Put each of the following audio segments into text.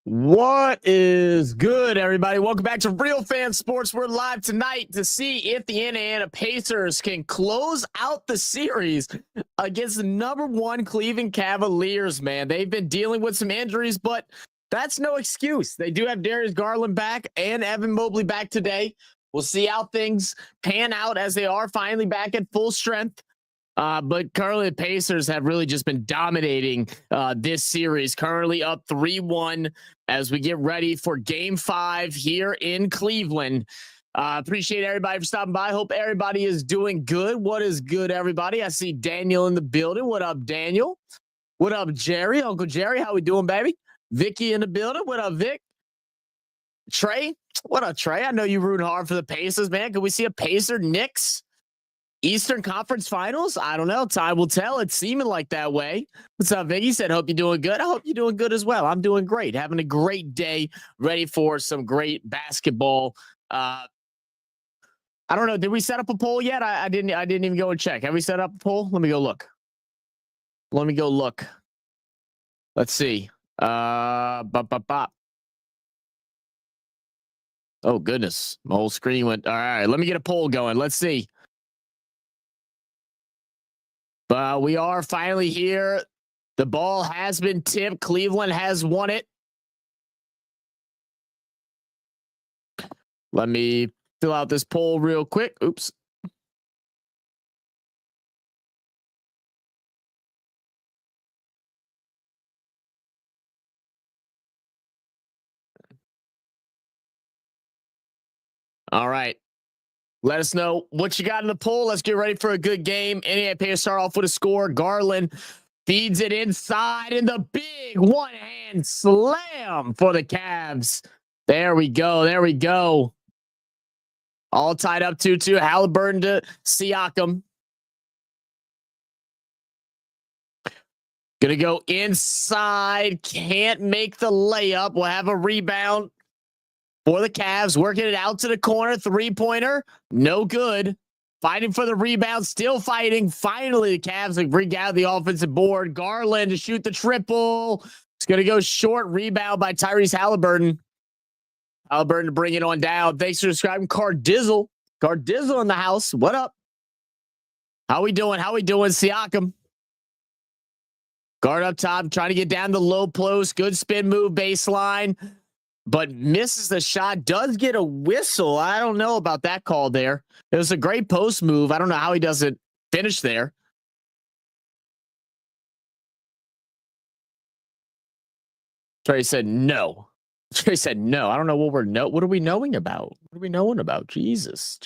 What is good, everybody? Welcome back to Real Fan Sports. We're live tonight to see if the Indiana Pacers can close out the series against the #1 Cleveland Cavaliers, man. They've been dealing with some injuries, but that's no excuse. They do have Darius Garland back and Evan Mobley back today. We'll see how things pan out as they are finally back at full strength. But currently the Pacers have really just been dominating this series, currently up 3-1 as we get ready for Game 5 here in Cleveland. Appreciate everybody for stopping by. Hope everybody is doing good. What is good, everybody? I see Daniel in the building. What up, Daniel? What up, Jerry? Uncle Jerry, how we doing, baby? Vicky in the building. What up, Vic? Trey? What up, Trey? I know you rooting hard for the Pacers, man. Can we see a Pacer Knicks Eastern Conference Finals? I don't know. Time will tell. It's seeming like that way. What's up, Vicky? Said, hope you're doing good. I hope you're doing good as well. I'm doing great. Having a great day. Ready for some great basketball. I don't know. Did we set up a poll yet? I didn't even go and check. Have we set up a poll? Let me go look. Let's see. Oh, goodness. My whole screen went. All right. Let me get a poll going. Let's see. But we are finally here. The ball has been tipped. Cleveland has won it. Let me fill out this poll real quick. Oops. All right. Let us know what you got in the poll. Let's get ready for a good game. Indiana Pacers start off with a score. Garland feeds it inside in the big one-hand slam for the Cavs. There we go. All tied up 2-2. Halliburton to Siakam. Gonna go inside. Can't make the layup. We'll have a rebound for the Cavs, working it out to the corner. Three-pointer, no good. Fighting for the rebound, still fighting. Finally, the Cavs have regathered the offensive board. Garland to shoot the triple. It's going to go short. Rebound by Tyrese Halliburton. Halliburton to bring it on down. Thanks for subscribing. Cardizzle in the house. What up? How we doing? Siakam. Guard up top, trying to get down the low post. Good spin move, baseline. But misses the shot, does get a whistle. I don't know about that call there. It was a great post move. I don't know how he doesn't finish there. Trey said no. I don't know what what are we knowing about? What are we knowing about? Jesus.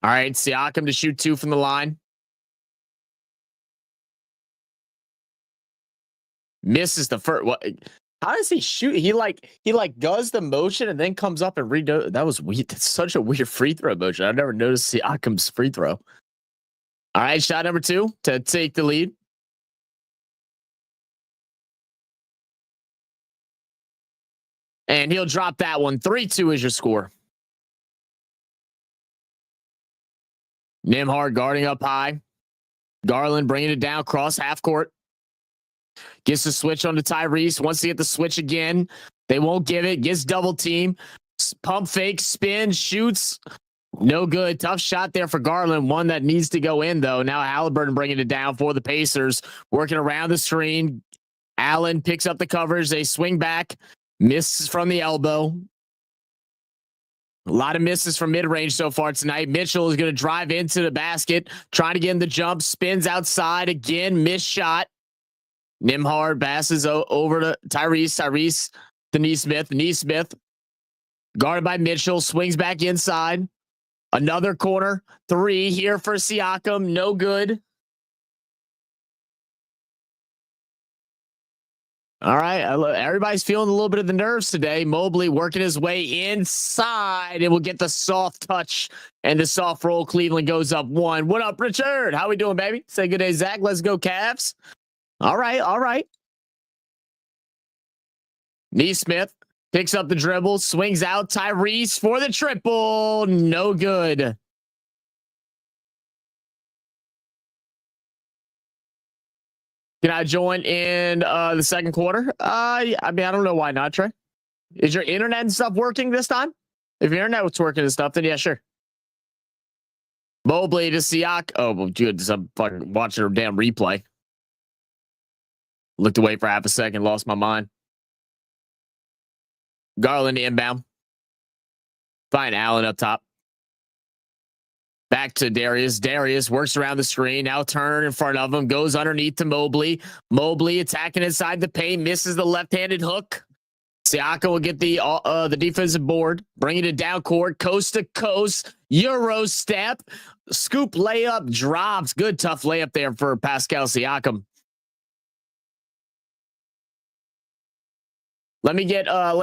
All right, Siakam to shoot 2 from the line. Misses the first. What? How does he shoot? He does the motion and then comes up and redo. That was weird. That's such a weird free throw motion. I've never noticed Siakam's free throw. All right, shot number 2 to take the lead. And he'll drop that one. 3-2 is your score. Nembhard guarding up high. Garland bringing it down across half court. Gets the switch on to Tyrese. Wants to get the switch again. They won't give it. Gets double team. Pump fake, spin, shoots. No good. Tough shot there for Garland. One that needs to go in, though. Now Halliburton bringing it down for the Pacers. Working around the screen. Allen picks up the coverage. They swing back. Misses from the elbow. A lot of misses from mid-range so far tonight. Mitchell is going to drive into the basket. Trying to get in the jump. Spins outside again. Missed shot. Nembhard passes over to Tyrese. Tyrese to Nesmith. Nesmith guarded by Mitchell. Swings back inside. Another corner. 3 here for Siakam. No good. All right. Everybody's feeling a little bit of the nerves today. Mobley working his way inside. It will get the soft touch and the soft roll. Cleveland goes up 1. What up, Richard? How we doing, baby? Say good day, Zach. Let's go, Cavs. All right. Nesmith Picks up the dribble, swings out. Tyrese for the triple. No good. Can I join in the second quarter? I mean, I don't know why not, Trey. Is your internet and stuff working this time? If your internet was working and stuff, then yeah, sure. Mobley to Siak. Oh, well, dude, I'm fucking watching a damn replay. Looked away for half a second, lost my mind. Garland inbound. Find Allen up top. Back to Darius. Darius works around the screen. Now Turner in front of him. Goes underneath to Mobley. Mobley attacking inside the paint. Misses the left-handed hook. Siaka will get the defensive board. Bringing it down court. Coast to coast. Euro step. Scoop layup. Drops. Good tough layup there for Pascal Siakam. Let me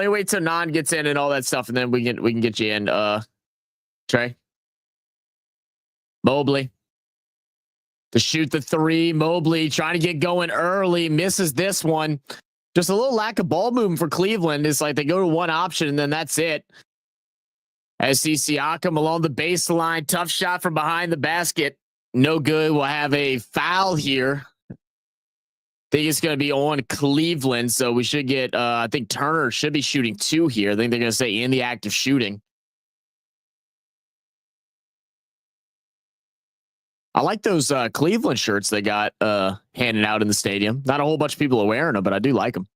wait till Non gets in and all that stuff, and then we can get you in, Trey. Mobley to shoot the three. Mobley trying to get going early, misses this one. Just a little lack of ball movement for Cleveland. It's like they go to one option and then that's it. As see Siakam along the baseline, tough shot from behind the basket, no good. We'll have a foul here. I think it's going to be on Cleveland, so we should get, I think Turner should be shooting 2 here. I think they're going to say in the act of shooting. I like those Cleveland shirts they got handed out in the stadium. Not a whole bunch of people are wearing them, but I do like them.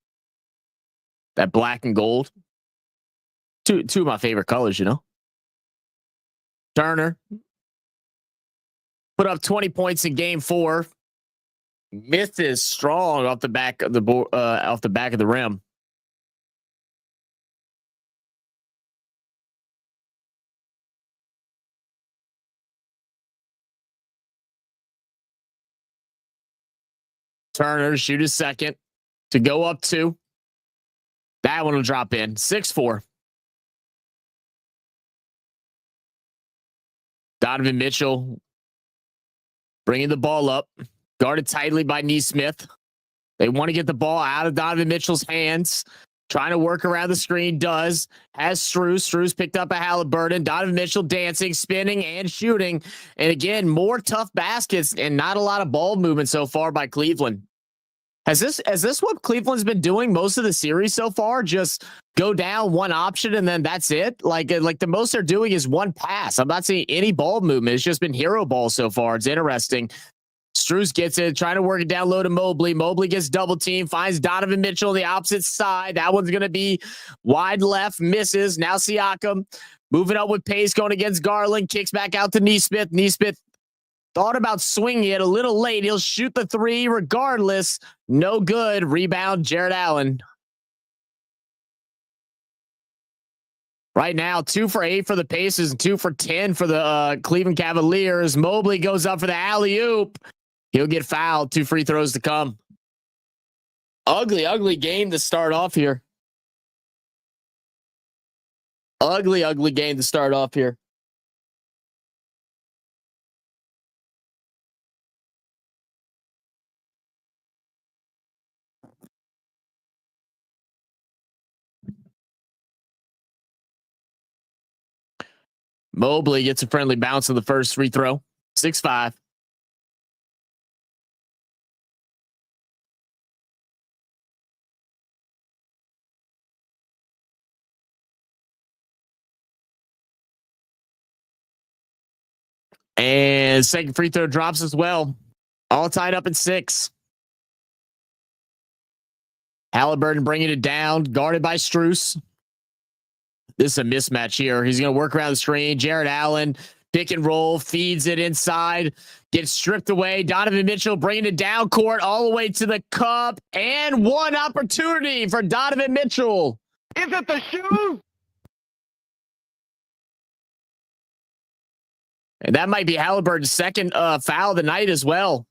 That black and gold. Two of my favorite colors, you know. Turner put up 20 points in game 4. Misses strong off the back of the off the back of the rim. Turner shoot his second to go up 2. That one will drop in. 6-4. Donovan Mitchell bringing the ball up. Guarded tightly by Nesmith. They want to get the ball out of Donovan Mitchell's hands. Trying to work around the screen. Does. Has Strus. Strus picked up a Halliburton. Donovan Mitchell dancing, spinning, and shooting. And again, more tough baskets and not a lot of ball movement so far by Cleveland. Has this what Cleveland's been doing most of the series so far? Just go down one option and then that's it? Like the most they're doing is one pass. I'm not seeing any ball movement. It's just been hero ball so far. It's interesting. Strus gets it, trying to work it down low to Mobley. Mobley gets double team, finds Donovan Mitchell on the opposite side. That one's going to be wide left, misses. Now Siakam moving up with pace, going against Garland, kicks back out to Nesmith. Nesmith thought about swinging it a little late. He'll shoot the 3 regardless. No good. Rebound, Jared Allen. Right now, 2 for 8 for the Pacers and 2 for 10 for the Cleveland Cavaliers. Mobley goes up for the alley-oop. He'll get fouled. 2 free throws to come. Ugly game to start off here. Ugly game to start off here. Mobley gets a friendly bounce on the first free throw. 6-5. And second free throw drops as well. All tied up at 6. Halliburton bringing it down, guarded by Strus. This is a mismatch here. He's going to work around the screen. Jared Allen, pick and roll, feeds it inside, gets stripped away. Donovan Mitchell bringing it down court all the way to the cup. And one opportunity for Donovan Mitchell. Is it the shoe? And that might be Halliburton's second foul of the night as well.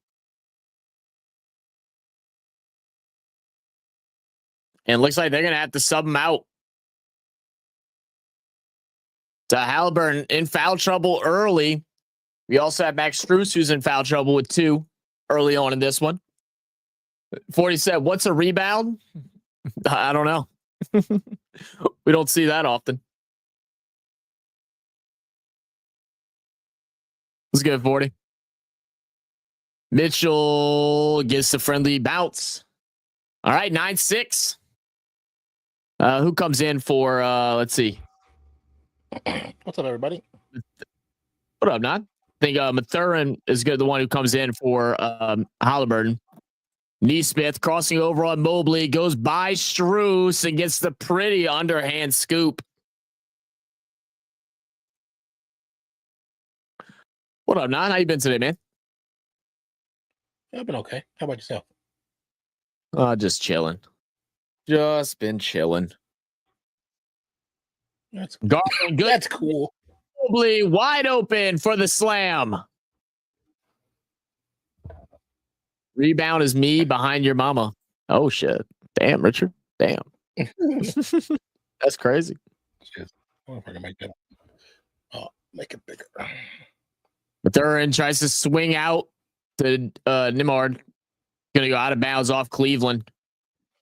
And it looks like they're going to have to sub him out. So Halliburton in foul trouble early. We also have Max Strus, who's in foul trouble with 2 early on in this one. 40 said, what's a rebound? I don't know. We don't see that often. Let's go 40. Mitchell gets the friendly bounce. All right, 9-6. Who comes in for, let's see. What's up, everybody? What up, Not? I think Mathurin is good, the one who comes in for Halliburton. Neesmith crossing over on Mobley, goes by Strus and gets the pretty underhand scoop. What up, Not? How you been today, man? I've been okay. How about yourself? Just chilling. Just been chilling. That's Garland, good. That's cool. Mobley wide open for the slam. Rebound is me behind your mama. Oh shit! Damn, Richard. Damn. That's crazy. I wonder if I can make that. Oh, make it bigger. Mathurin tries to swing out to Nimard. Gonna go out of bounds off Cleveland.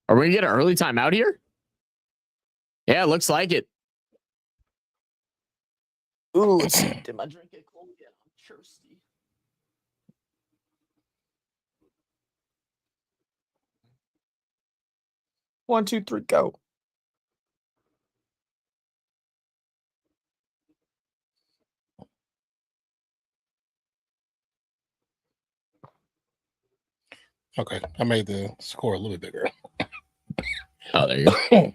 Are we gonna get an early timeout here? Yeah, it looks like it. Ooh, did my drink get cold again? I'm thirsty. One, two, three, go. Okay, I made the score a little bit bigger. Oh, there you go.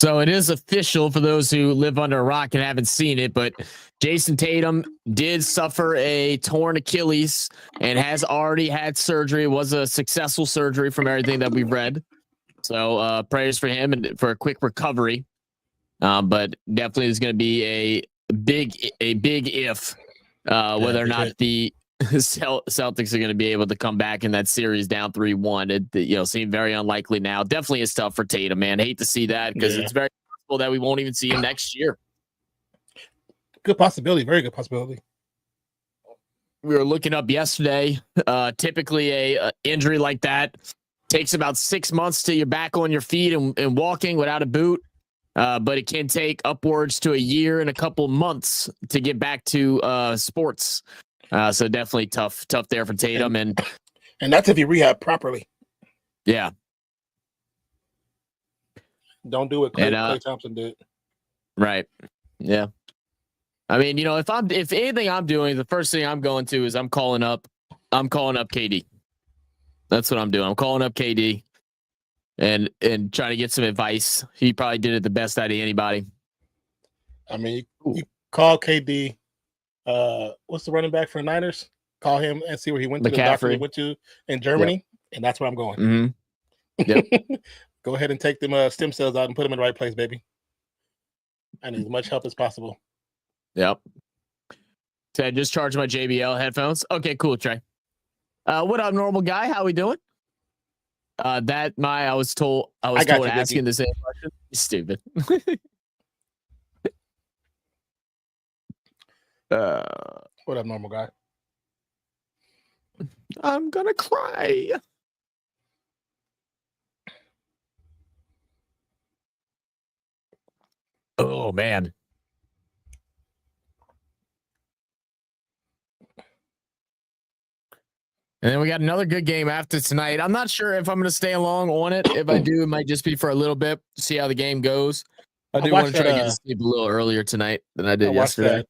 So it is official for those who live under a rock and haven't seen it, but Jason Tatum did suffer a torn Achilles and has already had surgery. It was a successful surgery from everything that we've read. So prayers for him and for a quick recovery. But definitely is going to be a big if whether or not the Celtics are going to be able to come back in that series down 3-1. It seemed very unlikely now. Definitely is tough for Tatum, man. Hate to see that because it's very possible that we won't even see him next year. Good possibility. Very good possibility. We were looking up yesterday. Typically a injury like that takes about 6 months till you're back on your feet and walking without a boot. But it can take upwards to a year and a couple months to get back to sports. So definitely tough there for Tatum. And that's if you rehab properly. Yeah. Don't do what Klay Thompson did. Right. Yeah. I mean, if anything I'm doing, the first thing I'm going to is I'm calling up KD. That's what I'm doing. I'm calling up KD and trying to get some advice. He probably did it the best out of anybody. I mean, you call KD. What's the running back for the Niners? Call him and see where he went to. The doctor he went to in Germany, and that's where I'm going. Mm-hmm. Yep. Go ahead and take them stem cells out and put them in the right place, baby. I need as much help as possible. Yep. So I just charged my JBL headphones. Okay, cool, Trey. What up, normal guy? How we doing? I was told asking the same question. Stupid. What up, normal guy? I'm gonna cry. Oh man. And then we got another good game after tonight. I'm not sure if I'm going to stay along on it. If I do, it might just be for a little bit, see how the game goes. I do want to try to get to sleep a little earlier tonight than I did yesterday.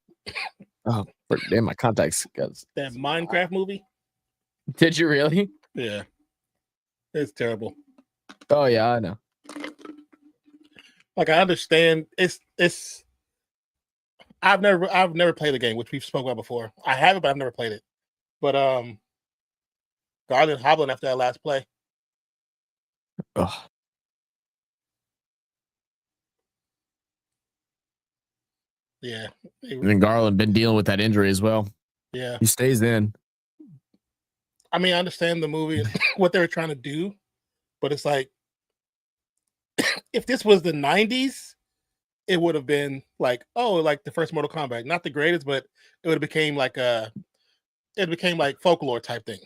Oh, damn, my contacts. That Minecraft movie? Did you really? Yeah. It's terrible. Oh, yeah, I know. Like, I understand. It's. I've never played the game, which we've spoken about before. I have it, but I've never played it. But Garland hobbling after that last play. Ugh. Yeah. And Garland been dealing with that injury as well. Yeah. He stays in. I mean, I understand the movie and what they were trying to do, but it's like if this was the 90s, it would have been like, oh, like the first Mortal Kombat. Not the greatest, but it would have became like folklore type thing.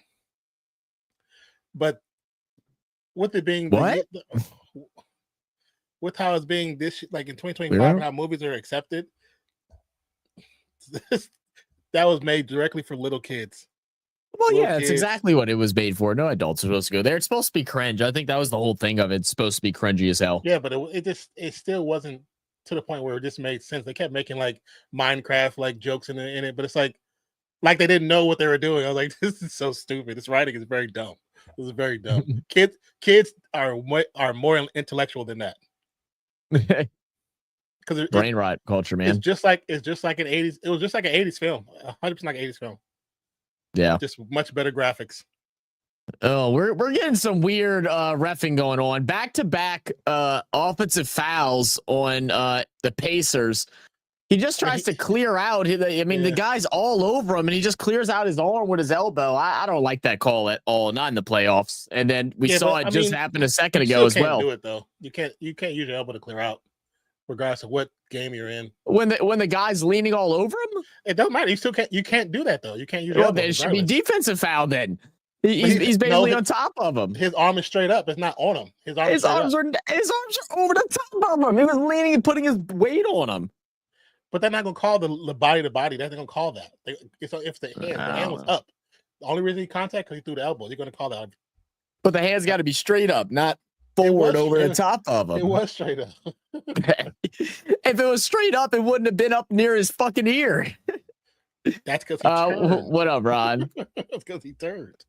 But with it being What? with how it's being this like in 2025, Yeah. how movies are accepted, that was made directly for little kids. Well, Little yeah, that's kids. exactly what it was made for. No adults are supposed to go there. It's supposed to be cringe. I think that was the whole thing of it. It's supposed to be cringy as hell. Yeah, but it still wasn't to the point where it just made sense. They kept making like Minecraft like jokes in it, but it's like they didn't know what they were doing. I was like, this is so stupid. This writing is very dumb. This is very dumb. Kids are more intellectual than that. Because Brain rot culture, man. It's just like an 80s. It was just like an 80s film, 100% like an 80s film. Yeah, just much better graphics. Oh, we're getting some weird reffing going on. Back-to-back offensive fouls on the Pacers. He just tries to clear out. The guy's all over him, and he just clears out his arm with his elbow. I don't like that call at all. Not in the playoffs. And then we saw it just happen a second ago as well. Do it though. You can't use your elbow to clear out, regardless of what game you're in. When the guy's leaning all over him, it doesn't matter. You can't do that though. You can't use. Well, then it should be defensive foul then. He's basically on top of him. His arm is straight up. It's not on him. His arms are over the top of him. He was leaning and putting his weight on him. But they're not gonna call the body to body. They're not gonna call that. If the hand was up, the only reason he contact because he threw the elbow. You're gonna call that. But the hand's got to be straight up, not forward over the top of him. It was straight up. If it was straight up, it wouldn't have been up near his fucking ear. That's because he turned. What up, Ron? That's because he turned.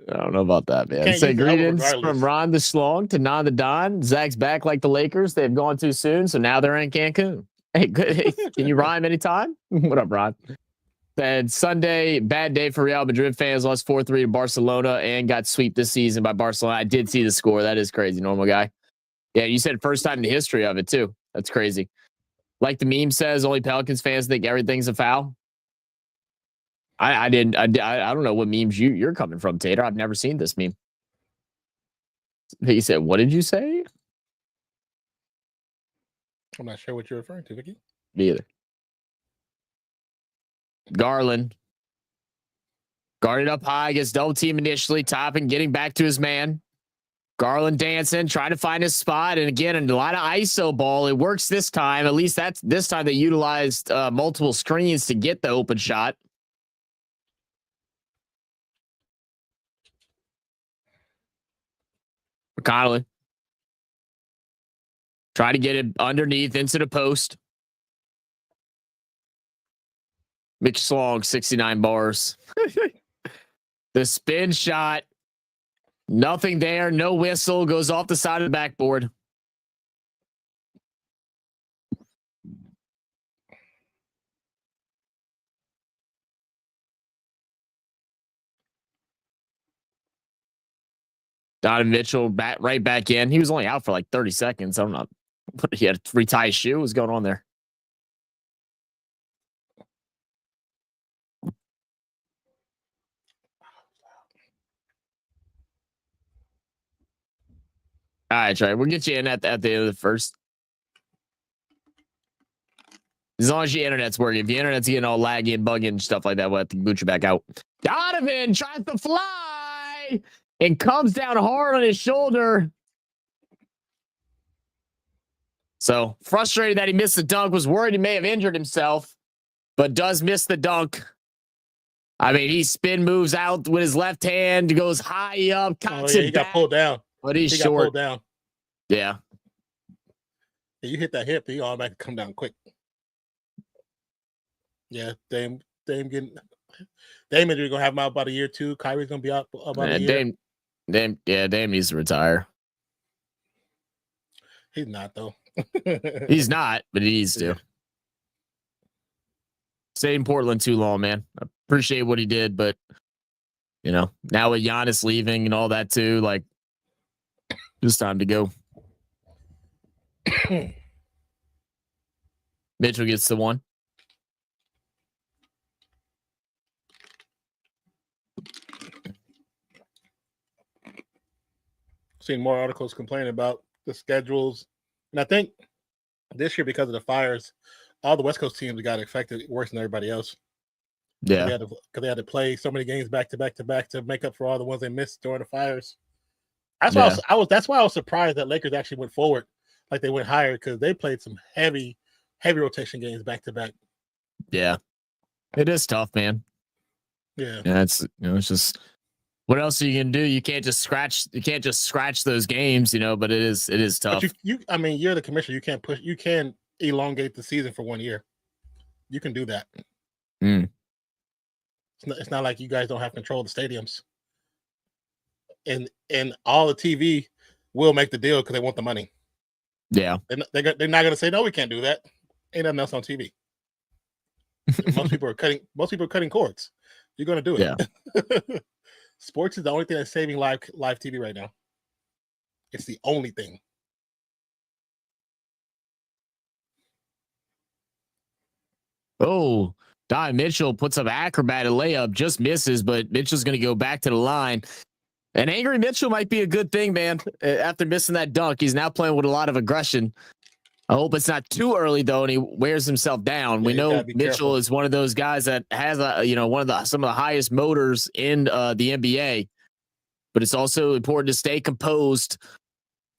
I don't know about that, man. Say greetings from Ron the Schlong to Non the Don. Zach's back like the Lakers. They've gone too soon, so now they're in Cancun. Hey, good. Hey, can you rhyme anytime? What up, Ron? And Sunday, bad day for Real Madrid fans. Lost 4-3 to Barcelona and got swept this season by Barcelona. I did see the score. That is crazy, normal guy. Yeah, you said first time in the history of it, too. That's crazy. Like the meme says, only Pelicans fans think everything's a foul. I don't know what memes you're coming from, Tater. I've never seen this meme. He said, what did you say? I'm not sure what you're referring to, Vicky. Me either. Garland. Guarded up high, gets double team initially, topping, getting back to his man. Garland dancing, trying to find his spot. And again, a lot of ISO ball. It works this time. At least this time they utilized multiple screens to get the open shot. Connolly. Try to get it underneath into the post. McSlong, 69 bars. The spin shot. Nothing there. No whistle. Goes off the side of the backboard. Donovan Mitchell right back in. He was only out for like 30 seconds. I don't know. But he had to retie his shoe. What's going on there? All right, Trey. We'll get you in at the end of the first. As long as your internet's working. If the internet's getting all laggy and bugging and stuff like that, we'll have to boot you back out. Donovan tries to fly and comes down hard on his shoulder. So frustrated that he missed the dunk, was worried he may have injured himself, but does miss the dunk. I mean, he spin moves out with his left hand, goes high up, cocks it he got pulled down. But he's short. Got pulled down. Yeah. You hit that hip, he automatically come down quick. Yeah, Dame injury gonna have him out about a year too. Kyrie's gonna be out about a year. Dame needs to retire. He's not though. He's not, but he needs to. Stayed in Portland too long, man. I appreciate what he did, but now with Giannis leaving and all that too, like, it's time to go. Mitchell gets the one. Seen more articles complaining about the schedules And I think this year, because of the fires, all the West Coast teams got affected worse than everybody else. Yeah. Because they had to play so many games back to back to back to make up for all the ones they missed during the fires. That's why that's why I was surprised that Lakers actually went forward, like they went higher, because they played some heavy rotation games back to back. Yeah. It is tough, man. Yeah. It's it's just, what else are you gonna do? You can't just scratch those games, but it is tough. But you're the commissioner. You can elongate the season for 1 year. You can do that. It's not like you guys don't have control of the stadiums. And all the TV will make the deal because they want the money. Yeah. They're not going to say, no, we can't do that. Ain't nothing else on TV. Most people are cutting cords. You're going to do it. Yeah. Sports is the only thing that's saving live TV right now. It's the only thing. Oh, Don Mitchell puts up acrobatic layup, just misses, but Mitchell's going to go back to the line. And angry Mitchell might be a good thing, man. After missing that dunk, he's now playing with a lot of aggression. I hope it's not too early though, and he wears himself down. We know Mitchell is one of those guys that has some of the highest motors in the NBA, but it's also important to stay composed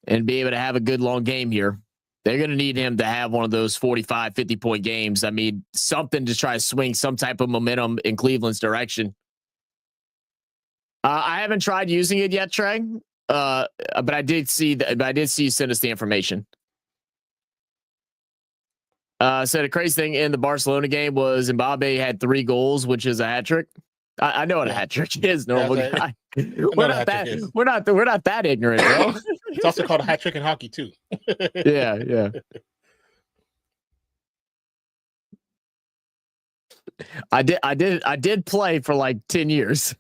and be able to have a good long game here. They're going to need him to have one of those 45, 50-point games. I mean, something to try to swing some type of momentum in Cleveland's direction. I haven't tried using it yet, Trey, but I did see you send us the information. So the crazy thing in the Barcelona game was Mbappe had 3 goals, which is a hat trick. I know what a hat trick is, normal guy. We're not that ignorant, bro. It's also called a hat trick in hockey too. Yeah. I did play for like 10 years.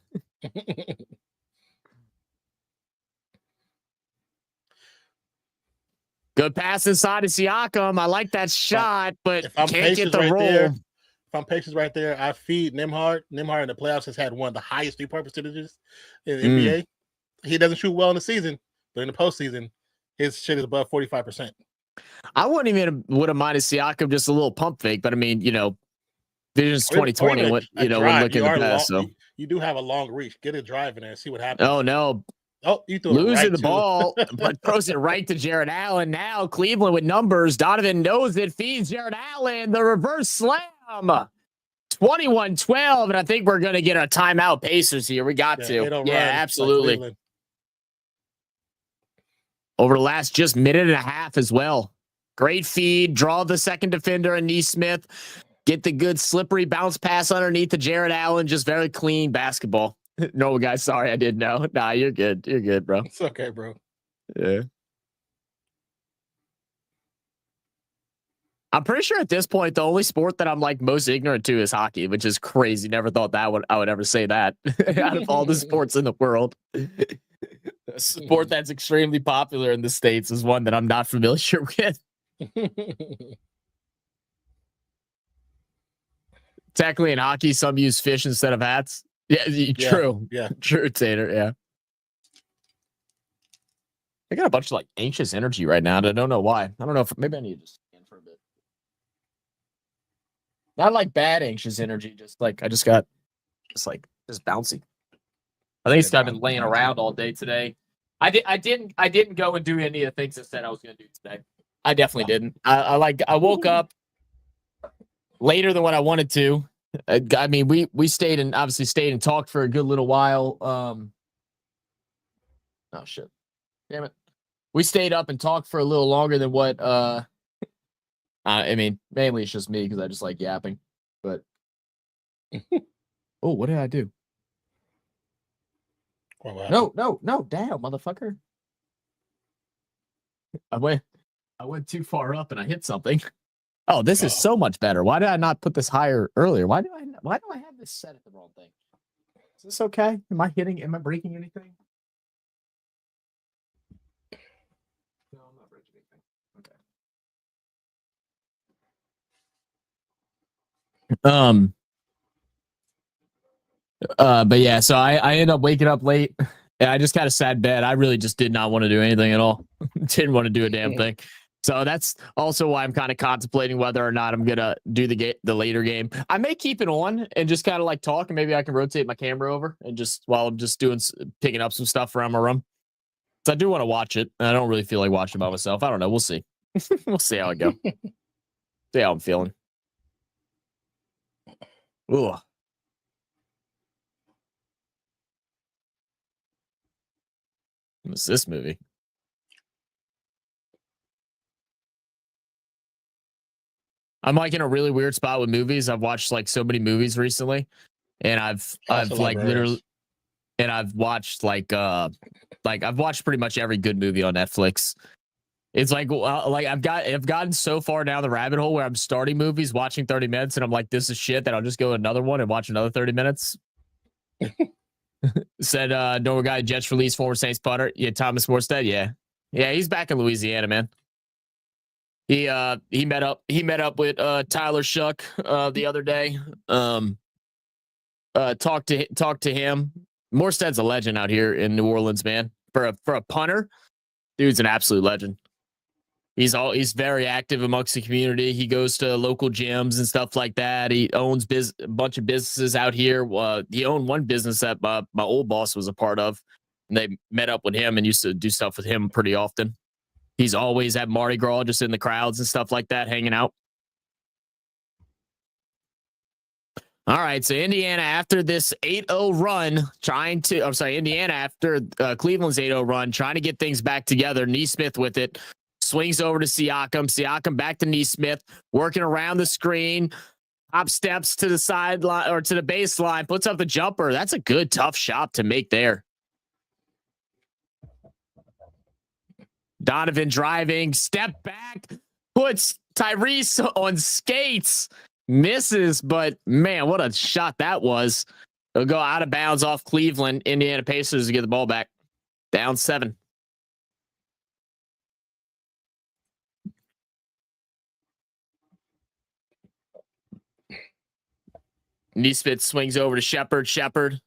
Good pass inside of Siakam. I like that shot, but can't get the roll. If I'm Patience right there, I feed Nembhard. Nembhard in the playoffs has had one of the highest 3-point percentages in the NBA. He doesn't shoot well in the season, but in the postseason, his shit is above 45%. I wouldn't even would have minded Siakam just a little pump fake, but I mean, Vision's 2020. When looking at the pass, so you do have a long reach. Get a drive in there and see what happens. Oh no. Oh, you threw losing the ball, but throws it right to Jared Allen. Now Cleveland with numbers. Donovan knows it, feeds Jared Allen. The reverse slam. 21-12, and I think we're going to get a timeout. Pacers here. We got to. Yeah, absolutely. Like over the last just minute and a half as well. Great feed. Draw the second defender and Neesmith. Get the good slippery bounce pass underneath to Jared Allen. Just very clean basketball. No, guys, sorry, I didn't know. Nah, you're good. You're good, bro. It's okay, bro. Yeah. I'm pretty sure at this point, the only sport that I'm like most ignorant to is hockey, which is crazy. Never thought I would ever say that out of all the sports in the world. A sport that's extremely popular in the States is one that I'm not familiar with. Technically in hockey, some use fish instead of hats. Yeah, true. Yeah. True, Tater. Yeah. I got a bunch of like anxious energy right now. And I don't know why. I don't know if maybe I need to just stand for a bit. Not like bad anxious energy, just like I just got just bouncy. I think it's I've been laying around all day today. I didn't go and do any of the things I said I was gonna do today. I definitely didn't. I woke up later than what I wanted to. I mean, we stayed and talked for a good little while. Oh shit, damn it! We stayed up and talked for a little longer than what. I mean, mainly it's just me because I just like yapping. But oh, what did I do? No, damn, motherfucker! I went too far up and I hit something. Oh, this is so much better. Why did I not put this higher earlier? Why do I have this set at the wrong thing? Is this okay? Am I breaking anything? No, I'm not breaking anything. Okay. But yeah, so I ended up waking up late and I just kind of sat in bed. I really just did not want to do anything at all. Didn't want to do a damn thing. So that's also why I'm kind of contemplating whether or not I'm gonna do the later game. I may keep it on and just kind of like talk, and maybe I can rotate my camera over and just while I'm just picking up some stuff around my room. So I do want to watch it. I don't really feel like watching by myself. I don't know. We'll see. We'll see how it goes. See how I'm feeling. Ooh. What's this movie? I'm like in a really weird spot with movies. I've watched like so many movies recently, and I've like literally, and I've watched like I've watched pretty much every good movie on Netflix. It's like I've gotten so far down the rabbit hole where I'm starting movies, watching 30 minutes, and I'm like, this is shit. That I'll just go another one and watch another 30 minutes. Said Norway guy, Jets release, former Saints punter. Yeah, Thomas Morstead. Yeah, he's back in Louisiana, man. He met up with Tyler Shuck the other day. Talked to him. Morstead's a legend out here in New Orleans, man. For a punter, dude's an absolute legend. He's very active amongst the community. He goes to local gyms and stuff like that. He owns a bunch of businesses out here. He owned one business that my old boss was a part of, and they met up with him and used to do stuff with him pretty often. He's always at Mardi Gras, just in the crowds and stuff like that, hanging out. All right, so Indiana after this 8-0 run, Indiana after Cleveland's 8-0 run, trying to get things back together. Neesmith with it, swings over to Siakam. Siakam back to Neesmith, working around the screen, hop steps to the sideline or to the baseline, puts up the jumper. That's a good, tough shot to make there. Donovan driving, step back, puts Tyrese on skates, misses, but man, what a shot that was. It'll go out of bounds off Cleveland. Indiana Pacers to get the ball back. Down 7. Neesmith swings over to Shepard. Shepard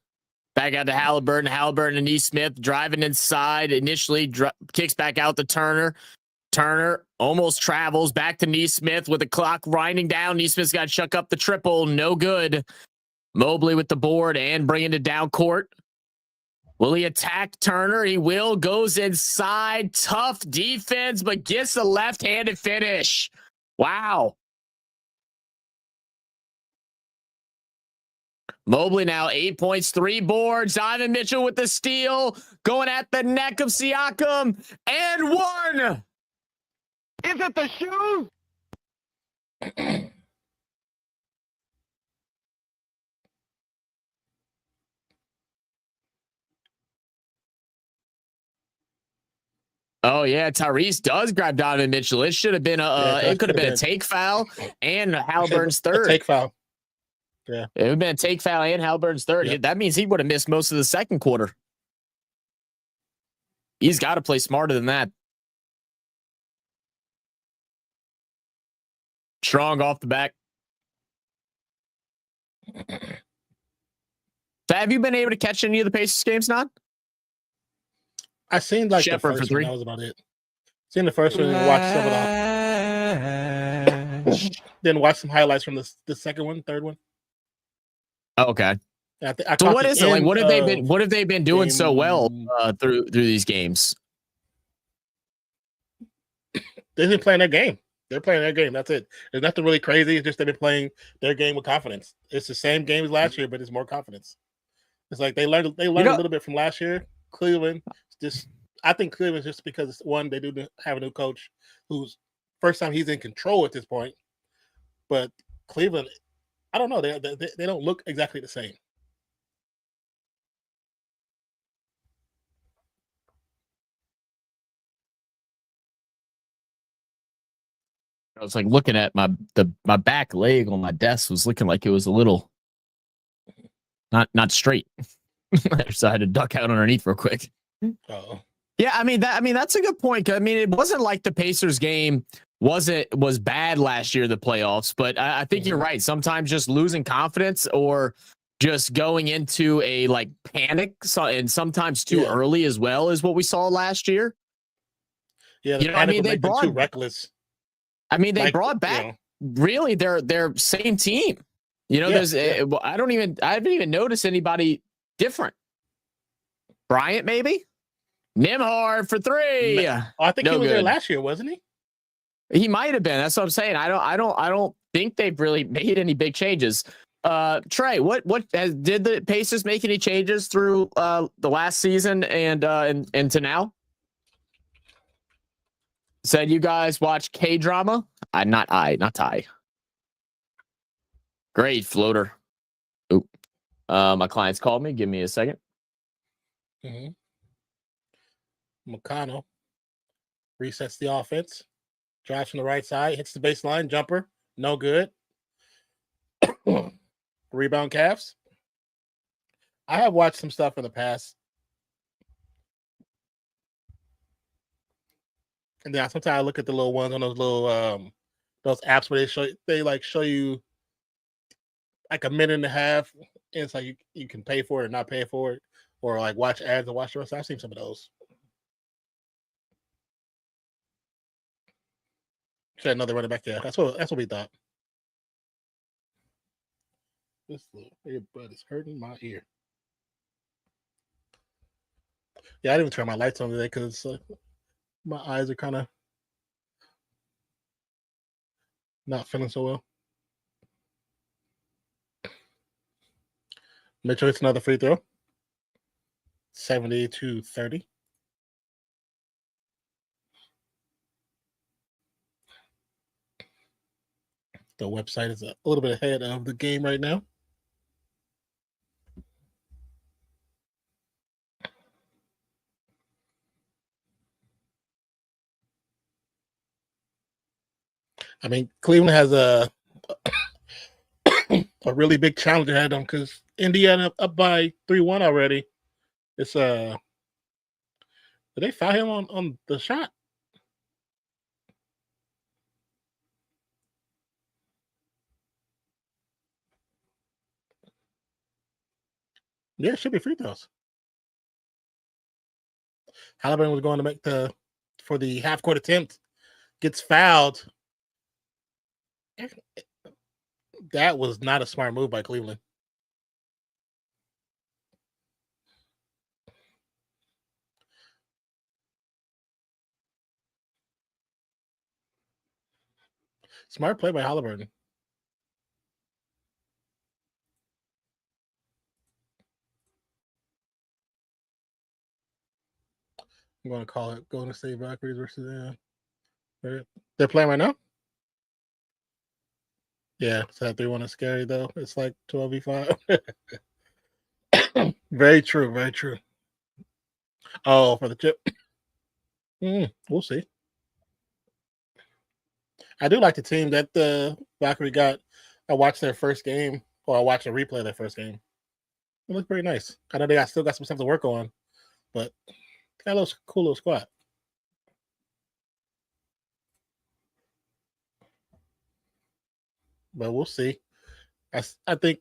back out to Halliburton. Halliburton and Neesmith driving inside. Initially kicks back out to Turner. Turner almost travels back to Neesmith with the clock winding down. Neesmith's got to chuck up the triple. No good. Mobley with the board and bringing it down court. Will he attack Turner? He will. Goes inside. Tough defense, but gets the left-handed finish. Wow. Mobley now 8 points, 3 boards. Donovan Mitchell with the steal, going at the neck of Siakam, and 1. Is it the shoe? Oh yeah, Tyrese does grab Donovan Mitchell. It should have been it could have been a take foul and Halliburton's third. Take foul. Yeah. It would have been a take foul and Halliburton's third. Yep. That means he would have missed most of the second quarter. He's got to play smarter than that. Strong off the back. So have you been able to catch any of the Pacers games, not? I seen like Shepard the first for 3. one. That was about it. Seen the first one and watched some of the. Then watch some highlights from the second one, third one. Okay. So what is it like? What have they been? What have they been doing so well through these games? They've been playing their game. They're playing their game. That's it. There's nothing really crazy. It's just they've been playing their game with confidence. It's the same game as last year, but it's more confidence. It's like they learned a little bit from last year. Cleveland, I think Cleveland just because one, they do have a new coach who's first time he's in control at this point. But Cleveland, I don't know. They don't look exactly the same. I was like looking at my back leg on my desk was looking like it was a little not straight. So I had to duck out underneath real quick. Oh. Yeah, I mean that's a good point. I mean, it wasn't like the Pacers game was bad last year, the playoffs, but I think you're right. Sometimes just losing confidence or just going into a like panic, and sometimes too early as well is what we saw last year. Yeah, the panic would make them too reckless. I mean, they brought back really their same team. You know, I haven't even noticed anybody different. Bryant, maybe? Nimhard for 3. I think he was there last year, wasn't he? He might have been. That's what I'm saying. I don't think they've really made any big changes. Trey, what did the Pacers make any changes through the last season and to now? Said you guys watch K-drama? Not Ty. Great floater. Oop. My clients called me. Give me a second. McConnell resets the offense. Drives from the right side. Hits the baseline. Jumper. No good. Rebound Cavs. I have watched some stuff in the past. And then sometimes I look at the little ones on those little those apps where they show you like a minute and a half, and it's like you can pay for it or not pay for it, or like watch ads and watch the rest. I've seen some of those. Should another running back there. That's what we thought. This little earbud is hurting my ear. Yeah, I didn't even turn my lights on today because my eyes are kind of not feeling so well. Mitchell hits another free throw. 70-30. The website is a little bit ahead of the game right now. I mean, Cleveland has a really big challenge ahead of them because Indiana up by 3-1 already. It's did they foul him on the shot? Yeah, it should be free throws. Halliburton was going to make for the half court attempt, gets fouled. That was not a smart move by Cleveland. Smart play by Halliburton. I'm going to call it Golden State Valkyries versus they're playing right now? Yeah, so that 3-1 is scary though. It's like 12v5. Very true, very true. Oh, for the chip. We'll see. I do like the team that the Valkyrie got. I watched their first game, or I watched a replay of their first game. It looked pretty nice. I know they still got some stuff to work on, but got a little cool little squad. But we'll see. I think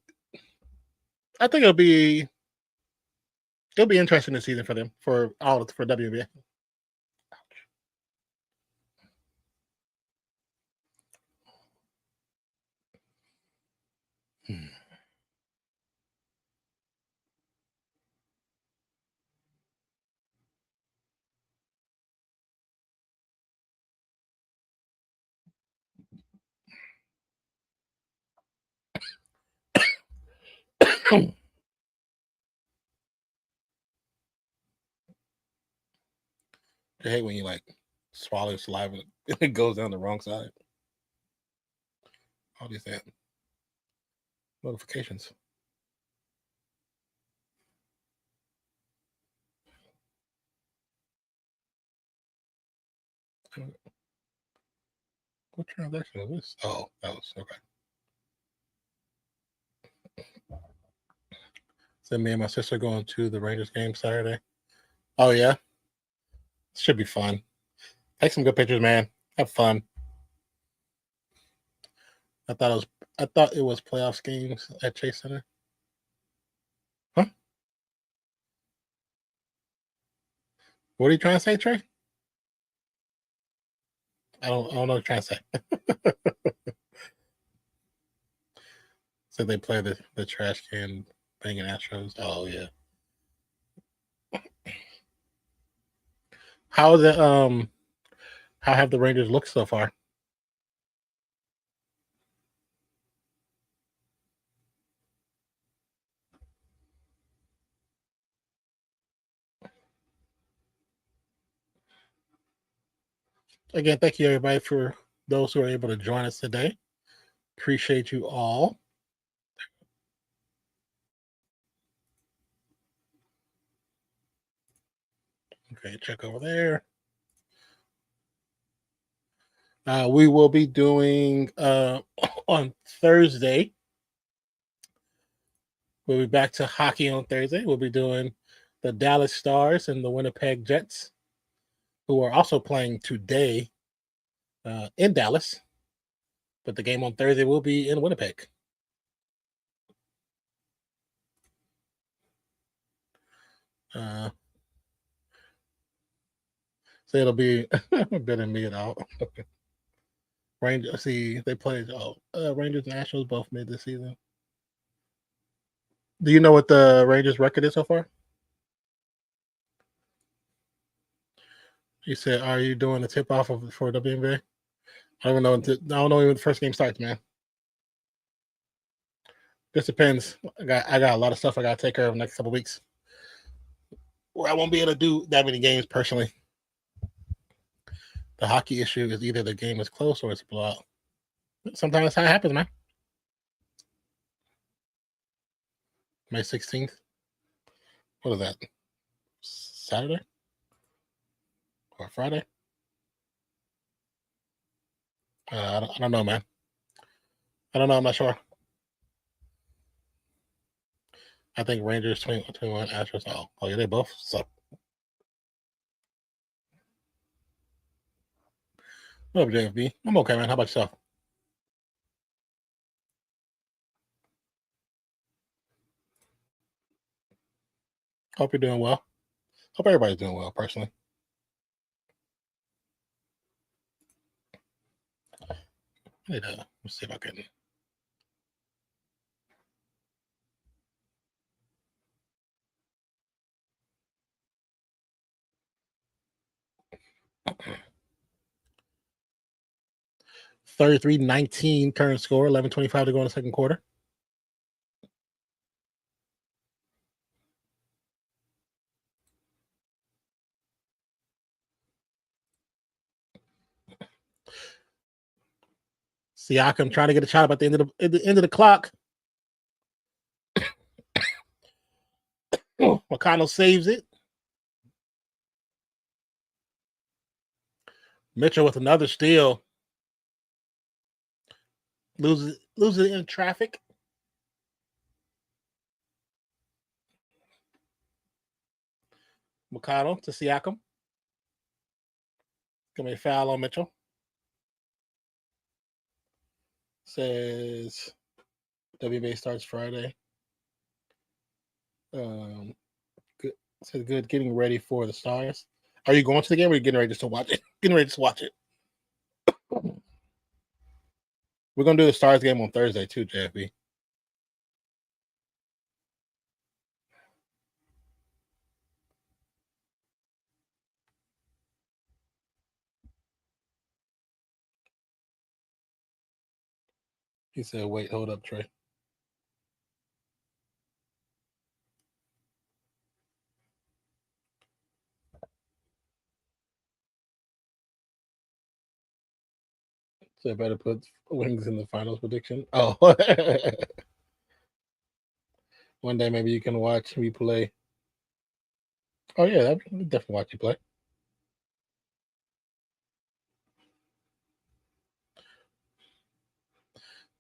it'll be interesting this season for them for WNBA. I hate when you like swallow saliva and it goes down the wrong side. All these notifications. What transaction is this? Oh, that was okay. So me and my sister going to the Rangers game Saturday. Oh yeah, should be fun. Take some good pictures, man. Have fun. I thought it was playoffs games at Chase Center. Huh? What are you trying to say, Trey? I don't know what you're trying to say. So they play the trash can banging Astros. Oh yeah. How have the Rangers looked so far? Again, thank you everybody for those who are able to join us today. Appreciate you all. Okay, check over there. We will be doing on Thursday. We'll be back to hockey on Thursday. We'll be doing the Dallas Stars and the Winnipeg Jets, who are also playing today in Dallas. But the game on Thursday will be in Winnipeg. So it'll be better than me at all. Rangers, see, they played Rangers and Nationals both mid this season. Do you know what the Rangers record is so far? He said, "Are you doing a tip off for WNBA?" I don't know. I don't know when the first game starts, man. Just depends. I got a lot of stuff I got to take care of in the next couple of weeks, where I won't be able to do that many games personally. The hockey issue is either the game is close or it's a blowout. Sometimes that's how it happens, man. May 16th. What is that? Saturday or Friday? I don't know, man. I don't know. I'm not sure. I think Rangers 21, Astros. Oh yeah, they both suck. What up, JFB? I'm okay, man. How about yourself? Hope you're doing well. Hope everybody's doing well, personally. Let's see if I can. Okay. 33-19 current score, 11:25 to go in the second quarter. Siakam trying to get a shot up at the end of the clock. McConnell saves it. Mitchell with another steal. Loses it in traffic. McConnell to Siakam. Gonna be a foul on Mitchell. Says WBA starts Friday. Good. Says good. Getting ready for the Stars. Are you going to the game or are you getting ready just to watch it? Getting ready to watch it. We're gonna do the Stars game on Thursday too, JFB. He said, "Wait, hold up, Trey." So I better put Wings in the finals prediction. Oh, one day maybe you can watch me play. Oh yeah, I'll definitely watch you play.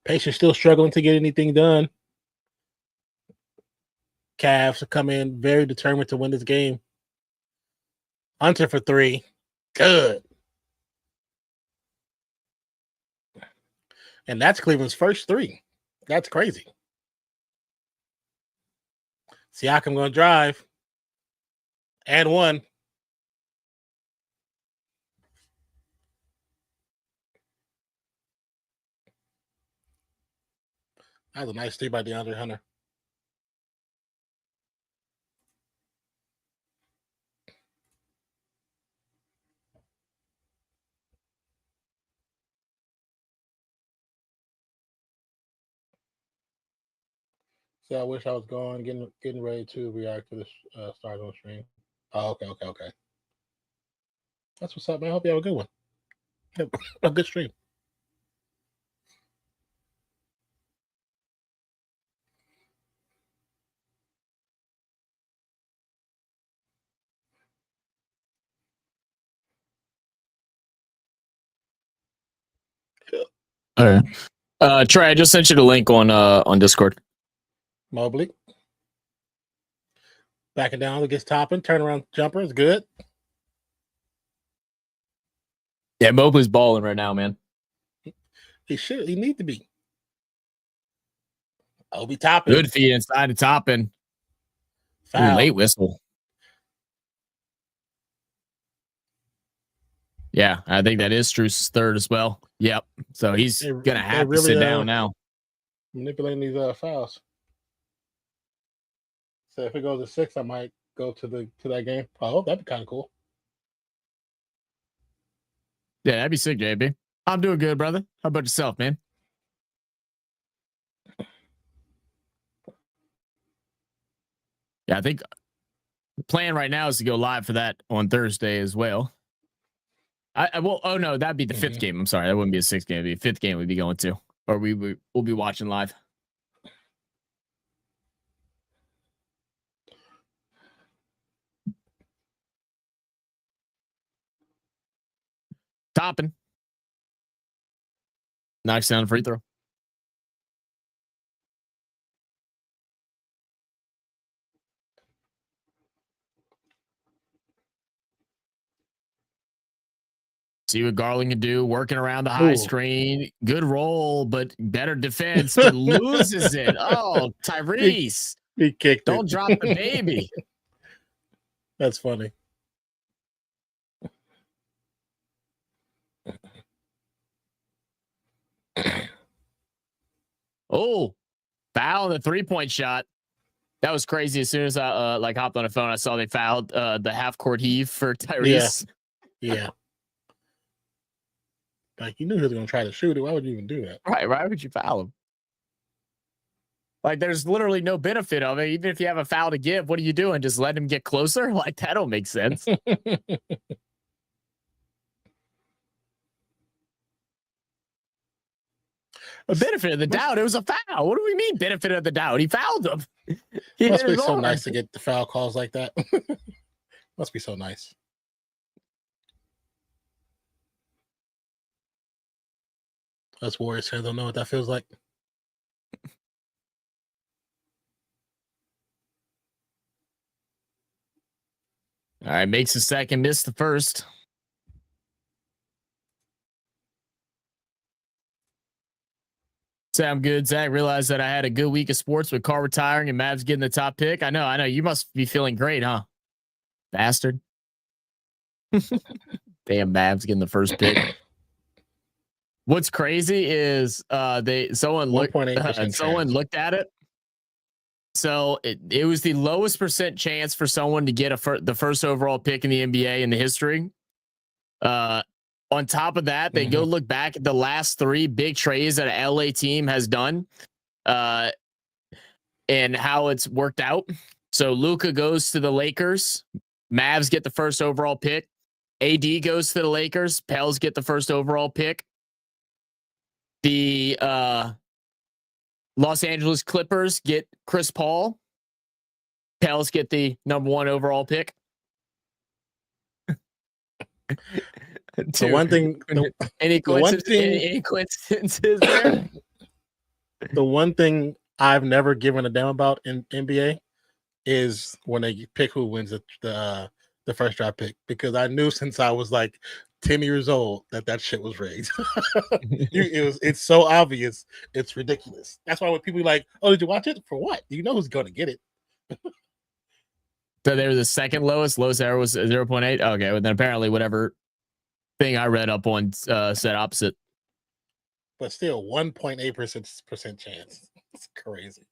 Pacers still struggling to get anything done. Cavs come in very determined to win this game. Hunter for 3. Good. And that's Cleveland's first 3. That's crazy. Siakam going to drive. And 1. That was a nice three by DeAndre Hunter. So I wish I was gone, getting ready to react to this start on stream. Oh, okay. That's what's up, man. I hope you have a good one. Have a good stream. All right. Trey, I just sent you the link on Discord. Mobley. Backing down, gets topping, turnaround jumper is good. Yeah, Mobley's balling right now, man. He need to be. Obi topping. Good feed inside the topping. Ooh, late whistle. Yeah, I think that is Struce's third as well. Yep. So he's gonna have to sit down now. Manipulating these fouls. So if it goes to 6, I might go to that game. Oh, that'd be kind of cool. Yeah, that'd be sick, JB. I'm doing good, brother. How about yourself, man? Yeah, I think the plan right now is to go live for that on Thursday as well. Oh no, that'd be the 5th game. I'm sorry, that wouldn't be a 6th game. It'd be a 5th game we'd be going to, or we'll be watching live. Topping. Knocks down a free throw. See what Garland can do, working around the high screen. Good roll, but better defense, but loses it. Oh, Tyrese. He kicked Don't drop the baby. That's funny. Oh, foul the 3-point shot. That was crazy. As soon as I hopped on the phone, I saw they fouled the half court heave for Tyrese. Yeah. Like, you knew he was going to try to shoot it. Why would you even do that? Right. Why would you foul him? Like, there's literally no benefit of it. Even if you have a foul to give, what are you doing? Just let him get closer? Like, that don't make sense. A benefit of the doubt. It was a foul. What do we mean, benefit of the doubt? He fouled him. It must be so nice to get the foul calls like that. Must be so nice. Us Warriors fans don't know what that feels like. All right, makes the second, missed the first. Sound good, Zach. Realized that I had a good week of sports with Carr retiring and Mavs getting the top pick. I know. You must be feeling great, huh? Bastard. Damn, Mavs getting the first pick. What's crazy is someone looked at it. So it was the lowest percent chance for someone to get the first overall pick in the NBA in the history. On top of that, they go look back at the last 3 big trades that an LA team has done, and how it's worked out. So Luka goes to the Lakers, Mavs get the first overall pick. AD goes to the Lakers, Pels get the first overall pick. The Los Angeles Clippers get Chris Paul. Pels get the number 1 overall pick. The one thing, any coincidences there? The one thing I've never given a damn about in NBA is when they pick who wins the first draft pick, because I knew since I was like 10 years old that shit was rigged. It's so obvious, it's ridiculous. That's why when people are like, "Oh, did you watch it?" For what? You know who's going to get it. So they were the second lowest. Lowest error was 0.8. Okay, well, then apparently whatever thing I read up on said opposite. But still, 1.8% chance. It's crazy.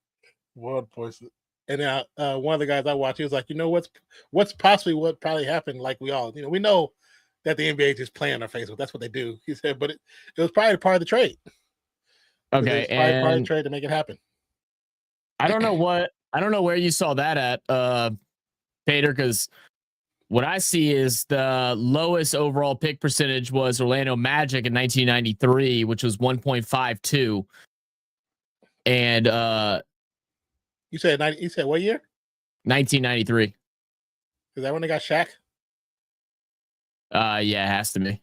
1.6. And now one of the guys I watched, he was like, what's possibly what probably happened? Like we know that the NBA just play on our Facebook. That's what they do. He said, but it was probably part of the trade. Okay, it was probably part of the and trade to make it happen. I don't know where you saw that at, Pater, because what I see is the lowest overall pick percentage was Orlando Magic in 1993, which was 1.52. And You said what year? 1993. Is that when they got Shaq? Yeah, it has to be.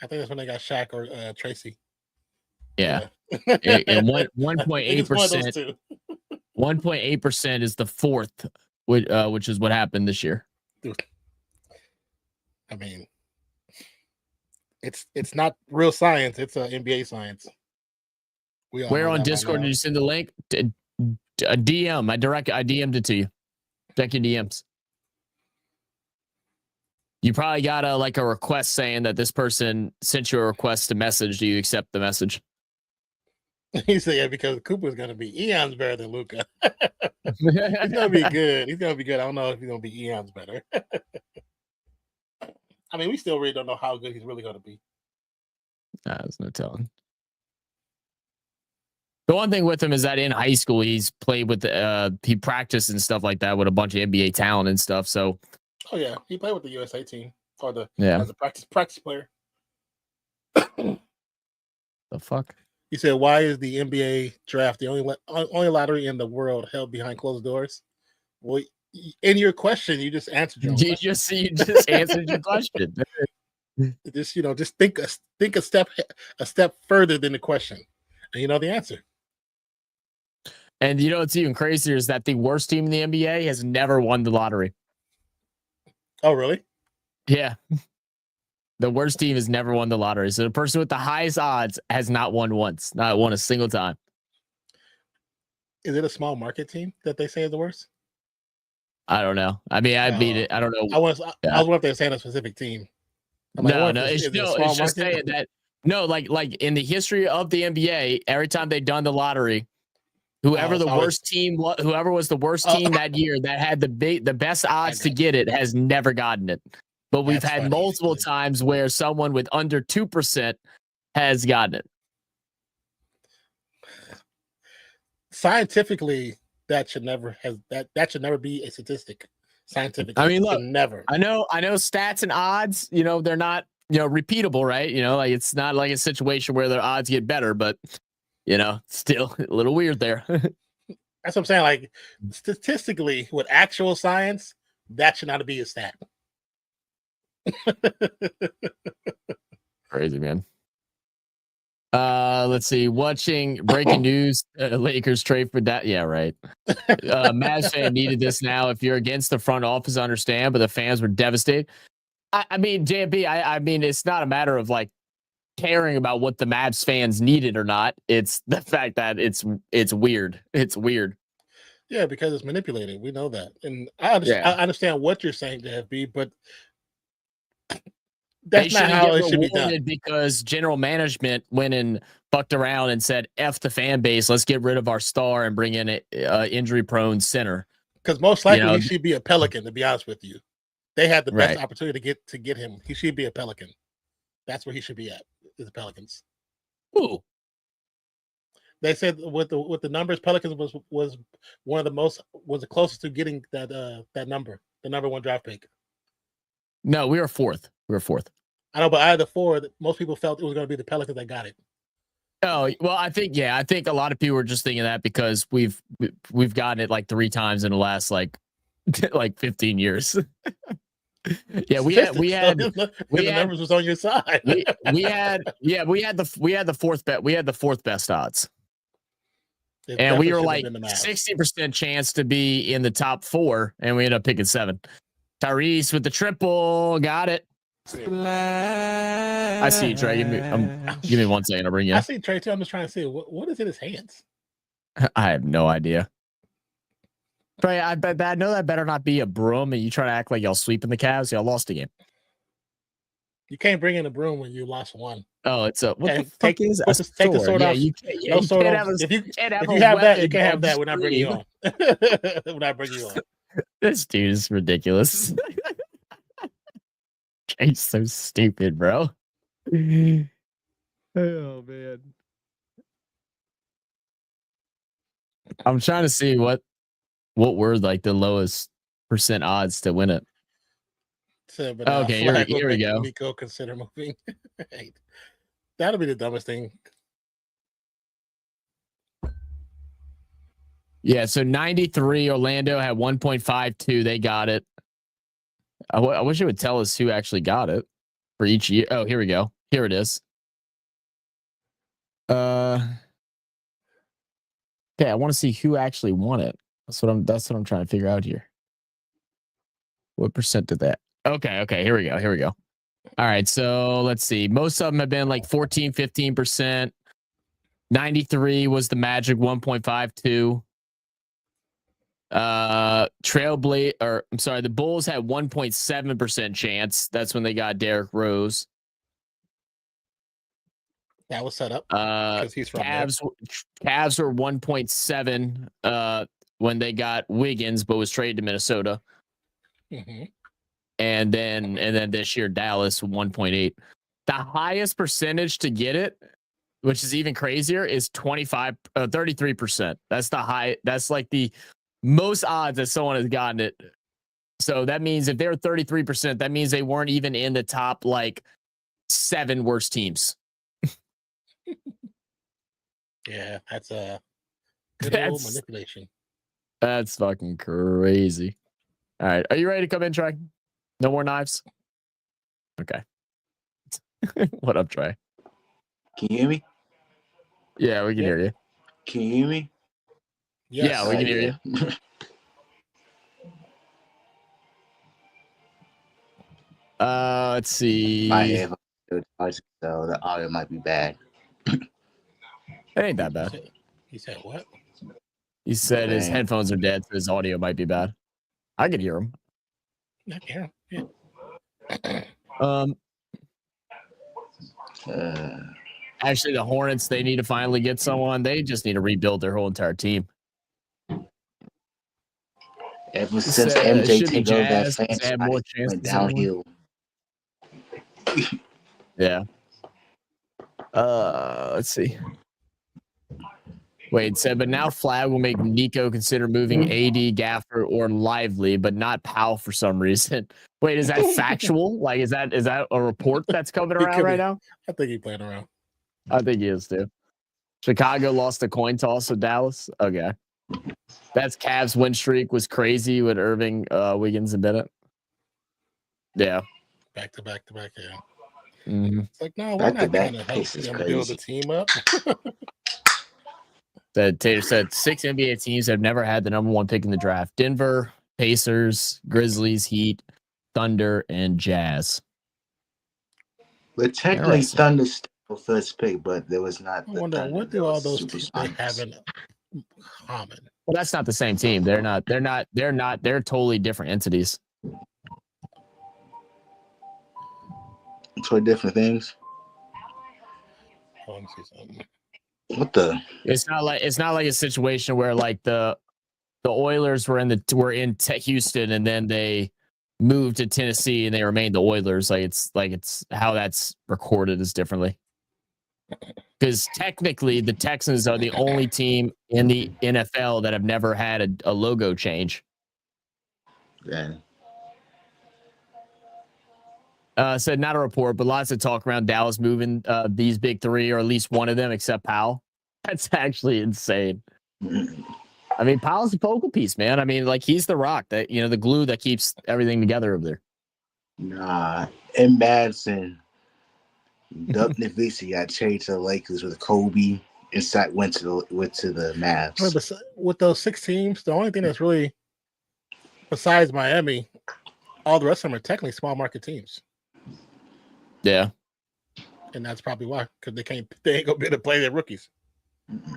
I think that's when they got Shaq or Tracy. Yeah. And 1.8%. 1.8% is the fourth, which is what happened this year. Dude. I mean, it's not real science. It's NBA science. Where on Discord did you send the link? A DM. I DM'd it to you. Check your DMs. You probably got a request saying that this person sent you a request to message. Do you accept the message? He said, yeah, because Cooper's going to be eons better than Luka. He's going to be good. He's going to be good. I don't know if he's going to be eons better. I mean, we still really don't know how good he's really going to be. Nah, there's no telling. The one thing with him is that in high school, he's played with, he practiced and stuff like that with a bunch of NBA talent and stuff. So, oh yeah, he played with the USA team or as a practice player. The fuck? He said, "Why is the NBA draft the only lottery in the world held behind closed doors?" Well, in your question, you just answered your own question. You just answered your question. Just think a step further than the question, and you know the answer. And what's even crazier is that the worst team in the NBA has never won the lottery. Oh, really? Yeah. The worst team has never won the lottery. So the person with the highest odds has not won once, not won a single time. Is it a small market team that they say is the worst? I don't know. I mean, I beat it. I don't know. I was wondering if they're saying a specific team. It's just saying that. No, like in the history of the NBA, every time they've done the lottery, whoever was the worst team that year that had the best odds to get it has never gotten it. But we've had multiple times where someone with under 2% has gotten it. Scientifically, that should never be a statistic. Scientifically, I mean, look, never. I know stats and odds, they're not, repeatable, right? Like it's not like a situation where their odds get better, but still a little weird there. That's what I'm saying. Like statistically, with actual science, that should not be a stat. Crazy, man. Let's see. Watching breaking news: Lakers trade for that. Yeah, right. Mavs fan needed this now. If you're against the front office, I understand, but the fans were devastated. I mean, JB. I mean, it's not a matter of like caring about what the Mavs fans needed or not. It's the fact that it's weird. It's weird. Yeah, because it's manipulated. We know that, and I understand what you're saying, JFB, but that's not how it should be done. Because general management went and fucked around and said, "F the fan base. Let's get rid of our star and bring in a injury-prone center." Because most likely he should be a Pelican. To be honest with you, they had the best opportunity to get him. He should be a Pelican. That's where he should be at. Is the Pelicans. Ooh. They said with the numbers, Pelicans was one of the closest to getting that number, the number one draft pick. No, we were fourth. I know, but out of the four, most people felt it was going to be the Pelicans that got it. Oh well, I think a lot of people were just thinking that because we've gotten it like 3 times in the last like 15 years. Yeah, we had the numbers was on your side. we had the fourth bet. We had the fourth best odds. And we were like 60% chance to be in the top 4, and we ended up picking 7. Tyrese with the triple, got it. I see you, Trey. Give me 1 second. I'll bring you. I see Trey too. I'm just trying to see what is in his hands. I have no idea. Trey, I know that better not be a broom, and you try to act like y'all sweeping the Cavs. Y'all lost the game. You can't bring in a broom when you lost one. Oh, it's a what And the fuck is a take the sword? sword Yeah, off. you can't. Yeah, No you sword can't on. have a. If you Can't have if a you have that, you weapon can't have on that. We're not bringing you stream. on. We're not bringing you on. This dude is ridiculous. He's so stupid, bro. Oh man. I'm trying to see what were like the lowest percent odds to win it. So, but Okay, Flag will here we make go. Nico consider moving. That'll be the dumbest thing. Yeah, so 93 Orlando had 1.52. They got it. I wish it would tell us who actually got it for each year. Oh, here we go. Here it is. Okay, I want to see who actually won it. That's what I'm trying to figure out here. What percent did that? Okay, here we go. All right, so let's see. Most of them have been like 14, 15%. 93 was the Magic 1.52. The Bulls had 1.7% chance. That's when they got Derrick Rose. That was set up because he's from Cavs were 1.7 when they got Wiggins, but was traded to Minnesota. Mm-hmm. And then this year Dallas 1.8. The highest percentage to get it, which is even crazier, is 33%. That's the high. That's like the most odds that someone has gotten it. So that means if they're 33%, that means they weren't even in the top like 7 worst teams. Yeah, that's a good old manipulation. That's fucking crazy. All right, are you ready to come in, Trey? No more knives? Okay. What up, Trey? Can you hear me? Yeah, we can hear you. Can you hear me? Yes. Yeah, we can hear you. Let's see. My headphones, so the audio might be bad. It ain't that bad. He said what? He said his headphones are dead, so his audio might be bad. I could hear him. I can hear him. Yeah. Actually, the Hornets, they need to finally get someone. They just need to rebuild their whole entire team. Ever since MJ took over that franchise, more chance went downhill. Yeah. Let's see. Wait, said, but now Flag will make Nico consider moving AD, Gaffer, or Lively, but not Powell for some reason. Wait, is that factual? Like, is that a report that's coming around right now? I think he's playing around. I think he is too. Chicago lost the coin toss with Dallas. Okay. That's Cavs win streak was crazy with Irving, Wiggins, and Bennett. Yeah. Back to back, yeah. Mm-hmm. It's like, no, we're not trying to help them build the team up. Tater said 6 NBA teams have never had the number 1 pick in the draft: Denver, Pacers, Grizzlies, Heat, Thunder, and Jazz. But technically, Thunder's still first pick, but there was not. I wonder what do all those teams have in common? Well, that's not the same team. They're totally different entities. For different things. Oh, let me see something. What the? It's not like a situation where like the Oilers were in Houston and then they moved to Tennessee and they remained the Oilers. It's how that's recorded is differently. Because technically, the Texans are the only team in the NFL that have never had a logo change. Yeah. Said not a report, but lots of talk around Dallas moving these big 3 or at least one of them, except Powell. That's actually insane. I mean, Powell's the focal piece, man. I mean, like he's the rock that the glue that keeps everything together over there. Nah, embarrassing. Nonpfixion got traded to the Lakers with Kobe. Inside went to the Mavs. With those 6 teams, the only thing that's really besides Miami, all the rest of them are technically small market teams. Yeah, and that's probably why, because they ain't gonna be able to play their rookies. Mm-hmm.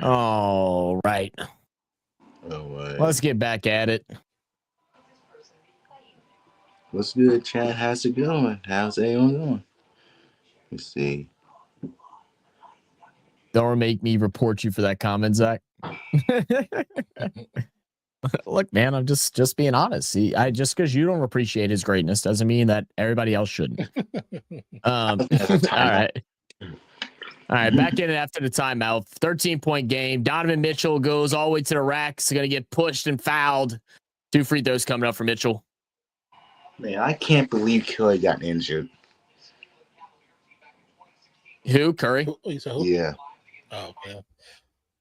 All right. Oh, Let's get back at it. what's good, Chad? How's it going? How's everyone going? Let's see. Don't make me report you for that comment, Zach. Look, man, I'm just being honest. See, just because you don't appreciate his greatness doesn't mean that everybody else shouldn't. All right. All right, back in it after the timeout. 13-point game. Donovan Mitchell goes all the way to the rack. He's going to get pushed and fouled. 2 free throws coming up for Mitchell. Man, I can't believe Curry got injured. Who? Curry? Who? Yeah. Oh, yeah.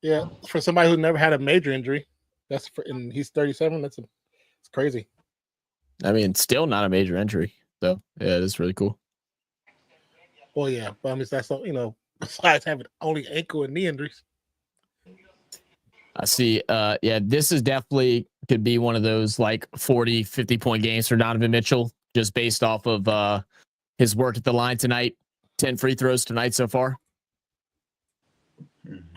Yeah, for somebody who never had a major injury, and he's 37. It's crazy. I mean, still not a major injury, though. Yeah, it is really cool. Well, yeah, but I mean, that's besides having only ankle and knee injuries. I see. Yeah, this is definitely could be one of those like 40, 50-point games for Donovan Mitchell, just based off of his work at the line tonight. 10 free throws tonight so far.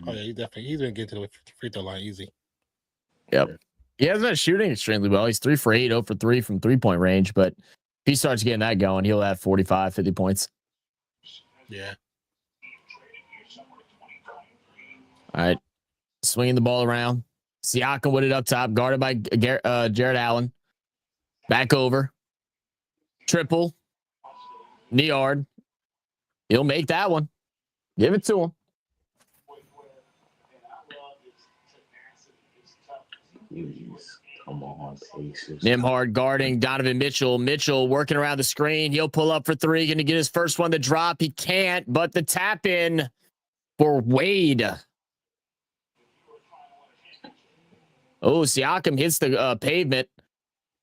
Oh yeah, he's been getting to the free throw line easy. Yep. He hasn't been shooting extremely well. He's 3 for 8, 0 for 3 from 3-point range, but if he starts getting that going, he'll have 45, 50 points. Yeah. All right. Swinging the ball around. Siakam with it up top, guarded by Jared Allen. Back over. Triple. Niard. He'll make that one. Give it to him. Jeez. Come on, Pacers. Nembhard guarding Donovan Mitchell. Mitchell working around the screen. He'll pull up for 3. Going to get his first one to drop. He can't, but the tap in for Wade. Oh, Siakam hits the pavement.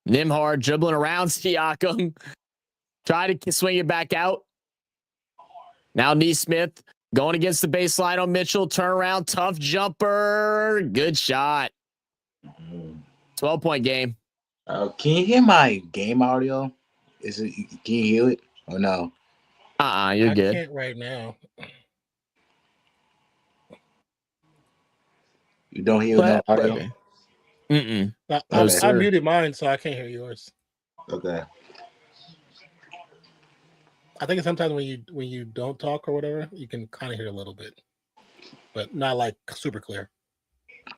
Nembhard dribbling around Siakam. Try to swing it back out. Now Neesmith going against the baseline on Mitchell. Turnaround, tough jumper. Good shot. 12-point game. Can you hear my game audio? Can you hear it or no? You're good. I can't right now. You don't hear no audio? Okay. Mm-mm. I muted mine, so I can't hear yours. Okay. I think sometimes when you don't talk or whatever, you can kind of hear a little bit, but not like super clear.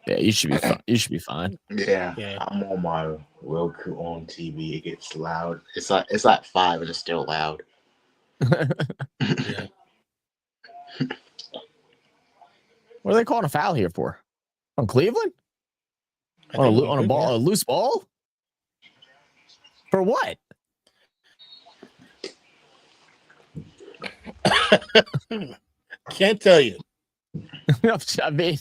Yeah, you should be fine. You should be fine. Yeah. I'm on my Roku on TV. It gets loud. It's like 5 and it's still loud. Yeah. What are they calling a foul here for? On Cleveland? On a loose ball? For what? Can't tell you. I mean,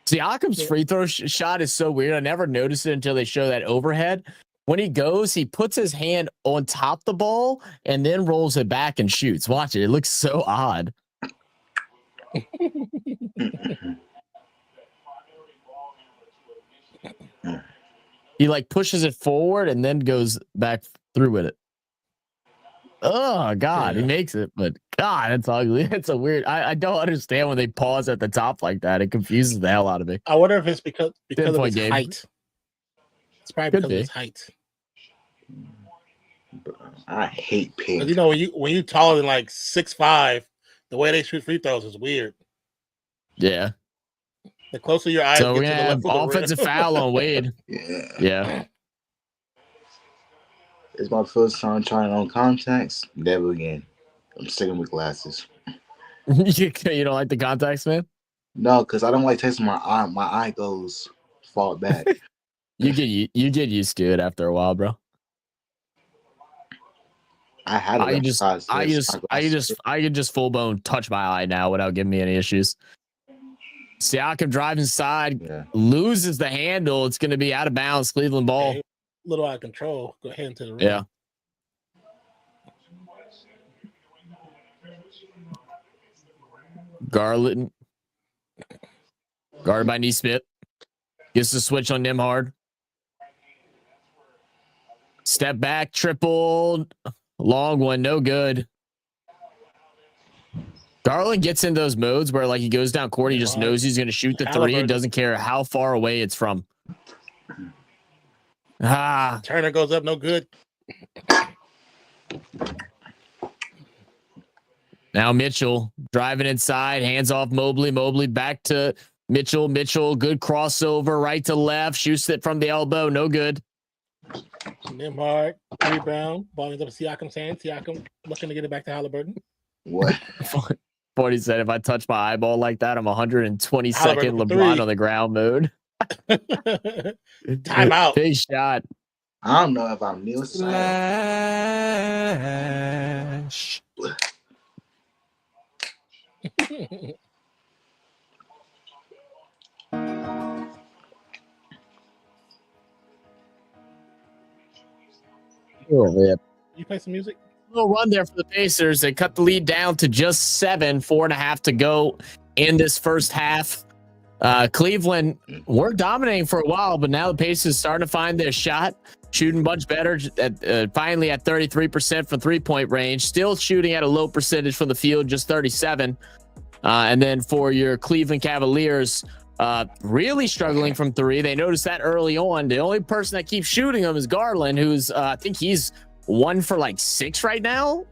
Siakam's free throw shot is so weird. I never noticed it until they show that overhead. When he goes, he puts his hand on top of the ball and then rolls it back and shoots. Watch it. It looks so odd. He like pushes it forward and then goes back through with it. Oh God, he makes it, but God, it's ugly. It's a weird. I don't understand when they pause at the top like that. It confuses the hell out of me. I wonder if it's because of his height. It's probably because of his height. I hate pink. You know, when you taller than like 6'5", the way they shoot free throws is weird. Yeah. The closer your eyes So get we to the have left offensive foul on Wade. Yeah. It's my first time trying on contacts. Never again. I'm sticking with glasses. You don't like the contacts, man? No, because I don't like testing my eye. My eye goes fall back. You get used to it after a while, bro. I had it. I can just full bone touch my eye now without giving me any issues. Siakam drives inside, loses the handle. It's going to be out of bounds. Cleveland ball. Okay. Little out of control. Go ahead into the rim. Yeah. Garland. Guarded by Neesmith. Gets the switch on Nembhard. Step back, triple. Long one, no good. Garland gets in those modes where like he goes down court, he just knows he's going to shoot the three and doesn't care how far away it's from. Turner goes up, no good. Now Mitchell driving inside, hands off Mobley. Mobley back to Mitchell. Mitchell, good crossover, right to left, shoots it from the elbow, no good. Nimhard, rebound, ball ends up Siakam's hand. Siakam looking to get it back to Halliburton. What? 40 said, if I touch my eyeball like that, I'm 122nd LeBron three. on the ground mode. Timeout. Big shot. I don't know if I'm Neil Slash. Oh, man. You play some music? Little run there for the Pacers. They cut the lead down to just 7, 4.5 to go in this first half. Cleveland were dominating for a while, but now the Pacers starting to find their shot, shooting much better. Finally at 33% from 3-point range, still shooting at a low percentage from the field, just 37. And then for your Cleveland Cavaliers, really struggling from 3. They noticed that early on. The only person that keeps shooting them is Garland, who's I think he's 1 for like 6 right now.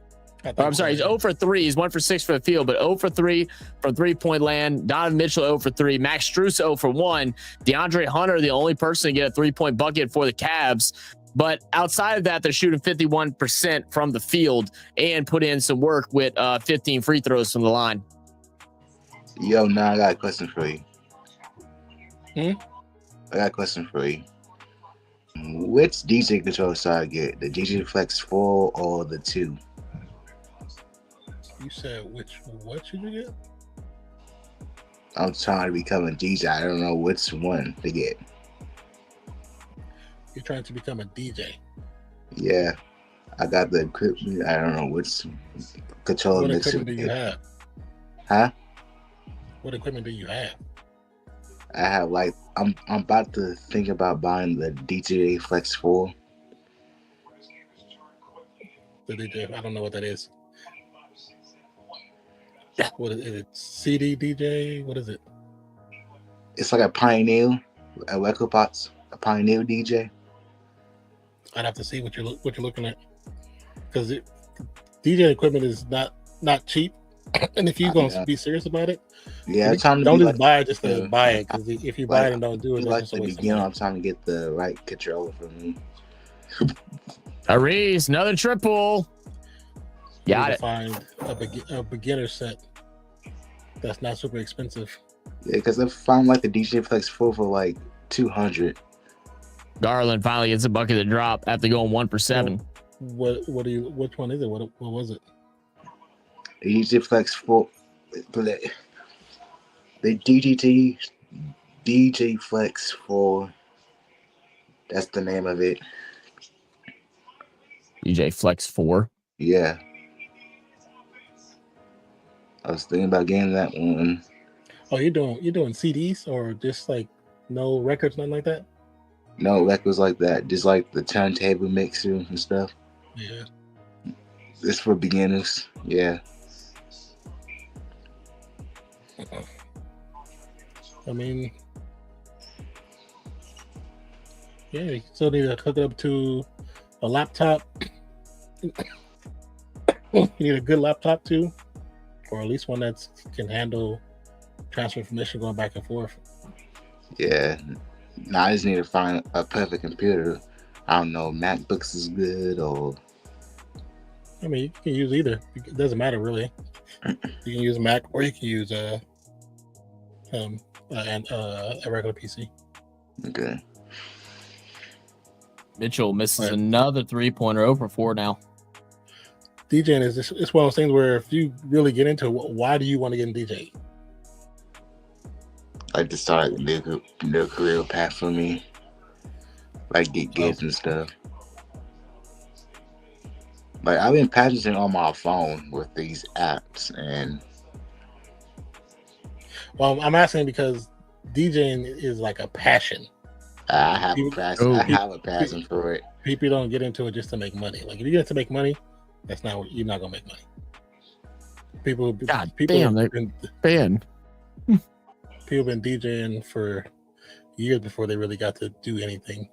I'm sorry, he's 0 for 3. He's 1 for 6 for the field, but 0 for 3 from 3-point land. Donovan Mitchell 0 for 3. Max Strus 0 for 1. DeAndre Hunter, the only person to get a 3-point bucket for the Cavs. But outside of that, they're shooting 51% from the field and put in some work with 15 free throws from the line. Yo, now I got a question for you. I got a question for you. Which DJ controller should I get? The DJ Flex 4 or the 2? You said what should you get? I'm trying to become a DJ. I don't know which one to get. You're trying to become a DJ? Yeah. I got the equipment. I don't know which controller. What equipment do you have? Huh? What equipment do you have? I have I'm about to think about buying the DJ Flex 4. The DJ, I don't know what that is. What is it? CD DJ? What is it? It's like a Pioneer, a record box, a Pioneer DJ. I'd have to see what you're looking at, because DJ equipment is not cheap. And if you're gonna be serious about it, don't just buy it just to buy it. Because if you buy it and don't do it, like the beginner, I'm trying to get the right controller for me. Tyrese, another triple. Got it. Find a beginner set that's not super expensive. Yeah, because I found like the DJ Flex 4 for like $200. Garland finally gets a bucket to drop after going 1 for 7. Which one is it? What was it? The DJ Flex 4, the DJ Flex 4. That's the name of it. DJ Flex 4. Yeah. I was thinking about getting that one. Oh, you're doing CDs or just like no records, nothing like that? No records like that. Just like the turntable mixer and stuff. Yeah. It's for beginners. Yeah. I mean, yeah, you still need to hook it up to a laptop. You need a good laptop too, or at least one that can handle transfer information going back and forth. Yeah. Now I just need to find a perfect computer. I don't know, MacBooks is good or. I mean, you can use either. It doesn't matter really. You can use Mac or you can use a regular PC. Okay. Mitchell misses another 3-pointer, 0 for 4 now. DJing is just, it's one of those things where if you really get into it, why do you want to get in DJ? Like to start a new career path for me. Like get gigs and stuff. Like I've been practicing on my phone with these apps and. Well, I'm asking because DJing is like a passion. I have a passion. I have a passion for it. People don't get into it just to make money. Like if you get to make money, that's not you're not gonna make money. People God people damn, have they been banned. people been DJing for years before they really got to do anything.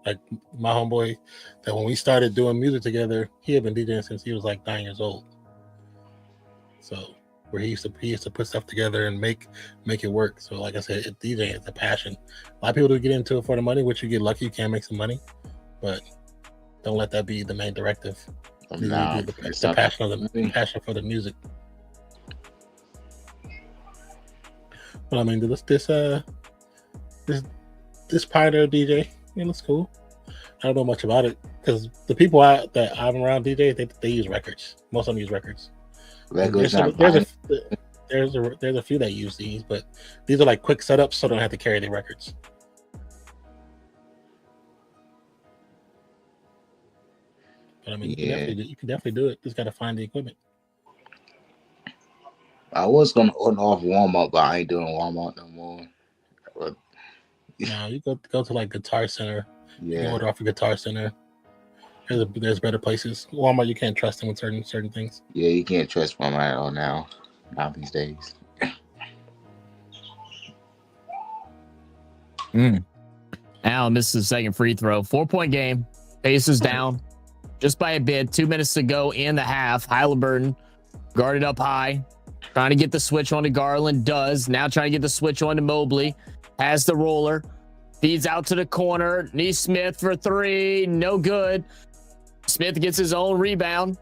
Like my homeboy, that when we started doing music together, he had been DJing since he was like 9 years old. So where he used to put stuff together and make it work. So like I said, DJing is a passion. A lot of people do get into it for the money, which you get lucky, you can make some money, but don't let that be the main directive. Nah, The passion for the music. But I mean, this Pioneer DJ, it looks cool. I don't know much about it because the people that I'm around DJ, they use records. Most of them use records. There's There's a few that use these, but these are like quick setups, so they don't have to carry their records. But I mean, you can definitely do it. Just got to find the equipment. I was gonna order off Walmart, but I ain't doing Walmart no more. But, No, you go to like Guitar Center. yeah, You can order off a Guitar Center. There's better places. Walmart, you can't trust them with certain things. Yeah, you can't trust Walmart at all now these days. Allen misses the second free throw. 4-point game. Pacers down just by a bit. 2 minutes to go in the half. Halliburton guarded up high. Trying to get the switch on to Garland. Does. Now trying to get the switch on to Mobley. Has the roller. Feeds out to the corner. Neesmith for three. No good. Smith gets his own rebound.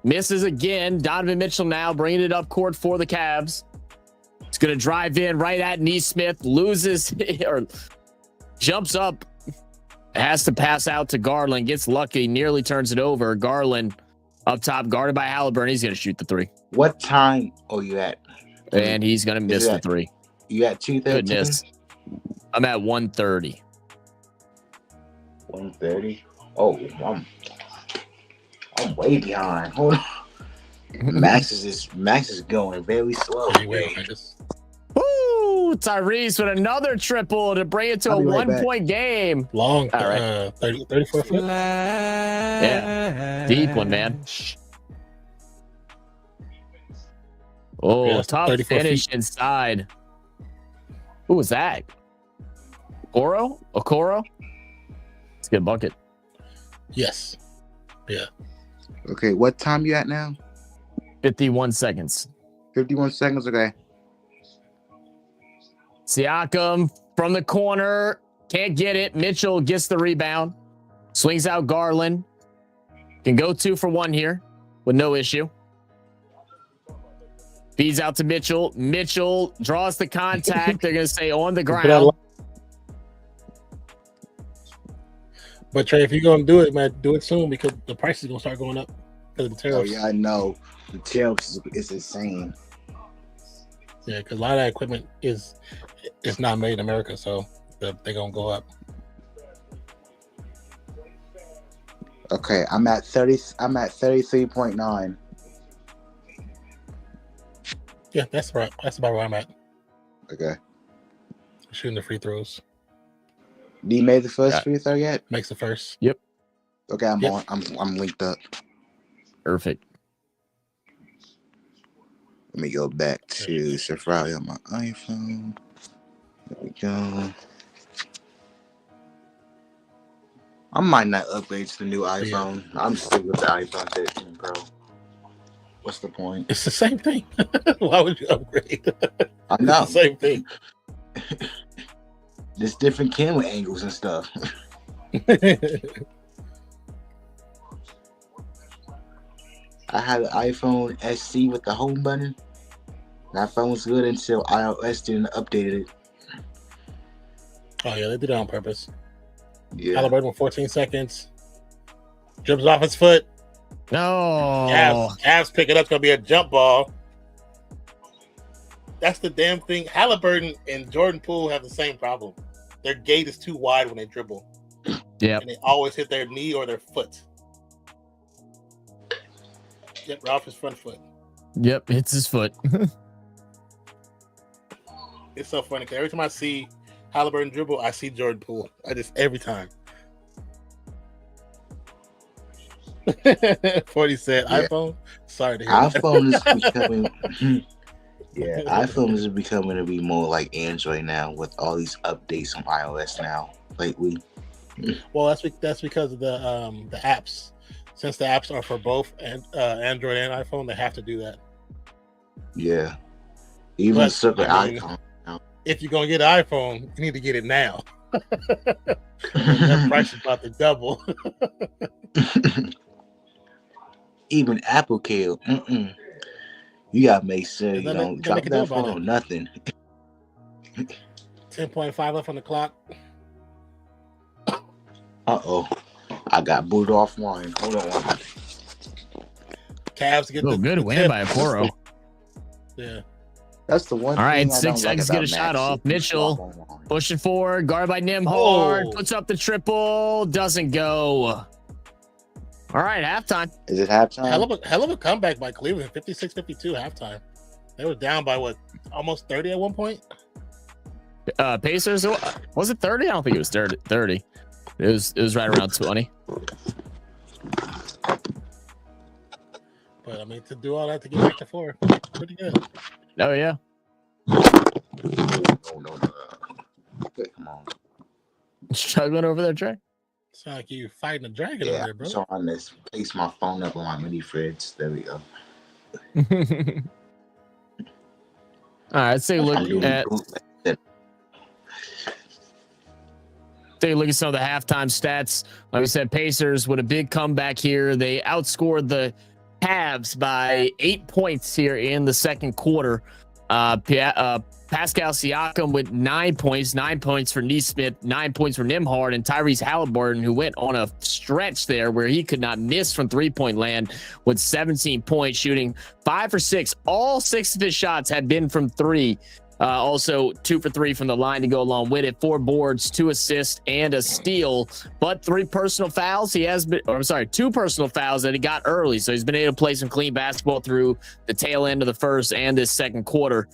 Misses again. Donovan Mitchell now bringing it up court for the Cavs. He's going to drive in right at Neesmith. Loses or jumps up. Has to pass out to Garland. Gets lucky. Nearly turns it over. Garland up top, guarded by Halliburton. He's going to shoot the three. What time are you at? And he's going to miss the three. You at 2:13? Goodness. I'm at 1:30. 1:30? Oh, I'm way behind. Hold on. Max is going very slow. Woo! Tyrese with another triple to bring it to a 1-point game. Long, all right. 34 foot. Yeah, deep one, man. Oh, yeah, tough finish inside. Who was that? Okoro? Let's get a bucket. Yes. Yeah. Okay, what time you at now? 51 seconds. 51 seconds, okay. Siakam from the corner. Can't get it. Mitchell gets the rebound. Swings out Garland. Can go 2 for 1 here with no issue. Feeds out to Mitchell. Mitchell draws the contact. They're going to say on the ground. But Trey, if you're going to do it, man, do it soon because the price is going to start going up because of the tariffs. Oh, yeah, I know. The tariffs is insane. Yeah, because a lot of that equipment is not made in America, so they're going to go up. Okay, I'm at 33.9. Yeah, that's right. That's about where I'm at. Okay. Shooting the free throws. D made the first free throw yet? Makes the first. Yep. Okay, I'm on. I'm linked up. Perfect. Let me go back to Safari on my iPhone. There we go. I might not upgrade to the new iPhone. Yeah. I'm still with the iPhone 13 Pro. What's the point? It's the same thing. Why would you upgrade? I know. It's the same thing. There's different camera angles and stuff. I had an iPhone SC with the home button. That phone was good until iOS didn't update it. Oh yeah, they did it on purpose. Yeah. Halliburton with 14 seconds. Dribbles off his foot. No. Cavs pick it up. It's going to be a jump ball. That's the damn thing. Halliburton and Jordan Poole have the same problem. Their gate is too wide when they dribble. Yeah. And they always hit their knee or their foot. Yep, right off his front foot. Yep, hits his foot. It's so funny because every time I see Halliburton dribble, I see Jordan Poole. Every time. 40 said Yeah. iPhone. Sorry to hear that. iPhone is becoming. Yeah, iPhone is becoming to be more like Android now with all these updates on iOS now lately. Well, that's because of the apps. Since the apps are for both Android and iPhone, they have to do that. Yeah, even But, separate I mean, icon now. If you're gonna get an iPhone, you need to get it now. That price is about to double. Even Apple Care, you gotta make sure There's you nothing don't they drop can do that about phone. it. Nothing. 10.5 left on the clock. Uh-oh, I got booted offline. Hold on. Cavs get Oh, the good win tip. by Poro. Yeah. That's the one All right, thing I 6 don't like seconds, about get a shot Max. off. If you Mitchell swap online. pushing forward, guard by Nimhard, Oh. puts up the triple, doesn't go. All right, halftime. Is it halftime? Hell of a comeback by Cleveland. 56-52 halftime. They were down by what, almost 30 at one point? Pacers, was it 30? I don't think it was 30. It was right around 20. But I mean, to do all that to get back to 4, pretty good. Oh yeah. No. Okay, come on. Struggling over there, Trey. Sound like you fighting a dragon over Yeah, there, bro. so on this, place my phone up on my mini fridge. There we go. All right, let's take a look at some of the halftime stats. Like we said, Pacers with a big comeback here. They outscored the Cavs by 8 points here in the second quarter. Pascal Siakam with 9 points, 9 points for Neesmith, 9 points for Nimhard, and Tyrese Halliburton, who went on a stretch there where he could not miss from three-point land with 17 points, shooting 5 for 6. All 6 of his shots had been from three. Also 2 for 3 from the line to go along with it. 4 boards, 2 assists, and a steal. But 2 personal fouls that he got early. So he's been able to play some clean basketball through the tail end of the first and this second quarter.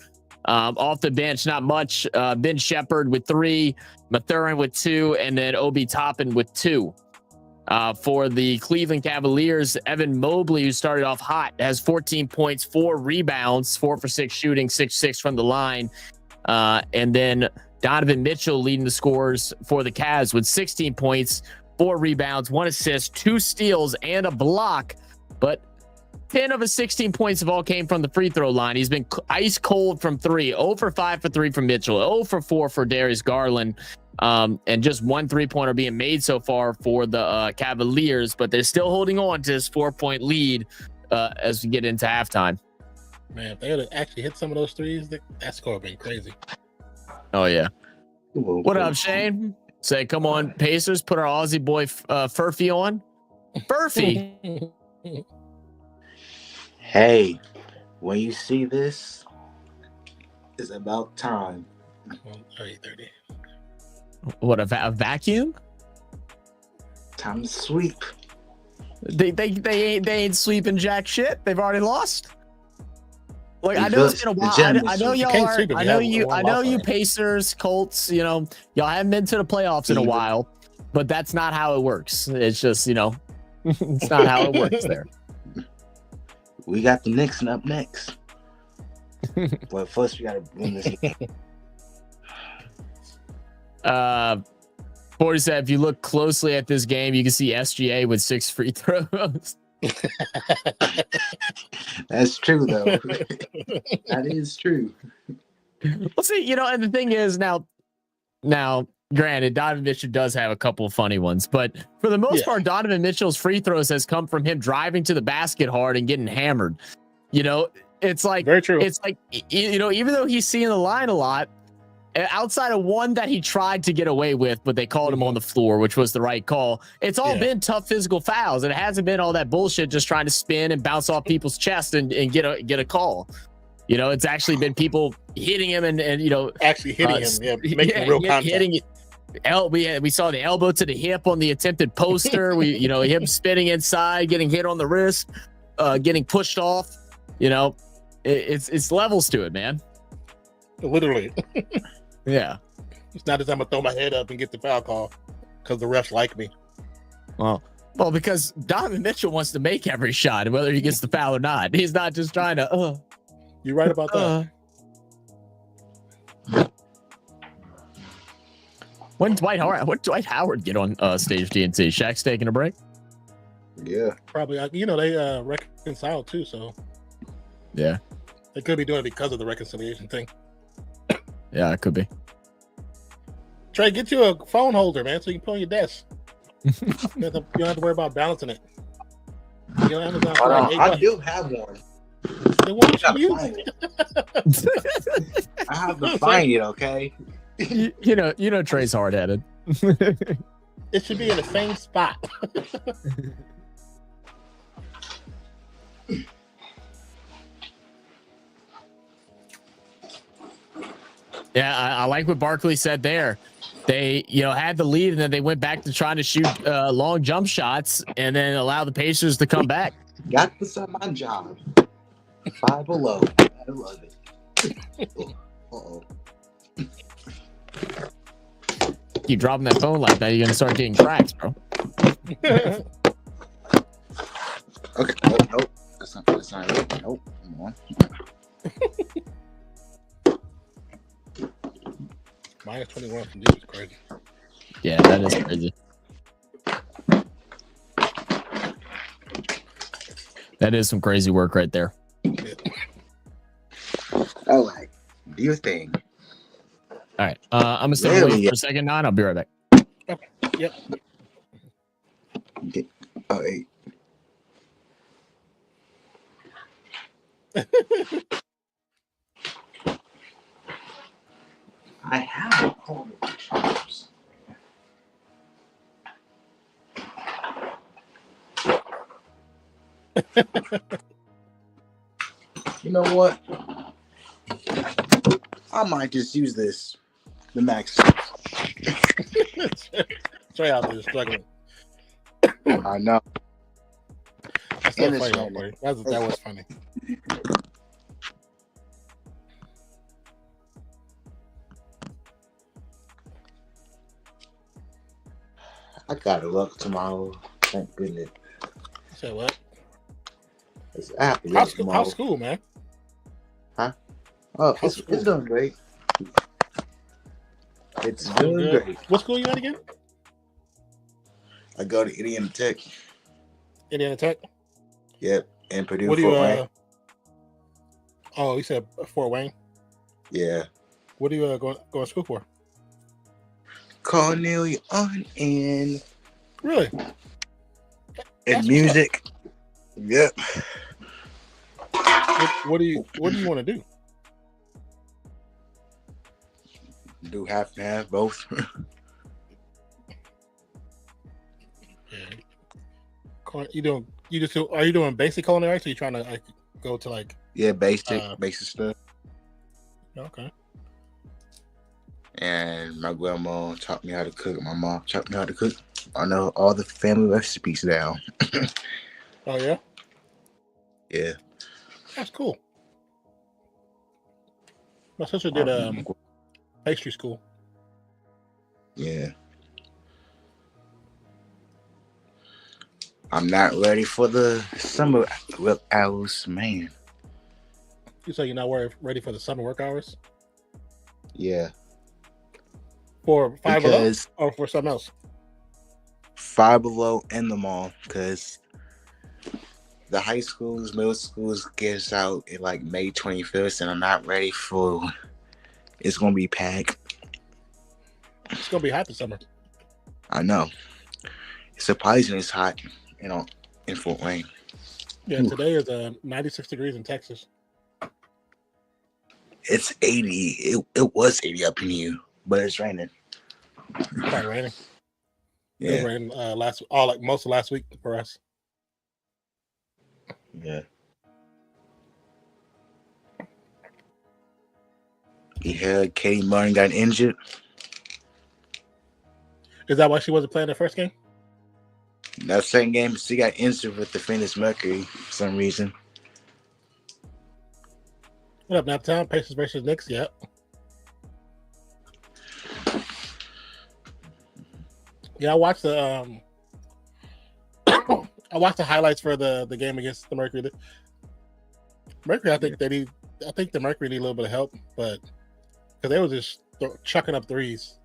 Off the bench, not much. Ben Shepherd with 3, Mathurin with 2, and then Obi Toppin with 2. For the Cleveland Cavaliers, Evan Mobley, who started off hot, has 14 points, 4 rebounds, 4 for 6 shooting, 6 from the line. And then Donovan Mitchell leading the scores for the Cavs with 16 points, 4 rebounds, 1 assist, 2 steals, and a block. But 10 of his 16 points have all came from the free throw line. He's been ice cold from 3, 0 for 5 for 3 from Mitchell, 0 for 4 for Darius Garland. And just 1 3-pointer being made so far for the Cavaliers, but they're still holding on to this 4-point lead as we get into halftime. Man, if they would have actually hit some of those threes, that score would have been crazy. Oh, yeah. What up, Shane? Say, come on, Pacers, put our Aussie boy Furphy on. Furphy. Hey, when you see this, it's about time. 30. What, a vacuum? Time to sweep. They ain't sweeping jack shit. They've already lost. Like, I know it's been a while. I know y'all are. I know you Pacers, Colts. You know, y'all haven't been to the playoffs in a while, but that's not how it works. It's just, it's not how it works there. We got the Knicks up next, but first we got to win this game. 40 said, if you look closely at this game, you can see SGA with 6 free throws. That's true, though. That is true. Well, see, and the thing is now, granted, Donovan Mitchell does have a couple of funny ones, but for the most part, Donovan Mitchell's free throws has come from him driving to the basket hard and getting hammered. It's like, very true. It's like, even though he's seeing the line a lot, outside of one that he tried to get away with, but they called him on the floor, which was the right call. It's all been tough physical fouls, and it hasn't been all that bullshit just trying to spin and bounce off people's chest and get a call. It's actually been people hitting him and actually hitting him, making real contact. Hitting it. We saw the elbow to the hip on the attempted poster. Him spinning inside, getting hit on the wrist, getting pushed off. It's levels to it, man. Literally. Yeah. It's not as I'm gonna throw my head up and get the foul call because the refs like me. Well, Well, because Donovan Mitchell wants to make every shot, whether he gets the foul or not. He's not just trying to. You're right about that. When Dwight Howard get on stage TNT? Shaq's taking a break. Yeah. Probably. They reconciled too, so Yeah. they could be doing it because of the reconciliation thing. Yeah, it could be. Trey, get you a phone holder, man, so you can put on your desk. You don't have to worry about balancing it. You know, Amazon for like I do have one. Then why don't you use Find it? it. I have to find it, okay? you know, Trey's hard headed. It should be in the same spot. Yeah, I like what Barkley said there. They, had the lead, and then they went back to trying to shoot long jump shots, and then allow the Pacers to come back. Got this on my job. 5 below. I love it. Uh-oh. Keep dropping that phone like that, you're gonna start getting cracks, bro. Okay. Nope. That's not it. Nope. Come on. Minus 21 from deep is crazy. Yeah, that is crazy. That is some crazy work right there. All right. Do your thing. All right. I'm gonna step away for a second, I'll be right back. Okay. Yep. Okay. All right. I have a phone with charms. You know what? I might just use this. The max. Trey out there struggling. I know. That's not funny, though, boy. That was funny. I gotta work tomorrow. Thank goodness. Say what? I have to work tomorrow. How's school, man? Huh? Oh, it's doing great. It's doing great. What school you at again? I go to Indiana Tech. Indiana Tech? Yep. And Purdue. What do you, Wayne. Oh, you said Fort Wayne? Yeah. What do you go to school for? Cornelius on and Really? and music. Yep. What do you want to do? Do half and half, both. Are you doing basic culinary arts, or are you trying to go to like basic stuff. Okay. And my grandma taught me how to cook. My mom taught me how to cook. I know all the family recipes down. Oh yeah? Yeah. That's cool. My sister did pastry school. Yeah. I'm not ready for the summer work hours, man. You say you're not ready for the summer work hours? Yeah. For Five Below or for something else? Five Below in the mall, because the high schools, middle schools gets out in like May 21st, and I'm not ready for. It's gonna be packed. It's gonna be hot this summer. I know. It's surprising it's hot, in Fort Wayne. Yeah, today is 96 degrees in Texas. It's 80. It was 80 up in here, but it's raining. It's probably raining. Yeah. It was raining most of last week for us. Yeah. You heard Katie Martin got injured. Is that why she wasn't playing the first game? That second game, she got injured with the Phoenix Mercury for some reason. What up, Naptown? Pacers versus Knicks? Yep. Yeah, I watched the I watched the highlights for the game against the Mercury. Mercury, I think the Mercury need a little bit of help, but because they were just chucking up threes,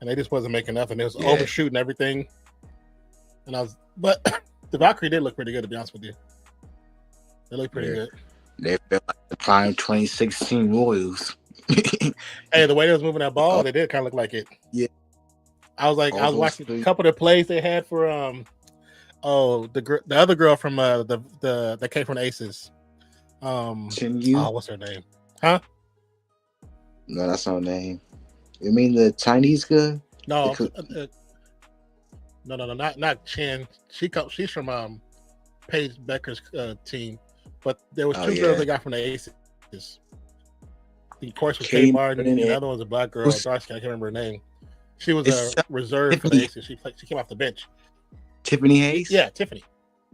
and they just wasn't making enough, and they was overshooting everything. And but the Valkyrie did look pretty good, to be honest with you. They look pretty good. They felt like the prime 2016 Royals. Hey, the way they was moving that ball, they did kind of look like it. Yeah. I was watching a couple of the plays they had for the other girl from that came from the Aces. What's her name? Huh? No, that's not her name. You mean the Chinese girl? No, no, not Chen. She's from Paige Becker's team, but there was two girls they got from the Aces. Of course, was Kay Martin, and the other one's a black girl. I can't remember her name. She was a reserve for the Aces. She came off the bench. Tiffany Hayes? Yeah, Tiffany.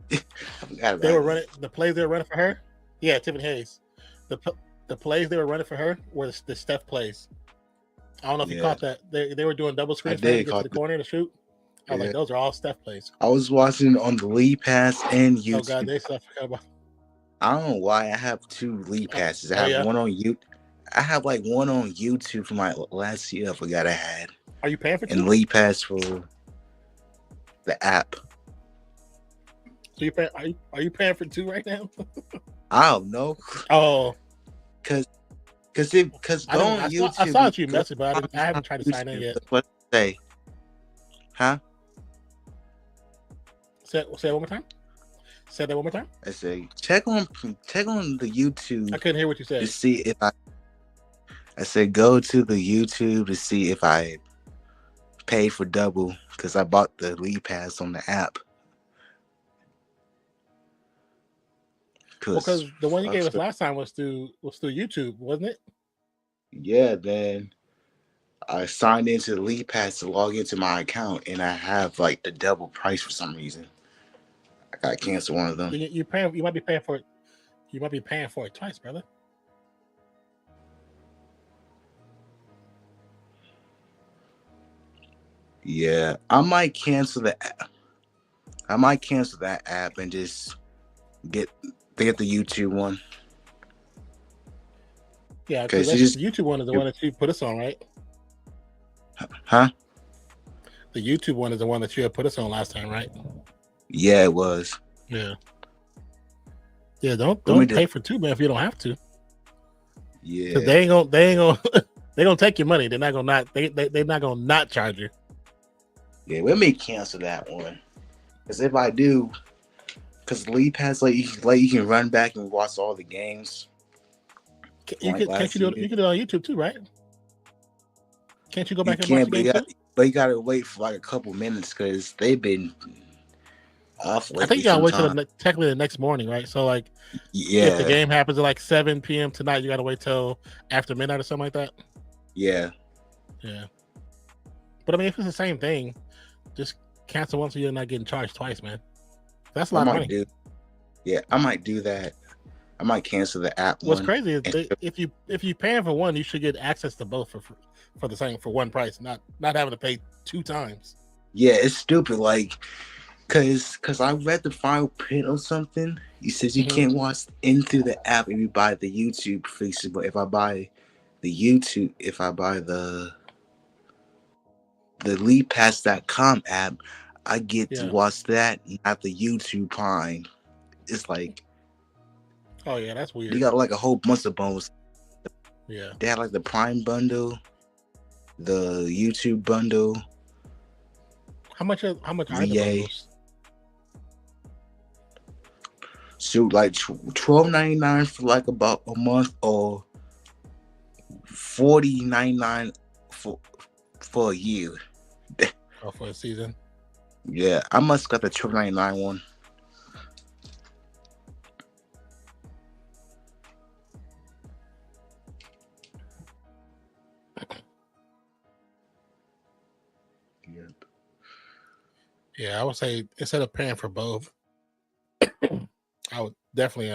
They were running the plays they were running for her. Yeah, Tiffany Hayes. The plays they were running for her were the Steph plays. I don't know if you caught that. They were doing double screens to get to the corner to shoot. I was like, those are all Steph plays. I was watching on the lead pass and YouTube. Oh God, they stuff. I don't know why I have two lead passes. I have one on YouTube. I have like one on YouTube from my last year. I forgot I had. Are you paying for two? And lead pass for the app. So are you paying for two right now? I don't know. Oh, because go on YouTube. I saw you message, but I haven't tried to sign in yet. What say? Huh? Say it one more time. Say that one more time. I say check on the YouTube. I couldn't hear what you said. To see if I said go to the YouTube to see if I paid for double because I bought the lead pass on the app. Because the one you gave us last time was through YouTube, wasn't it? Yeah, then I signed into the lead pass to log into my account, and I have like the double price for some reason. I gotta cancel one of them. You might be paying for it. You might be paying for it twice, brother. Yeah, I might cancel the app. I might cancel that app and just get the YouTube one. Yeah, because the YouTube one is the one that you put us on, right? Huh? The YouTube one is the one that you had put us on last time, right? Yeah, it was. Yeah. Yeah, don't pay for two, man, if you don't have to. Yeah. Because they ain't gonna they're gonna take your money. They're not gonna not charge you. Yeah, let me cancel that one. Because if I do, because League Pass you can run back and watch all the games. You can do it on YouTube too, right? Can't you go back and watch the game too? But you gotta wait for like a couple minutes because they've been off. I think you gotta wait till technically the next morning, right? So like, if the game happens at like 7 p.m. tonight, you gotta wait till after midnight or something like that. Yeah. Yeah. But I mean, if it's the same thing, just cancel one so you're not getting charged twice, man. That's a lot of money. I might do that. I might cancel the app. What's crazy is if you paying for one, you should get access to both for the same for one price, not having to pay two times. Yeah, it's stupid. Like, cause I read the fine print or something. He says you can't watch into the app if you buy the YouTube feature, but if I buy the LeaguePass.com app, I get to watch that, not the YouTube Prime. It's like, oh yeah, that's weird. You got like a whole bunch of bundles. Yeah, they had like the Prime bundle, the YouTube bundle. How much are the bundles? So like $12.99 for like about a month, or $40.99 for a year. Oh, for a season. Yeah, I must got the $12.99 one. Yep. Yeah, I would say instead of paying for both, I would definitely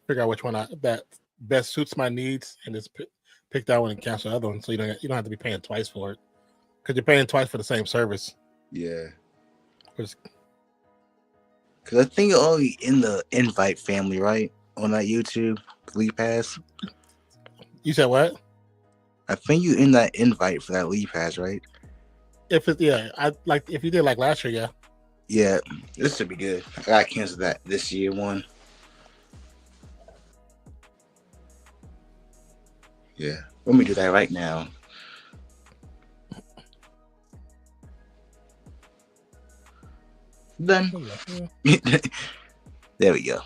figure out which one that best suits my needs and just pick that one and cancel the other one, so you don't have to be paying twice for it, because you're paying twice for the same service. Yeah. Cause I think you're only in the invite family, right? On that YouTube League Pass. You said what? I think you in that invite for that League Pass, right? If you did like last year, yeah. Yeah, this should be good. I gotta cancel that this year one. Yeah, let me do that right now. Done. There we go.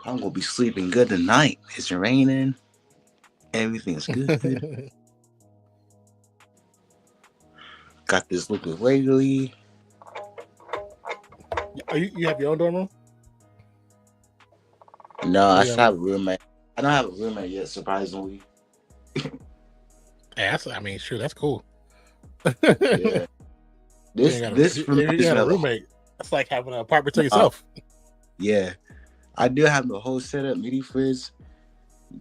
I'm gonna be sleeping good tonight. It's raining. Everything's good. Got this looking wiggly. You have your own dorm room? No, I still have a roommate. I don't have a roommate yet, surprisingly. Yeah, shoot, that's cool. Yeah. This if you got a roommate, that's like having an apartment to yourself. Yeah. I do have the whole setup, mini fridge.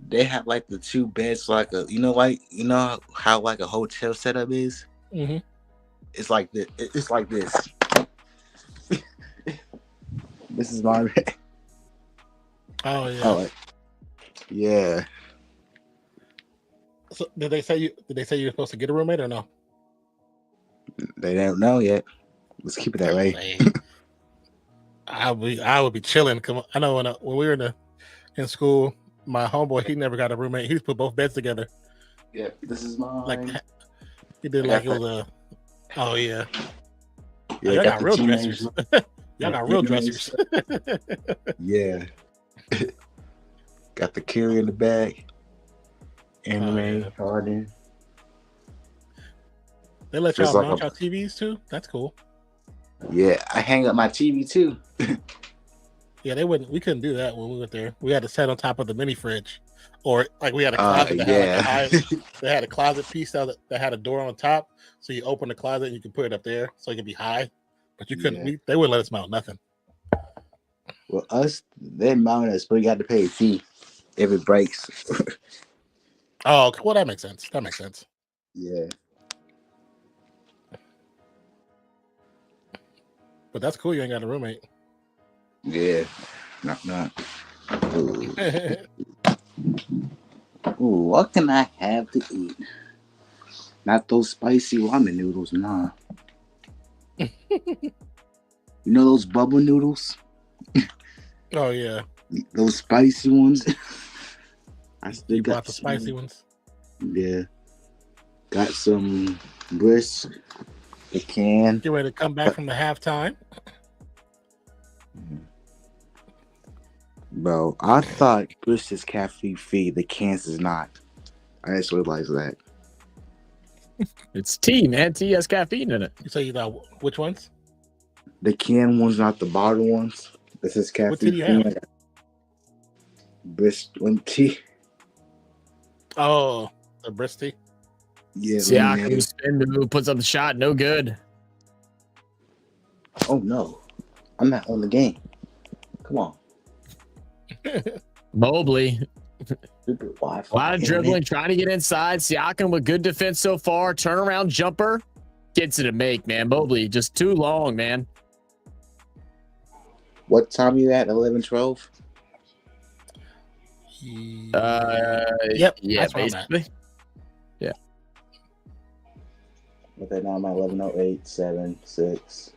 They have like the 2 beds, like how like a hotel setup is. Mm-hmm. It's like this. It's like this. This is my bed. Oh yeah. Oh, yeah. So did they say you were supposed to get a roommate or no? They don't know yet. Let's keep it that way. I would be chilling. I know when we were in school, my homeboy, he never got a roommate. He just put both beds together. Yeah, this is mine. Like he did like it was a. Oh yeah. Yeah, y'all got real dressers. Y'all got real dressers. Yeah. Got the carrier in the bag. Anime, Harden. They let y'all mount y'all TVs too? That's cool. Yeah, I hang up my TV too. Yeah, we couldn't do that when we went there. We had to set on top of the mini fridge. Or like we had a closet that had they had a closet piece that had a door on top. So you open the closet and you can put it up there so it can be high. But you couldn't they wouldn't let us mount nothing. Well, they mount us, but we got to pay a fee if it breaks. Oh, well, that makes sense. Yeah. But that's cool. You ain't got a roommate. Yeah. Not. Ooh. Ooh, what can I have to eat? Not those spicy ramen noodles, nah. You know those bubble noodles? Oh yeah. Those spicy ones. I still bought the spicy ones. Yeah. Got some brisk. The can. Get ready to come back from the halftime. Bro, I thought brisk is caffeine free. The cans is not. I just realized that. It's tea, man. Tea has caffeine in it. So you know which ones? The can ones, not the bottle ones. This is caffeine. What tea do you have? Brisk tea. Oh, the brisk tea. Yeah. Siakam spin move, puts up the shot, no good. Oh no, I'm not on the game. Come on. Mobley. Stupid Wi-Fi. A lot of dribbling, trying to get inside. Siakam with good defense so far. Turnaround jumper. Gets it to make, man. Mobley, just too long, man. What time are you at? 11-12? Yep. Yeah, basically. Yeah. Okay, now I'm at 11:08, 7, 6.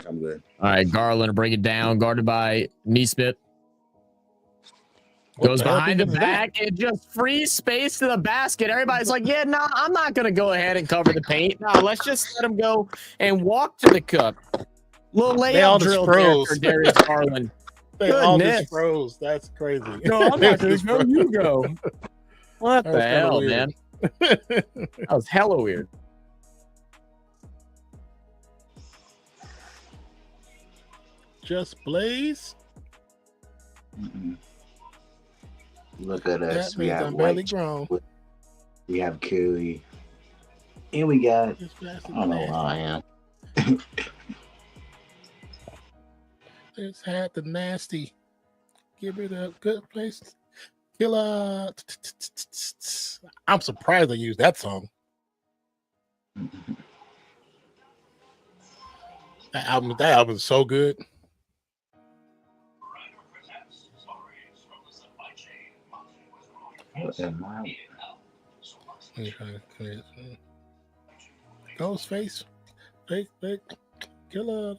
I'm good. All right, Garland to bring it down, guarded by Neesmith. Goes behind the back and just free space to the basket. Everybody's like, yeah, no, I'm not going to go ahead and cover the paint. No, let's just let him go and walk to the cup. Little layup drill there for Darius Garland. They all just froze. That's crazy. No, I'm not going to go. You go. What the hell, man? That was hella weird. Just Blaze. Mm-mm. Look at us. That We have barely grown. We have Curry. And we got, I don't know how I am. It's had the nasty. Give it a good place. Killer. I'm surprised they used that song. That album is so good. Ghostface, fake, killer.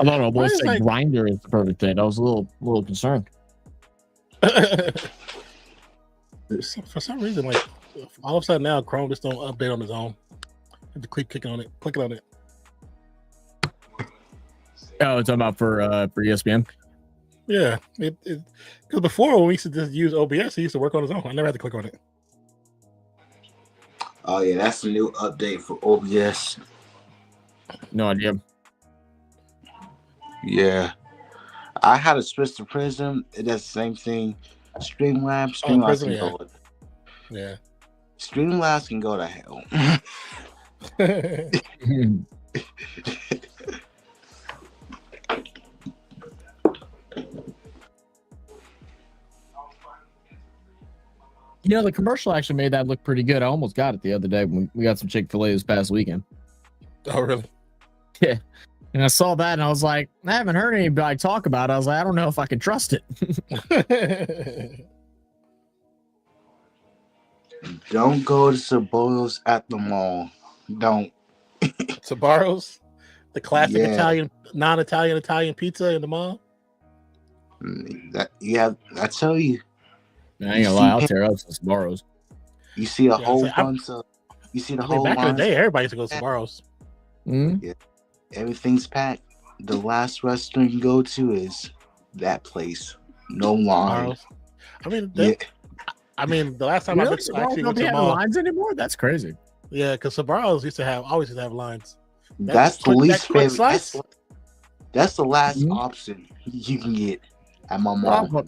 I thought I Why was is say like- grinder is the perfect fit. I was a little concerned. For some reason, like all of a sudden now, Chrome just don't update on his own. I have to keep clicking on it. Oh, it's about for ESPN. Yeah, because before when we used to just use OBS, he used to work on his own. I never had to click on it. Oh yeah, that's a new update for OBS. No idea. Yeah, I had to switch to Prism. It does the same thing. Streamlabs Prism, can yeah. go. Yeah. Streamlabs can go to hell. You know, the commercial actually made that look pretty good. I almost got it the other day when we got some Chick-fil-A this past weekend. Oh, really? Yeah. And I saw that and I was like, I haven't heard anybody talk about it. I was like, I don't know if I can trust it. Don't go to Sabolos at the mall. Don't. Sabaros, the classic Yeah. Italian, non-Italian Italian pizza in the mall. I tell you, I ain't gonna lie, I'll tear up some Sbarros. you see a Yeah, whole it's like, bunch of. You see the I mean, whole back in the line. day, everybody used to go to Sabaros. Mm-hmm. Everything's packed. The last restaurant you go to is that place. No line. Sabaros. I mean, Yeah. I mean, the last time I Really? actually Sbarros went don't to be the having mall, lines anymore? That's crazy. yeah, because Sabaros always used to have lines. That's the quick- least that quick favorite. slice? That's the last Mhm. option you can get at my mall.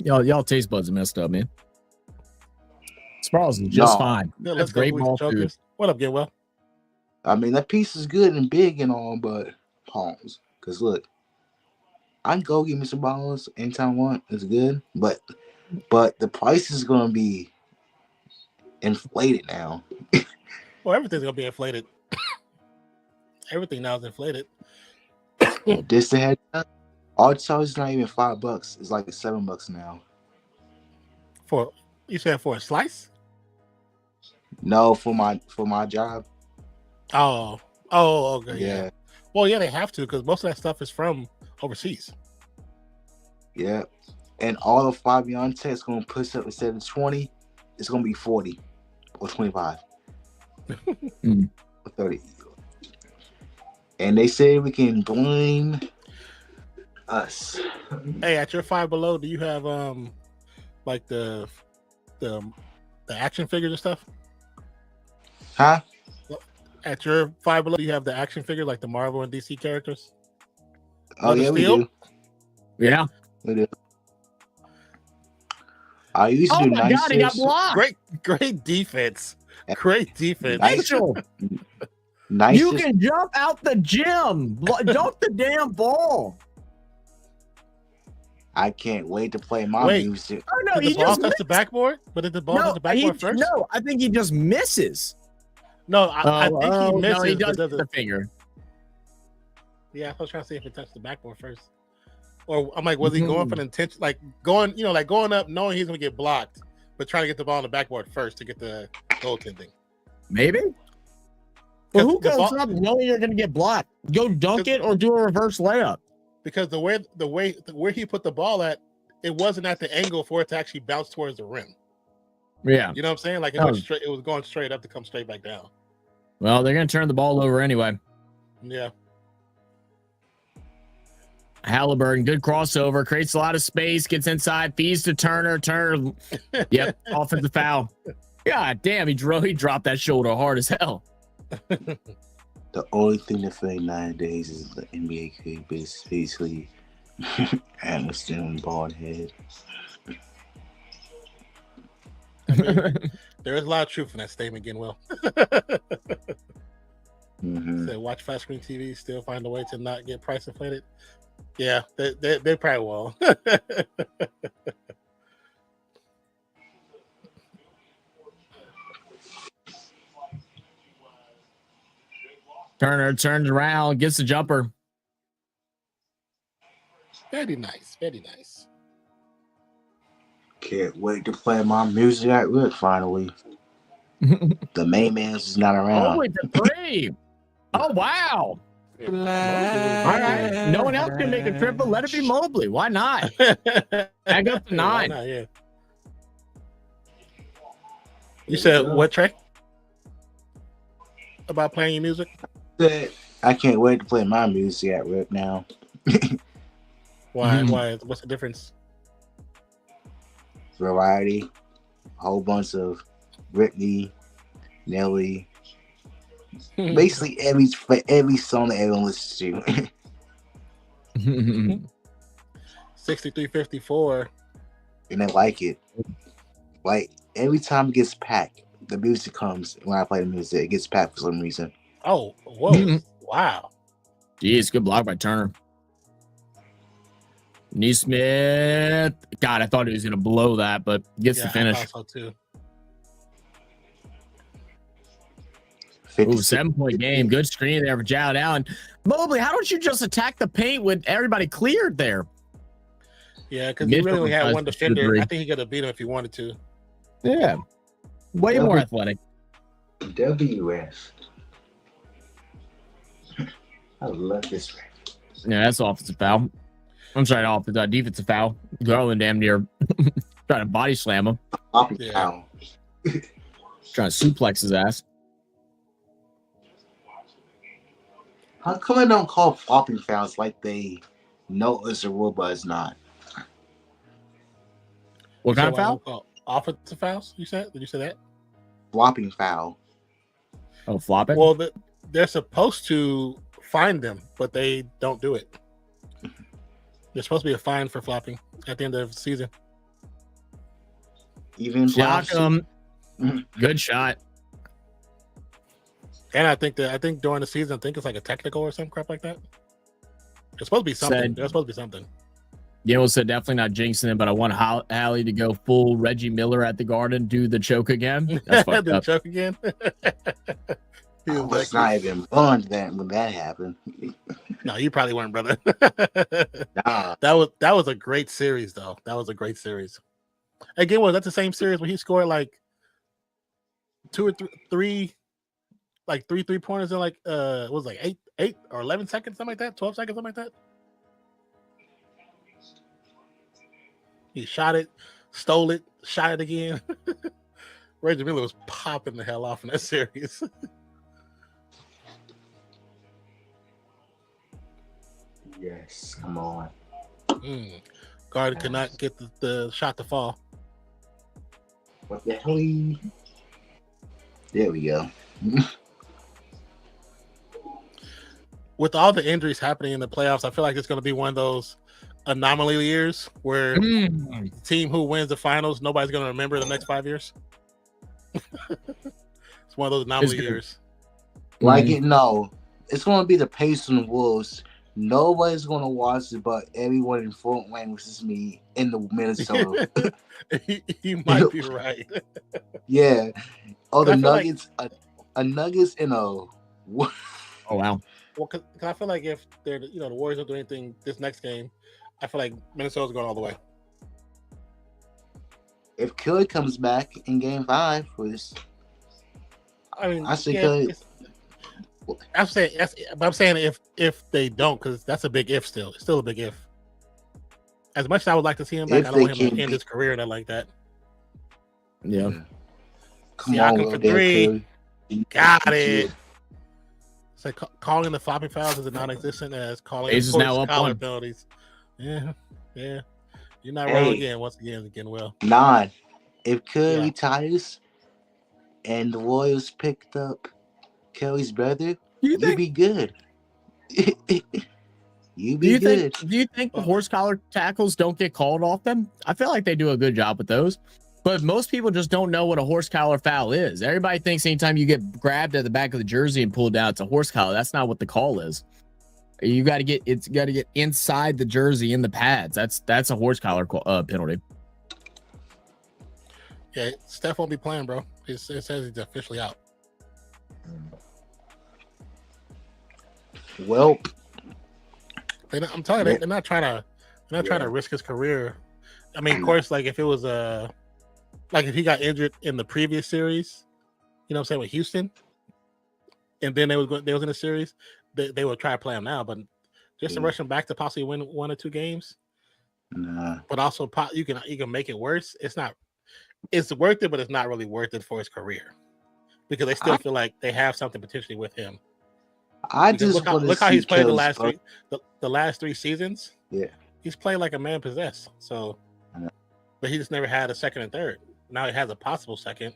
Y'all taste buds are messed up, man. Sbarros is just No. fine. Yeah, That's go, great Louis ball food. Chokers. What up, Getwell? I mean, that piece is good and big and all, but pause. Because look, I can go get me some balls anytime I want. It's good. But the price is going to be inflated now. Well, everything's gonna be inflated. Everything now is inflated. This the head. Our charge is not even $5. It's like $7 now. For you said for a slice? No, for my job. Oh, okay, yeah. Yeah. Well, yeah, they have to because most of that stuff is from overseas. Yeah. And all the Fabian is going to push up instead of 20, it's going to be 40 or 25 Mm. or 30. And they say we can blame us. Hey, at your Five Below, do you have like the action figures and stuff? Huh? At your Five Below, do you have the action figure like the Marvel and DC characters? Oh, Brother yeah, we Steel? do. Yeah. We do. I used to Oh do my God, he got nice. blocked. Great defense. Great defense. Nice. Mitchell, Nice. you can jump out the gym. Dunk the damn ball. I can't wait to play my Wait. music. Oh no, Did he the ball just touch missed. the backboard? But did the ball touch the backboard first? No, I think he just misses. No, I think he misses. No, he but does doesn't. the finger. Yeah, I was trying to see if it touched the backboard first. Or I'm like, was he going for an intention, like going up, knowing he's gonna get blocked, but trying to get the ball on the backboard first to get the goaltending? Maybe. Well, who The goes ball- up knowing you're going to get blocked? Go dunk it or do a reverse layup. Because the way where he put the ball at, it wasn't at the angle for it to actually bounce towards the rim. Yeah. You know what I'm saying? Like Oh. it was going straight up to come straight back down. Well, they're going to turn the ball over anyway. Yeah. Halliburton, good crossover, creates a lot of space, gets inside, feeds to Turner. Turner, yep, offensive foul. God damn, he dropped that shoulder hard as hell. The only thing that feel nowadays is the NBA could basically Anderson bald head. I mean, there is a lot of truth in that statement, again, Will. So watch flat screen TV, still find a way to not get price inflated. Yeah, they probably will. Turner turns around, gets the jumper. Very nice, very nice. Can't wait to play my music at work finally. The main man's is not around. Oh, with the 3. Oh, wow. All right. No one else can make a triple. Let it be Mobley. Why not? Back up to 9. Not, yeah. You said what, Trey? About playing your music? I can't wait to play my music at work now. Why? Why? What's the difference? Variety, a whole bunch of Britney, Nelly, basically every song that everyone listens to. 6354. And I like it. Like every time it gets packed, the music comes. When I play the music, it gets packed for some reason. Oh, whoa. Wow. Jeez, good block by Turner. Neesmith. God, I thought he was going to blow that, but gets the finish. I thought so too. Ooh, 7-point game. Good screen there for Jalen Allen. Mobley, how don't you just attack the paint with everybody cleared there? Yeah, because he really only had one defender. I think he could have beat him if he wanted to. Yeah. Way more athletic. WF. I love this rap. Yeah, that's offensive foul. I'm sorry, defensive foul. Garland damn near trying to body slam him. Foul. Trying to suplex his ass. How come I don't call flopping fouls like they know it's a rule, but it's not? What kind of foul? Offensive fouls, you said? Did you say that? Flopping foul. Oh, flopping? Well, they're supposed to fine them, but they don't do it. There's supposed to be a fine for flopping at the end of the season. Even good shot. And I think during the season, I think it's like a technical or some crap like that. It's supposed to be something. There's supposed to be something. Yale said definitely not jinxing it, but I want Hallie to go full Reggie Miller at the Garden, do the choke again. That's fucked up. Choke again. Let's not even bond that when that happened. No, you probably weren't, brother. Nah. That was a great series, though. That was a great series. Again, was that the same series where he scored like 2 or 3, like 3 3-pointers in like it was like 8 or 11 seconds, something like that, 12 seconds, something like that. He shot it, stole it, shot it again. Reggie Miller was popping the hell off in that series. Yes, come on. Guard could not get the shot to fall. What the hell? There we go. With all the injuries happening in the playoffs, I feel like it's going to be one of those anomaly years where the team who wins the finals, nobody's going to remember the next 5 years. It's one of those anomaly years. Like it's going to be the Pacers and Wolves. Nobody's going to watch it, but everyone in Fort Wayne versus me in the Minnesota. You might be right. Yeah. Oh, the Nuggets, a Nuggets and a. Oh wow. Well, cause I feel like if they're the Warriors don't do anything this next game, I feel like Minnesota's going all the way. If Curry comes back in Game 5, I'm saying if they don't, because that's a big if still. It's still a big if. As much as I would like to see him back, I don't want him to end his career that like that. Yeah. Come Siakam on, for 3. Got it. It's like calling the flopping fouls is non-existent as calling Ace is now up collar 1 penalties. Yeah. You're not wrong again. Once again, Will. 9. If Curry retires and the Warriors picked up Curry's brother, You be good. You be good. Do you think the horse collar tackles don't get called off them? I feel like they do a good job with those. But most people just don't know what a horse collar foul is. Everybody thinks anytime you get grabbed at the back of the jersey and pulled down, it's a horse collar. That's not what the call is. You got to get inside the jersey in the pads. That's a horse collar penalty. Yeah, Steph won't be playing, bro. It says he's officially out. Well, I'm telling you, they're not trying to risk his career. I mean, of course, like if it was like if he got injured in the previous series, you know what I'm saying, with Houston, and then they was in a series, they would try to play him now, but just to rush him back to possibly win 1 or 2 games. Nah. But also you can make it worse. It's worth it, but it's not really worth it for his career because they still feel like they have something potentially with him. I just look how he's played the last 3 seasons. Yeah, he's played like a man possessed. So, but he just never had a second and third. Now he has a possible second,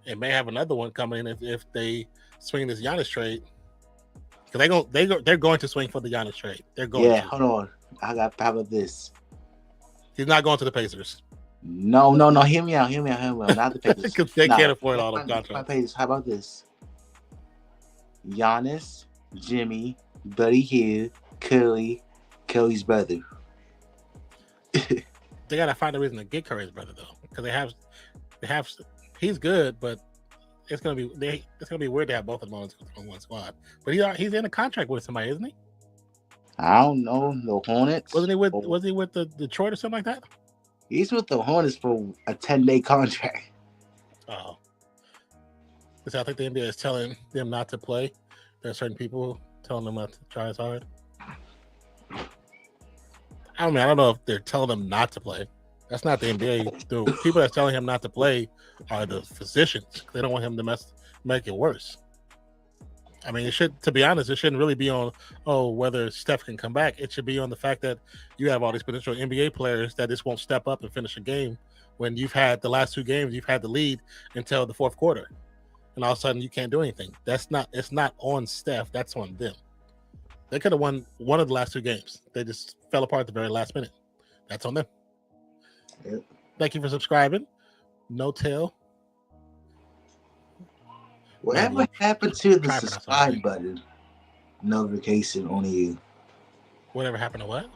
and may have another one coming in if they swing this Giannis trade. Because they're going to swing for the Giannis trade. They're going. Yeah, to. Hold on. How about this? He's not going to the Pacers. No. Hear me out. Not the Pacers. Because they can't afford all the contracts. How about this? Giannis, Jimmy, Buddy Hield, Curry's brother. They gotta find a reason to get Curry's brother though, because they have. He's good, but it's gonna be weird to have both of them on one squad. But he's in a contract with somebody, isn't he? I don't know. The Hornets. Was he with the Detroit or something like that? He's with the Hornets for a 10-day contract. Oh. Because I think the NBA is telling them not to play. There are certain people telling them not to try as hard. I don't know if they're telling them not to play. That's not the NBA. The people that's telling him not to play are the physicians. They don't want him to make it worse. I mean, to be honest, it shouldn't really be on, whether Steph can come back. It should be on the fact that you have all these potential NBA players that just won't step up and finish a game when you've had the last 2 games, you've had the lead until the 4th quarter. And all of a sudden you can't do anything. It's not on Steph. That's on them. They could have won one of the last 2 games. They just fell apart at the very last minute. That's on them. Yep. Thank you for subscribing. No tail. Whatever happened to the subscribe button notification on you? Whatever happened to what?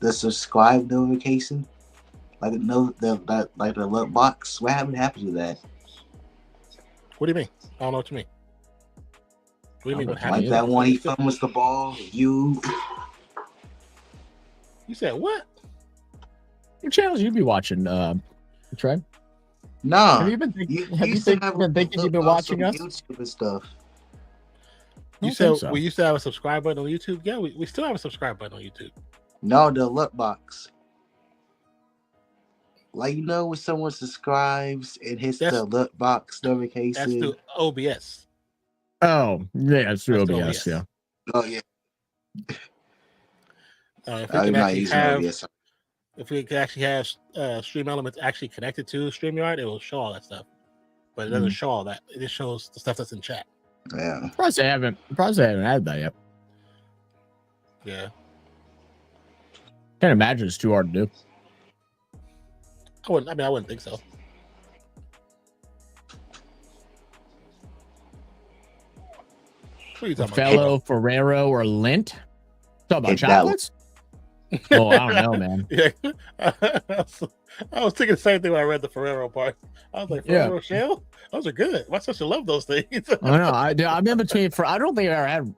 The subscribe notification, like the alert box. What happened to that? What do you mean? I don't know what you mean. What do you mean? What happened? Like that one he fumbles the ball. You said what? What channels you be watching, Trey? No. Have you been thinking you've been watching us? YouTube and stuff. You said we used to have a subscribe button on YouTube. Yeah, we still have a subscribe button on YouTube. No, the alert box. Like, when someone subscribes and hits the alert box notification. That's through OBS. Oh, yeah, it's through OBS, yeah. Oh, yeah. If we could actually have Stream Elements actually connected to StreamYard, it will show all that stuff. But it doesn't show all that. It just shows the stuff that's in chat. Yeah. Surprised they haven't had that yet. Yeah. Can't imagine it's too hard to do. I wouldn't think so. What are you talking about? Ferrero or Lindt? Talking about chocolates? Oh, I don't know, man. Yeah. I was thinking the same thing when I read the Ferrero part. I was like, Ferrero Shell? Those are good. Why such to love those things? I know. I'm in between. I don't think I ever had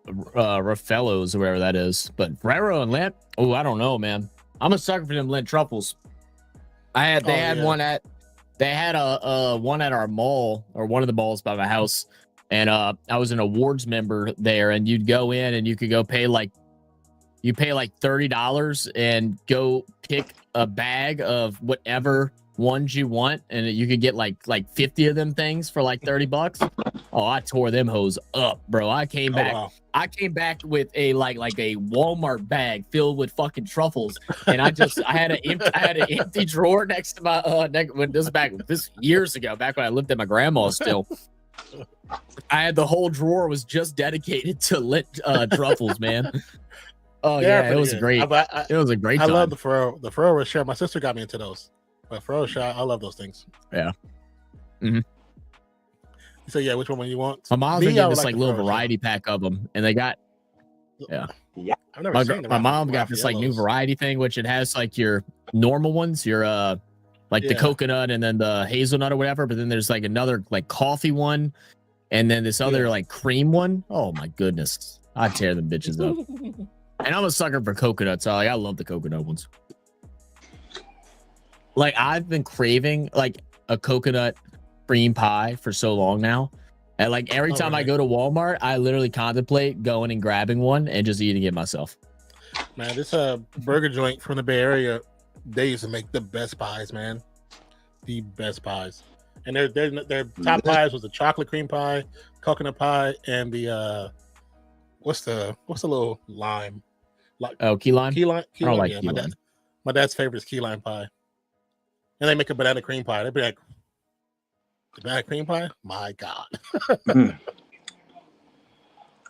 Raffaello's or whatever that is, but Ferrero and Lindt. Oh, I don't know, man. I'm a sucker for them Lindt truffles. They had one at our mall, or one of the malls by my house, and I was an awards member there, and you'd go in and you could go pay like $30 and go pick a bag of whatever ones you want, and you could get like 50 of them things for like $30. Oh, I tore them hoes up, bro. I came back. Wow. I came back with a like a Walmart bag filled with fucking truffles, and I had an empty drawer next to my this years ago, back when I lived at my grandma's still. I had the whole drawer was just dedicated to lit truffles, man. Oh They're yeah, it pretty was good. great. It was a great I time. love the Ferrero Rocher. My sister got me into those. But Ferrero Rocher, I love those things. Yeah. Mm-hmm. So yeah, which one you want? My mom's been I getting would this like the little Ferrero variety pack of them, and they got I've never seen my mom got this like new variety thing, which it has like your normal ones, your like the coconut and then the hazelnut or whatever, but then there's like another like coffee one, and then this other like cream one. Oh my goodness, I tear them bitches up. And I'm a sucker for coconut, so like I love the coconut ones. Like I've been craving like a coconut cream pie for so long now. And like every time I go to Walmart, I literally contemplate going and grabbing one and just eating it myself. Man, this burger joint from the Bay Area, they used to make the best pies, man. The best pies. And their top pies was the chocolate cream pie, coconut pie, and the what's the little lime? Key lime? Key lime. I don't like key lime. My dad's favorite is key lime pie. And they make a banana cream pie. They'd be like, the banana cream pie? My God. I'm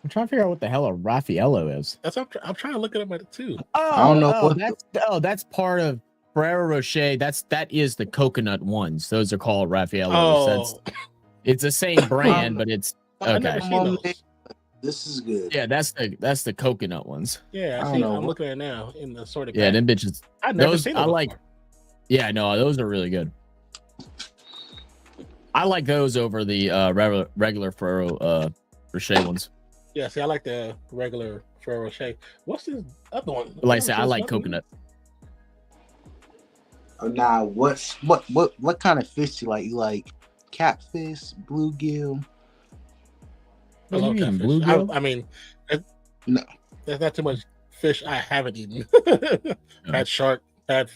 trying to figure out what the hell a Raffaello is. I'm trying to look it up at it too. I don't know. That's part of Ferrero Rocher. That is the coconut ones. Those are called Raffaellos. Oh. It's the same brand, but it's okay. This is good. Yeah, that's the coconut ones. Yeah, I'm looking at it now in the sort of. Yeah, them bitches. I've never seen them. I like. Yeah, no, those are really good. I like those over the regular Ferrero Rocher ones. Yeah, see, I like the regular Ferrero Rocher. What's this other one? Like I said, I like coconut. Now, what kind of fish do you like? You like catfish, bluegill? I love catfish. Bluegill? I mean, no, there's not too much fish I haven't eaten. Had shark, had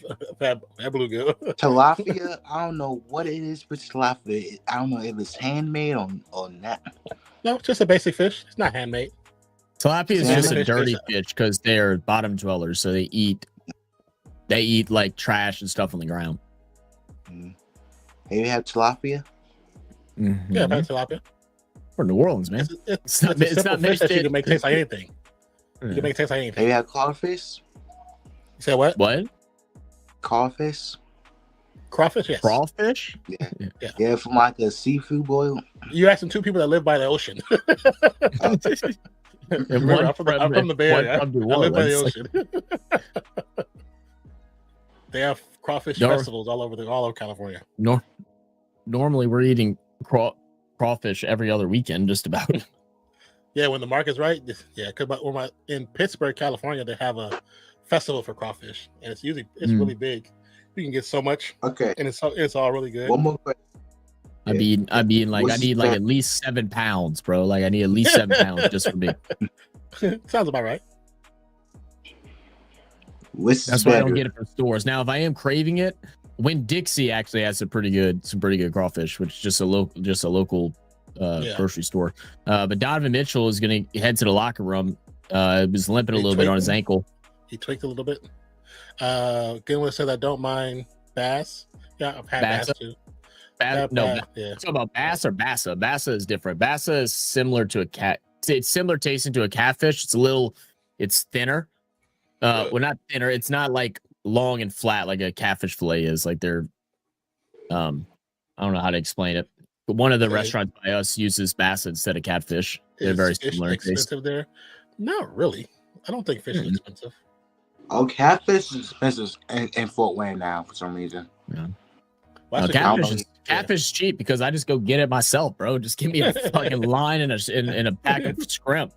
bluegill. Tilapia, I don't know what it is with tilapia. I don't know if it's handmade or not. No, it's just a basic fish. It's not handmade. Tilapia is just a dirty fish because they're bottom dwellers, so they eat like trash and stuff on the ground. Have you had tilapia? Mm-hmm. Yeah, I've had tilapia. We're New Orleans, man. It's not fish that you can make taste like anything. You can make it taste like anything. Have you had crawfish? You said what? What? Crawfish? Crawfish, yes. Crawfish? Yeah, from like a seafood boil. You're asking two people that live by the ocean. Remember, I'm from the Bay Area. I live by the ocean. They have crawfish festivals all over California. Normally, we're eating crawfish every other weekend, just about. Yeah, when the market's right. Yeah, because in Pittsburgh, California, they have a festival for crawfish, and it's really big. You can get so much. Okay, and it's all really good. One more question. I need at least 7 pounds, bro. Like I need at least 7 pounds just for me. Sounds about right. That's why I don't get it from stores. Now, if I am craving it, Winn-Dixie actually has some pretty good crawfish, which is just a local grocery store. But Donovan Mitchell is going to head to the locker room. Was limping a little bit on his ankle. He tweaked a little bit. Gilman said I don't mind bass. Yeah, I've had bass too. It's about bass or bassa. Bassa is different. Bassa is similar to a cat. It's similar tasting to a catfish. It's thinner. Well, not thinner. It's not like long and flat like a catfish fillet is. Like they're, I don't know how to explain it. But one of the restaurants by us uses bassa instead of catfish. They're very similar. Expensive there? Not really. I don't think fish is expensive. Oh, catfish is expensive in Fort Wayne now for some reason. Yeah. Well, catfish is cheap because I just go get it myself, bro. Just give me a fucking line and a pack of shrimp.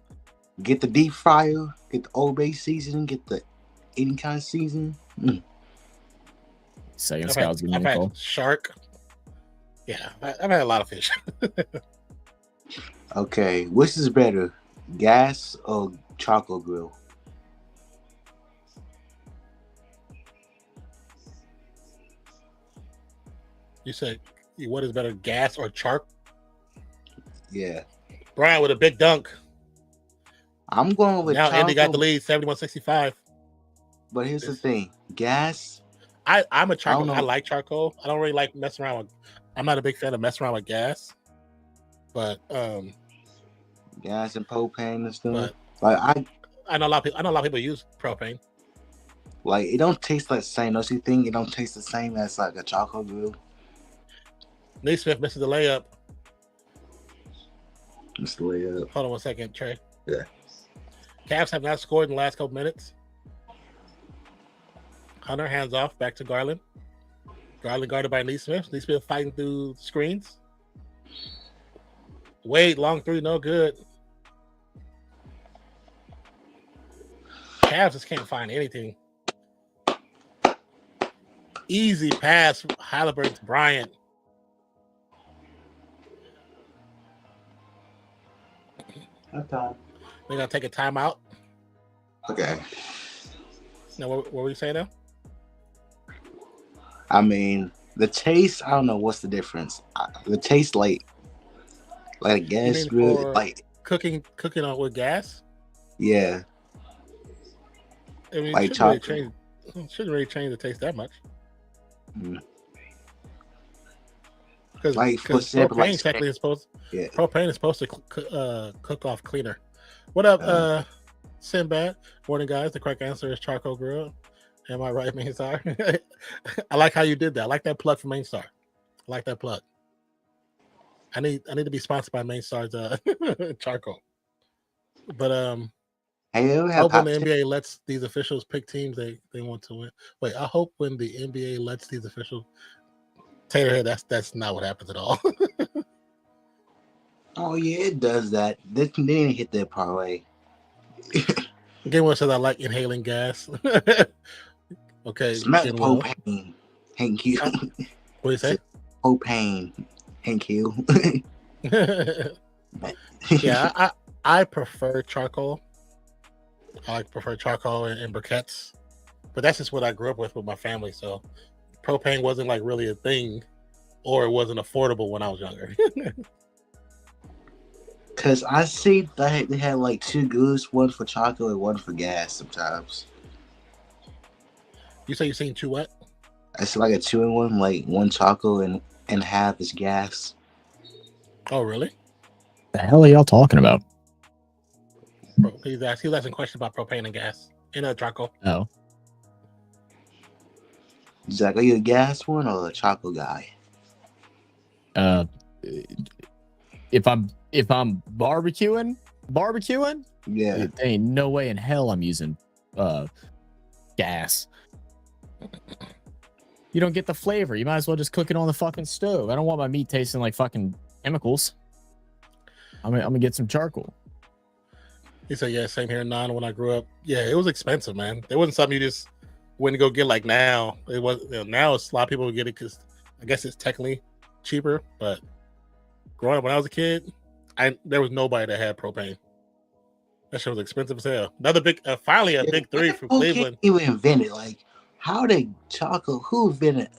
Get the deep fryer, get the Old Bay seasoning, get the any kind of seasoning. Second Scout's giving me a call. Shark. Yeah, I've had a lot of fish. Okay, which is better, gas or charcoal grill? You said what is better, gas or charcoal? Yeah. Brian with a big dunk. I'm going with now. Andy got the lead, 71-65. But here's the thing, gas. I'm a charcoal. I like charcoal. I don't really like messing around with. I'm not a big fan of messing around with gas. but gas and propane and stuff. but Like I know a lot of people use propane. like it don't taste like the same. Don't you think it don't taste the same as like a charcoal grill? Naismith misses the layup. Just the way up. Hold on 1 second, Trey. Yeah. Cavs have not scored in the last couple minutes. Hunter hands off back to Garland. Garland guarded by Naismith. Naismith fighting through screens. Wade, long three, no good. Cavs just can't find anything. Easy pass, Halliburton to Bryant. Okay. They're gonna take a timeout. Okay. Now, what were you saying now? I mean, the taste. I don't know what's the difference. The taste like a gas mean grill, for like Cooking on with gas. yeah, I mean, like shouldn't really change the taste that much. Mm. Because Like, for example, propane like- technically is supposed yeah. propane is supposed to cook off cleaner. What up, Sinbad? Morning, guys. The correct answer is charcoal grill. Am I right, Main Star? I like how you did that. I like that plug for Main Star. I like that plug. I need to be sponsored by Main Star's charcoal. But Hey, you ever I have hope when hot the take? NBA lets these officials pick teams they want to win. Wait, I hope when the NBA lets these officials Taterhead, that's not what happens at all. Oh yeah, it does that. They didn't hit that parlay. Game one says I like inhaling gas. Okay. Smell Game one. propane. Thank you. What do you say? Propane. Thank you. Yeah, I prefer charcoal. I prefer charcoal and briquettes, but that's just what I grew up with my family. So propane wasn't like really a thing, or it wasn't affordable when I was younger. Cause I see that they had like two goods, one for chocolate and one for gas sometimes. You say you seen two what? It's like a 2-in-1, like one chocolate and half is gas. Oh, really? The hell are y'all talking about? He's asking questions about propane and gas in a charcoal. Oh, Zach, are you a gas one or a chocolate guy? if I'm barbecuing, Yeah. there ain't no way in hell I'm using gas. You don't get the flavor. You might as well just cook it on the fucking stove. I don't want my meat tasting like fucking chemicals. I'm gonna get some charcoal. He said, yeah, same here in Non when I grew up. Yeah, it was expensive, man. It wasn't something you just went to go get like now. It was now it's a lot of people get it because I guess it's technically cheaper. But growing up when I was a kid, there was nobody that had propane. That shit was expensive as hell. Another big, finally a big three from Cleveland. Who invented like how did chocolate? Who invented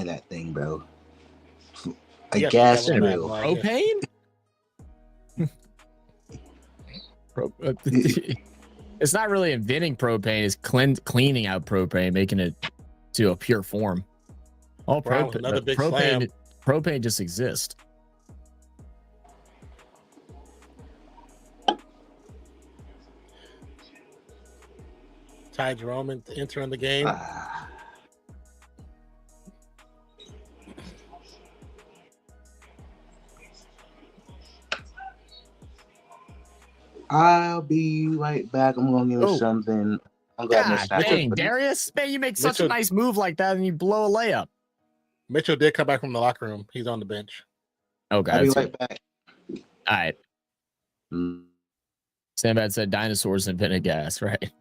that thing, bro? A Yeah, gas that one grill. bad, like, Propane? It's not really inventing propane. It's cleaning out propane, making it to a pure form. Oh, Brown with another big slam. propane just exists. Ty Jerome entering the game. I'll be right back. I'm gonna give you something. I'm God dang, Darius, man, you make such a Mitchell- nice move like that, and you blow a layup. Mitchell did come back from the locker room. He's on the bench. Okay, I'll be that's right back. all right. Mm. Sandbad said dinosaurs invented gas, right?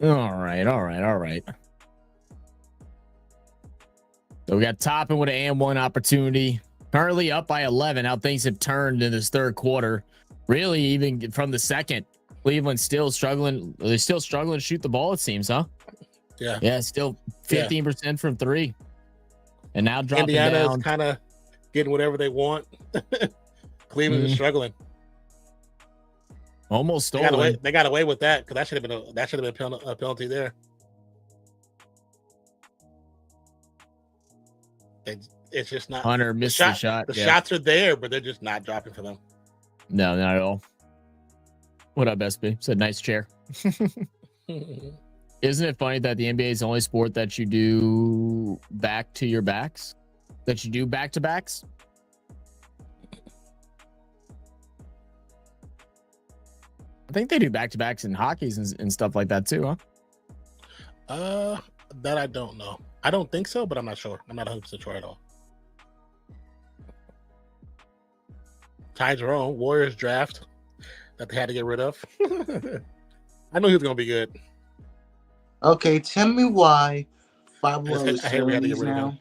All right. So we got Toppin with an and one opportunity. Currently up by 11. How things have turned in this third quarter. Really, even from the second, Cleveland's still struggling. They're still struggling to shoot the ball, it seems, huh? Yeah. Yeah, still 15% from three. And now dropping Indiana down. is kind of getting whatever they want. Cleveland is struggling. Almost They stolen. got away with that because that should have been a penalty there. It's just not. Hunter missed the shot. The shots are there, but they're just not dropping for them. No, not at all. What up, SB? Said nice chair. Isn't it funny that the NBA is the only sport that you do back to your backs? That you do back to backs? I think they do back to backs in hockeys and stuff like that too, huh? That I don't know. I don't think so, but I'm not sure. I'm not 100% sure at all. Ty Jerome, Warriors draft that they had to get rid of. I knew he was going to be good. Okay, tell me why 5 is I hate we had to get series rid of now. him.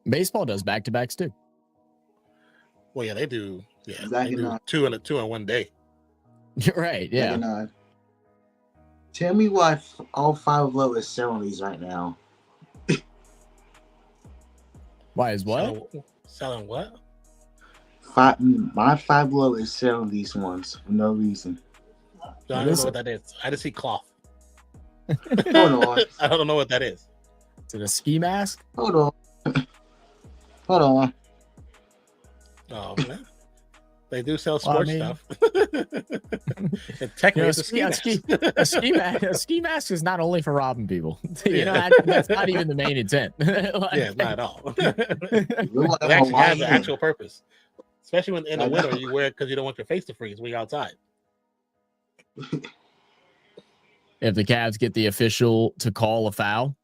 Baseball does back to backs too. Well, yeah, they do. Yeah, Back they in do two in one day. You're right. Yeah. Tell me why all 5 is series right now. Why is what? Selling what? My 5 is selling these ones for no reason. So I don't know what that is. I just see cloth. Hold on. I don't know what that is. Is it a ski mask? Hold on. Hold on. Oh man. They do sell sports stuff. And technically, it's a ski mask is not only for robbing people. You know, that's not even the main intent. Yeah, not at all. It actually has an actual purpose, especially when in the winter you wear it because you don't want your face to freeze when you're outside. If the Cavs get the official to call a foul,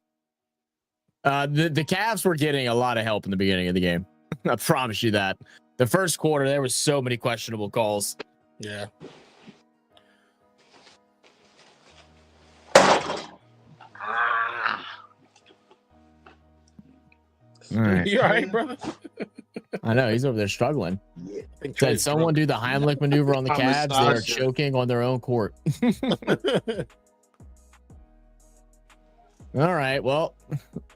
the Cavs were getting a lot of help in the beginning of the game. I promise you that. The first quarter, there was so many questionable calls. Yeah. All right. You all right, brother? I know he's over there struggling. Yeah. Said someone do the Heimlich maneuver on the Cavs. They are choking on their own court. All right. Well,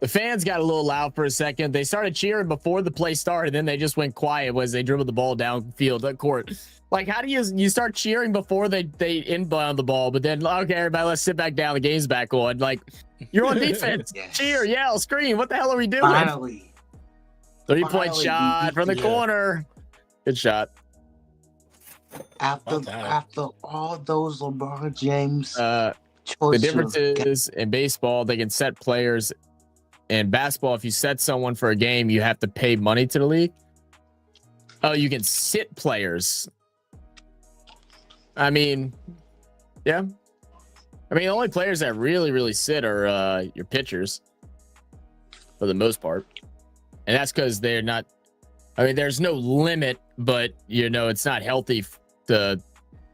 the fans got a little loud for a second. They started cheering before the play started. Then they just went quiet as they dribbled the ball downfield, the court. Like, how do you start cheering before they inbound the ball? But then, okay, everybody, let's sit back down. The game's back on. Like, you're on defense. Yes. Cheer, yell, scream. What the hell are we doing? Finally. 3-point shot from the corner. Good shot. After all those LeBron James the difference is in baseball, they can set players. In basketball, if you set someone for a game, you have to pay money to the league. Oh, you can sit players. I mean, yeah. I mean, the only players that really sit are your pitchers for the most part. And that's because they're not, I mean, there's no limit, but, you know, it's not healthy to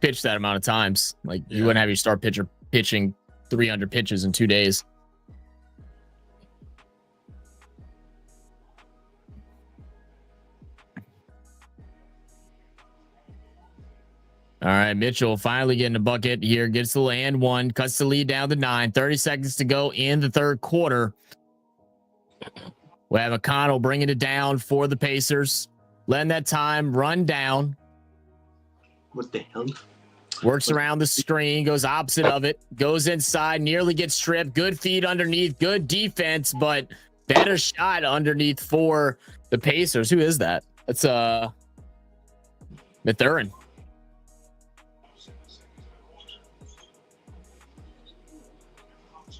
pitch that amount of times. Like, you wouldn't have your star pitcher pitching 300 pitches in 2 days. All right, Mitchell finally getting a bucket here. Gets the and one, cuts the lead down to 9. 30 seconds to go in the third quarter. We have McConnell bringing it down for the Pacers. Letting that time run down. What the hell? Works around the screen, goes opposite of it, goes inside, nearly gets stripped. Good feed underneath, good defense, but better shot underneath for the Pacers. Who is that? That's Mathurin.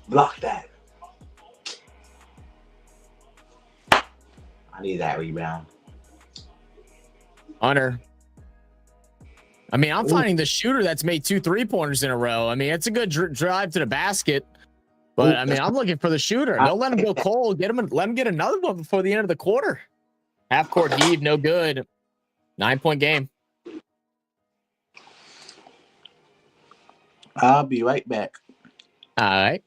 Block that. I need that rebound. Hunter. I mean, I'm finding the shooter that's made 2 3-pointers in a row. I mean, it's a good drive to the basket, but I mean, I'm looking for the shooter. Don't let him go cold. Let him get another one before the end of the quarter. Half court heave, no good. 9-point game. I'll be right back. All right.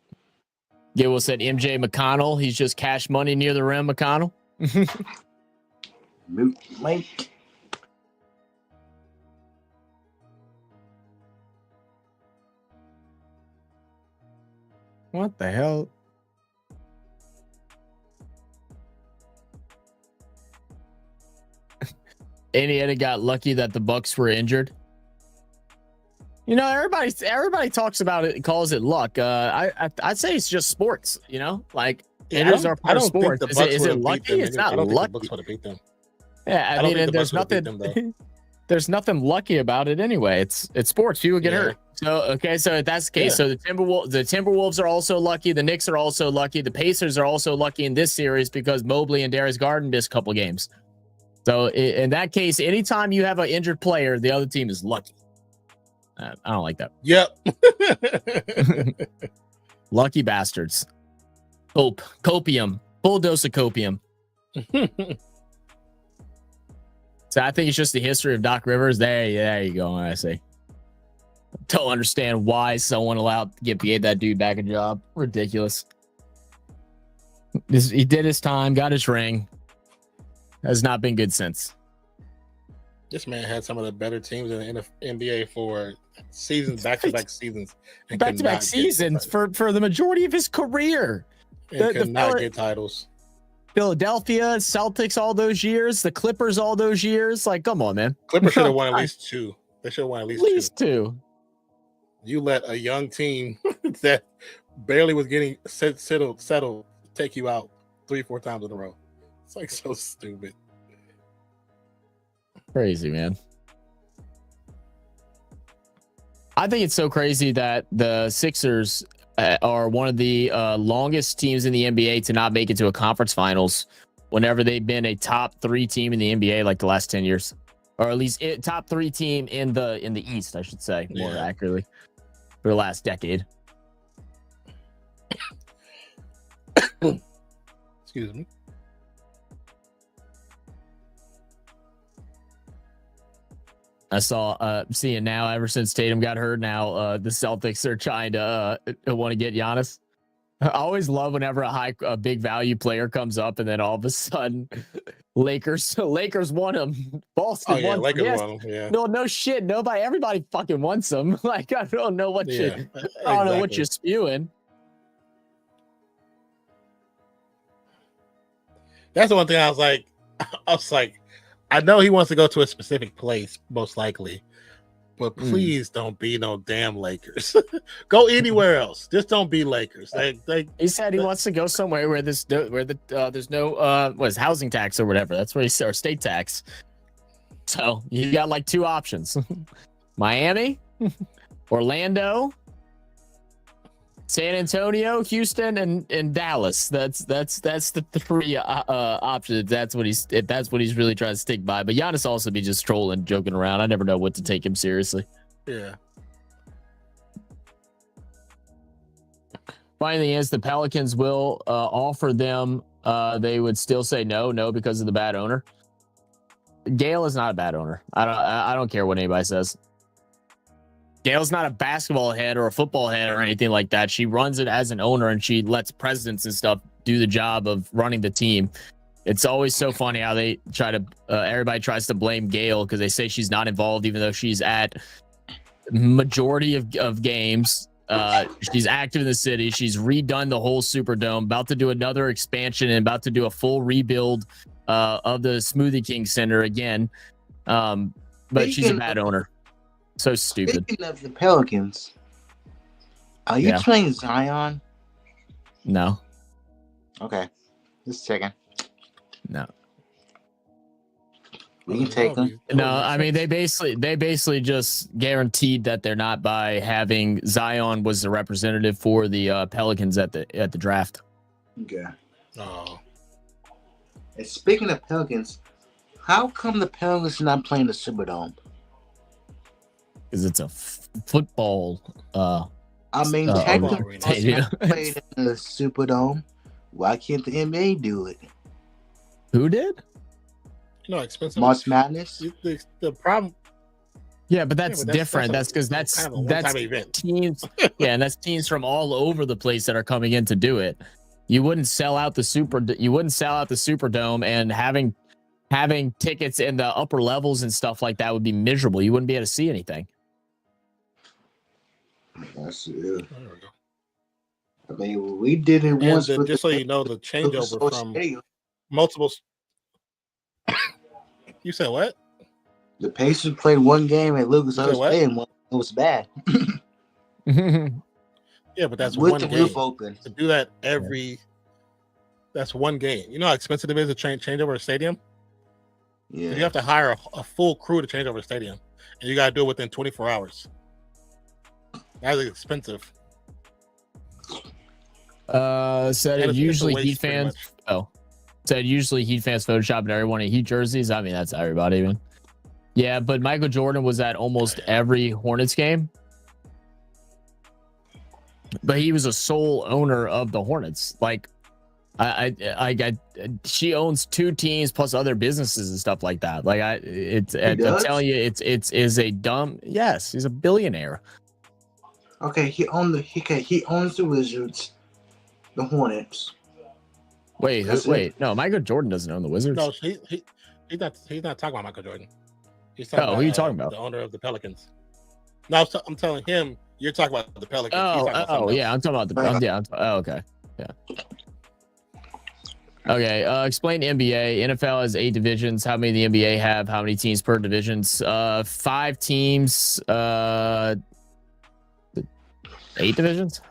Gil said MJ McConnell. He's just cash money near the rim, McConnell. Mike. What the hell? Indiana got lucky that the Bucks were injured. You know, everybody talks about it, calls it luck. I'd say it's just sports. You know, like injuries are part of sports. Is it lucky? It's not I don't think the lucky. Bucks would have beat them. Yeah, I mean, and there's nothing. There's nothing lucky about it anyway. It's sports. People get hurt. So okay, so if that's the case, so the Timberwolves are also lucky. The Knicks are also lucky. The Pacers are also lucky in this series because Mobley and Darius Garden missed a couple games. So in that case, anytime you have an injured player, the other team is lucky. I don't like that. Yep. Lucky bastards. Copium. Full dose of copium. So I think it's just the history of Doc Rivers. There you go. I say. Don't understand why someone allowed to get paid that dude back a job. Ridiculous. He did his time, got his ring. Has not been good since. This man had some of the better teams in the NBA for seasons, back-to-back seasons. Back-to-back seasons for the majority of his career. And could not get titles. Philadelphia, Celtics all those years, the Clippers all those years. Like, come on, man. Clippers should have won at least two. They should have won at least two. You let a young team that barely was getting settled take you out 3-4 times in a row. It's like so stupid. Crazy, man. I think it's so crazy that the Sixers are one of the longest teams in the NBA to not make it to a conference finals whenever they've been a top 3 team in the NBA like the last 10 years, or at least top 3 team in the East, I should say more accurately, for the last decade. Excuse me. I saw seeing now ever since Tatum got hurt, now the Celtics are trying to want to get Giannis. I always love whenever a big value player comes up and then all of a sudden Lakers won him. Boston won. Lakers won him. Yeah. No shit. Everybody fucking wants them. Like, I don't know what I don't know what you're spewing. That's the one thing I was like, I know he wants to go to a specific place, most likely, but please don't be no damn Lakers. Go anywhere else. Just don't be Lakers. He said he wants to go somewhere where there's no housing tax or whatever. That's where or state tax. So you got like 2 options: Miami, Orlando, San Antonio, Houston, and Dallas. That's the 3 options. That's what he's really trying to stick by. But Giannis also be just trolling, joking around. I never know what to take him seriously. Yeah. Finally, as the Pelicans will offer them, they would still say no because of the bad owner. Gale is not a bad owner. I don't care what anybody says. Gail's not a basketball head or a football head or anything like that. She runs it as an owner, and she lets presidents and stuff do the job of running the team. It's always so funny how they try to everybody tries to blame Gail because they say she's not involved, even though she's at majority of games. She's active in the city. She's redone the whole Superdome, about to do another expansion and about to do a full rebuild of the Smoothie King Center again. But she's a bad owner. So stupid. Speaking of the Pelicans, are you playing Zion? No. Okay. Just checking. No. We can take them. No, I mean they basically just guaranteed that they're not by having Zion was the representative for the Pelicans at the draft. Okay. Oh. And speaking of Pelicans, how come the Pelicans are not playing the Superdome? Because it's a football. I mean, technically, played in the Superdome. Why can't the NBA do it? Who did? No, expensive. March Madness. The problem. Yeah, but that's different. That's because that's kind of a one-time event. Teams. Yeah, and that's teams from all over the place that are coming in to do it. You wouldn't sell out the Superdome, and having tickets in the upper levels and stuff like that would be miserable. You wouldn't be able to see anything. That's it. There we go. I mean, we did it once. Just so you know, the changeover from multiple. You said what? The Pacers played one game and Lucas You said was what? playing one. It was bad. Yeah, but that's With one the game. roof open. To do that that's one game. You know how expensive it is to change over a stadium? Yeah. You have to hire a full crew to change over a stadium, and you got to do it within 24 hours. That is expensive. Said usually Heat fans. Oh, said usually Heat fans Photoshop everyone in Heat jerseys. I mean, that's everybody, even. Yeah, but Michael Jordan was at almost every Hornets game. But he was a sole owner of the Hornets. Like, she owns 2 teams plus other businesses and stuff like that. Like, I'm telling you, it's a dumb. Yes, he's a billionaire. Okay, he owns the Wizards, the Hornets. Wait, no, Michael Jordan doesn't own the Wizards. No, he's not talking about Michael Jordan. He's talking about, who are you talking about? The owner of the Pelicans. No, I'm telling him you're talking about the Pelicans. Yeah, I'm talking about the. Okay, yeah. Okay, explain NBA. NFL has 8 divisions. How many the NBA have? How many teams per divisions? 5 teams. 8 divisions.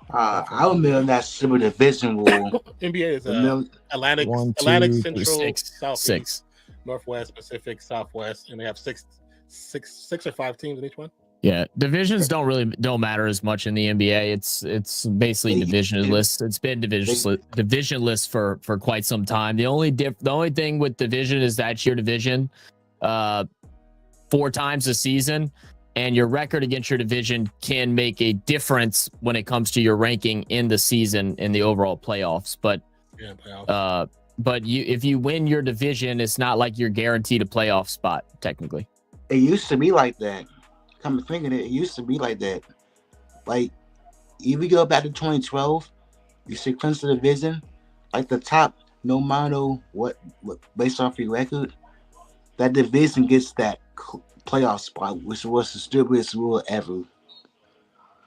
I remember that super division rule. NBA is Atlantic, 1, 2, Atlantic, 3, Central, 6, Southeast, 6. Northwest, Pacific, Southwest, and they have six or 5 teams in each one. Yeah, divisions don't matter as much in the NBA. It's basically divisionless. It's been divisionless for quite some time. The only thing with division is that your division 4 times a season, and your record against your division can make a difference when it comes to your ranking in the season in the overall playoffs. But if you win your division, it's not like you're guaranteed a playoff spot technically. It used to be like that. Come to think of it, it used to be like that. Like, if we go back to 2012, you see clinch the division, like the top, no matter what based off your record, that division gets that playoff spot, which was the stupidest rule ever.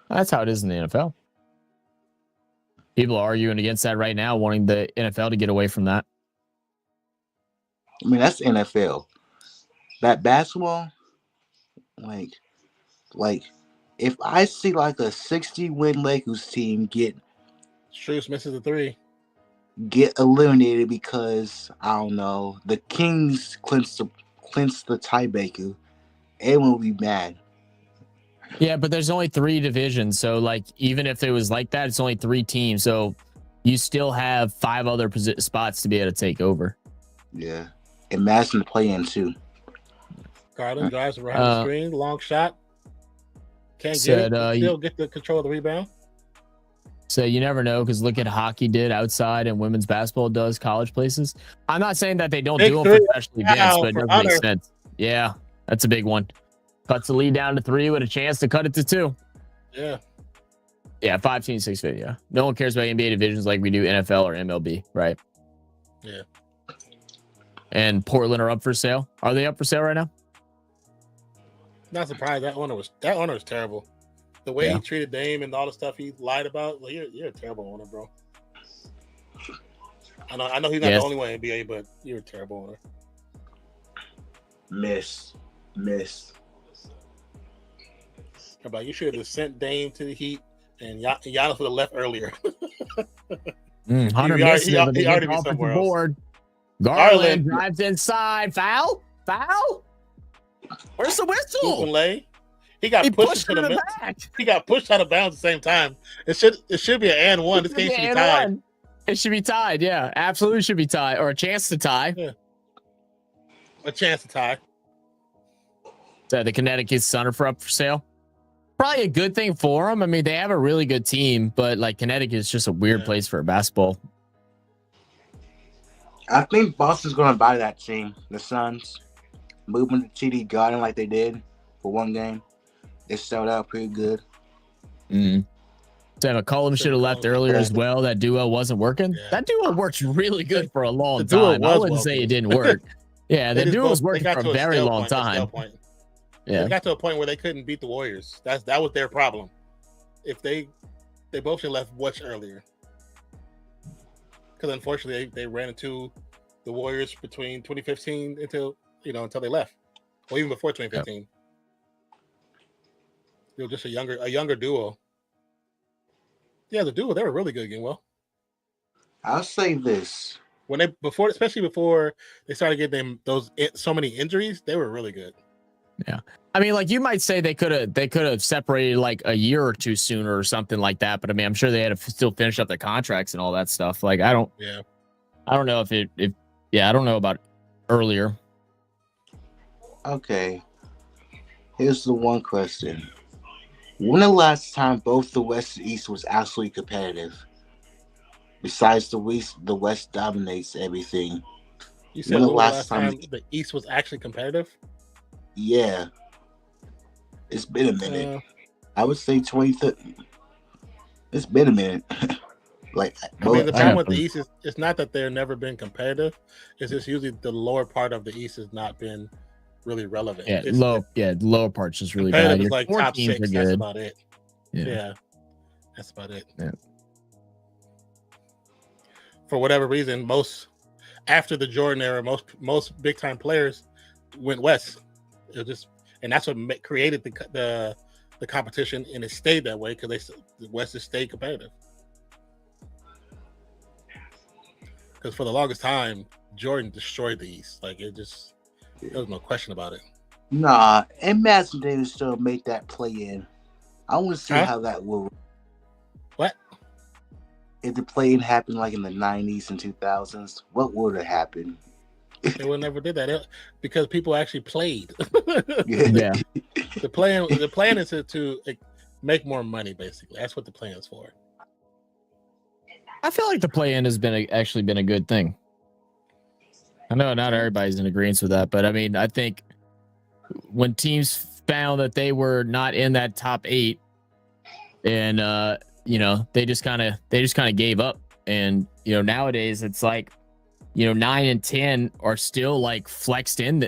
That's how it is in the NFL. People are arguing against that right now, wanting the NFL to get away from that. I mean, that's the NFL. That basketball, like if I see like a 60-win Lakers team get Struz misses the 3. Get eliminated because I don't know, the Kings clinch the tiebreaker, everyone will be mad. Yeah, but there's only 3 divisions, so like even if it was like that, it's only 3 teams, so you still have 5 other spots to be able to take over. Yeah, imagine the play-in too. Garland drives around the screen, long shot. Can't get it. Still get the control of the rebound. So you never know, because look at hockey did outside and women's basketball does college places. I'm not saying that they don't do them for special events, but it doesn't make sense. Yeah, that's a big one. Cuts the lead down to 3 with a chance to cut it to 2. Yeah, 5-team, 6-50. Yeah, no one cares about NBA divisions like we do NFL or MLB, right? Yeah. And Portland are up for sale. Are they up for sale right now? Not surprised. That owner was terrible. The way he treated Dame and all the stuff he lied about. Like, you're a terrible owner, bro. I know he's not the only one in NBA, but you're a terrible owner. Miss. About you should have just sent Dame to the Heat, and Giannis would have left earlier. Hunter he already be somewhere else. Garland drives inside. Foul. Where's the whistle? He got pushed to the back. He got pushed out of bounds at the same time. It should be an and 1. This game should be tied. It should be tied. Yeah, absolutely should be tied, or a chance to tie. Yeah. A chance to tie. So the Connecticut Sun are up for sale. Probably a good thing for them. I mean, they have a really good team, but like Connecticut is just a weird place for basketball. I think Boston's going to buy that team, the Suns. Moving to TD Garden like they did for one game. It sold out pretty good. So McCollum should have left earlier as well. That duo wasn't working. Yeah. That duo works really good for a long time. I wouldn't say it didn't work. Yeah, the duo was working for a very long time. Yeah, they got to a point where they couldn't beat the Warriors. That was their problem. If they both should have left much earlier, because unfortunately they ran into the Warriors between 2015 until they left, or even before 2015. They were just a younger duo. Yeah, the duo, they were really good again. Well, I'll say this. Especially before they started getting so many injuries, they were really good. Yeah. I mean, like, you might say they could have separated like a year or two sooner or something like that. But I mean, I'm sure they had to still finish up their contracts and all that stuff. Like, I don't know I don't know about earlier. Okay. Here's the one question. When the last time both the West and East was absolutely competitive? Besides the West dominates everything. You said when the last time the East was actually competitive? Yeah. It's been a minute. I would say 2013. It's been a minute. Like, I mean, the problem with the East is it's not that they've never been competitive. It's just usually the lower part of the East has not been really relevant. Yeah, lower part's just really bad. It's like top 6. That's about it. Yeah, that's about it. Yeah. For whatever reason, after the Jordan era, most big time players went west. And that's what created the competition, and it stayed that way because the West has stayed competitive. Because for the longest time, Jordan destroyed the East. Like, there was no question about it. Nah, imagine they still make that play in. I want to see how that will. What? If the play-in happened like in the 90s and 2000s, what would have happened? They would never did that because people actually played. Yeah. The plan is to make more money. Basically, that's what the plan is for. I feel like the play-in has actually been a good thing. I know not everybody's in agreement with that, but I mean, I think when teams found that they were not in that top 8, and they just kind of gave up. And nowadays it's like 9 and 10 are still like flexed in,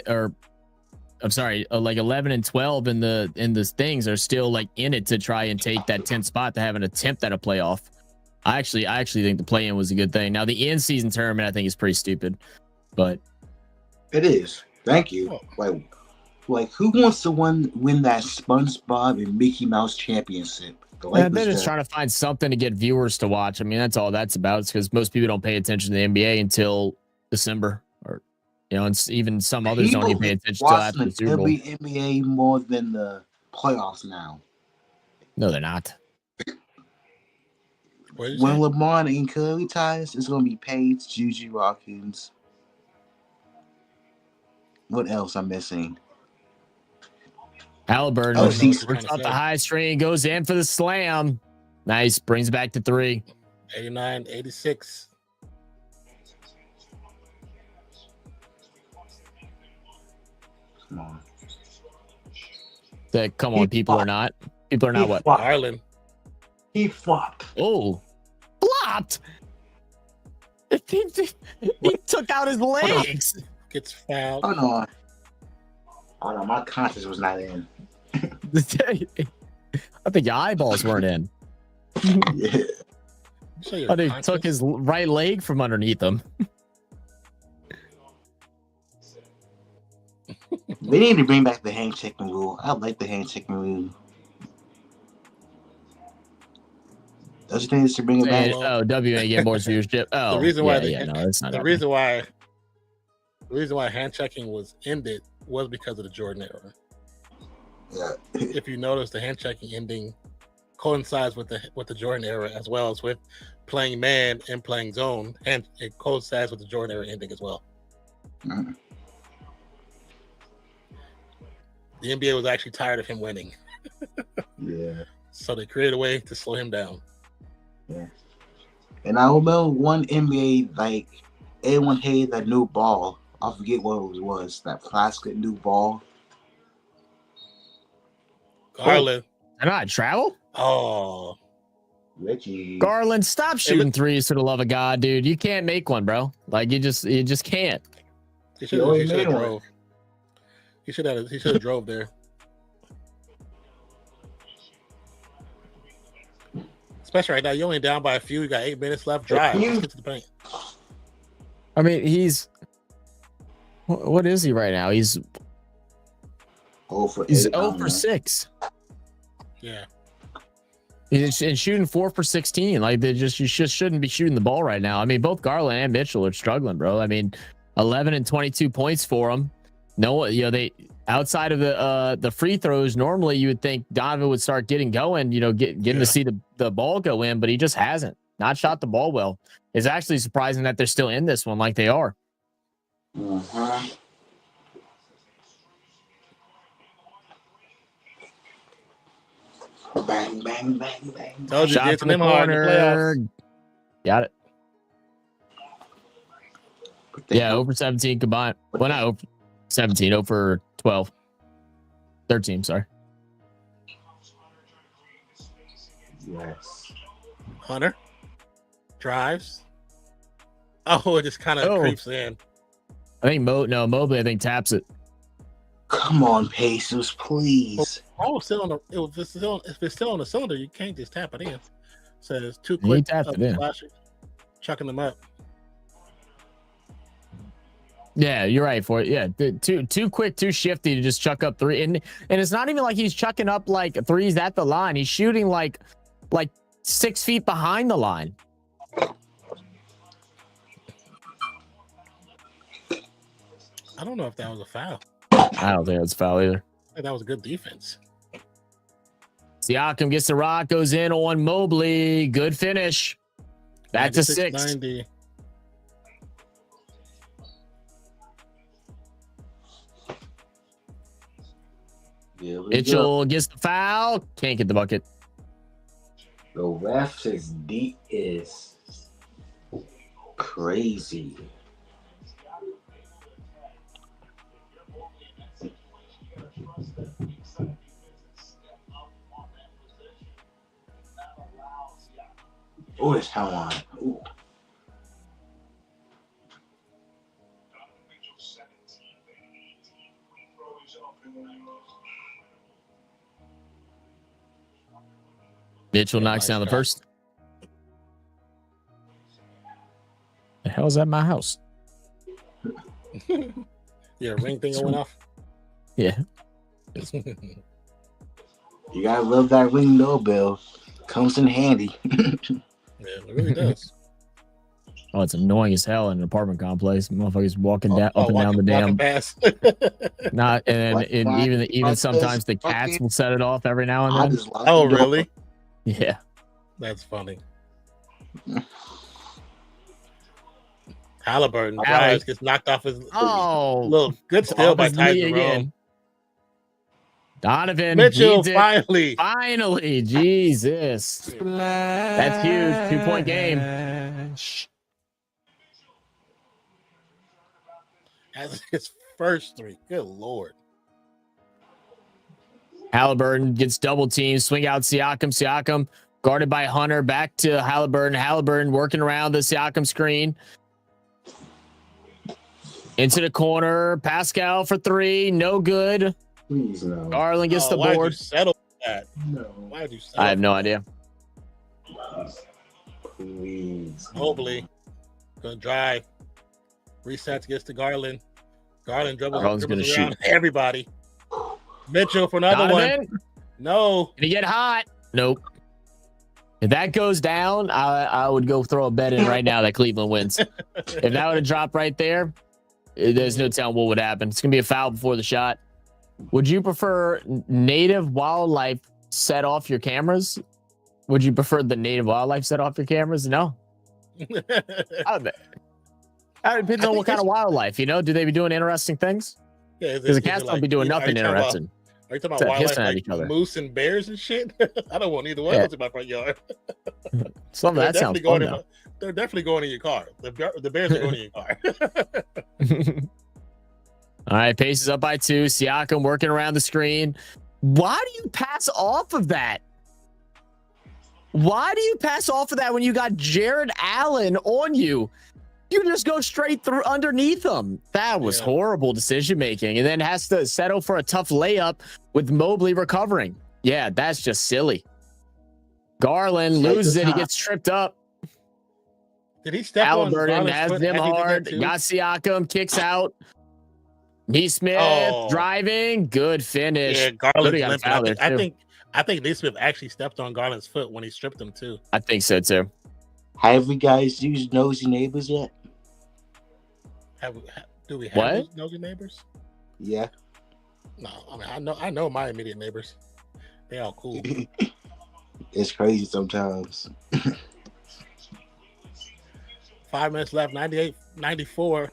like 11 and 12 in the things are still like in it to try and take that 10th spot to have an attempt at a playoff. I actually think the play-in was a good thing. Now the in-season tournament I think is pretty stupid, but it is. Thank you. Like who wants to win that SpongeBob and Mickey Mouse championship? They're just trying to find something to get viewers to watch. I mean, that's all that's about. It's because most people don't pay attention to the NBA until December, or and even some others don't even pay attention until after the Super Bowl. NBA more than the playoffs now. No, they're not. When LeBron and Curry retires, it's going to be Paige, Juju Watkins. What else I'm missing? Halliburton works off the high string, goes in for the slam. Nice, brings it back to 3. 89, 86. Come on. Come on, people are not what? Ireland. He flopped. Oh, flopped. He took out his legs. Gets fouled. Oh no, my conscience was not in. I think your eyeballs weren't in. Yeah. I think he took his right leg from underneath him. They need to bring back the hand checking rule. I like the hand checking rule. Don't you think they should bring it back? Oh, W ain't getting more viewership. Oh, the reason why the reason why hand checking was ended was because of the Jordan era. Yeah. If you notice, the hand checking ending coincides with the Jordan era, as well as with playing man and playing zone, and it coincides with the Jordan era ending as well. Mm-hmm. The NBA was actually tired of him winning. Yeah. So they created a way to slow him down. Yeah. And I remember one NBA, like, everyone hated that new ball. I forget what it was, that plastic new ball. Garland. I know how to travel? Oh. Richie. Garland, stop shooting threes for the love of God, dude. You can't make one, bro. Like, you just can't. He should have drove. He should have drove there. Especially right now, you're only down by a few. You got 8 minutes left. Drive. Let's get to the paint. I mean, what is he right now? He's 0 for 8. He's 0 for 6. Yeah. He's shooting 4 for 16. Like you just shouldn't be shooting the ball right now. I mean, both Garland and Mitchell are struggling, bro. I mean, 11 and 22 points for them. No, they outside of the free throws, normally you would think Donovan would start getting going, getting to see the ball go in, but he just hasn't. Not shot the ball well. It's actually surprising that they're still in this one like they are. Uh-huh. Bang, bang, bang, bang. Told you, Shot get from the them hard in the corner. playoffs. Got it. Yeah, 0 for 17 combined. Well, not 0 for 17, 0 for 12. 13, sorry. Yes. Hunter drives. Oh, it just kind of creeps in. I think Mobley, I think, taps it. Come on, Pacers, please. Oh, still on the. If it's still on the cylinder, you can't just tap it in. So it's too He quick. tapped it in. Chucking them up. Yeah, you're right for it. Yeah, too quick, too shifty to just chuck up three, and it's not even like he's chucking up like threes at the line. He's shooting like 6 feet behind the line. I don't know if that was a foul. I don't think that's a foul either. I think that was a good defense. Siakam gets the rock, goes in on Mobley. Good finish. Back to 6. 90. Mitchell gets the foul. Can't get the bucket. The refs is crazy. Oh, it's how on. Ooh. Mitchell knocks down the first. The hell is that my house? Yeah, ring thing going off. Yeah. You gotta love that ring doorbell. Comes in handy. Yeah, it really does. Oh, it's annoying as hell in an apartment complex. Motherfuckers walking down up and down the damn. Past. Not and even sometimes the cats will set it off every now and then. Oh, really? Yeah. That's funny. Halliburton drives, gets knocked off his little good steal by Tyson Jerome. Donovan Mitchell finally, Jesus, that's huge. 2-point game. That's his first 3. Good Lord. Halliburton gets double teamed. Swing out Siakam guarded by Hunter. Back to Halliburton working around the Siakam screen. Into the corner. Pascal for 3. No good. Please no. Garland gets the why board. Did you settle that? No. Why did you settle? I have no idea. Please. Mobley gonna drive. Resets, gets to Garland. Garland dribbles gonna around shoot everybody. Mitchell for another one. No. Did he get hot? Nope. If that goes down, I would go throw a bet in right now that Cleveland wins. If that would have dropped right there, there's no telling what would happen. It's gonna be a foul before the shot. Would you prefer native wildlife set off your cameras? Would you prefer the native wildlife set off your cameras? No. It depends on what kind of wildlife, do they be doing interesting things? Yeah, because the cats don't be doing nothing interesting. Are you talking about wildlife like moose and bears and shit? I don't want either one of those in my front yard. Some of that sounds fun, though. They're definitely going in your car. The bears are going in your car. All right, Pace is up by 2. Siakam working around the screen. Why do you pass off of that? Why do you pass off of that when you got Jared Allen on you? You just go straight through underneath him. That was horrible decision making, and then has to settle for a tough layup with Mobley recovering. Yeah, that's just silly. Garland loses it. He gets tripped up. Did he step on Halliburton Garland's has foot them as he did that hard. too? Got Siakam, kicks out. Neesmith Oh. driving. Good finish. Yeah, Could've Garland's got a limping. foul there, too. I think Neesmith actually stepped on Garland's foot when he stripped him too. I think so too. Have you guys used Nosy Neighbors yet? Do we have What? those nosy neighbors? Yeah. No, I mean I know my immediate neighbors. They all cool. It's crazy sometimes. 5 minutes left, 98-94.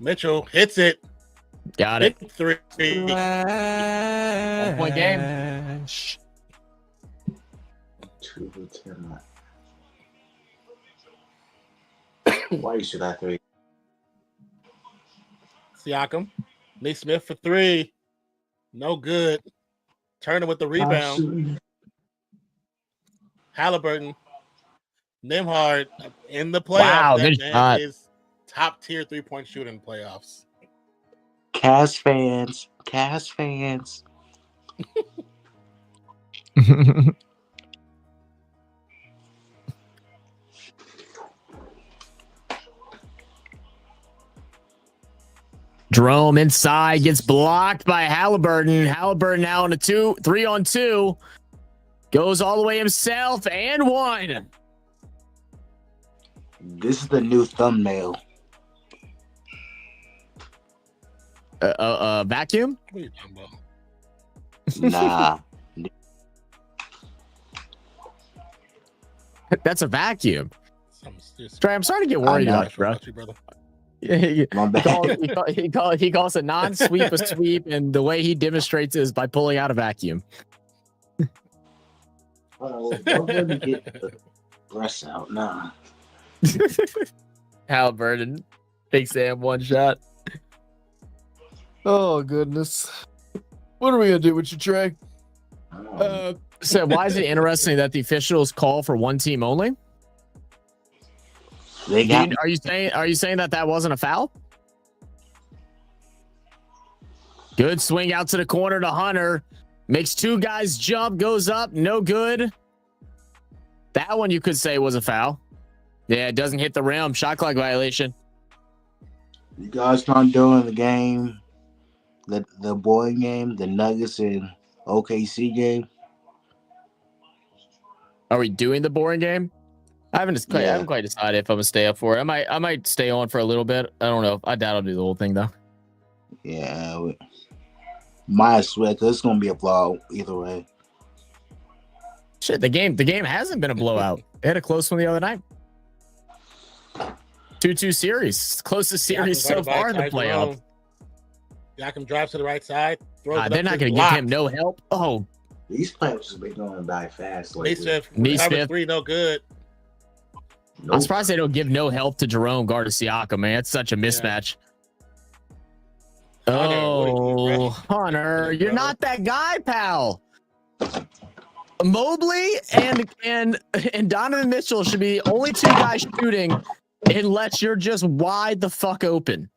Mitchell hits it. Got it. Big three. 1 point game. 2 for 10. Why you should I 3? Siakam. Neesmith for 3. No good. Turner with the rebound. Halliburton. Nimhard in the playoffs. Wow, That good man shot. is top tier 3-point shooter in the playoffs. Cavs fans. Jerome inside gets blocked by Halliburton. Halliburton now on a 3-on-2. Goes all the way himself and one. This is the new thumbnail. Vacuum? What are you talking about? Nah. That's a vacuum. Something Trey, I'm starting to get worried know. about you, bro. About you, brother. My bad. He calls a non-sweep a sweep, and the way he demonstrates is by pulling out a vacuum. Oh, don't let me get the breasts out. Nah. Halliburton, Big Sam, one shot. Oh goodness, what are we gonna do with you, Trey? So why is it interesting that the officials call for one team only? They got Are you saying that wasn't a foul? Good swing out to the corner to Hunter. Makes 2 guys jump, goes up, no good. That one you could say was a foul. Yeah, it doesn't hit the rim. Shot clock violation. you guys not doing the game, the boy game, the Nuggets and OKC game. Are we doing the boring game? I haven't quite decided if I'm gonna stay up for it. I might stay on for a little bit. I don't know. I doubt I'll do the whole thing though. Yeah, might sweat because it's gonna be a blowout either way. Shit, the game hasn't been a blowout. They had a close one the other night. 2-2 series. Closest series so far in the playoffs. Siakam drives to the right side. They're not going to give him no help. Oh, These players have been going by fast lately. Neesmith 3, no good. Nope. I'm surprised they don't give no help to Jerome guard to Siakam, man. It's such a mismatch. Oh, Hunter, you're not that guy, pal. Mobley and Donovan Mitchell should be the only 2 guys shooting unless you're just wide the fuck open.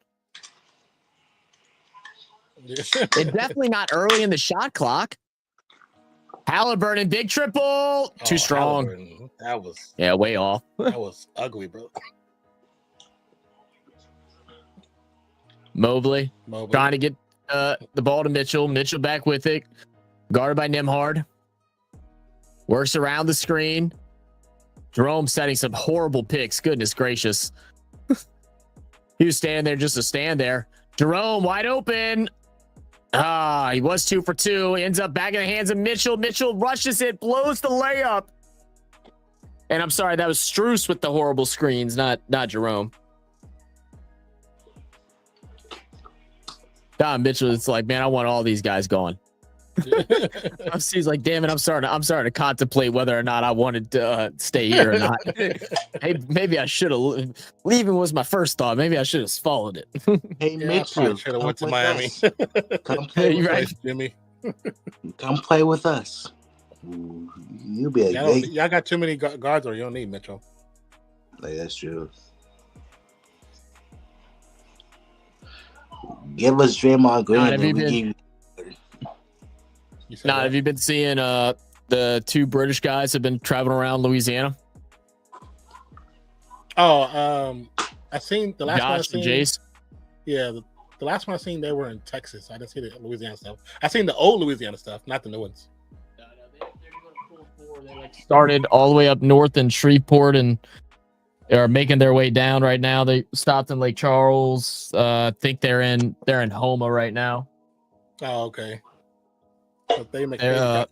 It's definitely not early in the shot clock. Halliburton, big triple. Too strong. Halliburton. That was way off. That was ugly, bro. Mobley trying to get the ball to Mitchell. Mitchell back with it. Guarded by Nimhard. Works around the screen. Jerome setting some horrible picks. Goodness gracious. He was standing there just to stand there. Jerome wide open. He was 2 for 2. Ends up back in the hands of Mitchell. Mitchell rushes it, blows the layup. And I'm sorry, that was Strus with the horrible screens, not Jerome. Mitchell, it's like, man, I want all these guys gone. He's like, damn it, I'm starting to contemplate whether or not I wanted to stay here or not. Hey, maybe I should have. Leaving was my first thought. Maybe I should have followed it. Hey, Mitchell, should have went to Miami. Come play with right, us. Jimmy. Come play with us. You'll be Y'all got too many guards, or you don't need Mitchell. Like, that's true. Give us Draymond Green. Have you been seeing the 2 British guys have been traveling around Louisiana? Oh, I seen the last one I Josh and seen. Jace. Yeah, the last one I seen, they were in Texas. I didn't see the Louisiana stuff. I seen the old Louisiana stuff, not the new ones. They started all the way up north in Shreveport and are making their way down right now. They stopped in Lake Charles. I think they're in Houma right now. Oh, okay. But they make me up.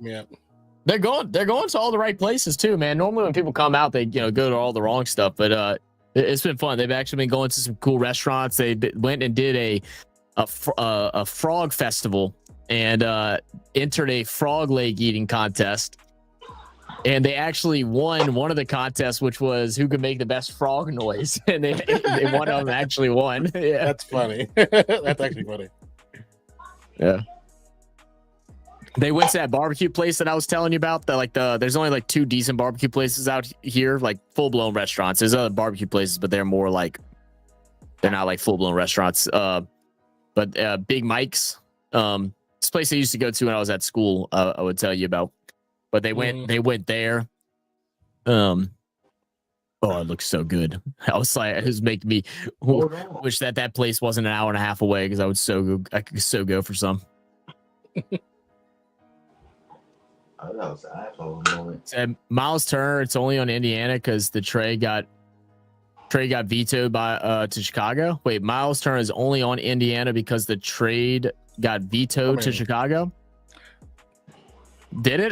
They're going to all the right places too, man. Normally when people come out, they go to all the wrong stuff, but it's been fun. They've actually been going to some cool restaurants. They went and did a frog festival and entered a frog leg eating contest. And they actually won one of the contests, which was who could make the best frog noise. And they one of them actually won. Yeah, that's funny. That's actually funny. Yeah. They went to that barbecue place that I was telling you about. There's only like 2 decent barbecue places out here, like full blown restaurants. There's other barbecue places, but they're more like they're not like full blown restaurants. But Big Mike's, this place I used to go to when I was at school, I would tell you about. But they went there. Oh, it looks so good. I was like, it was making me wish that place wasn't an hour and a half away because I could so go for some. Oh, that was an iPhone moment. Said Miles Turner, it's only on Indiana because the trade got vetoed by to Chicago. Wait, Miles Turner is only on Indiana because the trade got vetoed to Chicago. Did it?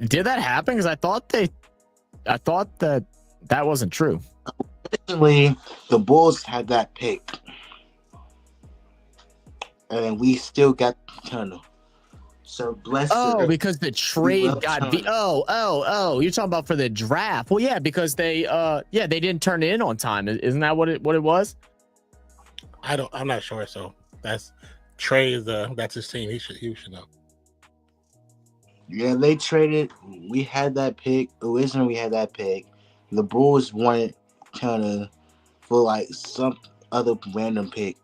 Did that happen? Because I thought that wasn't true. Originally, the Bulls had that pick, and we still got Turner. So bless. Oh, because the trade got you're talking about for the draft. Well, yeah, because they didn't turn it in on time. Isn't that what it was? I'm not sure. So that's Trey. That's his team. He should know. Yeah, they traded. We had that pick. Originally, we had that pick. The Bulls wanted Turner for like some other random pick.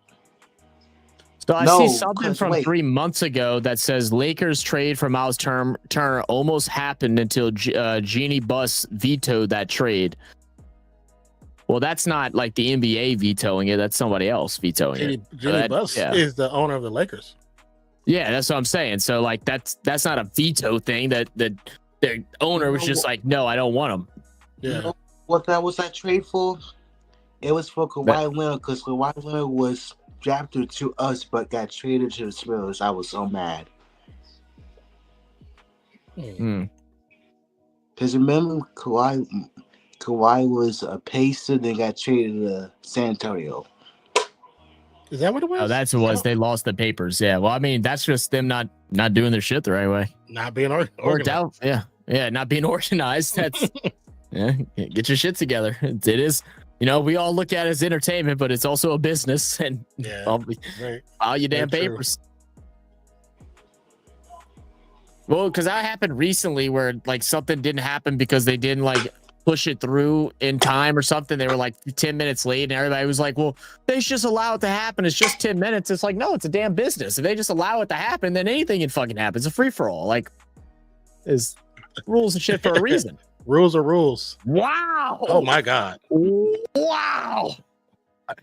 So I see something from 3 months ago that says Lakers trade for Miles Turner almost happened until Jeannie Buss vetoed that trade. Well, that's not like the NBA vetoing it. That's somebody else vetoing it. Jeannie Buss is the owner of the Lakers. Yeah, that's what I'm saying. So like that's not a veto thing. That the owner was just like, no, I don't want him. Yeah. You know what that was that trade for? It was for Kawhi Leonard because Kawhi Leonard was drafted to us but got traded to the Spurs. I was so mad. Because remember, Kawhi was a Pacer, then got traded to San Antonio. Is that what it was? Oh, that's what it was. They lost the papers. Yeah. Well, I mean, that's just them not doing their shit the right way. Not being organized. Out. Yeah. Yeah. Not being organized. That's get your shit together. It is. We all look at it as entertainment, but it's also a business. And file your damn papers. Well, because that happened recently where like something didn't happen because they didn't like push it through in time or something. They were like 10 minutes late and everybody was like, well, they should just allow it to happen. It's just 10 minutes. It's like, no, it's a damn business. If they just allow it to happen, then anything can fucking happen. It's a free for all. Like, there's rules and shit for a reason. Rules are rules. Wow. Oh my God. Wow. I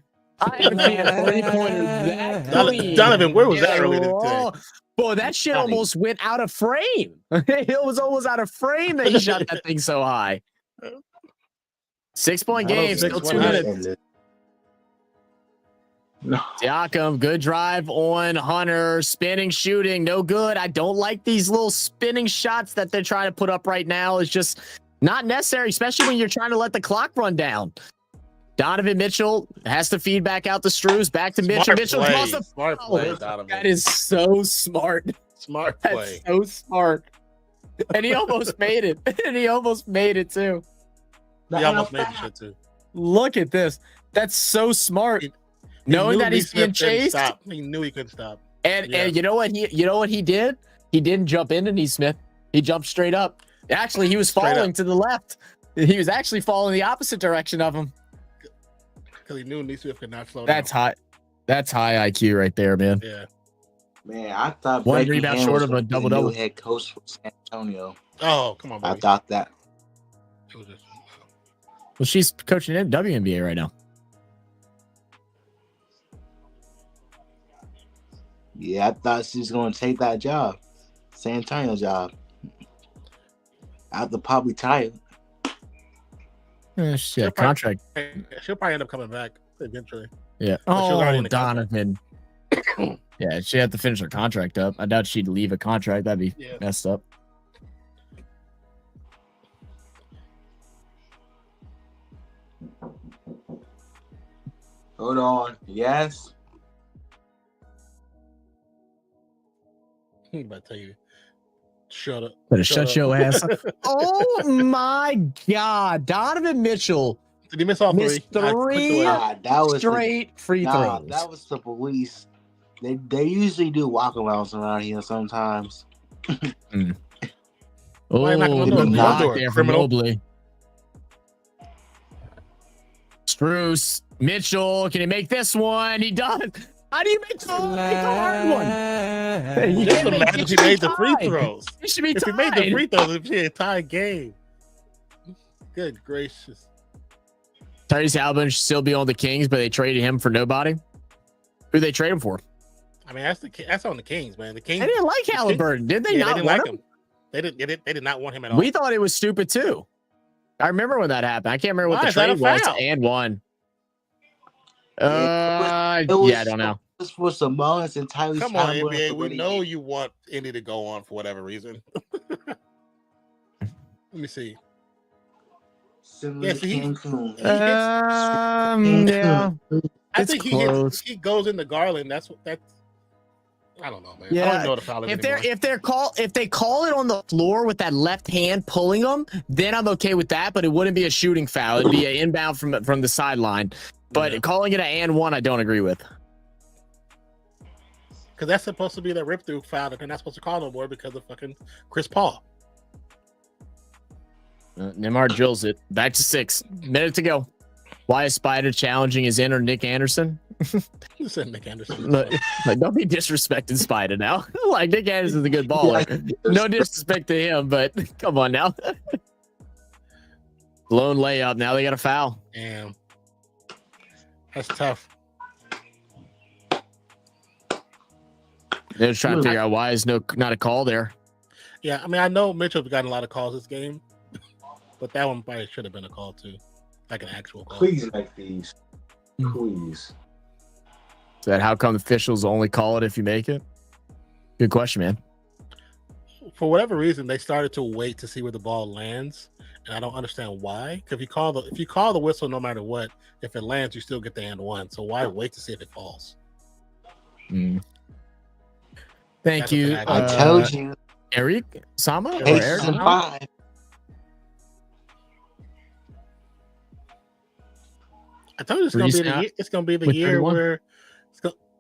haven't seen a 3-pointer that clean. Donovan, where was that earlier today? Boy, that shit almost went out of frame. It was almost out of frame that he shot that thing so high. 6-point game, still 2 minutes. No. Siakam, good drive on Hunter, spinning, shooting, no good. I don't like these little spinning shots that they're trying to put up right now. It's just not necessary, especially when you're trying to let the clock run down. Donovan Mitchell has to feed back out the Strews, back to Mitchell. Mitchell draws the smart play, Donovan. That is so smart. Smart play. That's so smart. And he almost made it. And he almost made it too. He almost made the shit too. Look at this. That's so smart. Knowing that he's being chased. He knew he couldn't stop. And you know what he did? He didn't jump into Neesmith. He jumped straight up. Actually, he was falling to the left. He was actually falling the opposite direction of him. Because he knew Neesmith could not slow down. That's high. That's high IQ right there, man. Yeah. Man, I thought one Becky rebound Hammond short was of a double-double. head coach for San Antonio. Oh, come on, baby. I thought that. It was just, Well, she's coaching in WNBA right now. Yeah, I thought she was going to take that job, San Antonio job. After Pop retired. She had a contract. She'll probably end up coming back eventually. Yeah. But she was already in the Donovan. Yeah, she had to finish her contract up. I doubt she'd leave a contract. That'd be messed up. Hold on. Yes. I'm about to tell you. Shut up. Better shut your ass up. Oh my God. Donovan Mitchell. Did he miss all missed three that was straight free throws. That was the police. They usually do walkarounds around here sometimes. Oh, knock there from Mobley. Struce. Mitchell, can he make this one? He does. How do you make the hard one? You just imagine if he made the free throws. It should be if tied. he made the free throws, it'd be a tie game. Good gracious. Tyrese Halliburton should still be on the Kings, but they traded him for nobody. Who they trade him for? I mean, that's on the Kings, man. The Kings. They didn't like Halliburton, did they? Not they didn't want like him. They did not want him at all. We thought it was stupid too. I remember when that happened. I can't remember what the Is that trade a was foul? and one. It was, I don't know. This was Sabonis and Tyrese. Come on, NBA. We know you want Indy to go on for whatever reason. Let me see. Yeah, Yeah. I think he goes into Garland. That's I don't know, man. Yeah. I don't know the foul is anymore. if they call it on the floor with that left hand pulling them, then I'm okay with that. But it wouldn't be a shooting foul. It'd be an inbound from the sideline. But calling it an and one, I don't agree with. Because that's supposed to be the rip through foul that they're not supposed to call no more because of fucking Chris Paul. Neymar drills it. Back to 6 minutes to go. Why is Spider challenging his inner Nick Anderson? You said Nick Anderson. Like, don't be disrespecting Spider now. Like, Nick Anderson's a good baller. No disrespect to him, but come on now. Blown layup. Now they got a foul. Damn. That's tough. They're just trying to figure out why is not a call there. Yeah, I mean, I know Mitchell's gotten a lot of calls this game, but that one probably should have been a call too, like an actual call. Please make these. Please. Is that how come officials only call it if you make it? Good question, man. For whatever reason, they started to wait to see where the ball lands, and I don't understand why. Because if you call the whistle, no matter what, if it lands, you still get the and one. So why wait to see if it falls? Thank you. I told you. Eric Sama? Or Eric? I told you it's gonna be the year 31? where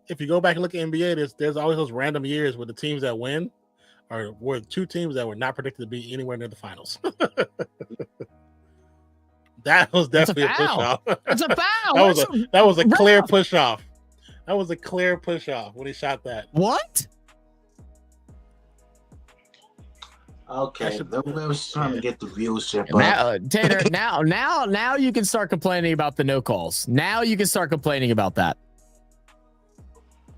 if you go back and look at NBA, there's always those random years where the teams that win were two teams that were not predicted to be anywhere near the finals. That was definitely a push off. It's a foul. That was a clear push off. That was a clear push off when he shot that. What? Okay, they was trying to get the viewership now, Tanner, now you can start complaining about the no calls. Now you can start complaining about that.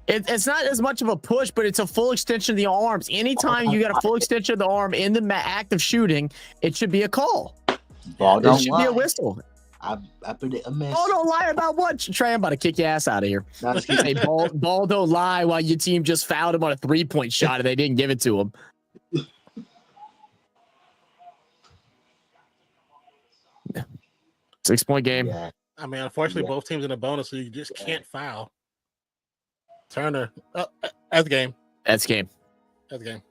It's not as much of a push, but it's a full extension of the arms. Anytime you got a full extension of the arm in the act of shooting, it should be a call. Ball don't it should lie. be a whistle. I predict a miss. Ball don't lie about what? Trey, I'm about to kick your ass out of here. Hey, ball don't lie while your team just fouled him on a 3-point shot and they didn't give it to him. 6-point game. Yeah. I mean, unfortunately, both teams in a bonus, so you just can't foul. Turner, that's game. That's game. That's game.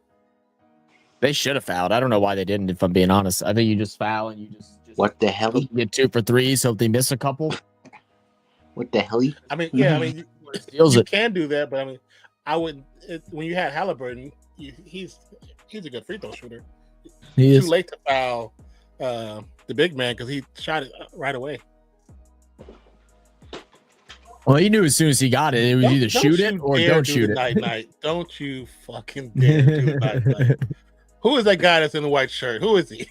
They should have fouled. I don't know why they didn't, if I'm being honest. I think you just foul and you just what the hell? Get 2 for 3, so if they miss a couple. What the hell? I mean, yeah, I mean, you can do that, but I mean, I wouldn't. When you had Halliburton, he's a good free throw shooter. He is too late to foul the big man because he shot it right away. Well, he knew as soon as he got it, it was either shoot it or don't shoot it. Night. Don't you fucking dare do it night. Who is that guy that's in the white shirt? Who is he?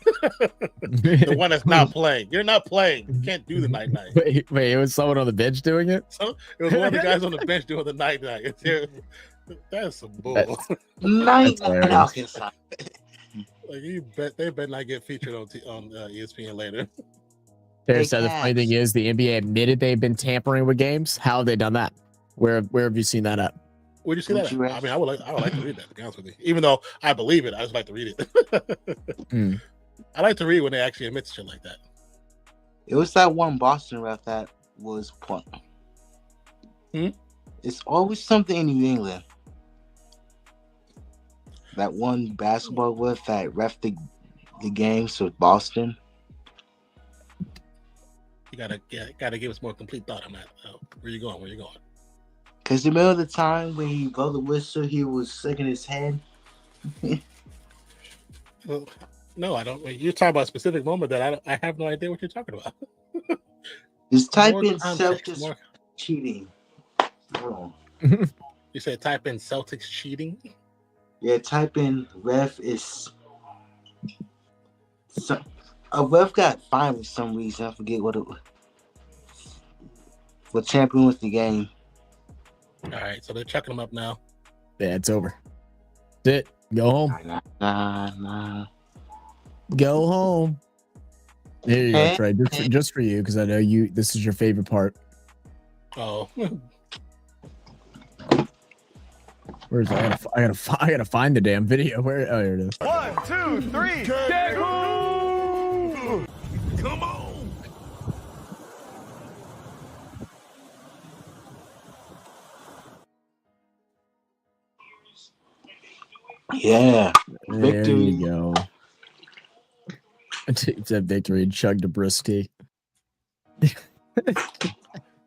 The one that's not playing. You're not playing. You can't do the night. Wait, it was someone on the bench doing it? So it was one of the guys on the bench doing the night. That's some bull. Night. Like you bet they better not get featured on ESPN later. There said the funny thing is the NBA admitted they've been tampering with games. How have they done that? Where have you seen that at? Where'd you see that? I mean, I would like to read that, to be honest with you. Even though I believe it, I just like to read it. I like to read when they actually admit shit like that. It was that one Boston ref that was It's always something in New England. That one basketball ref that ref the games with Boston. You gotta give us more complete thought on that. Where you going? Because the middle of the time when he blew the whistle, he was shaking his head. Well, no, I don't. You're talking about a specific moment that I have no idea what you're talking about. Just type in Celtics cheating. Oh. You said type in Celtics cheating? Yeah, type in ref is. A ref got fined for some reason. I forget what it was. For champion with the game. All right, so they're chucking them up now. Yeah, it's over. That's it. Go home. Nah. Go home. Here you go, Trey. Just for you, because I know this is your favorite part. Oh. Where's I gotta find the damn video. Where? Oh, here it is. 1, 2, 3. Come on. Yeah. There Victory. you go. It's a victory and chugged a brisky. Did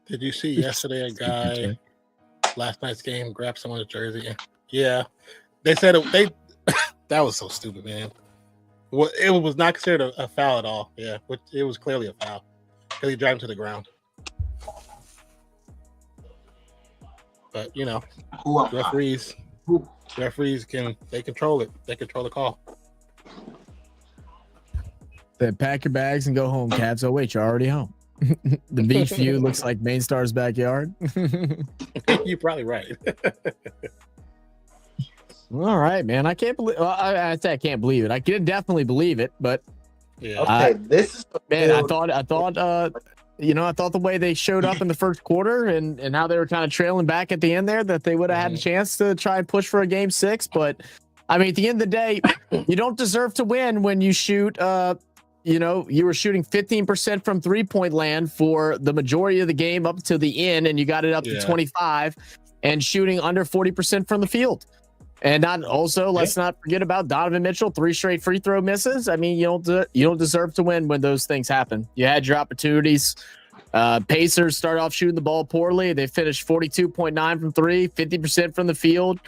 you see yesterday a guy last night's game grabbed someone's jersey? Yeah. They said that was so stupid, man. Well, it was not considered a foul at all. Yeah, it was clearly a foul because he dragged him to the ground. But referees they control it. They control the call. Then pack your bags and go home, Cavs. Oh wait, you're already home. The beach view looks like Main Star's backyard. You're probably right. All right, man. I can't believe. Well, I say I can't believe it. I can definitely believe it, but yeah. Okay, this is man. I thought. I thought the way they showed up in the first quarter and how they were kind of trailing back at the end there, that they would have had a chance to try and push for a game 6. But I mean, at the end of the day, you don't deserve to win when you shoot. You were shooting 15% from 3-point land for the majority of the game up to the end, and you got it up to 25, and shooting under 40% from the field. And let's not forget about Donovan Mitchell, 3 straight free throw misses. I mean, you don't deserve to win when those things happen. You had your opportunities. Pacers start off shooting the ball poorly. They finished 42.9 from 3, 50% from the field.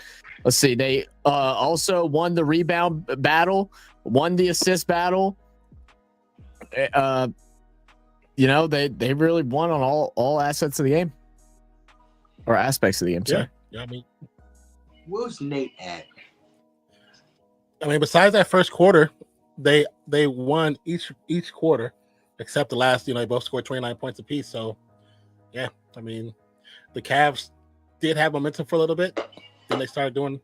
Let's see. They also won the rebound battle, won the assist battle. They really won on all assets of the game, or aspects of the game. Sorry. Yeah, I mean, where's Nate at? I mean, besides that first quarter, they won each quarter, except the last. They both scored 29 points apiece. So, yeah, I mean, the Cavs did have momentum for a little bit. Then they started playing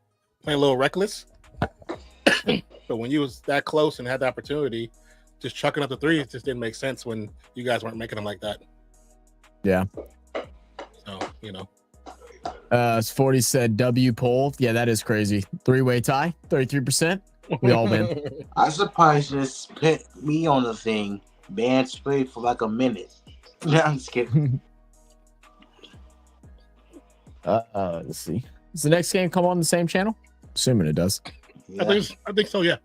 a little reckless. But when you was that close and had the opportunity, just chucking up the threes just didn't make sense when you guys weren't making them like that. Yeah. So, 40 said W poll. Yeah, that is crazy. 3-way tie, 33%. We all win. I'm surprised just put me on the thing. Band spray for like a minute. No, I'm just kidding. Let's see. Does the next game come on the same channel? Assuming it does. Yeah. I think so. Yeah.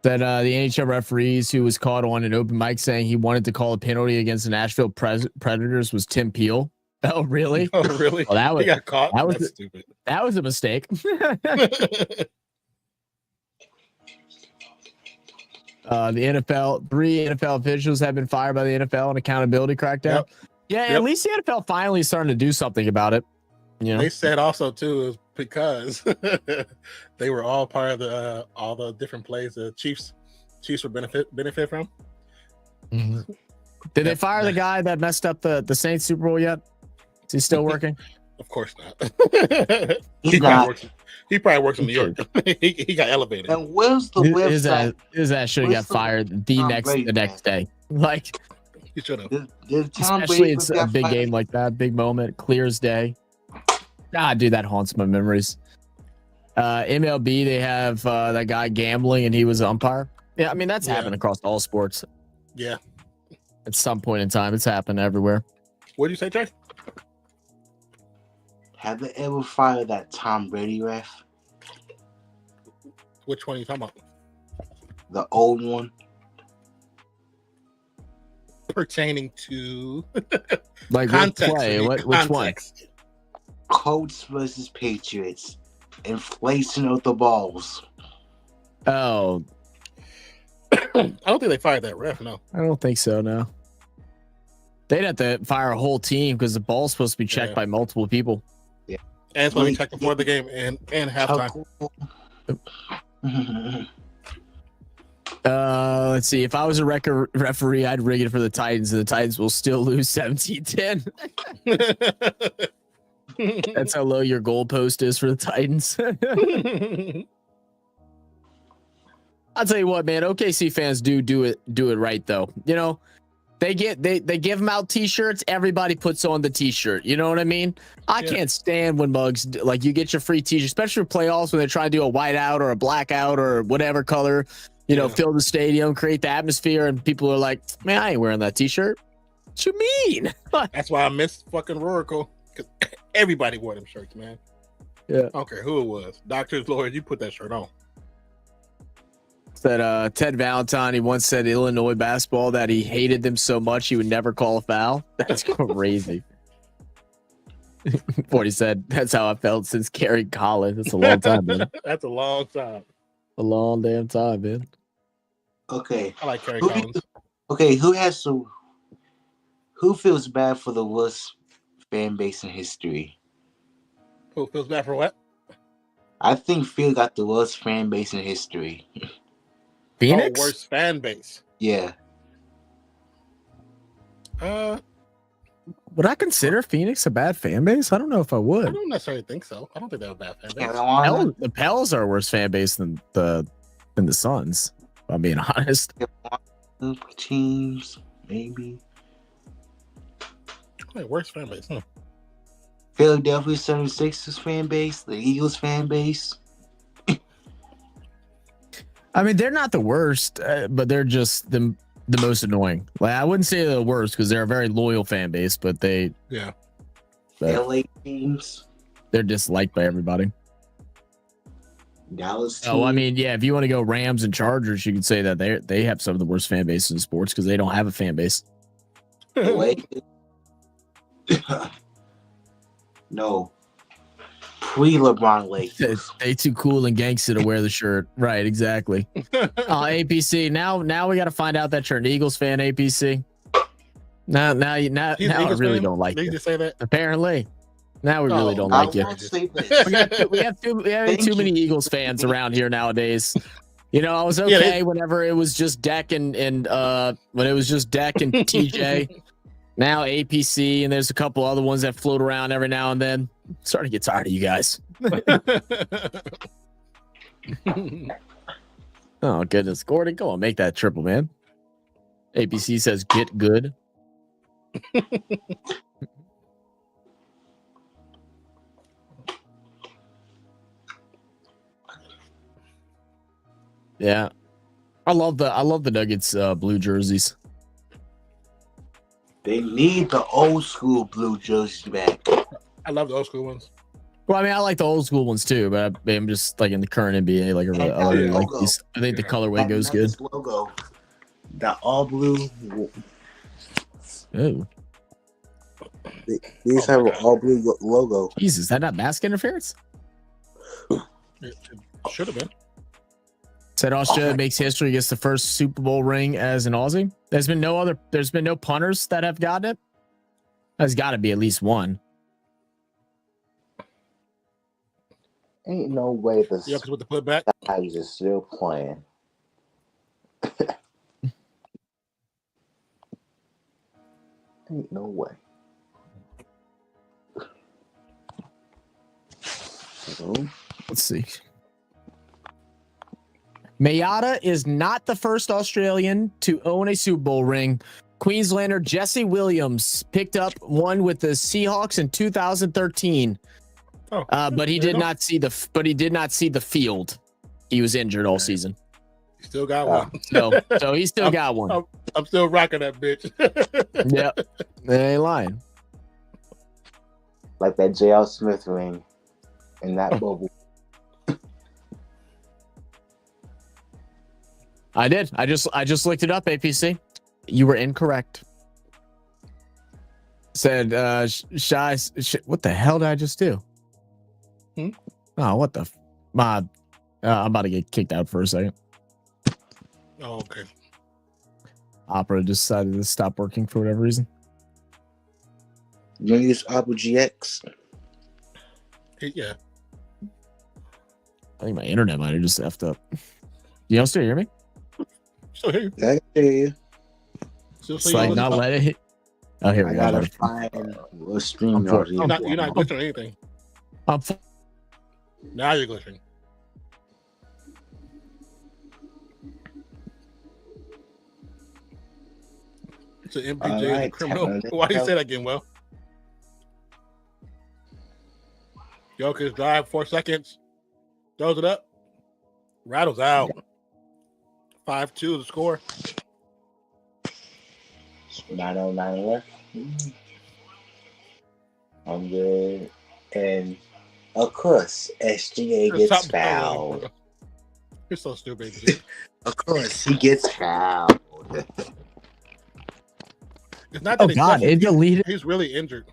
That the NHL referees who was caught on an open mic saying he wanted to call a penalty against the Nashville Predators was Tim Peel. Oh, really? Oh, really? Well, he got caught. That's stupid. That was a mistake. The NFL, 3 NFL officials have been fired by the NFL on accountability crackdown. Yep. Yeah, at least the NFL finally starting to do something about it. They said also too, because they were all part of the all the different plays the Chiefs would benefit from. Did they fire the guy that messed up the Saints Super Bowl yet? Is he still working? Of course not. He's not. He probably works in New York. he got elevated. And where's the website? His ass should have got fired the next day. Like, He should have. especially it's a big game like that, big moment, clear as day. God, dude, that haunts my memories. MLB, they have that guy gambling, and he was an umpire. Yeah, I mean that's happened across all sports. Yeah. At some point in time, it's happened everywhere. What did you say, Trey? Have they ever fired that Tom Brady ref? Which one are you talking about? The old one? Pertaining to Like context. what play? Which one? Colts versus Patriots. Inflation of the balls. Oh, I don't think they fired that ref. No. I don't think so. No, they'd have to fire a whole team because the ball's supposed to be checked by multiple people. Yeah, and it's going to be checked before the game and halftime. Let's see. If I was a referee, I'd rig it for the Titans, and the Titans will still lose 17-10. That's how low your goalpost is for the Titans. I'll tell you what, man. OKC fans do it right though. You know, they give them out T-shirts. Everybody puts on the T-shirt. You know what I mean? I can't stand when mugs like you get your free T-shirt, especially for playoffs when they try to do a whiteout or a blackout or whatever color. You know, fill the stadium, create the atmosphere, and people are like, "Man, I ain't wearing that T-shirt." What you mean? That's why I miss fucking Rorical, because everybody wore them shirts, man. Yeah, I don't care who it was. Doctors, lawyers, you put that shirt on. Said Ted Valentine, he once said Illinois basketball that he hated them so much he would never call a foul. That's crazy. What he said, that's how I felt since Kerry Collins. That's a long time, man. That's a long time. A long damn time, man. Okay. I like Kerry Collins. Okay, who feels bad for the worst fan base in history? Who feels bad for what? I think Phil got the worst fan base in history. Phoenix? Oh, worst fan base. Yeah. Would I consider Phoenix a bad fan base? I don't know if I I would. don't necessarily think so. I don't think they're a bad fan base. The Pels are a worse fan base than the Suns. If I'm being honest. Teams, maybe. Like, worst fan base. Philadelphia 76ers fan base, the Eagles fan base. I mean, they're not the worst, but they're just the most annoying. Like, I wouldn't say they're the worst because they're a very loyal fan base, but LA teams. They're disliked by everybody. Dallas teams. Oh, I mean, yeah, if you want to go Rams and Chargers, you could say that they have some of the worst fan bases in sports because they don't have a fan base. No. Pre-LeBron Lakers. They too cool and gangster to wear the shirt. Right, exactly. APC. Now we got to find out that you're an Eagles fan, APC. Now I really don't like you. Did you just say that? Apparently. Now we really don't like you. We have too many Eagles fans around here nowadays. You know, I was okay whenever it was just Deck and when it was just Deck and TJ. Now APC, and there's a couple other ones that float around every now and then. I'm starting to get tired of you guys. Oh, goodness. Gordon, go on, make that triple, man. APC says get good. Yeah. I love the Nuggets blue jerseys. They need the old school blue jerseys back. I love the old school ones. Well, I mean, I like the old school ones too, but I'm just like in the current NBA, I really like these. I think the colorway goes good. Logo, the all blue. Oh, These have an all blue logo. Jesus, is that not mask interference? It should have been. Said Australia makes history, gets the first Super Bowl ring as an Aussie. There's been no punters that have gotten it. There's got to be at least one. Ain't no way the Yeah, because with the putback. Tigers are still playing. Ain't no way. Let's see. Mayada is not the first Australian to own a Super Bowl ring. Queenslander Jesse Williams picked up one with the Seahawks in 2013. But he did not see the field. He was injured all season. He still got one. So he still got one. I'm still rocking that bitch. Yep. They ain't lying. Like that J.L. Smith ring in that bubble. I did. I just looked it up, APC. You were incorrect. Said what the hell did I just do? Oh, what the I'm about to get kicked out for a second. Oh, okay. Opera decided to stop working for whatever reason. You use Opera GX? Yeah. I think my internet might have just effed up. You don't still hear me? Still hear you. I can hear you. It's like not let it hit. Oh, here we go. I gotta find a stream. You're not glitching or anything. Now you're glitching. It's an MPJ right, criminal. Why do you say that again, Well? Joker's drive 4 seconds. Throws it up. Rattles out. 5-2 the score. 9:09 left. I'm good. And of course, SGA gets fouled. You're so stupid. Of course, he gets fouled. It's not that God, it deleted. He's really injured.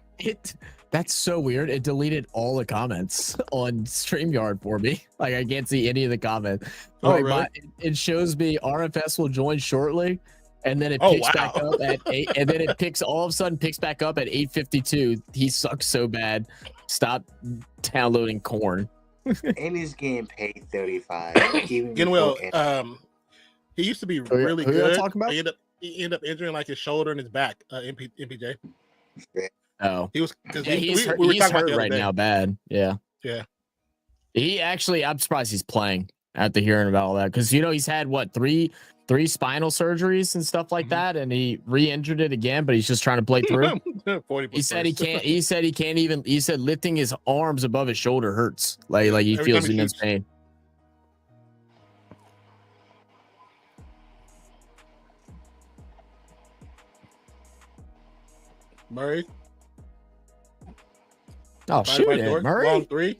That's so weird. It deleted all the comments on StreamYard for me. Like I can't see any of the comments. Like really? It shows me RFS will join shortly, and then it picks back up at 8, and then it picks all of a sudden picks back up at 8:52. He sucks so bad. Stop downloading corn. And he's getting paid $35. Getting well. He used to be really who good. Talking about? He ended up injuring like his shoulder and his back. MPJ. Oh, he was because he's hurt right now. Bad. Yeah. He actually, I'm surprised he's playing after hearing about all that because he's had what three spinal surgeries and stuff like that, and he re-injured it again, but he's just trying to play through. He said he can't. He said he can't even. He said lifting his arms above his shoulder hurts. Like he feels immense pain. Murray. Oh, shoot it, Murray. Long 3.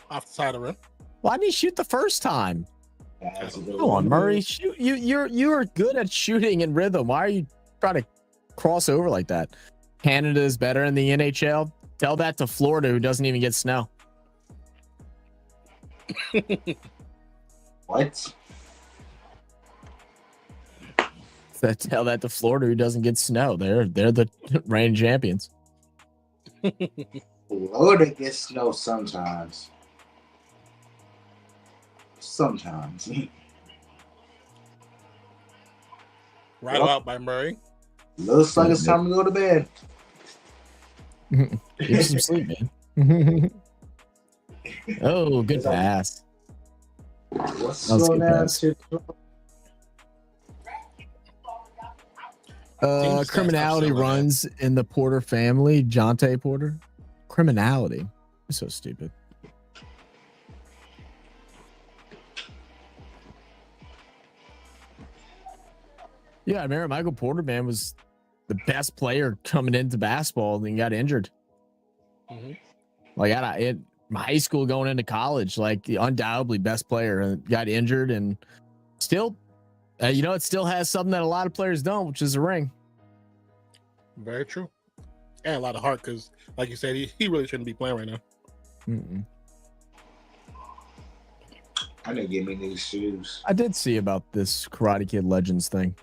Off the side of the rim. Why didn't he shoot the first time? Come on, Murray. Shoot. You are good at shooting in rhythm. Why are you trying to cross over like that? Canada is better in the NHL. Tell that to Florida, who doesn't even get snow. What? Tell that to Florida, who doesn't get snow. They're the reigning champions. Florida gets snow sometimes. Sometimes. Right out by Murray. Looks like it's time to go to bed. Get some sleep, man. Oh, good pass. Let's go down to criminality runs in the Porter family. Jonte Porter. Criminality. So stupid. Yeah, I remember Michael Porter, man, was the best player coming into basketball and got injured. Like in high school going into college, like the undoubtedly best player, and got injured, and still, it still has something that a lot of players don't, which is a ring. Very true. And a lot of heart, because like you said, he really shouldn't be playing right now. I didn't get me new shoes. I did see about this Karate Kid Legends thing.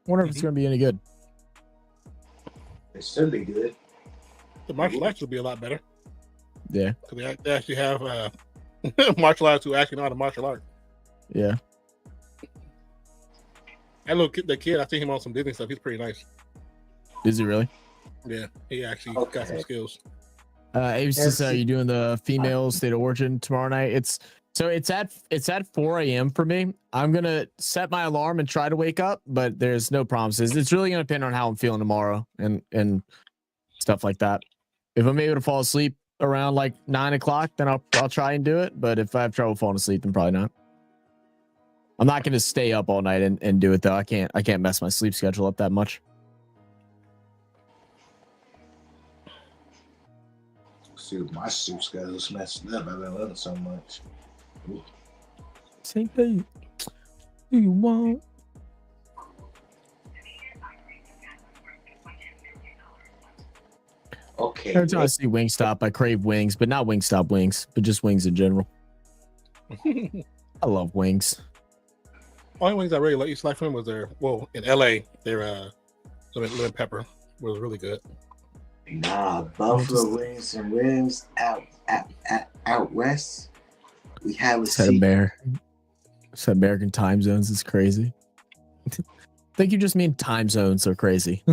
Wonder if it's going to be any good. It should be good. The martial arts will be a lot better. Yeah. So they actually have martial arts who actually know how to martial art. Yeah. That little kid, the kid, I see him on some Disney stuff. He's pretty nice. Is he really? Yeah, he actually got some skills. Avis says, are you doing the female state of origin tomorrow night? It's at 4 a.m. for me. I'm gonna set my alarm and try to wake up, but there's no promises. It's really gonna depend on how I'm feeling tomorrow and stuff like that. If I'm able to fall asleep around like 9 o'clock, then I'll try and do it. But if I have trouble falling asleep, then probably not. I'm not gonna stay up all night and do it though. I can't mess my sleep schedule up that much. See, my sleep schedule's messed up. I've been living so much. Ooh. Same thing. Do you want? Okay. Every time I see Wingstop, I crave wings, but not Wingstop wings, but just wings in general. I love wings. Only wings I really let you select from was in LA, their lemon pepper was really good. Nah, buffalo wings and ribs out west. We have a Said American time zones is crazy. I think you just mean time zones are crazy.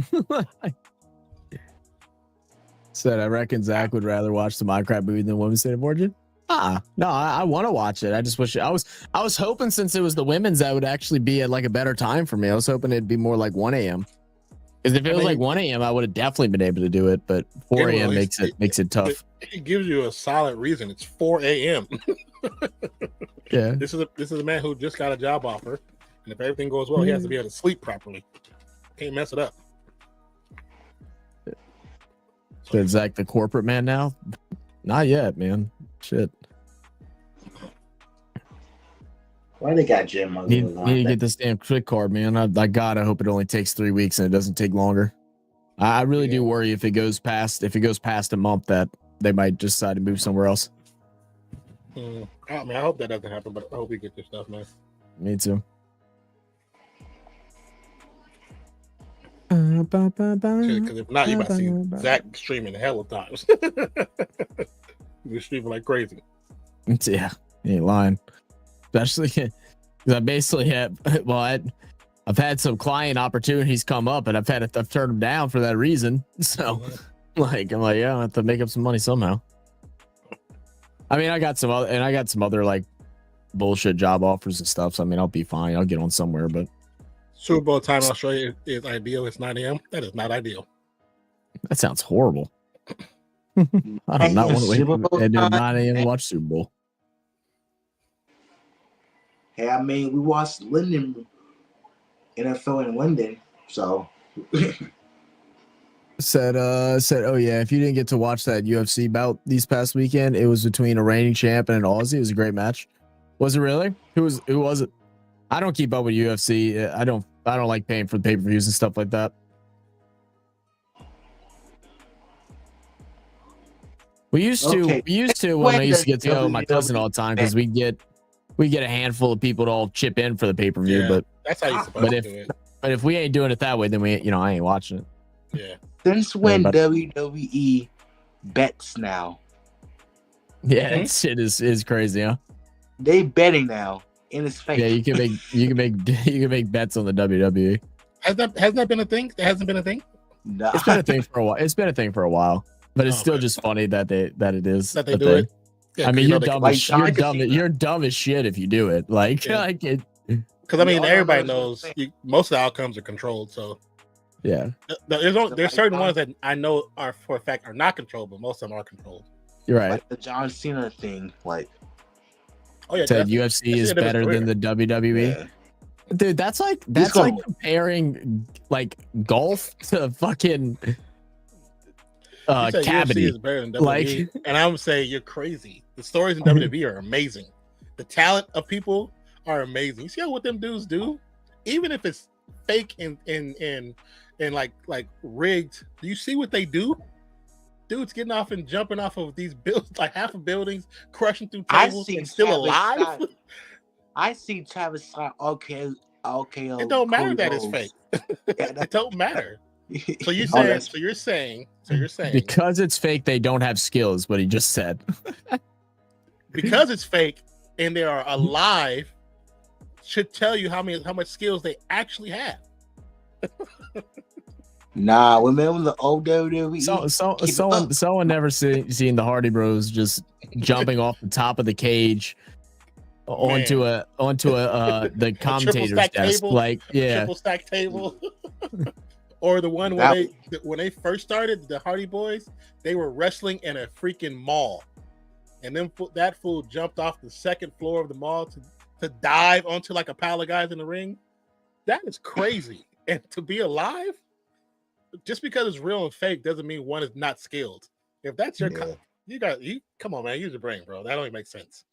Said I reckon Zach would rather watch the Minecraft movie than Women's State of Origin. No, I want to watch it. I just wish I was hoping since it was the women's that would actually be at like a better time for me. I was hoping it'd be more like 1 a.m. Because if it was like 1 a.m., I would have definitely been able to do it. But 4 a.m. makes it tough. It gives you a solid reason. It's 4 a.m. Yeah. This is a man who just got a job offer, and if everything goes well, he has to be able to sleep properly. Can't mess it up. So is Zach the corporate man now? Not yet, man. Shit. Why they got Jim on? Need to get this damn click card, man. I gotta hope it only takes 3 weeks and it doesn't take longer. I really do worry if it goes past a month that they might just decide to move somewhere else. I hope that doesn't happen, but I hope we get this stuff, man. Me too. Because if not, you might see Zach streaming hell of times. You're streaming like crazy. Yeah, he ain't lying. Especially because I basically have, I've had some client opportunities come up and I've turned them down for that reason. So, I'm like, yeah, I have to make up some money somehow. I mean, I got some other like bullshit job offers and stuff. So I mean, I'll be fine. I'll get on somewhere, but. Super Bowl time in Australia is ideal. It's 9 a.m. That is not ideal. That sounds horrible. I do not want to wake up at 9 a.m. to watch Super Bowl. Hey, I mean, we watched London NFL in London, so. said, oh yeah, if you didn't get to watch that UFC bout these past weekend, it was between a reigning champ and an Aussie. It was a great match. Was it really? Who was it? I don't keep up with UFC. I don't like paying for the pay-per-views and stuff like that. We used to when I used to get to go with my cousin all the time because we get a handful of people to all chip in for the pay-per-view. But that's how you're supposed to do it. But if we ain't doing it that way, then I ain't watching it. Yeah. Since when WWE bets now? Yeah, that shit is crazy, huh? They betting now. In his face. Yeah, you can make bets on the WWE. Has that been a thing? That hasn't been a thing? No. It's been a thing for a while. It's been a thing for a while, but it's still just funny that it is that they do it. Yeah, I mean, you're dumb as shit if you do it. Because I mean, everybody knows most of the outcomes are controlled. So yeah, there's certain ones that I know are for a fact are not controlled, but most of them are controlled. You're right. Like the John Cena thing, like. Oh yeah, said UFC is better than the WWE. Yeah. Dude, that's like comparing like golf to fucking Kabaddi. Is better than WWE, and I would say you're crazy. The stories in WWE are amazing. The talent of people are amazing. You see what them dudes do? Even if it's fake and like rigged, do you see what they do? Dudes getting off and jumping off of these buildings, like half of buildings, crushing through tables and still alive. I see Travis Scott. Okay. It don't matter that it's fake. It don't matter. So you Oh, saying? that's- So you're saying? Because it's fake, they don't have skills. What he just said. Because it's fake and they are alive, should tell you how much skills they actually have. Nah, remember the old WWE? Keep it up. Someone never seen the Hardy Bros just jumping off the top of the cage onto the commentator's stack desk. table, Like, yeah, triple stack table. Or the one where when they first started, the Hardy Boys, they were wrestling in a freaking mall, and then that fool jumped off the second floor of the mall to dive onto like a pile of guys in the ring. That is crazy. And to be alive, just because it's real and fake doesn't mean one is not skilled. If that's your you come on, man, use your brain, bro. That only makes sense.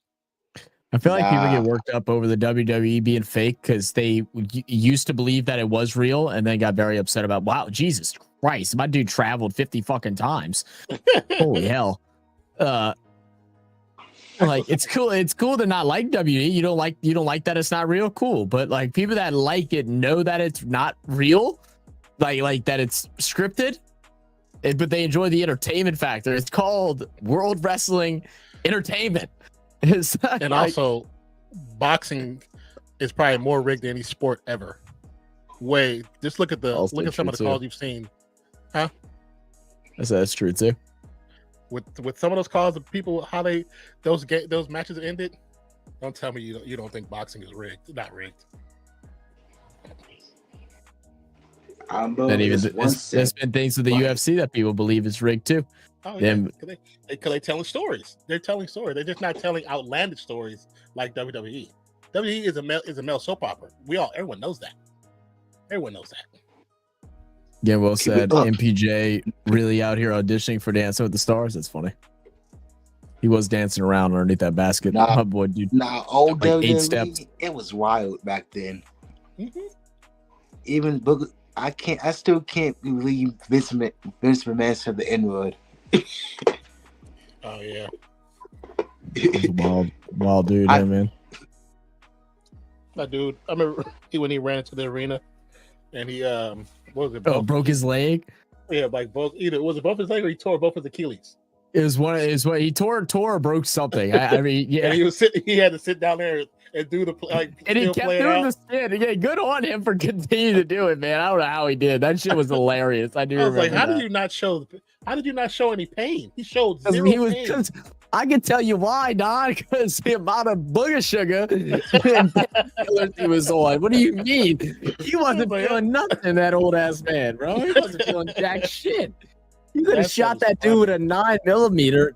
I feel like people get worked up over the WWE being fake because they used to believe that it was real and then got very upset about, wow, Jesus Christ, my dude traveled 50 fucking times. Holy hell. Like, it's cool. It's cool to not like WWE. You don't like that it's not real. Cool. But like people that like it know that it's not real, like that it's scripted, but they enjoy the entertainment factor. It's called World Wrestling Entertainment. And also, boxing is probably more rigged than any sport ever. Just look at some of the calls you've seen, huh? That's true too. With some of those calls, the people those matches ended. Don't tell me you don't think boxing is rigged. Not rigged. And even there's been things with the UFC that people believe is rigged too. Oh yeah, because they telling stories. They're telling stories. They're just not telling outlandish stories like WWE. WWE is a male soap opera. Everyone knows that. Everyone knows that. Yeah, well said. MPJ really out here auditioning for Dancing with the Stars. That's funny. He was dancing around underneath that basket. My boy, dude. Old like WWE, 8 steps. It was wild back then. Mm-hmm. Even I still can't believe Vince McMahon said the N-word. Oh yeah, wild dude, man. That dude. I remember when he ran into the arena, and he what was it? Broke his leg. Yeah, like both. Either was it both his leg or he tore both his Achilles. It was what he tore or broke something. I mean, yeah. And he had to sit down there and do the and he kept doing the spin. Yeah, good on him for continuing to do it, man. I don't know how he did. That shit was hilarious. I was like, how did you not show any pain? He showed zero pain. I can tell you why, Don, because the amount of booger sugar and he was on. What do you mean? He wasn't feeling nothing, that old ass man, bro. He wasn't feeling jack shit. You could have shot that dude with a 9mm.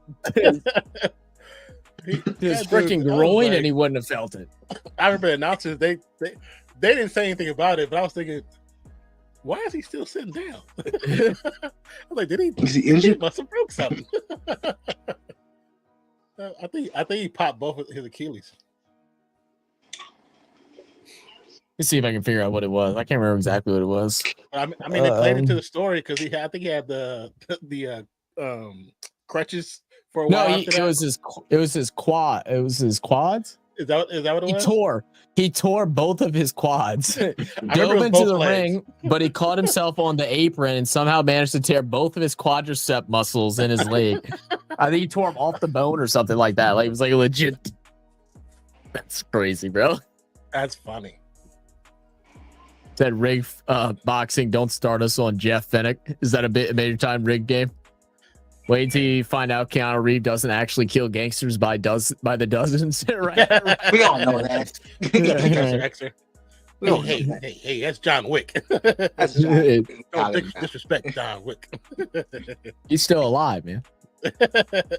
His freaking groin, and he wouldn't have felt it. I remember the announcers, they didn't say anything about it, but I was thinking, why is he still sitting down? I was like, he must have broke something. I think he popped both of his Achilles. Let's see if I can figure out what it was. I can't remember exactly what it was. I mean, they played into the story because I think he had the crutches for a while. It was his quad. It was his quads. Is that what it was? He tore both of his quads. Dove into the ring, but he caught himself on the apron and somehow managed to tear both of his quadricep muscles in his leg. I think he tore them off the bone or something like that. Like, it was like a legit. That's crazy, bro. That's funny. Said rig boxing. Don't start us on Jeff Fennick. Is that a major time rig game? Wait until you find out Keanu Reeves doesn't actually kill gangsters by the dozens. Right? We all know that. Hey, that's John Wick. That's John. Don't disrespect John Wick. He's still alive, man.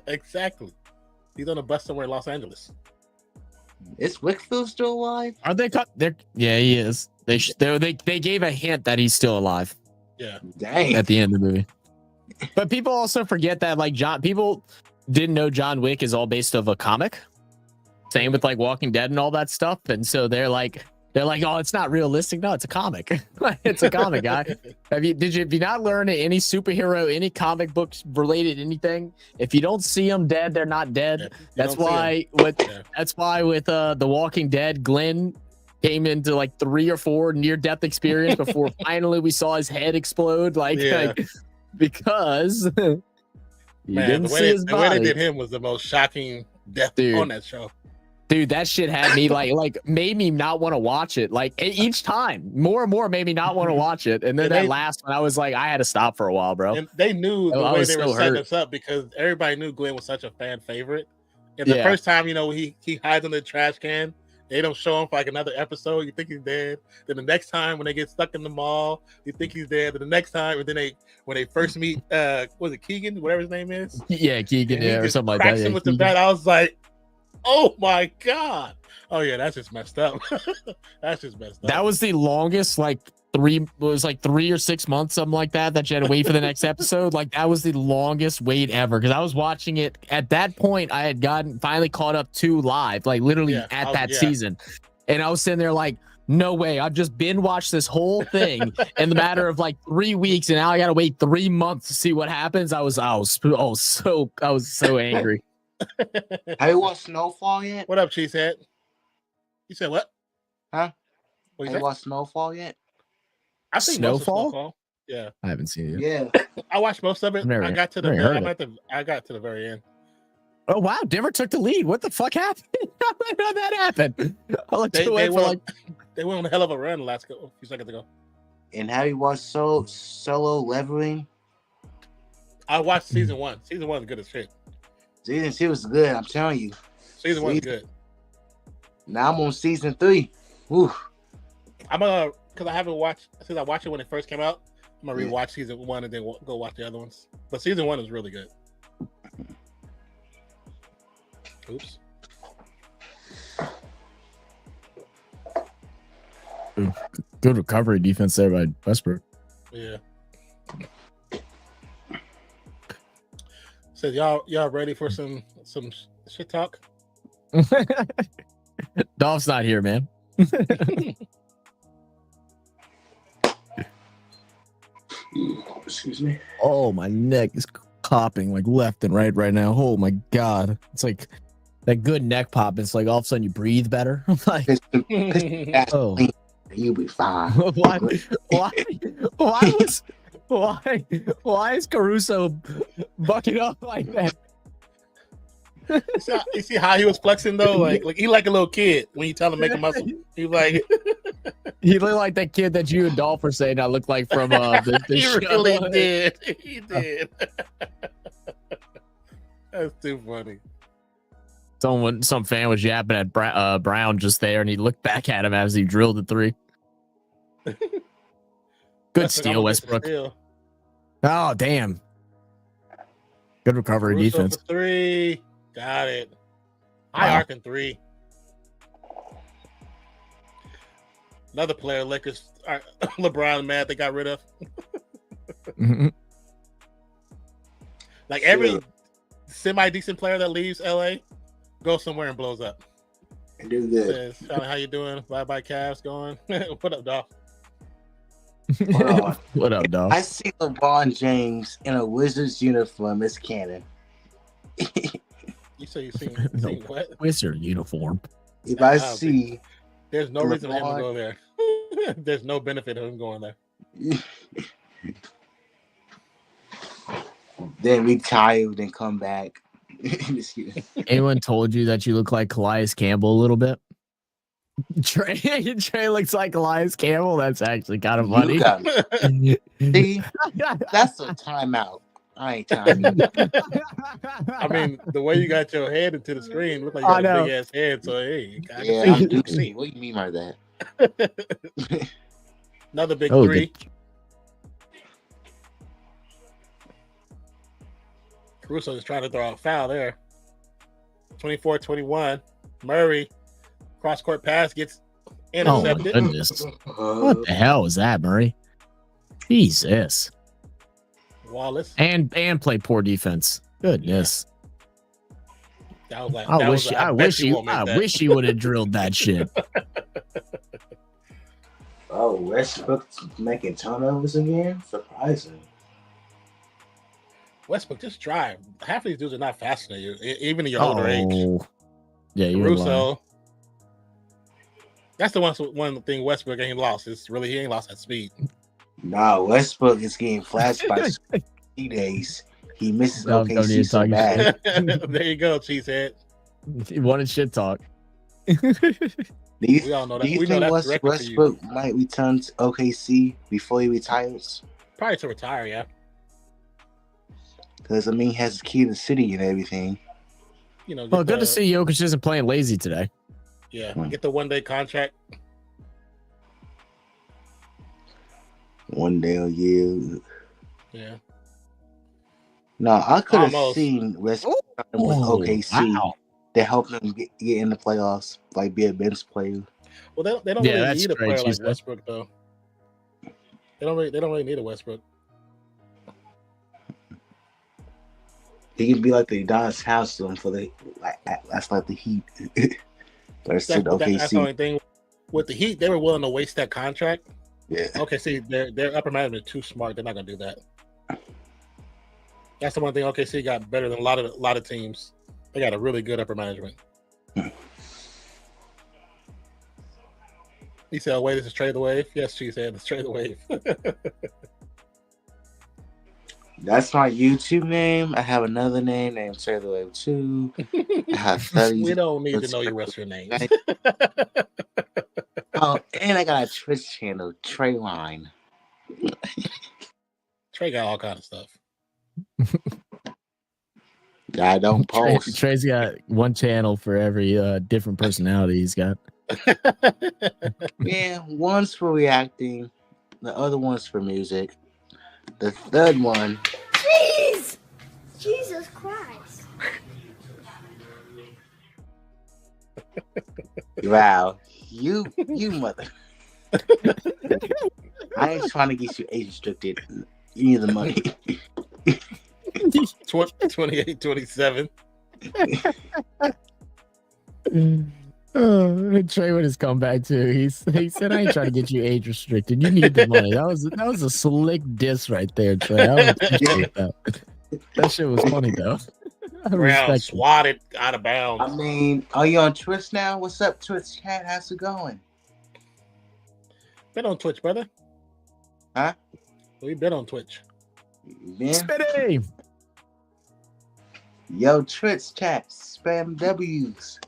Exactly. He's on a bus somewhere in Los Angeles. Is Wickfield still alive? Are they cut? Yeah, he is. They gave a hint that he's still alive. Yeah. Dang. At the end of the movie. But people also forget that people didn't know John Wick is all based off a comic. Same with like Walking Dead and all that stuff. And so they're like, oh, it's not realistic. No, it's a comic. It's a comic, guy. Have you not learned any superhero, any comic books related anything? If you don't see them dead, they're not dead. That's why with The Walking Dead, Glenn came into like 3 or 4 near-death experience before finally we saw his head explode. Like because you didn't see his body. The way they did him was the most shocking death on that show. Dude, that shit had me like made me not want to watch it. Like each time, more and more made me not want to watch it. And then that last one, I was like, I had to stop for a while, bro. And they knew the way they were setting us up because everybody knew Glenn was such a fan favorite. And the first time, you know, he hides under the trash can, they don't show him for like another episode. You think he's dead. Then the next time when they get stuck in the mall, you think he's dead. Then the next time, and then when they first meet, was it Keegan, whatever his name is? Yeah, Keegan, or something like that. Him with the bat. I was like, oh my God. Oh yeah, that's just messed up. That's just messed up. That was the longest, like 3 or 6 months, something like that you had to wait for the next episode. Like that was the longest wait ever. Cause I was watching it at that point. I had finally caught up to live, like literally at that season. And I was sitting there like, no way. I've just binge watched this whole thing in the matter of like 3 weeks. And now I got to wait 3 months to see what happens. I was so angry. Have you watched Snowfall yet? What up, Cheesehead? You said what? Huh? Have you watched Snowfall yet? I think Snowfall. Yeah, I haven't seen it. Yeah, I watched most of it. I got to the very end. Oh wow, Denver took the lead. What the fuck happened? How did that happen? They went on a hell of a run the last few seconds ago. And have you watched Solo Leveling? I watched season 1. Season 1 is good as shit. Season 2 was good. I'm telling you. Season 1 is good. Now I'm on season 3. Woo. I'm gonna, because I haven't watched since I watched it when it first came out. I'm gonna rewatch season 1 and then go watch the other ones. But season 1 is really good. Oops. Good recovery defense there by Westbrook. Yeah. Says y'all ready for some shit talk? Dolph's not here, man. Excuse me. Oh, my neck is popping like left and right now. Oh my God. It's like that good neck pop. It's like all of a sudden you breathe better. Like, oh, you'll be fine. Why is Caruso bucking up like that? You see how he was flexing though? Like he like a little kid when you tell him make a muscle. He like he looked like that kid that you and Dolph were saying I look like from the he show. Really did. He did. That's too funny. Some fan was yapping at Brown just there, and he looked back at him as he drilled the 3. Good steal, Westbrook. Oh, damn. Good recovery defense. 3. Got it. High arc and 3. Another player, Lakers, LeBron, mad they got rid of. Mm-hmm. Like every semi-decent player that leaves LA goes somewhere and blows up. And do good. Says, how you doing? Bye-bye, Cavs. Going. What up, Dolph? What up, dog? I see LeBron James in a Wizards uniform. It's canon. You say you seen what? Wizard uniform. If I see, there's no reason for him to go there. There's no benefit of him going there. Then retire, then come back. Anyone told you that you look like Calais Campbell a little bit? Trey looks like Elias Campbell. That's actually kind of funny. See, that's a timeout. I ain't timing. I mean, the way you got your head into the screen looked like you got a big ass head. So hey, I do see. What do you mean by that? Another big 3. Caruso is trying to throw a foul there. 24-21. Murray. Cross-court pass gets intercepted. Oh, my goodness. What the hell is that, Murray? Jesus. Wallace. And play poor defense. Goodness. That was like, I wish he would have drilled that shit. Oh, Westbrook making turnovers again? Surprising. Westbrook, just drive. Half of these dudes are not faster than you, even in your older age. Yeah, you're Caruso. That's the one thing Westbrook ain't lost. It's really he ain't lost that speed. Nah, Westbrook is getting flashed by 3 days. He misses Don't need OKC to so talk bad. There you go, Cheesehead. He wanted shit talk. Do you, We all know that. do you We know think that's directly for you. Westbrook might return to OKC before he retires? Probably to retire, yeah. Because, I mean, he has the key to the city and everything. You know, Well, good to see Jokic isn't playing lazy today. Yeah, get the 1-day contract. 1 day a year. Yeah. No, I could have Almost. seen Westbrook with OKC to help him get in the playoffs, like be a bench player. Well, they don't Yeah, really that's need a great, player she like said. Westbrook though. They don't really need a Westbrook. He can be like the Adonis House for the that's like the Heat. Versus That's the OKC. only thing. With the Heat, they were willing to waste that contract. Yeah. Okay, see, their upper management is too smart. They're not gonna do that. That's the one thing OKC got better than a lot of teams. They got a really good upper management. He said, "Oh, wait, this is Trade the Wave." Yes, she said, "Let's trade the wave." That's my YouTube name. I have another name named Trade the Wave 2. I have 30. We don't need to know your rest of your names. Oh, and I got a Twitch channel, Trayline. Trey got all kind of stuff. I don't post. Trey's got one channel for every different personality he's got. Yeah, one's for reacting, the other one's for music. The third one. Jeez! Jesus Christ. Wow. You mother. I ain't trying to get you age restricted. You need the money. 28, 27. Trey with his comeback too. He said, "I ain't trying to get you age restricted. You need the money." That was a slick diss right there, Trey. I appreciate that. That shit was funny though. I Brown respect it. swatted out of bounds. I mean, are you on Twitch now? What's up, Twitch chat? How's it going? Been on Twitch, brother. Huh? We've been on Twitch. Ben? Spitty. Yo, Twitch chat, spam W's.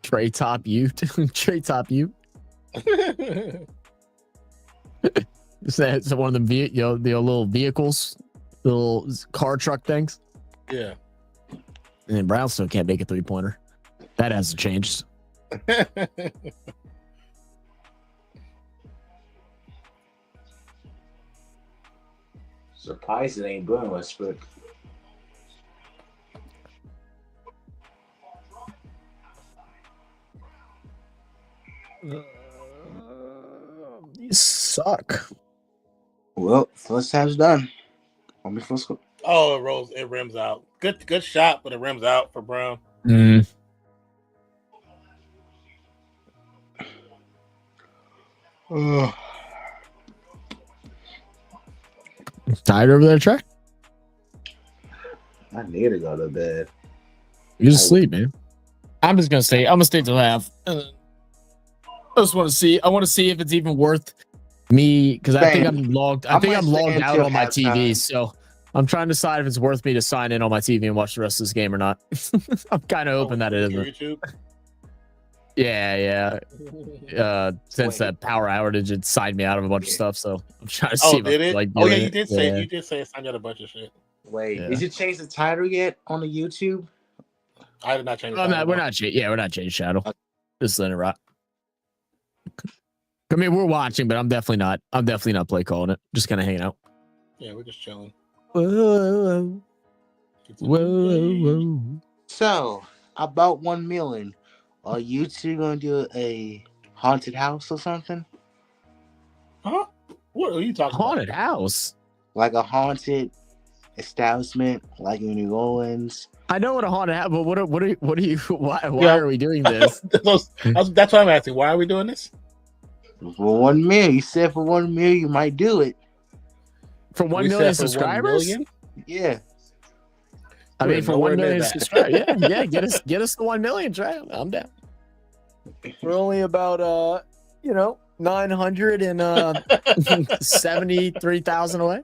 Trey top you. Trey top you. Is that one of the the little vehicles, the little car truck things? Yeah. And Brown still can't make a 3-pointer. That hasn't changed. Surprised it ain't Bruin Westbrook. You suck. Well, first half's done. On me first score. Oh, it rims out. Good shot, but it rims out for Brown. Tired over there, Trey? I need to go to bed. You just sleep, man. I'm just gonna stay. I'm gonna stay till half. I just want to see. I want to see if it's even worth me because I think I'm logged. I think I'm logged out on my TV. So I'm trying to decide if it's worth me to sign in on my TV and watch the rest of this game or not. I'm kind of hoping that it isn't. YouTube. Yeah. Since that power outage, it signed me out of a bunch of stuff. So I'm trying to see. Oh, if did I it? like Oh, yeah, doing you it. did say it signed out a bunch of shit. Wait, Yeah. did you change the title yet on the YouTube? I did not change Oh, it. no, we're not changing Shadow. Just letting it rock. I mean, we're watching, but I'm definitely not play calling it. Just kind of hanging out. Yeah, we're just chilling. Whoa. So, about 1 million. Are you two gonna do a haunted house or something? Huh? What are you talking Haunted about? house. Like a haunted establishment, like in New Orleans? I know what a haunted house, but what are you? Why Yeah. are we doing this? That's what I'm asking. Why are we doing this? For 1 million, you said for 1 million you might do it. For 1 We million said for 1 subscribers? million? Yeah. I mean, We're for nowhere 1 near million that. subscribers, yeah, get us to 1 million, Trey. I'm down. We're only about 973,000 away.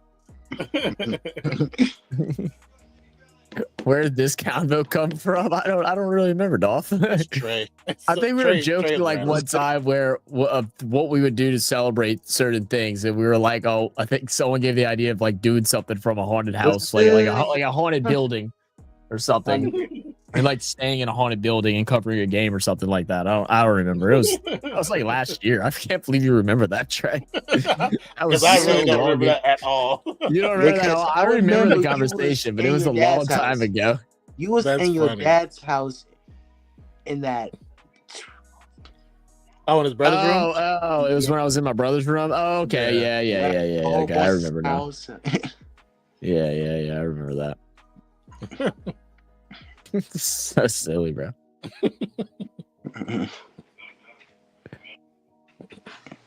Where did this convo come from? I don't really remember, Dolph. Trey. I think we were joking like around. one time where what we would do to celebrate certain things, and we were like, oh, I think someone gave the idea of like doing something from a haunted house, like a haunted building or something, and like staying in a haunted building and covering a game or something like that. I don't remember. It was like last year. I can't believe you remember that, Trey. That was I so really don't long remember ago. that at all. You don't remember that at Because all? I I remember remember the you conversation, was but it in was a your long dad's time house. ago. You was That's in your funny. dad's house in that. Oh, in his brother's room? Oh, it was when I was in my brother's room. Oh, okay. Yeah. old Okay, I boss's remember now. house. Yeah. I remember that. So silly, bro.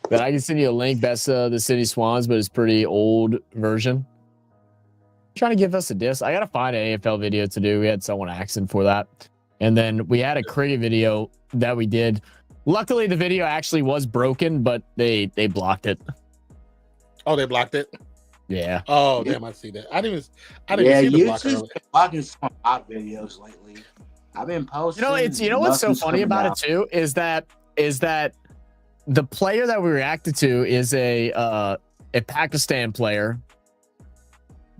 But I can send you a link. Best the City Swans, but it's pretty old version. Trying to give us a diss. I gotta find an AFL video to do. We had someone asking for that, and then we had a cricket video that we did. Luckily, the video actually was broken, but they blocked it. Oh, they blocked it? Yeah. Oh, damn, I see that. I didn't Yeah, even see the block YouTube's earlier. been blocking some hot videos lately. I've been posting. What's so nothing's funny coming about out. it too is that the player that we reacted to is a Pakistan player.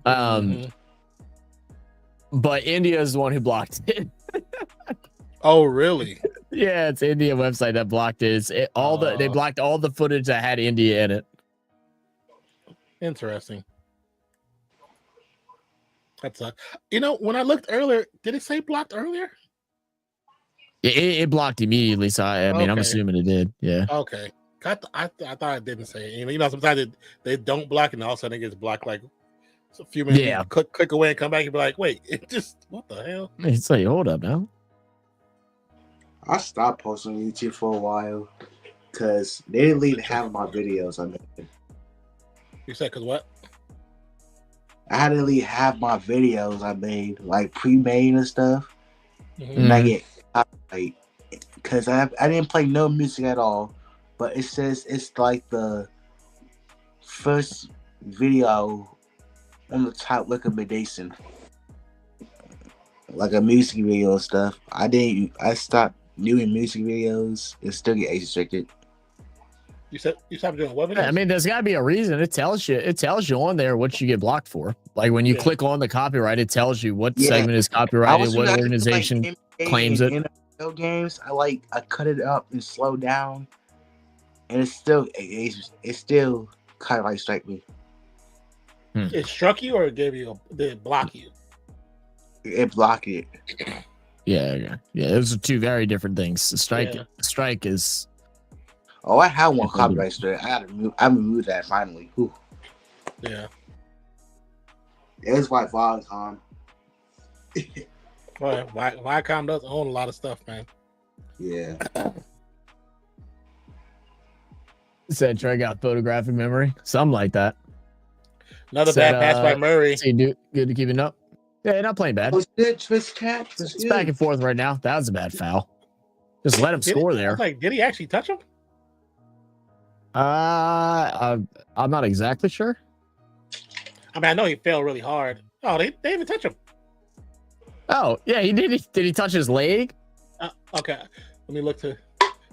Mhm. But India is the one who blocked it. Oh, really? Yeah, it's India website that blocked it. They blocked all the footage that had India in it. Interesting. That sucks. You know, when I looked earlier, did it say blocked earlier? It blocked immediately, so I mean, I'm Okay. assuming it did. Yeah. Okay. I thought it didn't say it. You know, sometimes they don't block and all of a sudden it gets blocked like a few minutes. Yeah. Click away and come back and be like, wait, it just, what the hell? It's like, hold up now. I stopped posting on YouTube for a while because they didn't leave half of my videos I made. You said, because what? I had to delete half my videos I made, like pre-made and stuff, Mhm. and I get copyright because I didn't play no music at all. But it says it's like the first video on the top recommendation, like a music video and stuff. I stopped doing music videos and still get age restricted. You said you stopped doing what? I mean, there's got to be a reason. It tells you on there what you get blocked for. Like when you Yeah. click on the copyright, it tells you what Yeah. segment is I copyrighted, was what like, organization NBA claims it. and NFL games. I cut it up and slowed down, and it's still copyright strike me. It struck you or it gave you did it block you? It blocked it. Yeah. Those are two very different things. Yeah. Strike is. Oh, I had one Yeah, copyright strike. I removed that finally. Whew. Yeah. It was like Viacom. Well, Viacom does own a lot of stuff, man. Yeah. Said Trey got photographic memory, something like that. Another Said, bad pass by Murray. So you do good to keeping up. Yeah, you're not playing bad. Was good, Twist Cat. It's back and forth right now. That was a bad foul. Just let him score I there. was like, did he actually touch him? I'm not exactly sure. I mean, I know he fell really hard. Oh, they didn't even touch him. Oh yeah, he did. Did he touch his leg? Okay, let me look to.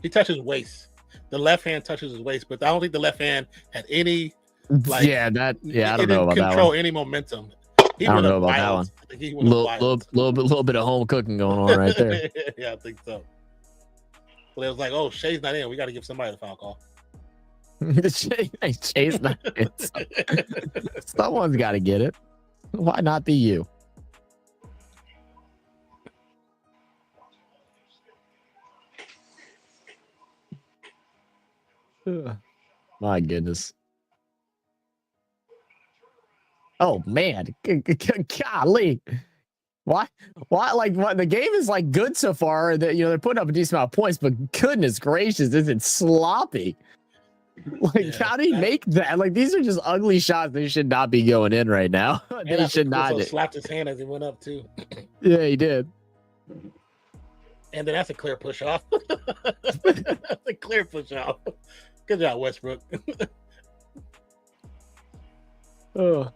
He touched his waist. The left hand touches his waist, but I don't think the left hand had any. Like, I don't it know didn't about that control one. any momentum. I don't know about that one. I think he went wild. Little bit of home cooking going on right there. Yeah, I think so. Well, it was like, oh, Shay's not in. We got to give somebody the foul call. Chase, someone's got to get it. Why not be you? My goodness. Oh man, golly. Why? Like, what? The game is like good so far. That they're putting up a decent amount of points, but goodness gracious, is it sloppy? Like, Yeah, how do you make that? Like, these are just ugly shots. They should not be going in right now. They should not. Slapped his hand as he went up too. Yeah, he did. And then that's a clear push off. That's a clear push off. Good job, Westbrook. Oh.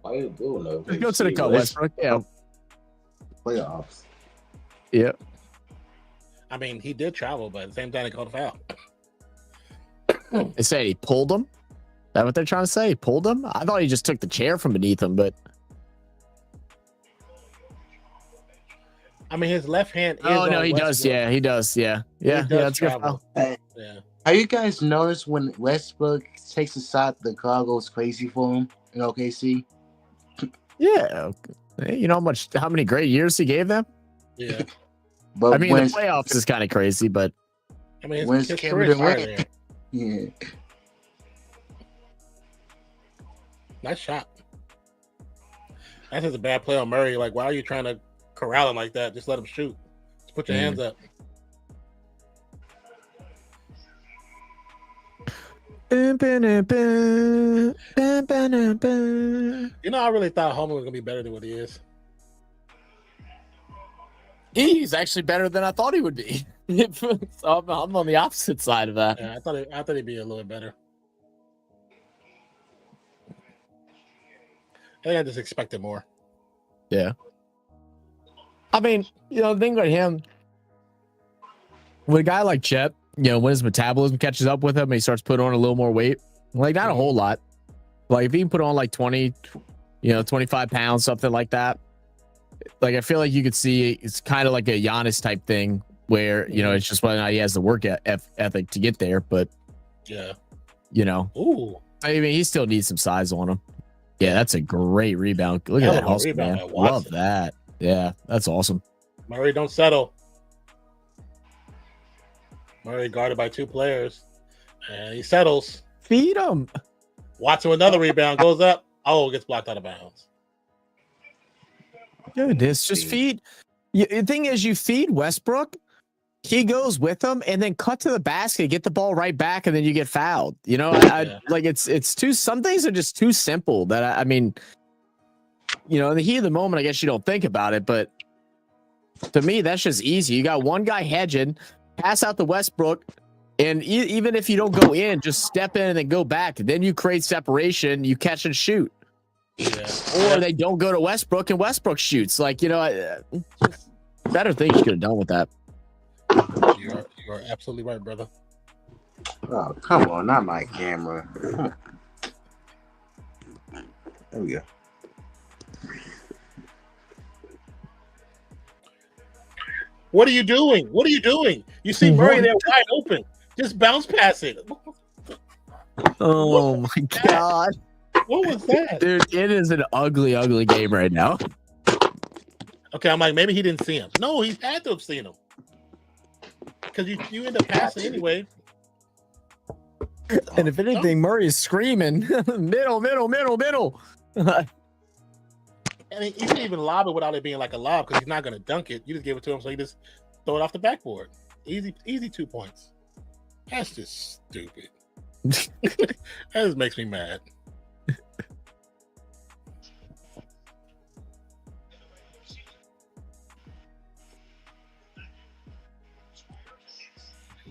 Why you doing though? Let's go to the cup, Westbrook. Yeah. Playoffs. Yep. I mean, he did travel, but at the same time, they called a foul. They say he pulled him. Is that what they're trying to say? He pulled him? I thought he just took the chair from beneath him, but. I mean, his left hand is Oh, no, on he Westbrook. does. Yeah, he does. Yeah. Yeah. does That's good. travel. Hey, Yeah. have you guys noticed when Westbrook takes a shot, the crowd goes crazy for him in OKC? Yeah. Hey, you know how many great years he gave them? Yeah. But I mean, when the playoffs is kind of crazy, but I mean, When's his Kevin career started Durant? there. yeah, Nice shot. That's just a bad play on Murray. Like, why are you trying to corral him like that? Just let him shoot. Just put your hands up. You know, I really thought Homer was gonna be better than what he is. he's actually better than I thought he would be. So I'm on the opposite side of that. Yeah, I thought he'd be a little bit better. I think I just expected more. Yeah. I mean, the thing with him, with a guy like Chet, when his metabolism catches up with him and he starts putting on a little more weight, like not a whole lot. Like if he can put on like 20, 25 pounds, something like that. Like I feel like you could see it's kind of like a Giannis type thing where, it's just whether or not he has the work ethic to get there. But, Yeah. Ooh. I mean, he still needs some size on him. Yeah, that's a great rebound. Look at Hell that of a hustle, rebound man. by Watson. Love that. Yeah, that's awesome. Murray don't settle. Murray guarded by two players, and he settles. Feed him. Watson with another rebound goes up. Oh, gets blocked out of bounds. Goodness, just feed. The thing is, you feed Westbrook, he goes with him, and then cut to the basket, get the ball right back, and then you get fouled. Yeah. Like it's too. Some things are just too simple. That I mean, in the heat of the moment, I guess you don't think about it, but to me, that's just easy. You got one guy hedging, pass out to Westbrook, and even if you don't go in, just step in and then go back. Then you create separation. You catch and shoot. Yeah. Or they don't go to Westbrook and Westbrook shoots. Like, just better things you could have done with that. You are absolutely right, brother. oh come on, not my camera. There we go. What are you doing? What are you doing? You see Murray there wide open. Just bounce past it. Oh my God. What was that? Dude, it is an ugly, ugly game right now. Okay, I'm like, maybe he didn't see him. No, he had to have seen him. Because you end up passing anyway. And if anything, Murray is screaming, middle. I mean, you can even lob it without it being like a lob because he's not going to dunk it. You just give it to him, so he just throw it off the backboard. Easy 2 points. That's just stupid. That just makes me mad.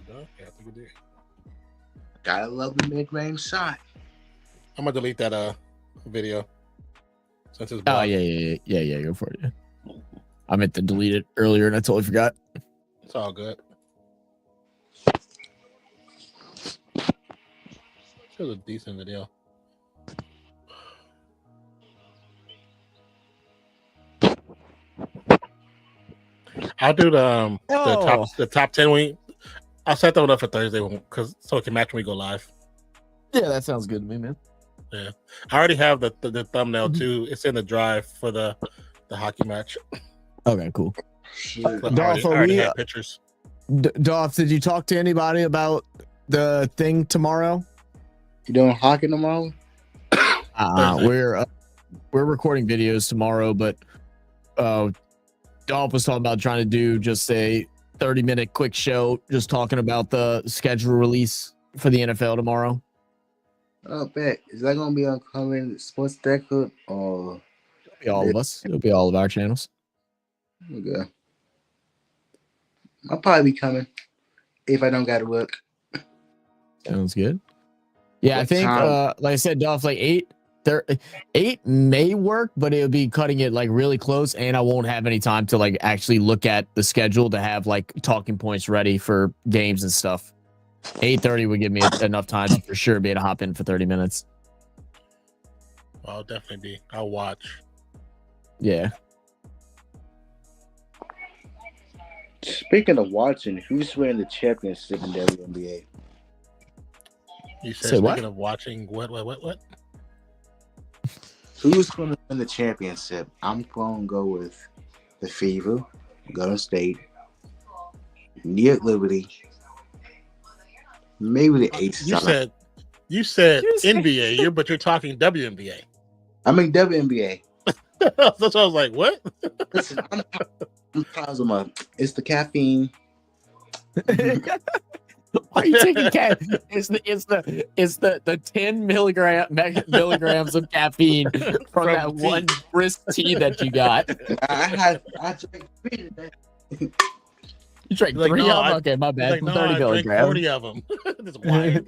Yeah, I think we did. Gotta love the mid-range shot. I'm gonna delete that video since it's Oh, blocked. yeah, go for it. Yeah. I meant to delete it earlier and I totally forgot. It's all good. It was a decent video. I'll do the top 10 week. I'll set that one up for Thursday because so it can match when we go live. Yeah, that sounds good to me, man. Yeah, I already have the thumbnail too. It's in the drive for the hockey match. Okay, cool. I already have pictures. Dolph, did you talk to anybody about the thing tomorrow? You doing hockey tomorrow? We're recording videos tomorrow, but Dolph was talking about trying to do just a 30-minute quick show, just talking about the schedule release for the NFL tomorrow. Oh, bet. Is that gonna be on Common Sports Decker or? It'll be all of us. It'll be all of our channels. Okay. I'll probably be coming if I don't gotta work. Sounds good. Yeah, I What think time? like I said, Dolph, like 8 may work, but it'll be cutting it like really close, and I won't have any time to like actually look at the schedule to have like talking points ready for games and stuff. 8:30 would give me enough time to for sure be able to hop in for 30 minutes. I'll definitely be. I'll watch. Yeah. Speaking of watching, who's winning the championship in WNBA? You said Say what? speaking of watching, what? Who's going to win the championship? I'm going to go with the Fever, Golden State, New York Liberty, maybe the Aces. You said NBA, but you're talking WNBA. I mean WNBA. That's what I was like. What? Listen, I'm positive. It's the caffeine. Why are you taking it's the 10 milligrams of caffeine from that tea. one brisk tea that you got. I drank 3 today. You drank Like, 3 no, of them? Okay, my bad. Like, no, 30 I drank milligrams. 40 of them. Just wild.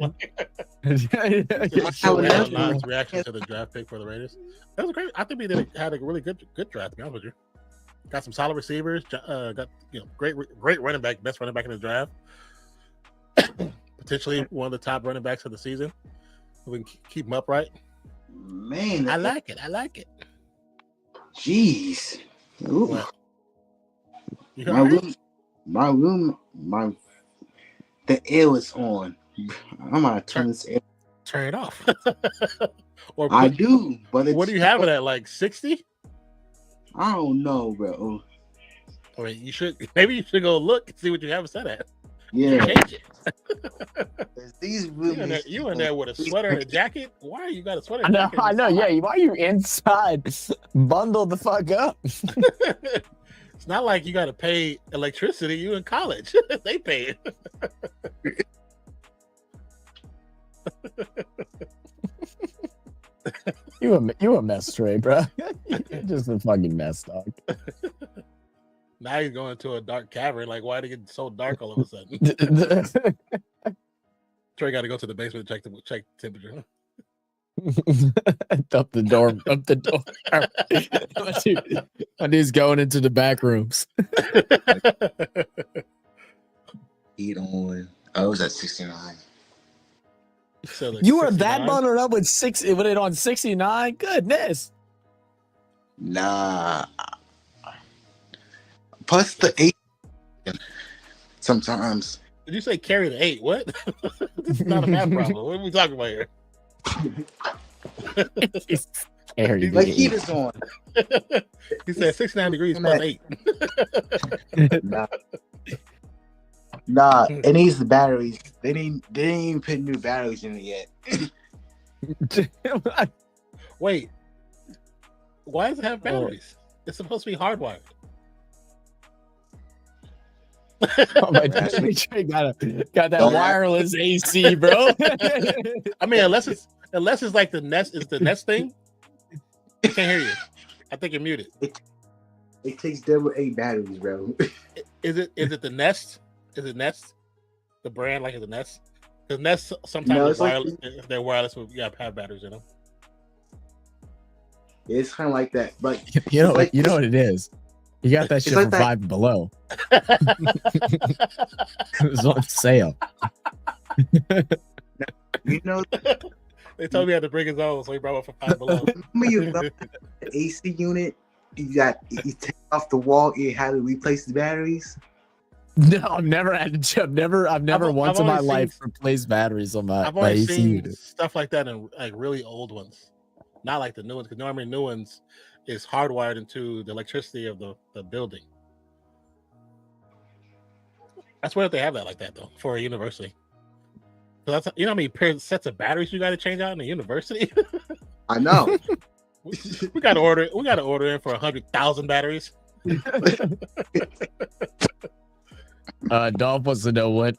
Last reaction to the draft pick for the Raiders. That was great. I think we had a really good draft. To be honest with you, got some solid receivers. Got great running back, best running back in the draft. Potentially one of the top running backs of the season. We can keep him upright. Man, I like it. Jeez. Ooh. What? You all right? My room, the air is on. I'm gonna turn this air. Turn it off. I do, but what do you have it at? Like 60? I don't know, bro. I mean, maybe you should go look and see what you have it set at. Yeah. Change it. These rooms, you in there with a sweater and a jacket? Why you got a sweater? I know. Yeah, why are you inside? Bundle the fuck up. It's not like you got to pay electricity. You in college? They pay it. You a mess, Trey, bro. You're just a fucking mess, dog. Now he's going to a dark cavern. Like, why did it get so dark all of a sudden? Trey got to go to the basement to check temperature. Up the door. My dude's going into the back rooms. heat on. I was at 69. So like You were 69? that bundled up with it on 69? Goodness. Nah. Plus the 8. Sometimes. Did you say carry the 8? What? This is not a math problem. What are we talking about here? Like heat is on. He said 69 degrees plus 8. Nah, it needs the batteries. They didn't even put new batteries in it yet. Wait, why does it have batteries? It's supposed to be hardwired. Oh my gosh, Trey got that wireless AC, bro. I mean, unless it's like the Nest is the Nest thing. I can't hear you. I think you're muted. It takes double A batteries, bro. Is it the Nest? Is it Nest? The brand like the Nest? Because Nest sometimes No, they're wireless, but have batteries in them. It's kind of like that, but you know like what it is. You got that shit like from that- Five Below. It was on sale. you know, They told me I had to bring his own, so he brought one for $5 below. remember the AC unit? You take off the wall. You had to replace the batteries. No, I've never once in my only life seen- replaced batteries on my I've only AC seen unit. stuff like that in like really old ones, not like the new ones. Because normally new ones is hardwired into the electricity of the building. That's where they have that like that though for a university. So that's how many sets of batteries you got to change out in a university. I know. we got to order. We got to order in for 100,000 batteries. Dolph wants to know what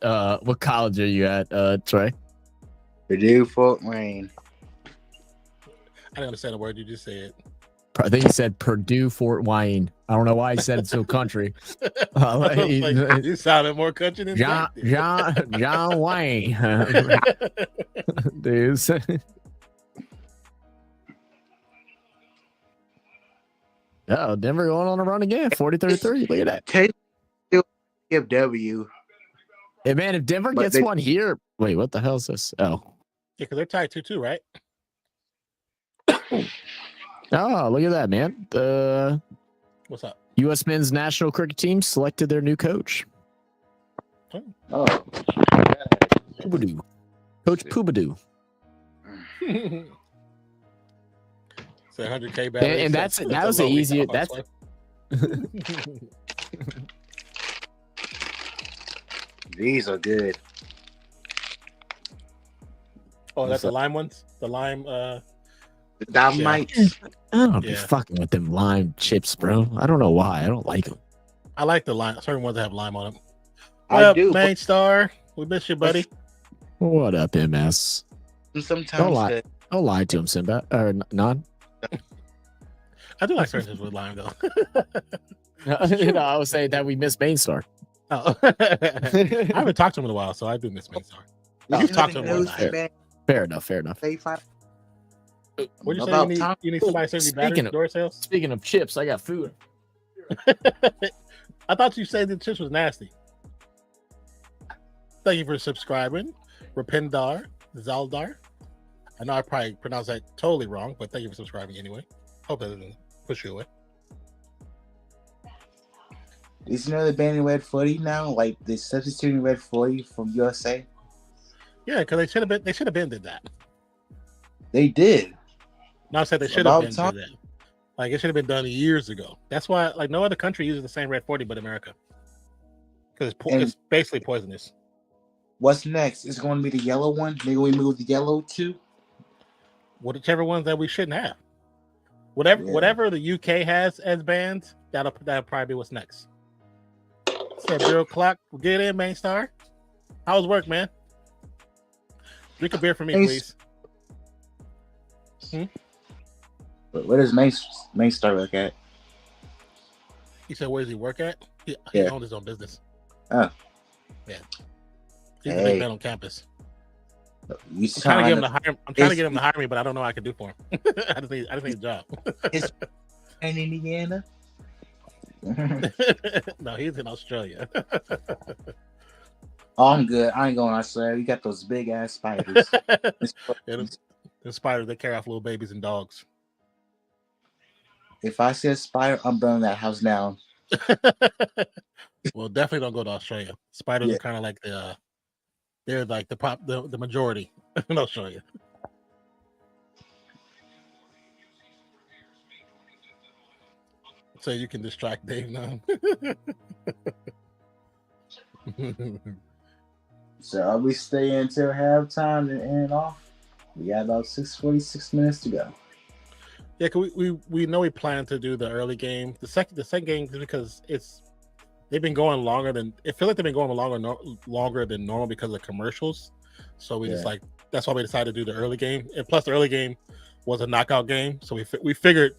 college are you at, Trey? Purdue, Fort Wayne. I didn't understand a word you just said. I think he said Purdue Fort Wayne. I don't know why he said it so country. You sounded more country than John Wayne. Dude. Oh, Denver going on a run again. 40-33. Look at that. Take give W. Hey, man, if Denver But gets they- one here. Wait, what the hell is this? Oh. Yeah, because they're tied 2-2, right? Oh, look at that, man. The What's up? U.S. men's national cricket team selected their new coach. Oh. Poobadoo. Coach Poobadoo. So 100K And- and that's- that was the easiest- that's- These are good. Oh, that's What's the up? lime ones? The lime, The Dynamite. I don't be Yeah. fucking with them lime chips, bro. I don't know why. I don't like them. I like the lime. Certain ones that have lime on them. I Well, do. Main Star, we miss you, buddy. What up, MS? But sometimes Don't lie. the- Don't lie to him, Simba. Or non. I do like certain things with lime, though. I was saying that we miss Main Star. Oh. I haven't talked to him in a while, so I do miss Main Star. Did I've you talked know to the him news one night. about Fair enough. Fair enough. they find- What you say? about You need, Tom- you need somebody to send you batteries Speaking of- door sales? Speaking of chips, I got food. I thought you said the chips was nasty. Thank you for subscribing. Rapindar, Zaldar. I know I probably pronounced that totally wrong, but thank you for subscribing anyway. Hope that doesn't push you away. Did you know they're banning red 40 now? Like they're substituting red 40 from USA. Yeah, because they should have been did that. They did. No, I said they should have About been time. did that. Like it should have been done years ago. That's why like no other country uses the same red 40 but America. Because And- it's basically poisonous. What's next? It's going to be the yellow one. Maybe we move the yellow too. Whichever ones that we shouldn't have. Whatever the UK has as bans, that'll probably be what's next. Said 0 o'clock. We'll get in, Main Star. How's work, man? Drink a beer for me, Hey, please. But where does Main Star look at? He said, where does he work at? He Yeah. owns his own business. Oh. Yeah. He's the Hey. big man on campus. You I'm trying to trying get him to hire him. I'm trying to Is- get him to hire me, but I don't know what I can do for him. I just need a job. in Indiana? No, he's in Australia. Oh, I'm good. I ain't going outside. You got those big ass spiders. And the spiders, they carry off little babies and dogs. If I see a spider, I'm burning that house down. Well, definitely don't go to Australia. Spiders Yeah. are kind of like they're like the majority in Australia. So you can distract Dave now. So are we staying until halftime and end off? We got about 6:46 minutes to go. Yeah, 'cause we know we plan to do the early game. The second game is because they've been going longer than it feels like they've been going longer than normal because of commercials. So we just Yeah. like that's why we decided to do the early game. And plus the early game was a knockout game, so we figured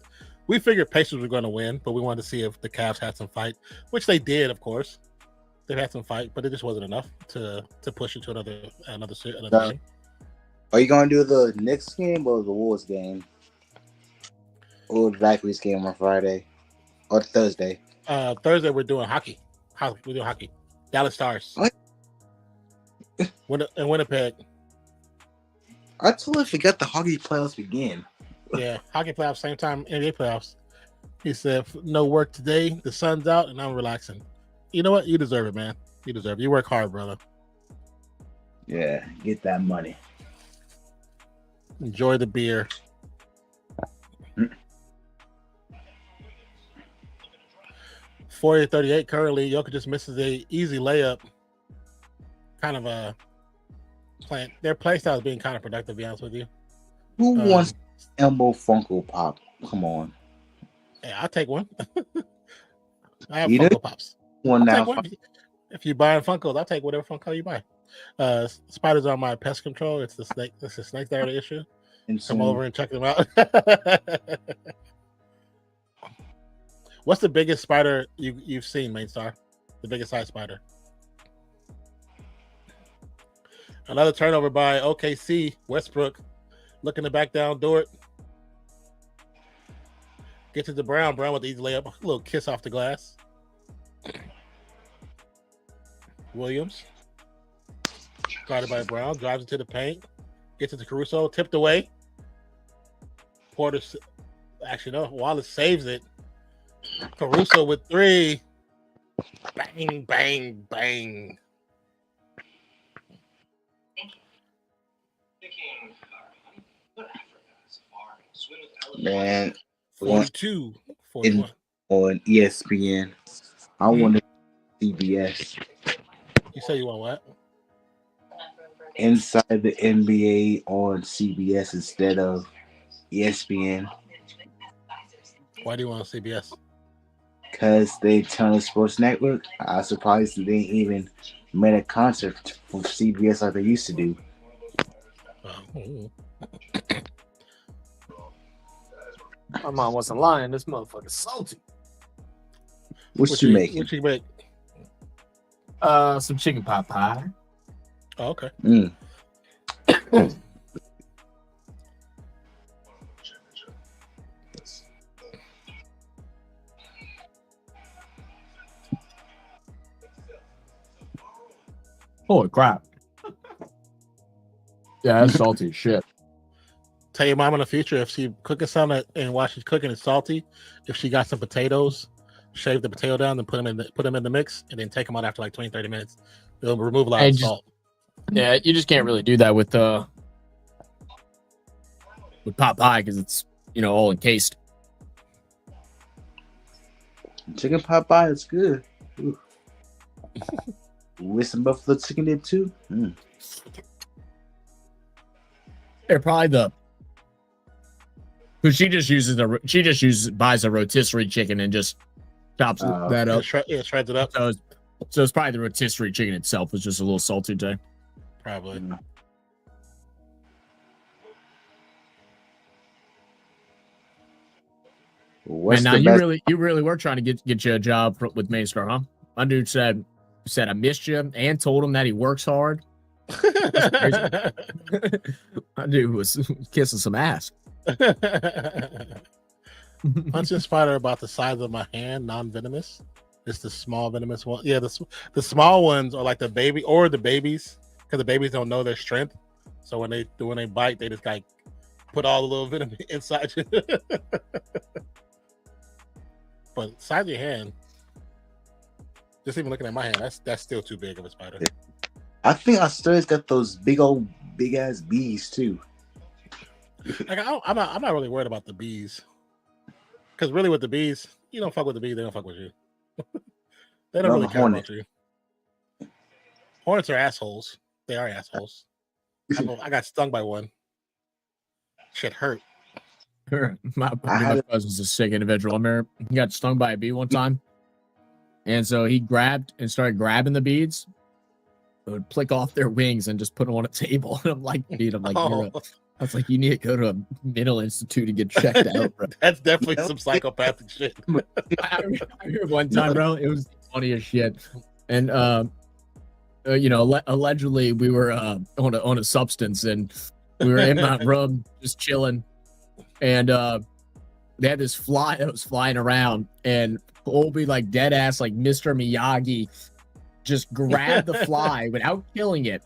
Pacers were going to win, but we wanted to see if the Cavs had some fight, which they did, of course. They've had some fight, but it just wasn't enough to push it to another No. game. Are you gonna do the Knicks game or the Wolves game? Or the Valkyries game on Friday or Thursday? Thursday we're doing hockey. We're doing hockey. Dallas Stars. What? In Winnipeg. I totally forgot the hockey playoffs begin. Yeah, hockey playoffs, same time NBA playoffs. He said, "No work today. The sun's out, and I'm relaxing." You know what? You deserve it, man. You deserve it. You work hard, brother. Yeah, get that money. Enjoy the beer. Mm. 40-38 currently. Jokic just misses a easy layup. Kind of a playing. Their play style is being kind of productive. To be honest with you. Who wants Elmo Funko Pop? Come on. Yeah, I'll take one. I have You Funko do? Pops. One I'll now. take one. If you buy Funkos, I'll take whatever Funko you buy. Spiders are my pest control. It's the snake. It's the snake that are the issue. And Come soon- over and check them out. What's the biggest spider you've seen, Main Star? The biggest size spider. Another turnover by OKC. Westbrook looking to back down Dort. Get to the Brown. Brown with the easy layup. A little kiss off the glass. Williams. Guarded by Brown. Drives into the paint. Gets it to Caruso. Tipped away. Porter. Actually, no. Wallace saves it. Caruso with 3. Bang, bang, bang. Man, 42. 41. on ESPN. I wanted CBS. You say you want what? Inside the NBA on CBS instead of ESPN. Why do you want CBS? Because they Turner Sports Network. I was surprised they didn't even made a concert for CBS like they used to do. Oh. My mom wasn't lying. This motherfucker's salty. What you making? What you make? Some chicken pot pie. Oh, okay. Holy crap. Yeah, that's salty as shit. Tell your mom in the future if she cooking something and while she's cooking it's salty, if she got some potatoes, shave the potato down and put them in the mix and then take them out after like 20-30 minutes. It'll remove a lot of salt. Yeah, you just can't really do that with pot pie because it's all encased. Chicken pot pie is good. With some buffalo chicken dip too. They're probably because she just buys a rotisserie chicken and just chops that up. Shreds it up. So it's probably the rotisserie chicken itself is just a little salty today. Probably. And now you really were trying to get you a job with Main Star, huh? My dude said I missed you and told him that he works hard. My dude was kissing some ass. Punching spider about the size of my hand, non-venomous. It's the small venomous one. Yeah, the small ones are like the babies, because the babies don't know their strength. So when they bite, they just like put all the little venom inside you. But size of your hand, just even looking at my hand, that's still too big of a spider. I think Australia's got those big ass bees too. Like I'm not really worried about the bees, because really with the bees, you don't fuck with the bees, they don't fuck with you. They don't really care about you. Hornets are assholes. They are assholes. I got stung by one. Shit hurt. My cousin's a sick individual. I remember he got stung by a bee one time, and so he started grabbing the beads. It would flick off their wings and just put them on a table. And I'm like, dude, I was like, you need to go to a mental institute to get checked out, bro. That's definitely some psychopathic shit. I remember one time, bro, it was the funniest shit. And allegedly we were on a substance, and we were in my room just chilling, and they had this fly that was flying around, and Colby, like dead ass, like Mr. Miyagi, just grabbed the fly without killing it,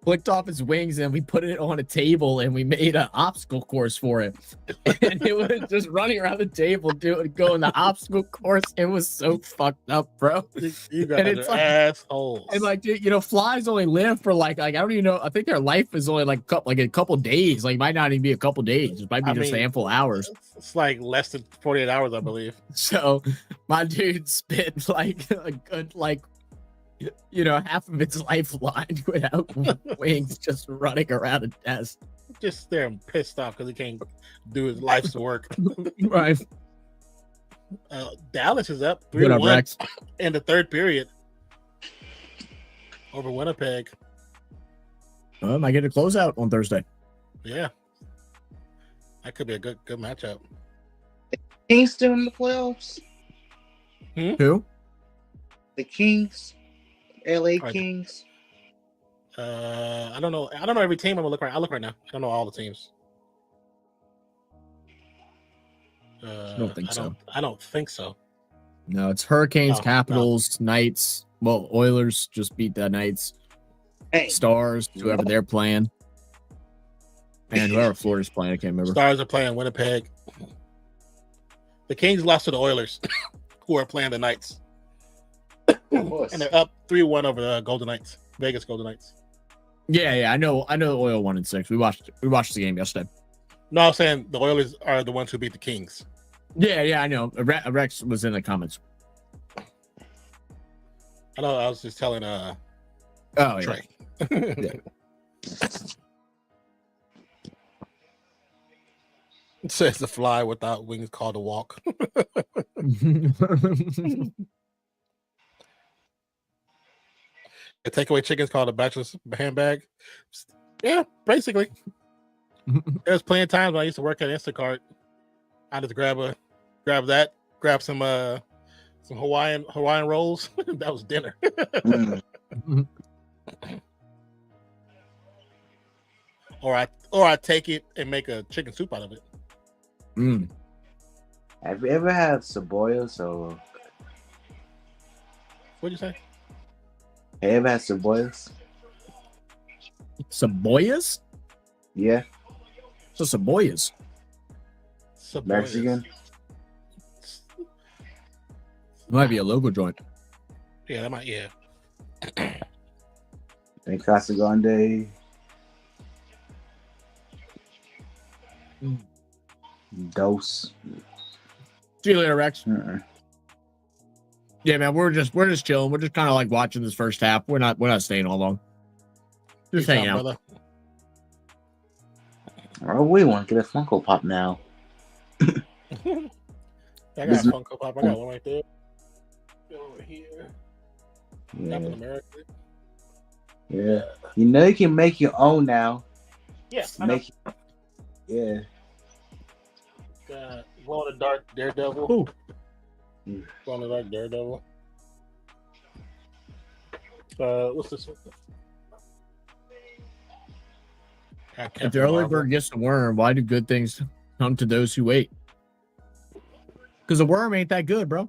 flicked off its wings, and we put it on a table and we made an obstacle course for it. And it was just running around the table going the obstacle course. It was so fucked up, bro. You guys are assholes. And like, dude, flies only live for like I don't even know. I think their life is only like a couple days. Like, it might not even be a couple days. It might be just a handful of hours. It's like less than 48 hours, I believe. So my dude spent like a good half of its lifeline without wings, just running around a desk. Just there and pissed off because he can't do his life's work. Right. Dallas is up 3-1 in the third period over Winnipeg. I get a closeout on Thursday. Yeah. That could be a good matchup. Kings still in the playoffs? Who? The Kings, LA Right. Kings. I don't know. I don't know every team. I'm gonna look right. I'll look right now. I don't know all the teams. I don't think so. I don't think so. No, it's Hurricanes, Oh, Capitals, Knights. Well, Oilers just beat the Knights. Hey, Stars, whoever they're playing. And whoever Florida's playing, I can't remember. Stars are playing Winnipeg. The Kings lost to the Oilers, who are playing the Knights, and they're up 3-1 over the Golden Knights, Vegas Golden Knights. Yeah, I know. The Oil 1-6. We watched the game yesterday. No, I'm saying the Oilers are the ones who beat the Kings. Yeah, I know. Rex was in the comments. I know. I was just telling Trey. Yeah. It says the fly without wings called a walk. The takeaway chicken's called a bachelor's handbag. Yeah, basically. There's plenty of times when I used to work at Instacart. I just grab some Hawaiian rolls. That was dinner. Or I take it and make a chicken soup out of it. Have you ever had cebollas or? What'd you say? Have you ever had cebollas? Cebollas? Yeah, So cebollas. Mexican. Might be a logo joint. Yeah, that might. Yeah. And Casa Grande. Dose. See you later, Rex. Uh-uh. Yeah, man, we're just chilling. We're just kind of like watching this first half. We're not staying all long. Just hanging out. Brother. Oh, we want to get a Funko Pop now. I got a Funko Pop. I got one right there. Over here. Captain America. Yeah. You know you can make your own now. Yeah. Yeah. Glow in the dark Daredevil. Ooh. Glow in the dark Daredevil. What's this one? If the early bird gets the worm, why do good things come to those who wait? Because the worm ain't that good, bro.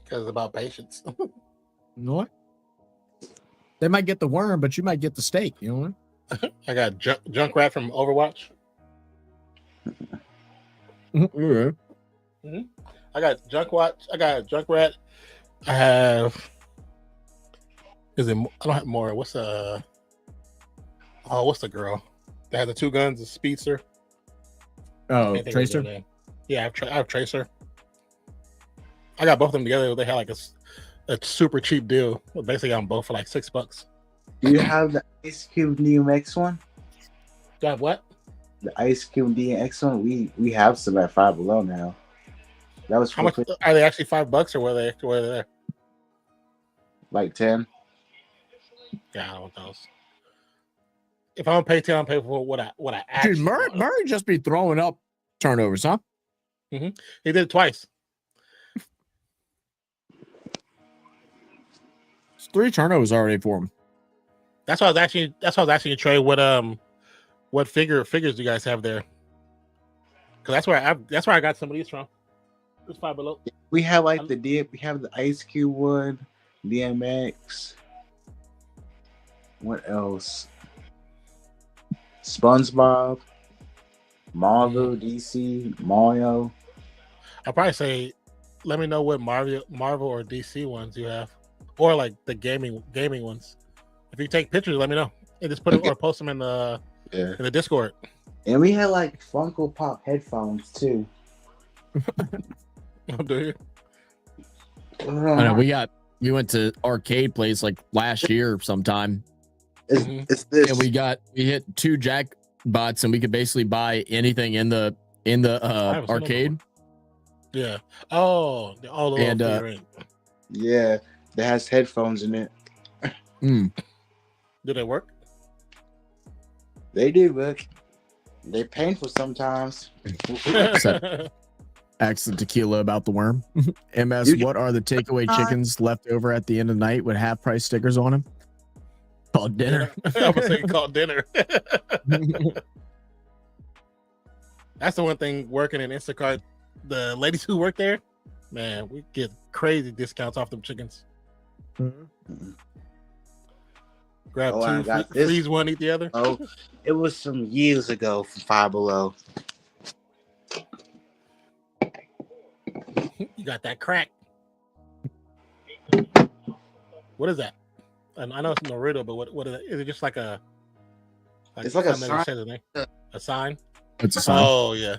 Because it's about patience. You know what? They might get the worm, but you might get the steak. You know what? I got Junkrat from Overwatch. Mm-hmm. I got Junkwatch. I got Junkrat. I have. I don't have more. What's the girl that had the two guns? The Speedster. Oh, Tracer. Yeah, I have Tracer. I got both of them together. They had like a super cheap deal. Basically, got them both for like $6. Do you have the Ice Cube DMX one? Got what? The Ice Cube DMX one? We have some at Five Below now. That was How much are they actually? $5 or were they there? Like 10. Yeah, I don't want those. If I don't pay 10, I'll pay for what I actually. Dude, Murray just be throwing up turnovers, huh? He did it twice. It's 3 turnovers already for him. That's why I was actually Trey. What figures do you guys have there? Because that's where I got some of these from. It's Five Below. We have like we have the Ice Cube one, DMX. What else? SpongeBob, Marvel, DC, Mario. I'll probably say, let me know what Marvel or DC ones you have, or like the gaming ones. If you take pictures, let me know and just put it or post them in the Discord. And we had like Funko Pop headphones too. Do you? I know we went to arcade place like last year sometime. It's this. And we hit 2 jackpots and we could basically buy anything in the arcade. Yeah. Oh, all the and yeah, that has headphones in it. Do they work? They do work. They're painful sometimes. Ask the tequila about the worm. MS, You- what are the takeaway chickens left over at the end of the night with half price stickers on them? Called dinner. I was saying called dinner. That's the one thing working in Instacart. The ladies who work there, man, we get crazy discounts off them chickens. Grab Oh, I two, got this. freeze one, eat the other. Oh, it was some years ago from Five Below. You got that crack. What is that? And I know it's Naruto, but what is it? Is it just like a? It's like a something that sign. says the name? A sign? It's a sign. Oh yeah,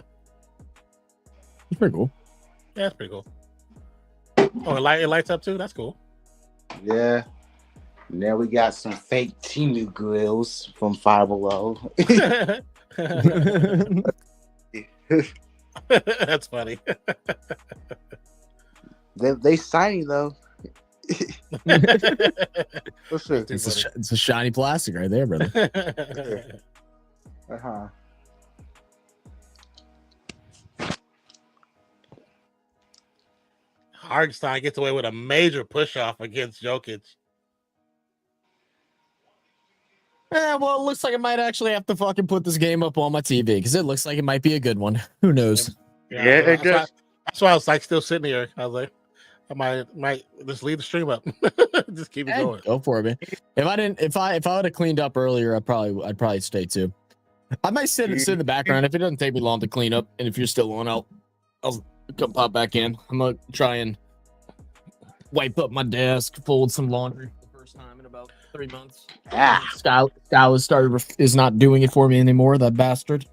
It's pretty cool. yeah, that's pretty cool. Oh, it lights up too. That's cool. Yeah. Now we got some fake Timu grills from Five Below. That's funny. They shiny though. For sure. It's a shiny plastic right there, brother. Uh-huh. Hartenstein gets away with a major push off against Jokic. Well, it looks like I might actually have to fucking put this game up on my TV because it looks like it might be a good one. Who knows? Yeah, it does. That's why I was like still sitting here. I was like, I might just leave the stream up. Just keep it Hey, going. go for it, man. If I would have cleaned up earlier, I'd probably stay too. I might sit in the background if it doesn't take me long to clean up, and if you're still on, I'll come pop back in. I'm gonna try and wipe up my desk, fold some laundry for the first time in about 3 months. Skylar is not doing it for me anymore. That bastard.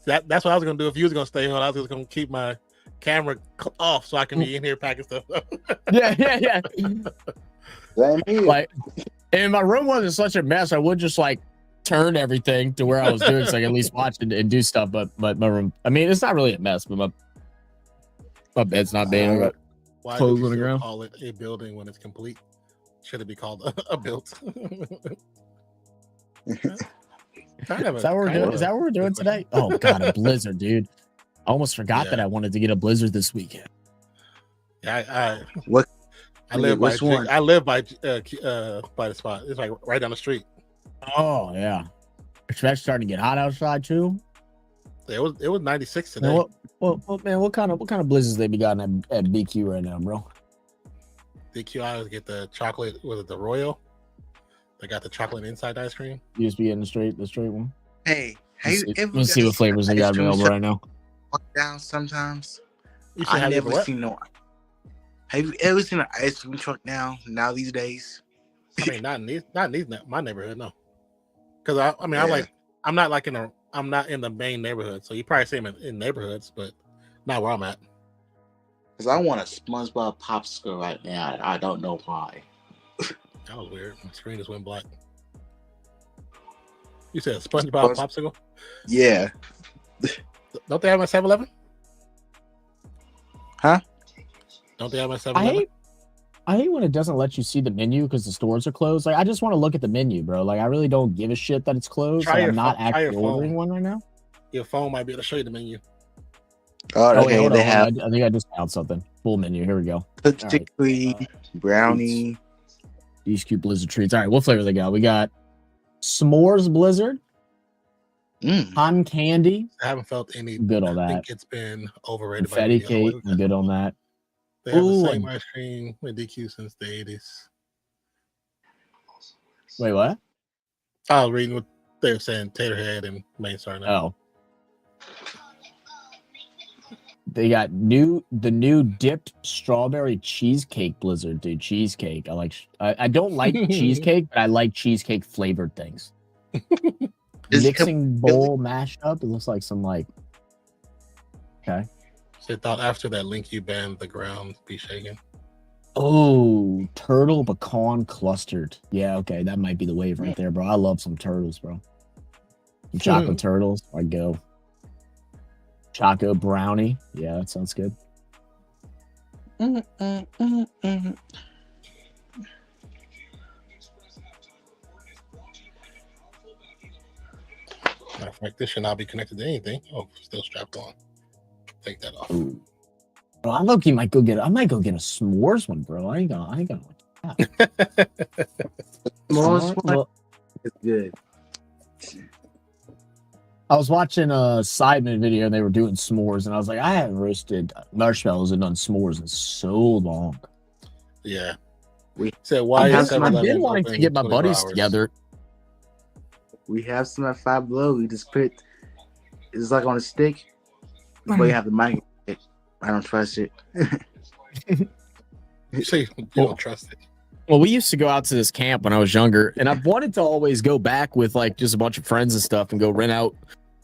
That's what I was gonna do if you was gonna stay on. I was just gonna keep my camera off so I can be in here packing stuff up. Yeah. Same here. Like, and my room wasn't such a mess. I would just like turn everything to where I was doing so I could at least watch it and do stuff. But my room, I mean, it's not really a mess, but my bed's not bad. I got Why clothes did on the you ground. call it a building when it's complete? Should it be called a built? Is that what we're doing? Is that what we're doing today? Oh god, a blizzard, dude! I almost forgot that I wanted to get a blizzard this weekend. Yeah, What? I live by Which one? I live by the spot. It's like right down the street. Oh yeah, it's actually starting to get hot outside too. It was 96 today. Man, what kind of blizzards they be gotten at BQ right now, bro? DQ, I always get the chocolate. Was it the Royal? They got the chocolate inside ice cream. You just be in the straight one. Hey, Let's see what flavors they got available right now. Down sometimes. You should I have never what? seen no. Have you ever seen an ice cream truck now these days? I mean, not in my neighborhood, no. Because I'm not in the main neighborhood, so you probably see them in neighborhoods, but not where I'm at. Because I want a SpongeBob popsicle right now. I don't know why. That was weird. My screen just went black. You said SpongeBob popsicle? Yeah. Don't they have a 7-Eleven? Huh? Don't they have a 7-Eleven? I hate when it doesn't let you see the menu because the stores are closed. Like, I just want to look at the menu, bro. Like, I really don't give a shit that it's closed. Like, I'm not actually ordering one right now. Your phone might be able to show you the menu. Oh, okay. Wait, they have I think I just found something. Full menu. Here we go. cookie cream, brownie. These cute blizzard treats. All right, what flavor they got? We got s'mores blizzard, cotton candy. I haven't felt any. Good on I that. think it's been overrated. Confetti cake. I'm good on that. They have Ooh, the same ice cream with DQ since the 80s. Wait, what? I was reading what they were saying. Taterhead and main star now. Oh. They got the new dipped strawberry cheesecake blizzard, dude. Cheesecake. I don't like cheesecake, but I like cheesecake flavored things. Mixing bowl mashed up. It looks like some like. Okay. So I thought after that link you banned the ground be shaken. Oh, turtle pecan clustered. Yeah, okay, that might be the wave right there, bro. I love some turtles, bro. Some chocolate turtles. I go. Choco brownie. Yeah, that sounds good. Matter of fact, this should not be connected to anything. Oh, still strapped on. Take that off. Ooh. Bro, I might go get a s'mores one, bro. I ain't gonna. Smallest one Well, is good. I was watching a Sidemen video and they were doing s'mores, and I was like, I haven't roasted marshmallows and done s'mores in so long. Yeah. We- So why I've is been 7-Eleven I've been wanting to open get my 24 buddies hours? together. We have some at Five Below. We just put it's like on a stick, but you have the mic. I don't trust it. You say you don't trust it. Well, we used to go out to this camp when I was younger, and I've wanted to always go back with like just a bunch of friends and stuff and go rent out.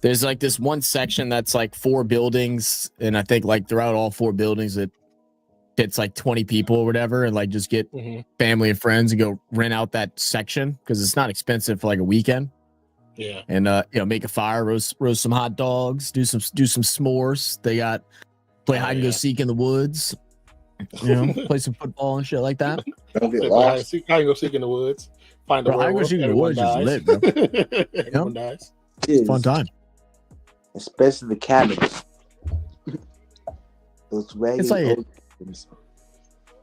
There's like this one section that's like 4 buildings, and I think like throughout all 4 buildings it fits like 20 people or whatever, and like just get family and friends and go rent out that section because it's not expensive for like a weekend. Yeah. And make a fire, roast some hot dogs, do some s'mores. They got play hide and go seek in the woods. Play some football and shit like that. Don't get I lost. can go seek in the woods. Find a Bro, hide and go werewolf. seek in the Everyone woods is dies. lit, bro. Everyone dies. It's a fun time. Especially the cabins. Those raggedy It's like- old cabins.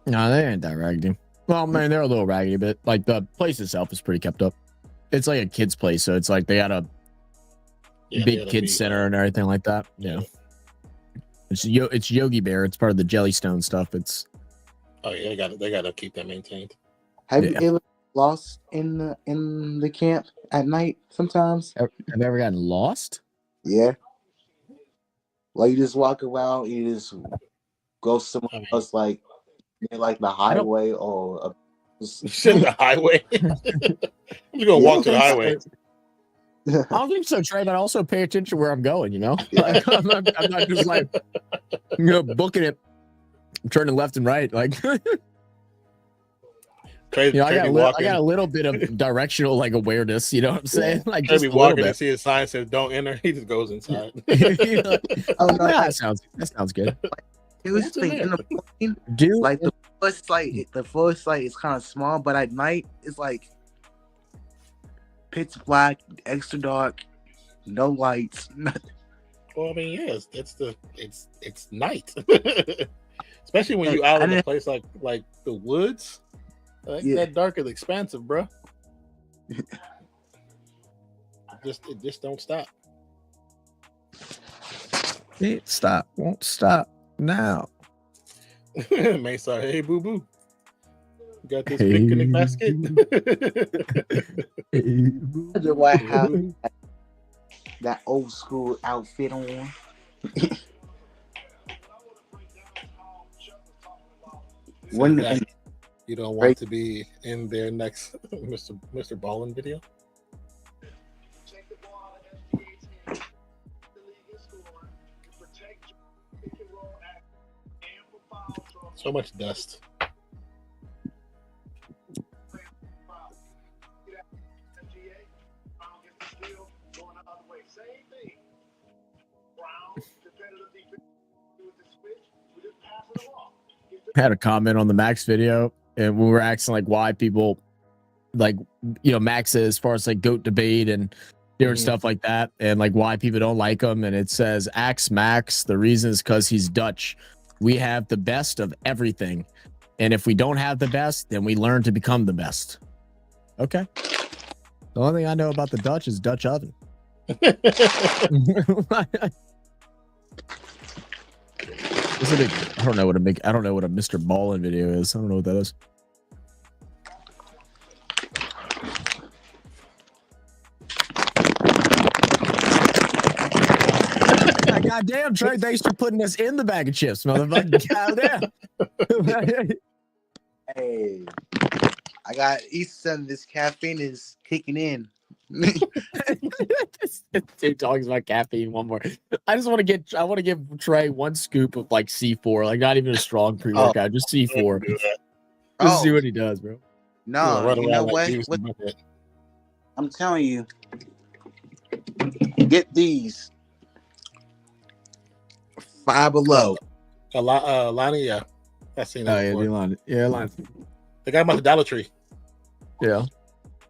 No, they ain't that raggedy. Well, man, they're a little raggedy, but like the place itself is pretty kept up. It's like a kid's place, so it's like they got a big kids center and everything like that. Yeah. It's Yogi Bear. It's part of the Jellystone stuff. It's Oh yeah, they gotta keep that maintained. Have Yeah. you ever lost in the camp at night sometimes? have you ever gotten lost? Yeah. Like you just walk around, you just go somewhere else, like near like the highway or Shit in the highway. You're gonna walk to the highway. I don't think so, Trey, but I also pay attention where I'm going, Like, I'm not just like, booking it, turning left and right. Like, Trey, I got walking, a little bit of directional like awareness, you know what I'm saying? Like, Trey just be a little walking and bit. see a sign says "Don't enter." He just goes inside. Oh no, that sounds good. it was What's in like there? in the morning, Dude, like the first light is kind of small, but at night it's like pitch black, extra dark, no lights, nothing. Well, I mean, yeah, it's night, especially when you out in a place like the woods. That dark is expansive, bro. It just don't stop. it won't stop now. May say, hey, boo boo, got this picnic basket. Imagine why have that old school outfit on. When You don't want to be in their next Mr. Ballin video. So much dust. Had a comment on the Max video, and we were asking like why people like Max as far as like GOAT debate and different stuff like that, and like why people don't like him. And it says axe Max, the reason is because he's Dutch. We have the best of everything, and if we don't have the best, then we learn to become the best. Okay. The only thing I know about the Dutch is Dutch oven. I don't know what a Mr. Ballin video is. I don't know what that is. Goddamn, Trey, thanks for putting us in the bag of chips, motherfucker. Goddamn. hey, I got Eastern. This caffeine is kicking in. Dude talks about caffeine one more. I want to give Trey one scoop of like C4, like not even a strong pre-workout, just C4. Just see what he does, bro. No, you know what? I'm telling you, get these. Five Below. Lonnie, yeah. I've seen that. Oh, yeah, Lonnie. The guy about the Dollar Tree. Yeah.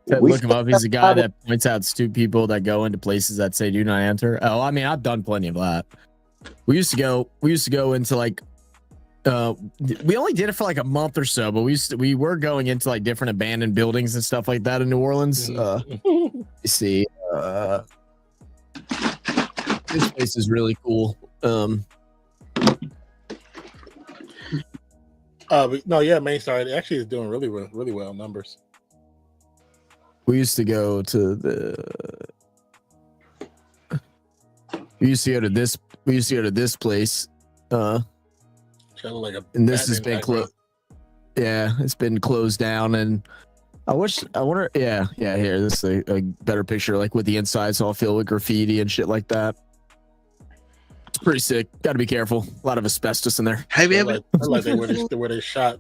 Look him up. He's the guy that points out stupid people that go into places that say do not enter. Oh, I mean, I've done plenty of that. We used to go into like we only did it for like a month or so, but we were going into like different abandoned buildings and stuff like that in New Orleans. You see, this place is really cool. No, yeah, Main Star it actually is doing really well numbers. We used to go to this place. Like and this has been closed. Yeah, it's been closed down, and I wonder. Yeah, here, this is a better picture, like with the insides all filled with graffiti and shit like that. It's pretty sick. Got to be careful. A lot of asbestos in there. Have you ever? Like where they shot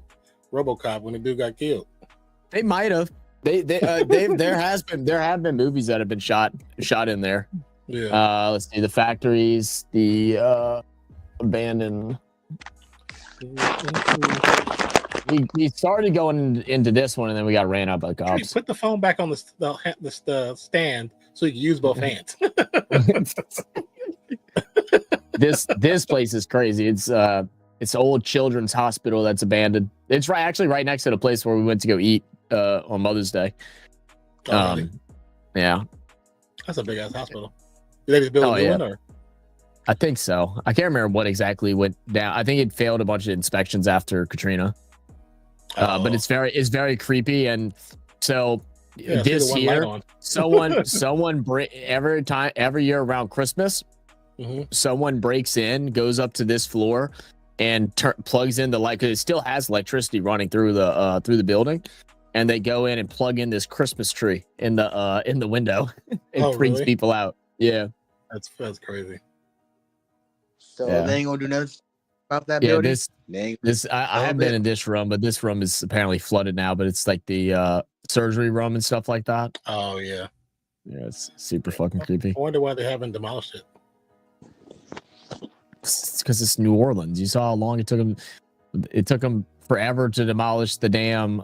RoboCop when the dude got killed. They might have. There have been movies that have been shot in there. Yeah. Let's see, the factories, the abandoned. We started going into this one, and then we got ran out by cops. Put the phone back on the stand so you can use both hands. This place is crazy. It's an old children's hospital that's abandoned. It's actually right next to the place where we went to go eat on Mother's Day. Really? Yeah, that's a big ass hospital. Did they just build a new one, or? I think so. I can't remember what exactly went down. I think it failed a bunch of inspections after Katrina. But it's very creepy, and so this year, someone every year around Christmas, someone breaks in, goes up to this floor, and plugs in the light, because it still has electricity running through the building, and they go in and plug in this Christmas tree in the window. It freaks people out. Yeah, that's crazy. So they ain't gonna do nothing about that building. I haven't been in this room, but this room is apparently flooded now. But it's like the surgery room and stuff like that. Oh yeah, it's super fucking creepy. I wonder why they haven't demolished it. It's because it's New Orleans. You saw how long it took them. It took them forever to demolish the damn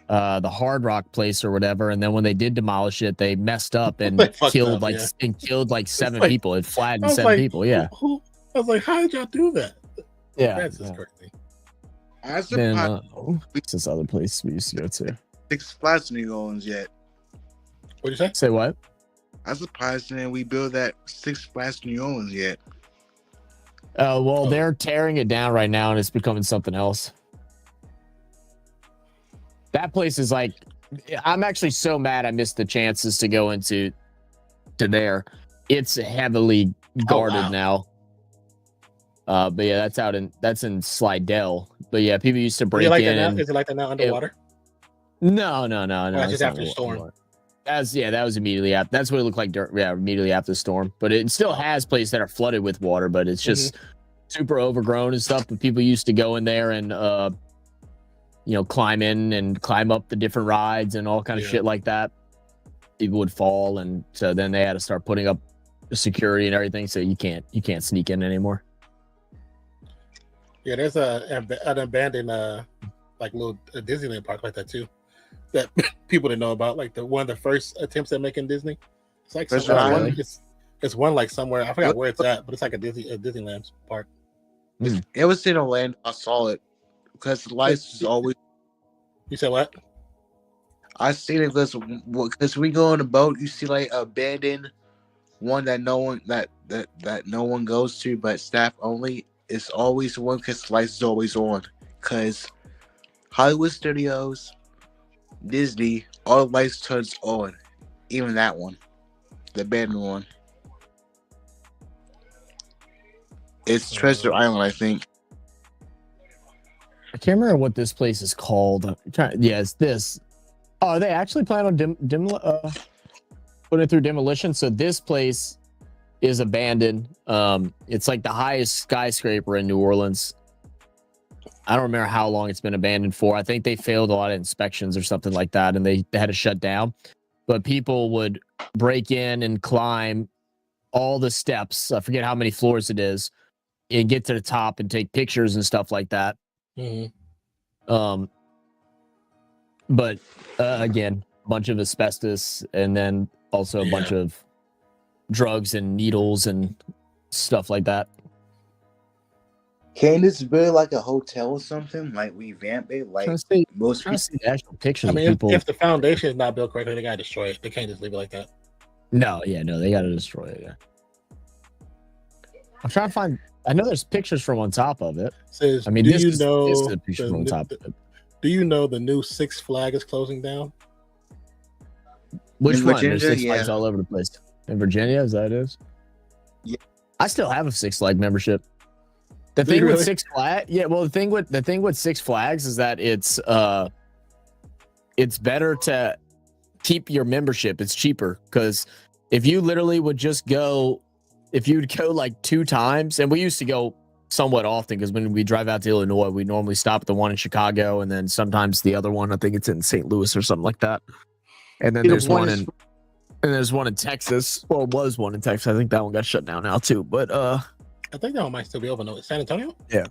the Hard Rock place or whatever, and then when they did demolish it, they messed up and killed like 7 people. It flattened 7 people. Yeah, I was like, how did y'all do that? Yeah, that's just crazy. What's this other place we used to go to? Six Flags New Orleans yet? What'd you say? Say what? I'm surprised that we built that Six Flags New Orleans yet. They're tearing it down right now, and it's becoming something else. That place is like, I'm actually so mad I missed the chances to go into there. It's heavily guarded now. But yeah, that's in Slidell. But yeah, people used to break in. Is it like that now underwater? No. That's just after the storm. That was immediately after. That's what it looked like. Immediately after the storm. But it still has places that are flooded with water, but it's just super overgrown and stuff. But people used to go in there and climb in and climb up the different rides and all kind of shit like that. People would fall, and so then they had to start putting up security and everything, so you can't sneak in anymore. Yeah, there's an abandoned like little Disneyland park like that too, that people didn't know about. Like one of the first attempts at making Disney. It's like it's one like somewhere, I forgot where it's at, but it's like a Disneyland park. It was in Orlando. I saw it because the lights is always. You said what? I seen it because we go on a boat. You see like abandoned one that no one goes to, but staff only. It's always one because the lights is always on. Because Hollywood Studios, Disney, all the lights turns on. Even that one, the abandoned one. It's Treasure Island, I think. I can't remember what this place is called. Yeah, it's this. Oh, they actually plan on putting it through demolition. So this place is abandoned. It's like the highest skyscraper in New Orleans. I don't remember how long it's been abandoned for. I think they failed a lot of inspections or something like that, and they had to shut down. But people would break in and climb all the steps. I forget how many floors it is, and get to the top and take pictures and stuff like that. But again, a bunch of asbestos, and then also a bunch of drugs and needles and stuff like that. Can this be like a hotel or something? Like revamp it? Like Trying to see, most trying people. to see the actual pictures I mean, of people. if the foundation is not built correctly, they gotta destroy it. They can't just leave it like that. No, they got to destroy it. Yeah. I'm trying to find. I know there's pictures from on top of it. Says, I mean, do this you is know a picture from on top of it. Do you know the new Six Flag is closing down? Which In one? Virginia, There's Six yeah. Flags all over the place. In Virginia, is that it is? Yeah. I still have a Six Flag membership. The Do you thing with really? Six Flags, yeah. Well, the thing with Six Flags is that it's better to keep your membership. It's cheaper because if you literally would just go, if you'd go like 2 times, and we used to go somewhat often because when we drive out to Illinois, we normally stop at the one in Chicago and then sometimes the other one. I think it's in St. Louis or something like that. And then there's one in. And there's one in Texas. Well, was one in Texas. I think that one got shut down now too. But I think that one might still be open. No, San Antonio. yeah.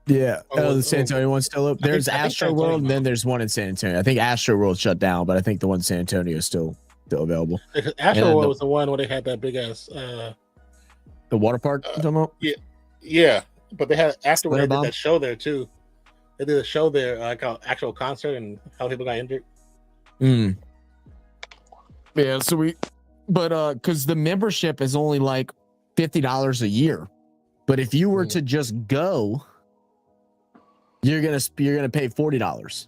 The San Antonio one's still up. There's I think Astro San Antonio World, and then there's one in San Antonio. I think Astro World shut down, but I think the one in San Antonio is still available. Because And Astro World the- was the one where they had that big ass. The water park. You talking about? Yeah, but they had afterward they Splinter did Bomb? that show there too. They did a show there, like an actual concert, and how people got injured. Mm. Yeah. So because the membership is only like $50 a year, but if you were to just go, you're gonna pay $40.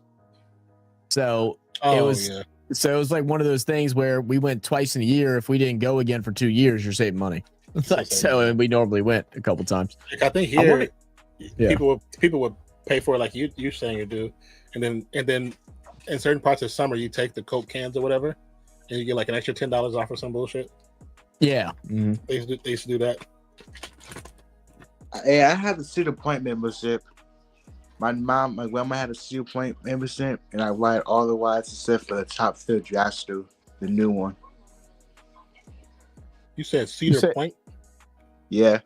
So Oh, it was. yeah. So it was like one of those things where we went twice in a year. If we didn't go again for 2 years, you're saving money. So and we normally went a couple times. Like, I think I here wonder- Yeah. people would pay for it like you saying you do, and then in certain parts of summer you take the Coke cans or whatever, and you get like an extra $10 off or some bullshit. Yeah. Mhm. They used to do that. Yeah, I have the Cedar Point membership. My grandma had a Cedar Point membership, and I ride all the rides except for the top field Jastu, the new one. You said Cedar Point. Yeah.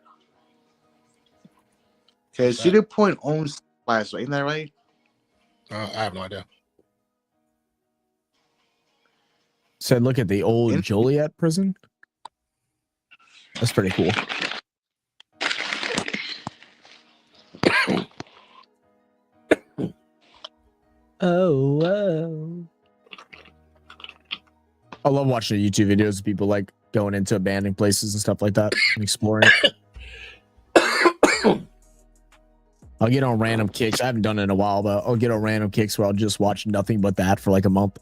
Okay, Cedar Point owns Flash, right? Isn't that right? I have no idea. Said, look at the old In- Joliet prison. That's pretty cool. Oh. I love watching the YouTube videos of people like going into abandoned places and stuff like that and exploring. I'll get on random kicks. I haven't done it in a while, but I'll get on random kicks where I'll just watch nothing but that for like a month.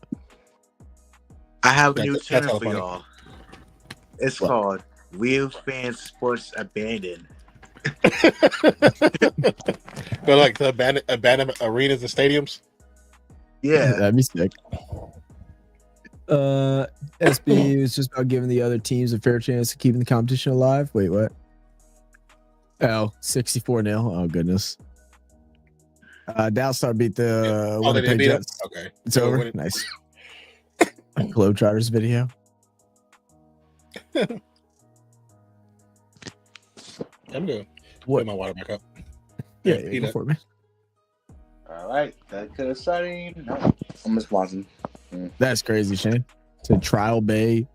I have a That's new all channel for funny. y'all. It's What? called Real Fan Sports Abandoned. Go like the abandoned arenas and stadiums. Yeah. That'd be sick. SB was just about giving the other teams a fair chance of keeping the competition alive. Wait, what? Oh, 64-0. Oh, goodness. Dowstar beat the Oh, they didn't Winnipeg beat them? Jets. Okay. It's So over. when it- Nice. Globetrotters video. I'm good. What? Put my water back up. Yeah, eat go it. for it, man. All right. That could have started. No, I'm responding. That's crazy, Shane. To Trial Bay.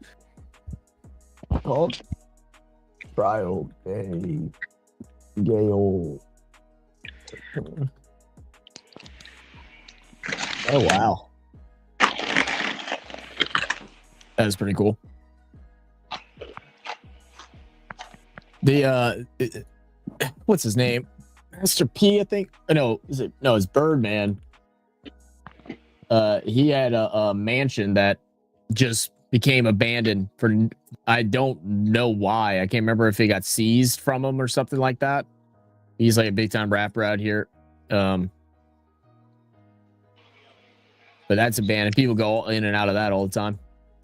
Called Trial Bay. Gale. Oh wow. That is pretty cool. The what's his name? Mr. P, I think. No, it's Birdman. He had a mansion that just became abandoned for I don't know why. I can't remember if it got seized from him or something like that. He's like a big time rapper out here. But that's abandoned. People go in and out of that all the time.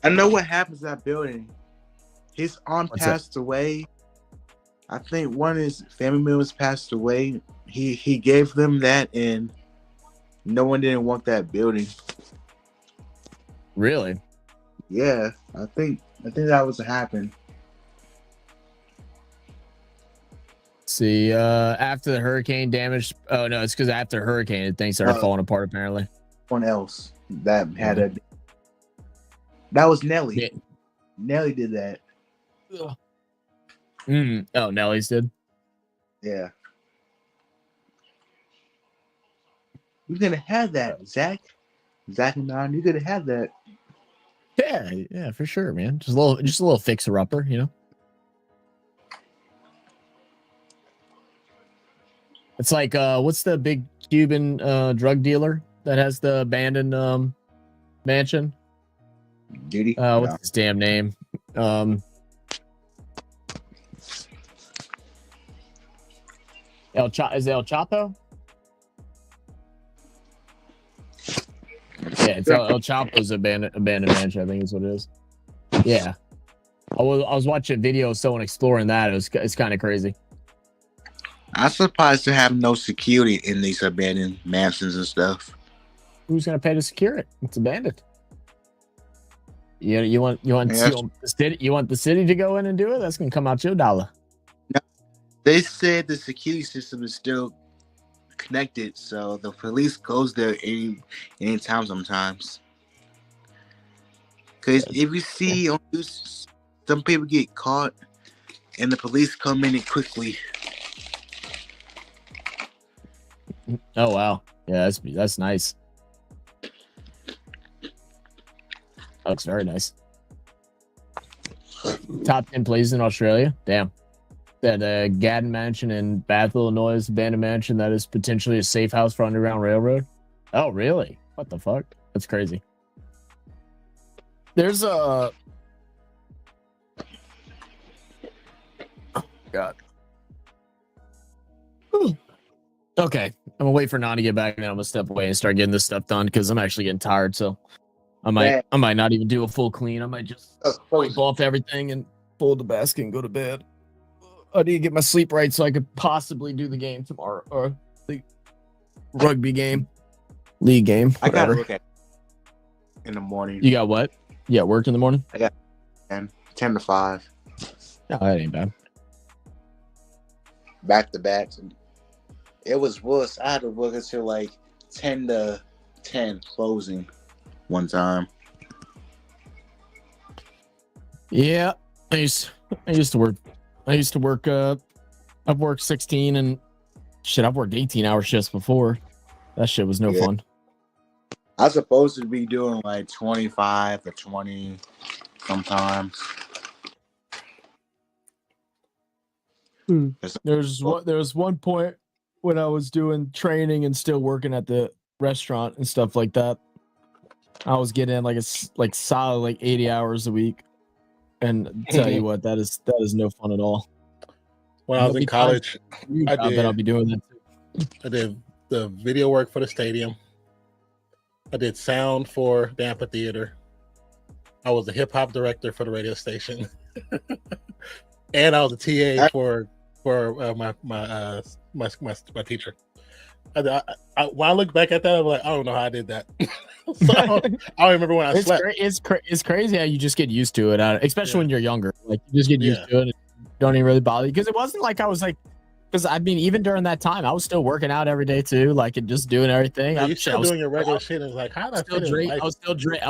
I know what happens to that building. His aunt What's that? passed away. I think one of his family members passed away. He gave them that, and no one didn't want that building. Really? Yeah, I think that was what happened. See, after the hurricane damage. Oh no, it's because after hurricane things started falling apart apparently. One else that had a. That was Nelly. Yeah. Nelly did that. Oh, Nelly's did. Yeah. You're gonna have that, Zach. Zach and I, you're gonna have that. Yeah, for sure, man. Just a little fixer upper, you know. It's like what's the big Cuban drug dealer that has the abandoned mansion? Duty. What's his damn name? Is it El Chapo? Yeah, it's El Chapo's abandoned mansion, I think is what it is. Yeah. I was watching a video of someone exploring that. It's kind of crazy. I'm surprised to have no security in these abandoned mansions and stuff. Who's gonna pay to secure it? It's abandoned. You want the city? You want the city to go in and do it? That's gonna come out your dollar. No, they said the security system is still connected, so the police goes there anytime sometimes. Because if you see on news, some people get caught, and the police come in quickly. Oh wow, yeah, that's nice. That looks very nice. Top 10 places in Australia. Damn. That Gaddon Mansion in Bath, Illinois is abandoned mansion that is potentially a safe house for Underground Railroad. Oh, really? What the fuck? That's crazy. There's a... Oh, God. Okay. I'm going to wait for Non to get back, and then I'm going to step away and start getting this stuff done because I'm actually getting tired, so... I might not even do a full clean. I might just wipe off everything and fold the basket and go to bed. I need to get my sleep right so I could possibly do the game tomorrow, or the rugby game, league game. Whatever. I gotta look at in the morning. You got what? You got work in the morning? I got 10 to 5. No, that ain't bad. Back to backs. It was worse. I had to work until like 10 to 10 closing. One time. Yeah, I used to work. I've worked 16 and shit. I've worked 18-hour shifts before. That shit was no fun. I was supposed to be doing like 25 or 20 sometimes. There was one point when I was doing training and still working at the restaurant and stuff like that. I was getting like solid like 80 hours a week, and tell you what, that is no fun at all. When I was in college, I'll be doing that too. I did the video work for the stadium. I did sound for the amphitheater. I was the hip hop director for the radio station, and I was a TA for my teacher. When I look back at that, I'm like, I don't know how I did that. So I don't remember when I slept. It's crazy how you just get used to it, especially when you're younger. Like you just get used to it. And don't even really bother you, because it wasn't like I was like, because I mean, even during that time, I was still working out every day too, like and just doing everything. Yeah, you're still doing your regular shit. And it's like, how did I fit in life? I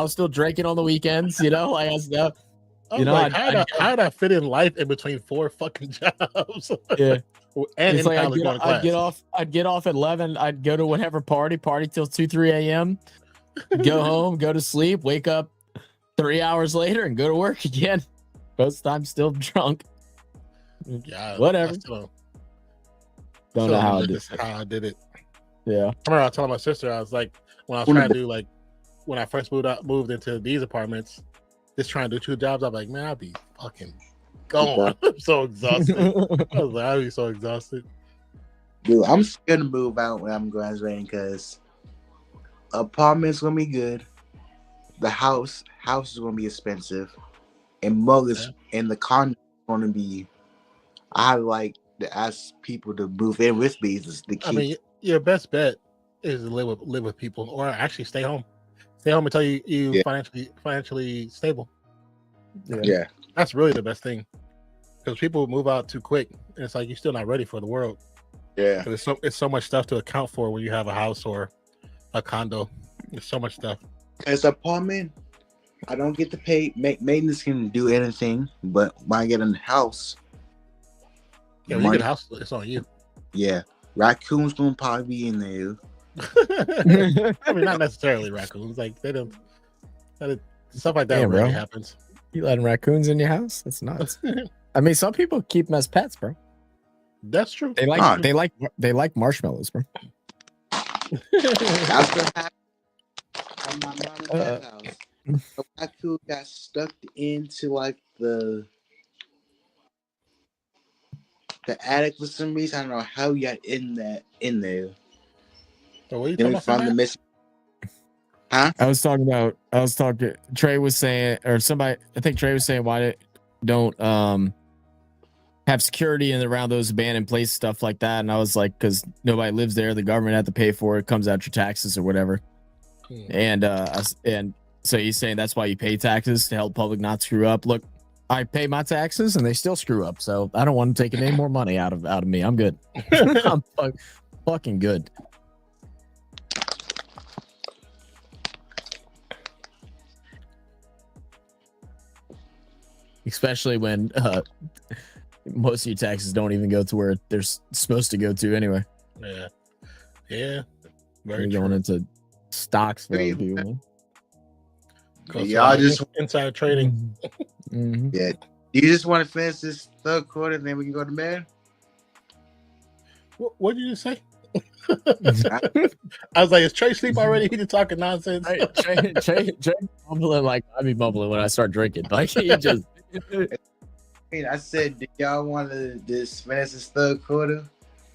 was still drinking on the weekends, you know, like I was, you know, like, how did I fit in life in between 4 fucking jobs? Yeah. And it's like I'd get off at 11. I'd go to whatever party till 2-3 a.m. Go home, go to sleep, wake up 3 hours later, and go to work again. Most times still drunk. Yeah, whatever. Don't know how I did it. Yeah. I remember I was telling my sister, I was like, when I was trying to do like when I first moved into these apartments, just trying to do 2 jobs, I'm like, man, I'll be fucking gone. I'm so exhausted. I was like, I'll be so exhausted. Dude, I'm scared to move out when I'm graduating because apartment's gonna be good. The house is gonna be expensive, and mortgage and the condo is gonna be. I like to ask people to move in with me. I mean, your best bet is to live with people, or actually stay home. Stay home until you financially stable. Yeah, that's really the best thing, because people move out too quick, and it's like you're still not ready for the world. Yeah, it's so much stuff to account for when you have a house or a condo. There's so much stuff. As an apartment, I don't get to pay. Maintenance can do anything, but when I get in the house, Yeah, when you get a house, it's on you. Yeah, raccoons gonna probably be in there. I mean, not necessarily raccoons. Like they don't. Stuff like that Damn, rarely bro. happens. You letting raccoons in your house? That's nuts. I mean, some people keep them as pets, bro. That's true. They like Ah. they like marshmallows, bro. That's what happened at my mom and dad's house. The raccoon got stuck into like the attic for some reason. I don't know how he got in there. So what are you Then talking we about? found the missing. Huh? I was talking. Trey was saying, or somebody. I think Trey was saying, why don't have security in around those abandoned places, stuff like that. And I was like, because nobody lives there, the government had to pay for it. Comes out your taxes or whatever. And so he's saying that's why you pay taxes, to help public not screw up. Look, I pay my taxes and they still screw up, so I don't want to take any more money out of me. I'm good. I'm fucking good. Especially when most of your taxes don't even go to where they're supposed to go to anyway. Yeah. Very You're going into stocks for Hey, other people. Y'all just inside trading. Mhm. yeah. You just want to finish this third quarter, and then we can go to bed. What did you just say? I was like, is Trey sleep already? He just talking nonsense. Trey mumbling like I be mumbling when I start drinking. Like he just I said, do y'all want to just finish this third quarter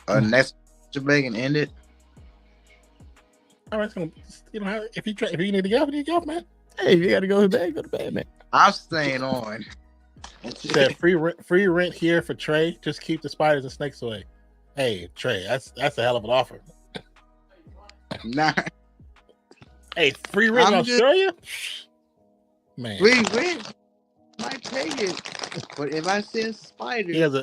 or next break and end it? All right, you know, if you need to get off, you get off, man. hey, you gotta go to bed, man. I'm staying on. Said free rent here for Trey. Just keep the spiders and snakes away. Hey, Trey, that's a hell of an offer. Nah, Hey, free rent in I'm just- Australia? Man. free rent. Might pay it, but if I see a spider, He has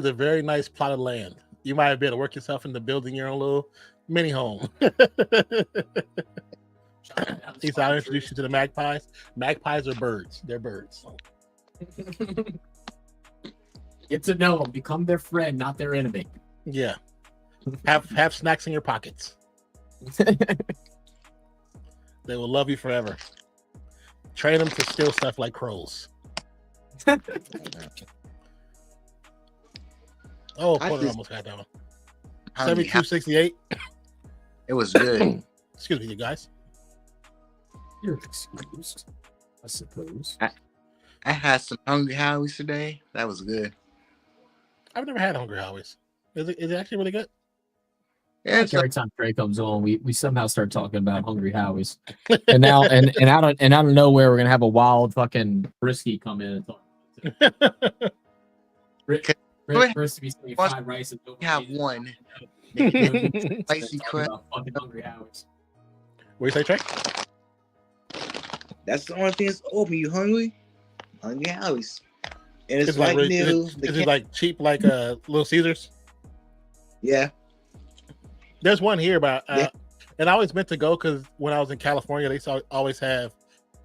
a very nice plot of land. You might be able to work yourself into building your own little mini home. He's I'll introduce you to the magpies. Magpies are birds. They're birds. Get to know them, become their friend, not their enemy. Yeah. Have snacks in your pockets. They will love you forever. Train them to steal stuff like crows. Oh, Porter almost got that one. 7268. it was good. Excuse me, you guys. You're excused, I suppose. I had some Hungry Howies today. That was good. I've never had Hungry Howies. Is it actually really good? Yeah, it's Every time Trey comes on, we somehow start talking about Hungry Howies, and now and out of nowhere, we're gonna have a wild fucking brisky come in and talk. First, we say fried rice and we have one. Spicy crab. Fucking Hungry Howies. What do you say, Trey? That's the only thing that's open. You hungry? Hungry Howies. And it's It's right like near is it like cheap like Little Caesars? yeah. There's one here, but Yeah. and I always meant to go because when I was in California, they always have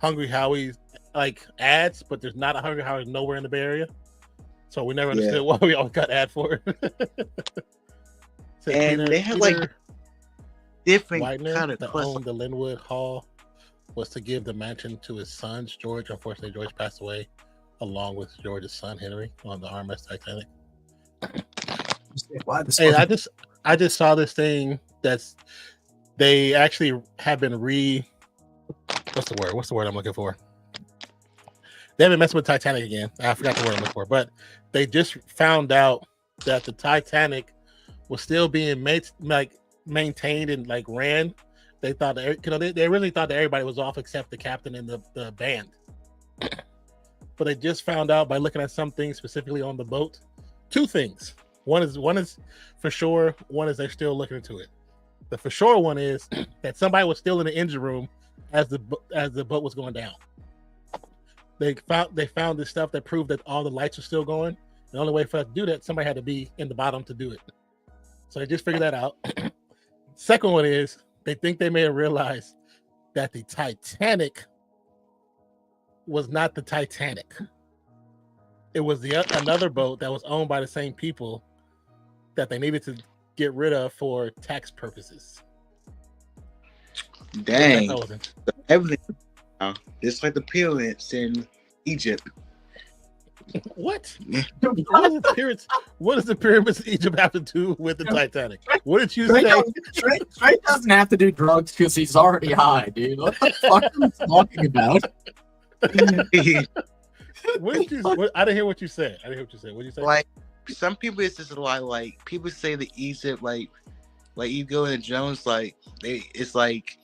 Hungry Howie's like ads, but there's not a Hungry Howie's nowhere in the Bay Area. So we never understood why we always got ad for it. And they had like different Widener, kind of that crust. owned the Linwood Hall, was to give the mansion to his sons, George. Unfortunately, George passed away along with George's son, Henry, on the RMS Titanic. Hey, I just saw this thing that's they actually have been what's the word I'm looking for? They haven't messed with Titanic again. I forgot the word I'm looking for, but they just found out that the Titanic was still being maintained and like ran. They thought that they really thought that everybody was off except the captain and the band. But they just found out by looking at some things specifically on the boat. Two things. One is for sure. One is they're still looking into it. The for sure one is that somebody was still in the engine room as the boat was going down. They found this stuff that proved that all the lights are still going. The only way for us to do that, somebody had to be in the bottom to do it. So they just figured that out. Second one is they think they may have realized that the Titanic was not the Titanic. It was another boat that was owned by the same people that they needed to get rid of for tax purposes. Dang. That wasn't. Everything. Just like the pyramids in Egypt. What? What does the pyramids in Egypt have to do with the Titanic? What did you say? Trey doesn't have to do drugs because he's already high, dude. What the fuck are you talking about? I didn't hear what you said. What did you say? Like some people, it's just a lot. Like people say the Egypt, like you go in Jones, like it's like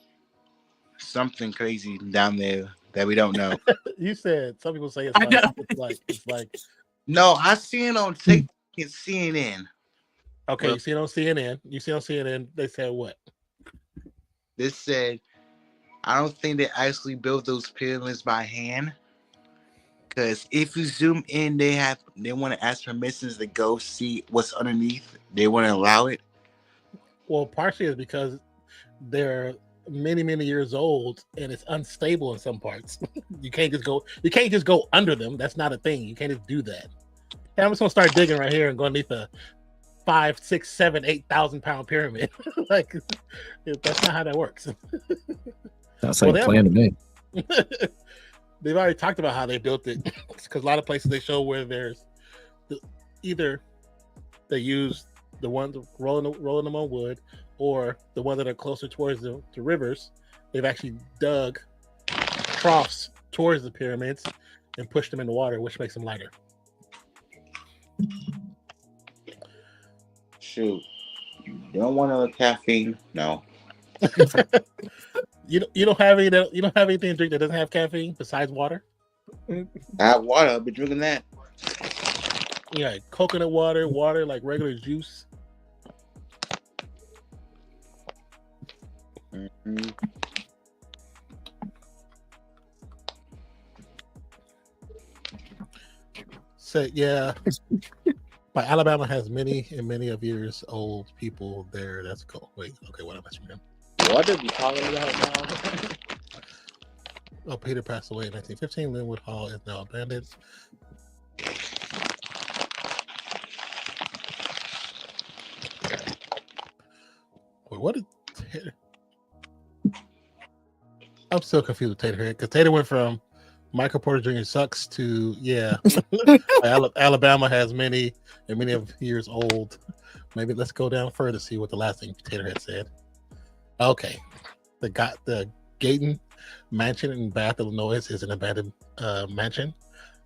something crazy down there that we don't know. You said some people say it's like. No, I seen it on TikTok and CNN. Okay, Well, you see it on CNN. You see on CNN. They said what? They said, I don't think they actually built those pyramids by hand. Because if you zoom in, they want to ask permissions to go see what's underneath. They want to allow it. Well, partially is because they're many years old and it's unstable in some parts. You can't just go under them. That's not a thing. You can't just do that. And I'm just gonna start digging right here and go underneath a 5, 6, 7, 8,000 pound pyramid. Like that's not how that works. That's like a plan to me. They've already talked about how they built it because a lot of places they show where there's either they use the ones rolling them on wood, or the ones that are closer towards the rivers. They've actually dug troughs towards the pyramids and pushed them in the water, which makes them lighter. Shoot, you don't want no caffeine? No. You don't have anything to drink that doesn't have caffeine besides water? I have water. I've been drinking that. Yeah, coconut water like regular juice. Mm-hmm. So yeah, but Alabama has many of years old people there. That's cool. Wait, okay, what am I saying? What are we talking about now? Oh, Peter passed away in 1915. Linwood Hall is now abandoned. Wait, what did Tater? I'm still confused with Tater here because Tater went from Michael Porter Jr. sucks to Alabama has many of years old. Maybe let's go down further to see what the last thing Tater had said. Okay, the Gayton Mansion in Bath, Illinois is an abandoned mansion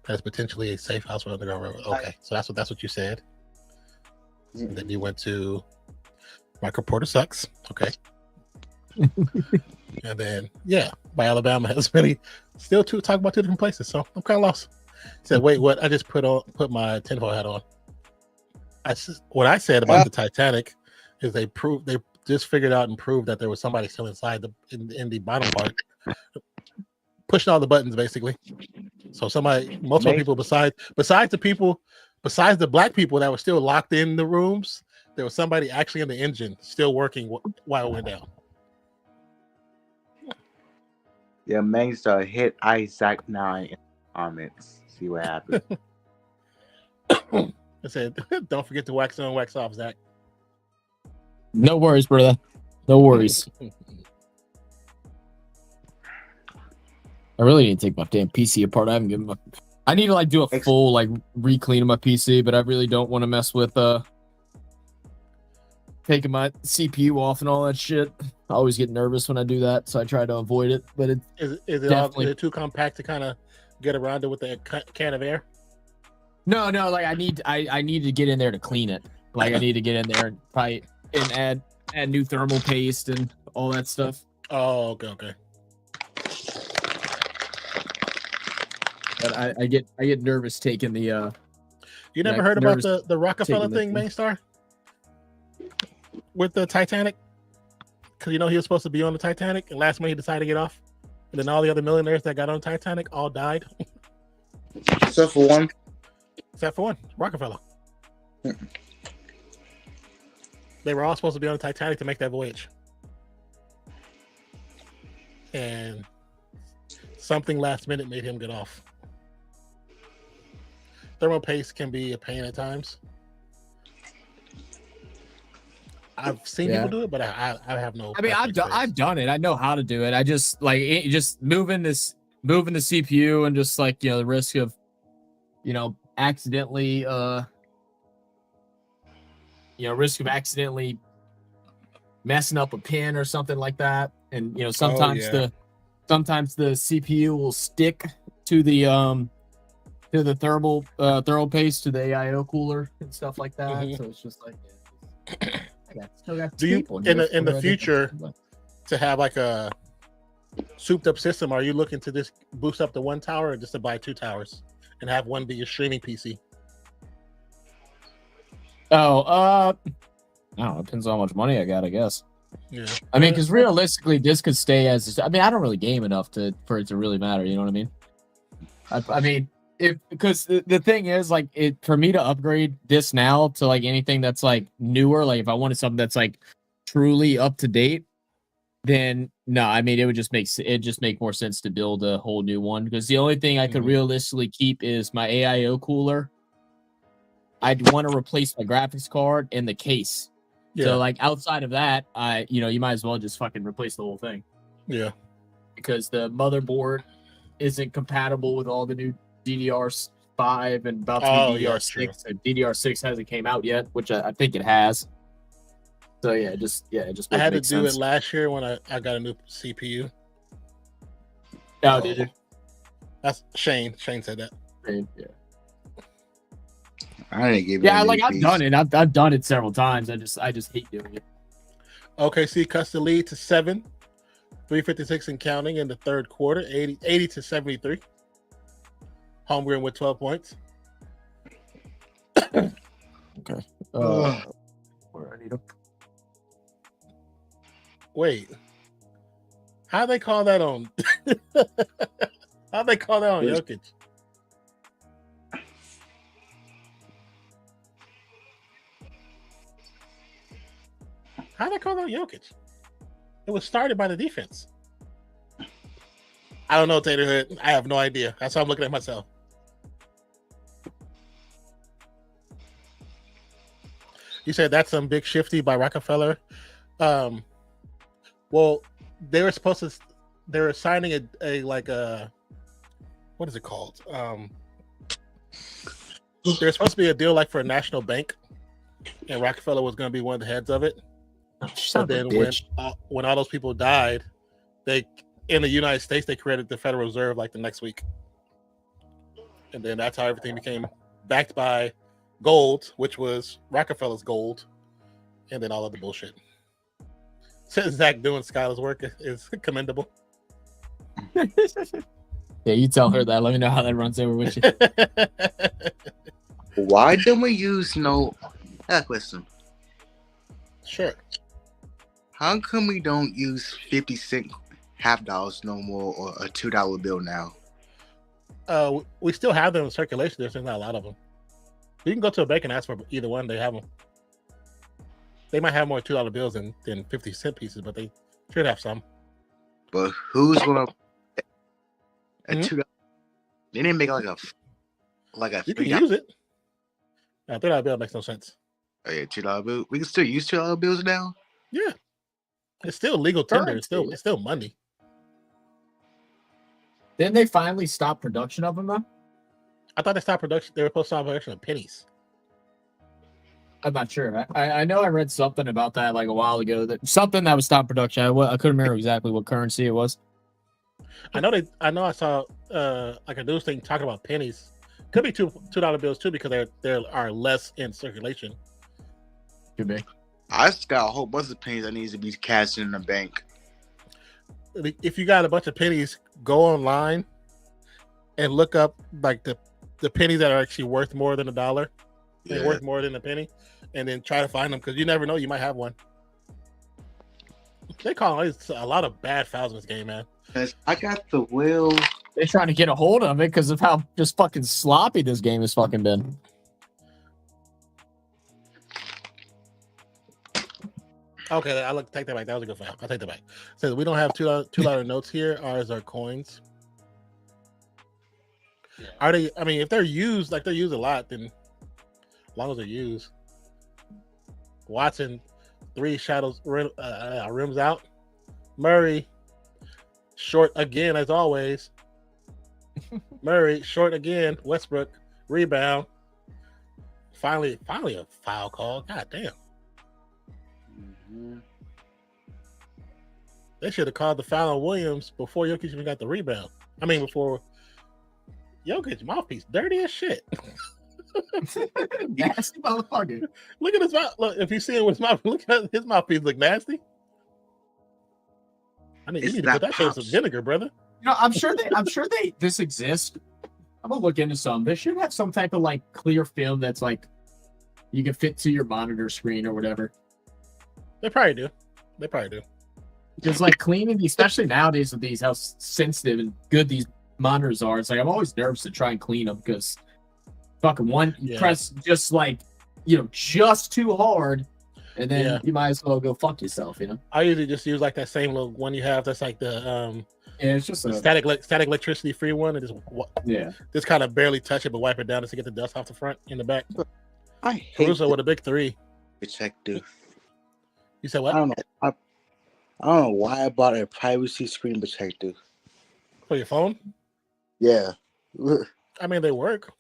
that's potentially a safe house for underground railroad. Okay, so that's what you said. And then you went to Michael Porter sucks. Okay. And then by Alabama has many. Still talk about two different places, so I'm kind of lost. He said, "Wait, what? I just put my tinfoil hat on." What I said about the Titanic is they just figured out and proved that there was somebody still inside in the bottom part, pushing all the buttons basically. So multiple people besides the black people that were still locked in the rooms, there was somebody actually in the engine still working while it went down. Yeah, Mangstar hit Isaac 9 in the comments. See what happens. I said, don't forget to wax on, wax off, Zach. No worries, brother. No worries. I really need to take my damn PC apart. I haven't given I need to do a full re-clean of my PC, but I really don't want to mess with taking my CPU off and all that shit. I always get nervous when I do that, so I try to avoid it. But is it too compact to kind of get around it with a can of air? No. I need to get in there to clean it. I need to get in there and probably add new thermal paste and all that stuff. Oh, okay. But I get nervous taking the. You never heard about the Rockefeller thing, Mainstar? With the Titanic? Because he was supposed to be on the Titanic, and last minute he decided to get off. And then all the other millionaires that got on Titanic all died. Except for one. Rockefeller. They were all supposed to be on the Titanic to make that voyage. And something last minute made him get off. Thermal paste can be a pain at times. I've seen Yeah. people do it, but I have no. I mean, I've done it. I know how to do it. I just like just moving the CPU and just like the risk of accidentally messing up a pin or something like that. And sometimes the CPU will stick to the thermal paste to the AIO cooler and stuff like that. Mhm. So it's just like still got Do you people in here the for future to have like a souped up system? Are you looking to just boost up to one tower or just to buy two towers and have one be your streaming PC? I don't know. Depends on how much money I got, I guess. Yeah. I mean, because realistically, this could stay as. I mean, I don't really game enough for it to really matter. You know what I mean? I mean, because the thing is, like, for me to upgrade this now to like anything that's like newer, like if I wanted something that's like truly up to date, then no. I mean, it just make more sense to build a whole new one because the only thing I could realistically keep is my AIO cooler. I'd want to replace my graphics card and the case. Yeah. So like outside of that, you might as well just fucking replace the whole thing. Yeah. Because the motherboard isn't compatible with all the new DDR5 and about to be DDR6. And DDR6 hasn't came out yet, which I think it has. So it just I had to do sense. it last year when I got a new CPU. Oh, did you? That's Shane. Shane said that. Yeah. I didn't give. Yeah, like I've done it. I've done it several times. I just hate doing it. OKC cuts the lead to 7, 3:56 and counting in the third quarter, 80 to 73. Holmgren with 12 points. Okay. Where I need them. Wait. How'd they call that on? How'd they call that on Jokic? How'd they call that on Jokic? It was started by the defense. I don't know, Tater Hood. I have no idea. That's why I'm looking at myself. You said that's some big shifty by Rockefeller. Well, they were supposed to. They were signing a what is it called? There's supposed to be a deal like for a national bank, and Rockefeller was going to be one of the heads of it. But then when all those people died, in the United States they created the Federal Reserve like the next week, and then that's how everything became backed by gold, which was Rockefeller's gold, and then all of the bullshit. So Zach doing Skylar's work is commendable. Yeah, you tell her that. Let me know how that runs over with you. Why don't we use no? Listen. Sure. How come we don't use 50-cent $half no more or a $2 bill now? We still have them in circulation. There's not a lot of them. You can go to a bank and ask for either one. They have them. They might have more $2 bills than 50-cent pieces, but they should have some. But who's gonna a $2? They didn't make like a You can use it. A $3 bill makes no sense. Oh yeah, $2 bill. We can still use $2 bills now. Yeah, it's still legal tender. It's still money. Didn't they finally stop production of them though? I thought they stopped production. They were supposed to stop production of pennies. I'm not sure. I know I read something about that like a while ago. That something that was stopped production. I couldn't remember exactly what currency it was. I know I saw like a news thing talking about pennies. Could be $2 bills too because there are less in circulation. Could be. I just got a whole bunch of pennies that needs to be cashed in the bank. If you got a bunch of pennies, go online and look up like the pennies that are actually worth more than $1. They're worth more than a penny, and then try to find them because you never know, you might have one. They call a lot of bad fouls in this game, man. I got the will. They're trying to get a hold of it because of how just fucking sloppy this game has fucking been. Okay, take that back. That was a good foul. I'll take that back. So we don't have $2 notes here. Ours are coins. Are they? I mean, if they're used, like they're used a lot, then as long as they're used. Watson 3 shadows rims out. Murray short again as always. Murray short again. Westbrook rebound. Finally a foul call. God damn. Mhm. They should have called the foul on Williams before Jokic even got the rebound. I mean, before Jokic mouthpiece dirty as shit. Nasty motherfucker. Look at his mouth. Look, if you see it with his mouth, look at his mouthpiece. Look nasty. You It's need to not put that shit in some Pops. vinegar, brother. You know, I'm sure this exists. I'm gonna look into some. They should have some type of like clear film that's like you can fit to your monitor screen or whatever. They probably do. Because like cleaning, especially nowadays with these, how sensitive and good these monitors are. It's like I'm always nervous to try and clean them because fucking you press just like just too hard, and then you might as well go fuck yourself. I usually just use like that same little one you have. That's like the it's just a static electricity free one, and just kind of barely touch it, but wipe it down just to get the dust off the front and the back. I hate Caruso with a big 3. Protective. You said what? I don't know. I don't know why I bought a privacy screen protector. For your phone? Yeah. I mean, they work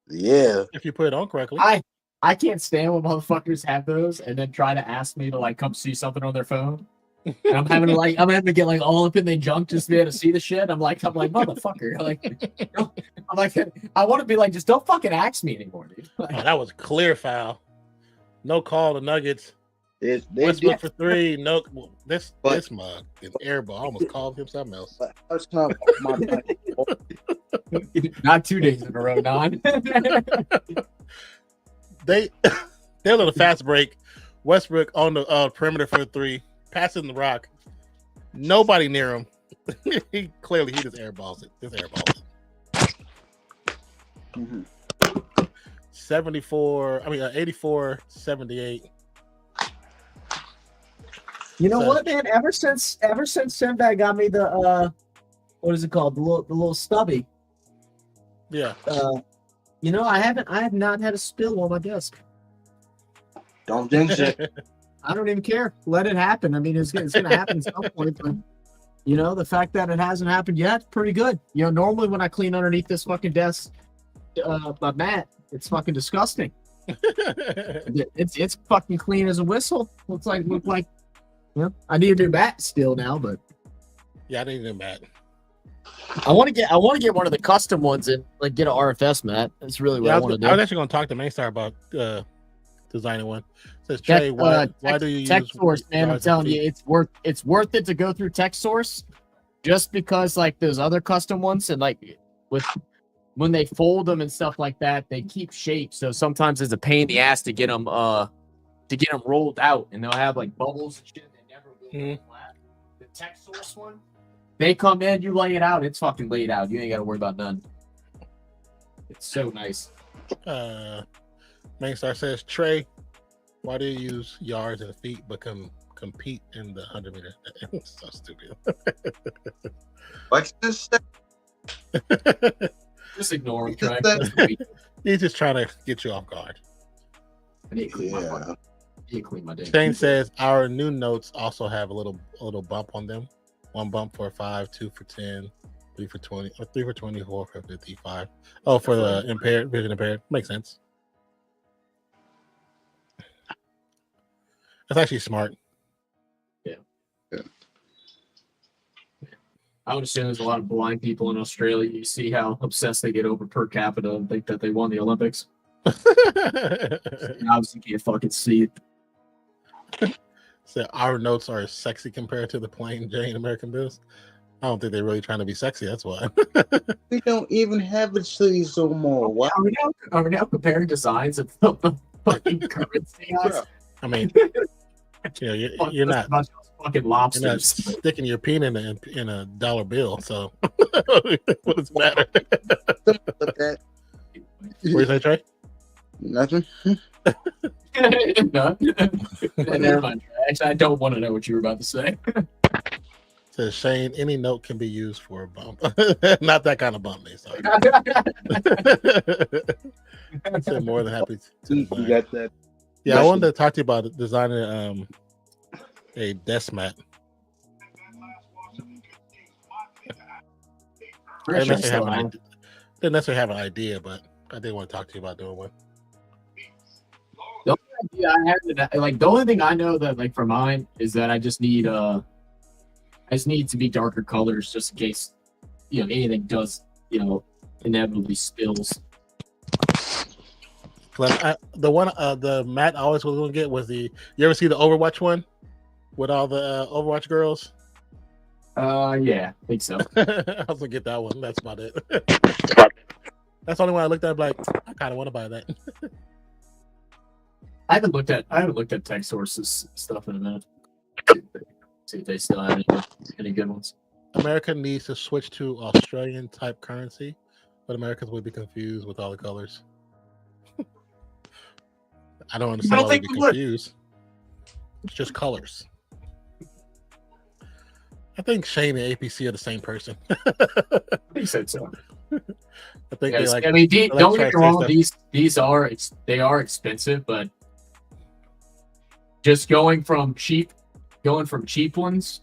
Yeah. if you put it on correctly. I can't stand when motherfuckers have those and then try to ask me to like come see something on their phone. And I'm having to get like all up in their junk just to be able to see the shit. I'm like motherfucker. I'm like I want to be like, just don't fucking ask me anymore, dude. Oh, that was clear foul. No call the Nuggets. They Westbrook did, for 3. No, this mug is airball. Almost called him something else. but that's not my Not 2 days in a row, non. They're on a fast break. Westbrook on the perimeter for the 3, passing the rock. Nobody near him. he just airballs it. Just airballs it. 84-78. You know what, man? Ever since Sinbad got me the what is it called? The little stubby. Yeah. I have not had a spill on my desk. Don't jinx it. I don't even care. Let it happen. I mean, it's gonna happen at some point, but the fact that it hasn't happened yet, pretty good. Normally when I clean underneath this fucking desk, my mat, it's fucking disgusting. It's fucking clean as a whistle. Look like. I need a new mat still now, but yeah, I need a new mat. I want to get one of the custom ones and like get an RFS mat. That's really what I want to do. I was actually going to talk to Mainstar about designing one. It says Trey, why do you Tech use Source, man? I'm telling you, it's worth it to go through Tech Source, just because like those other custom ones and like when they fold them and stuff like that, they keep shape. So sometimes it's a pain in the ass to get them rolled out, and they'll have like bubbles and shit. Flat. The Tech Source one, they come in, you lay it out, it's fucking laid out. You ain't got to worry about none. It's so nice. Mainstar says, Trey, why do you use yards and feet but compete in the 100-meter? It's so stupid. What's this? Just ignore him, Trey. He's just trying to get you off guard. I need to clean my day. Shane says our new notes also have a little bump on them. 1 bump for 5, 2 for 10, 3 for 20, or 3 for 24 for 55. Oh, for the vision impaired. Makes sense. That's actually smart. Yeah. I would assume there's a lot of blind people in Australia. You see how obsessed they get over per capita and think that they won the Olympics. Obviously can't fucking see it. So our notes are sexy compared to the plain Jane American Bills. I don't think they're really trying to be sexy. That's why. We don't even have the cities no more. Why? Are we now comparing designs of the fucking currency? I mean, you're not fucking lobsters. Sticking your peen in a dollar bill. So what does it matter? That. What do you say, Trey? Nothing. No. Never mind. Actually, I don't want to know what you were about to say. Says Shane, any note can be used for a bump. Not that kind of bump, man. Sorry. I said more than happy to. You got that. Yeah, I wanted to talk to you about designing a desk mat. I didn't necessarily have an idea, but I did want to talk to you about doing one. The only idea I have, like, the only thing I know that, like, for mine is that I just need to be darker colors just in case, you know, anything does, you know, inevitably spills. The mat I always was going to get was you ever see the Overwatch one with all the Overwatch girls? Yeah, I think so. I was gonna get that one. That's about it. That's the only one I looked at. Like, I kind of want to buy that. I haven't looked at Tech Source's stuff in a minute. See if they still have any good ones. America needs to switch to Australian type currency, but Americans would be confused with all the colors. I don't understand why they'd be confused. It's just colors. I think Shane and APC are the same person. He said so. I think yes, they like. I mean, don't get me wrong. These are expensive, but just going from cheap ones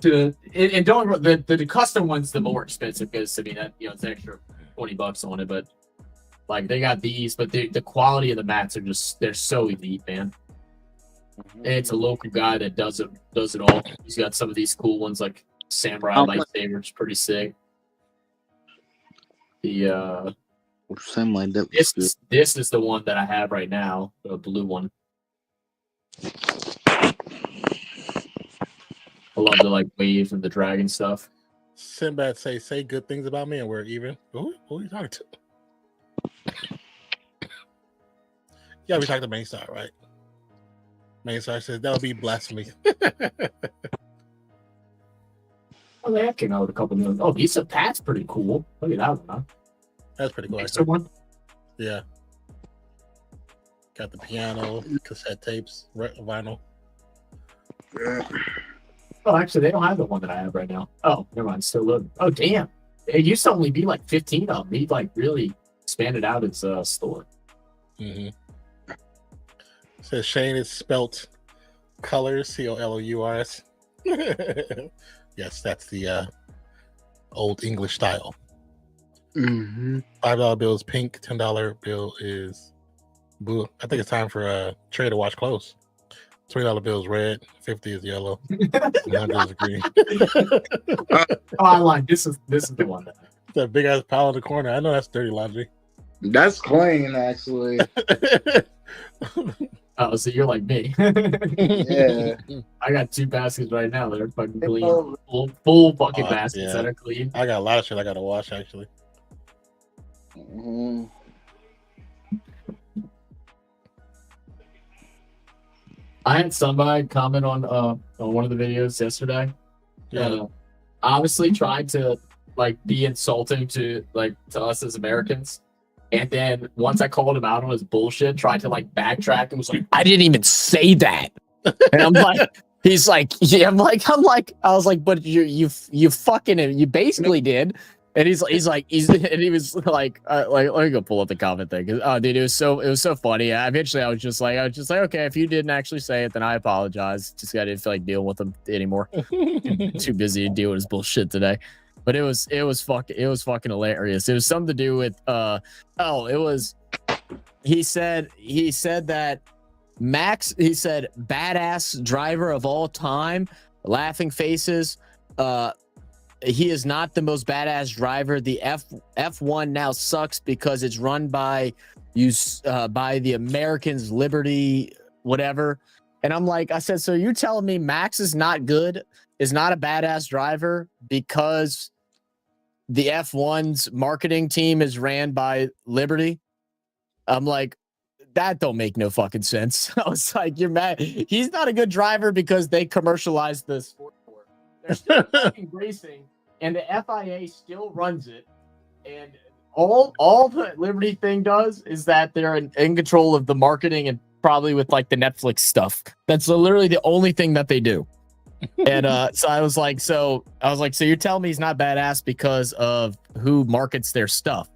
to and don't the custom ones the more expensive because I mean that it's an extra $20 on it, but like they got these, but the quality of the mats are they're so elite, man. And it's a local guy that does it all. He's got some of these cool ones like Samurai lightsaber, which is pretty sick. The this is the one that I have right now, the blue one. I love the like wave and the dragon stuff. Sinbad say good things about me and we're even. Who are you talking to? Yeah, we talked to Mainstar, right? Mainstar says that would be blasphemy. Oh, they came out with a couple new. Oh, Visa Pat's pretty cool. Look at that one, huh? That's pretty cool. Extra one. Yeah. Got the piano, cassette tapes, vinyl. Oh, actually, they don't have the one that I have right now. Oh, never mind. Still loading. Oh, damn. It used to only be like 15 of them. He like really expanded out its store. Mm-hmm. Says Shane is spelt colors, COLOURS. Yes, that's the old English style. Mm-hmm. $5 bill is pink, $10 bill is blue. I think it's time for Trey to wash clothes. $20 bill is red, 50 is yellow, 100 is green. Oh, I lied. This is the one. That big ass pile in the corner. I know that's dirty laundry. That's clean, actually. Oh, so you're like me. Yeah. I got 2 baskets right now that are fucking clean. Full fucking baskets that are clean. I got a lot of shit I gotta wash actually. Mm-hmm. I had somebody comment on one of the videos yesterday. Yeah. Obviously tried to like be insulting to us as Americans. And then once I called him out on his bullshit, tried to like backtrack and was like, I didn't even say that. And I'm like, he's like, yeah, I was like, but you basically did. And he was like, let me go pull up the comment thing. Oh, dude, it was so funny. Eventually, I was just like, okay, if you didn't actually say it, then I apologize. Just I didn't feel like dealing with him anymore. Too busy to deal with his bullshit today. But it was fucking hilarious. It was something to do with he said that Max, he said badass driver of all time, laughing faces. He is not the most badass driver. The F1 now sucks because it's run by the Americans, Liberty, whatever. And I'm like, I said, so you're telling me Max is not good, is not a badass driver because the F1's marketing team is ran by Liberty? I'm like, that don't make no fucking sense. I was like, you're mad. He's not a good driver because they commercialized the sport for it. They're still fucking racing, and the FIA still runs it. And all the Liberty thing does is that they're in control of the marketing and probably with like the Netflix stuff. That's literally the only thing that they do. And so I was like, so you're telling me he's not badass because of who markets their stuff?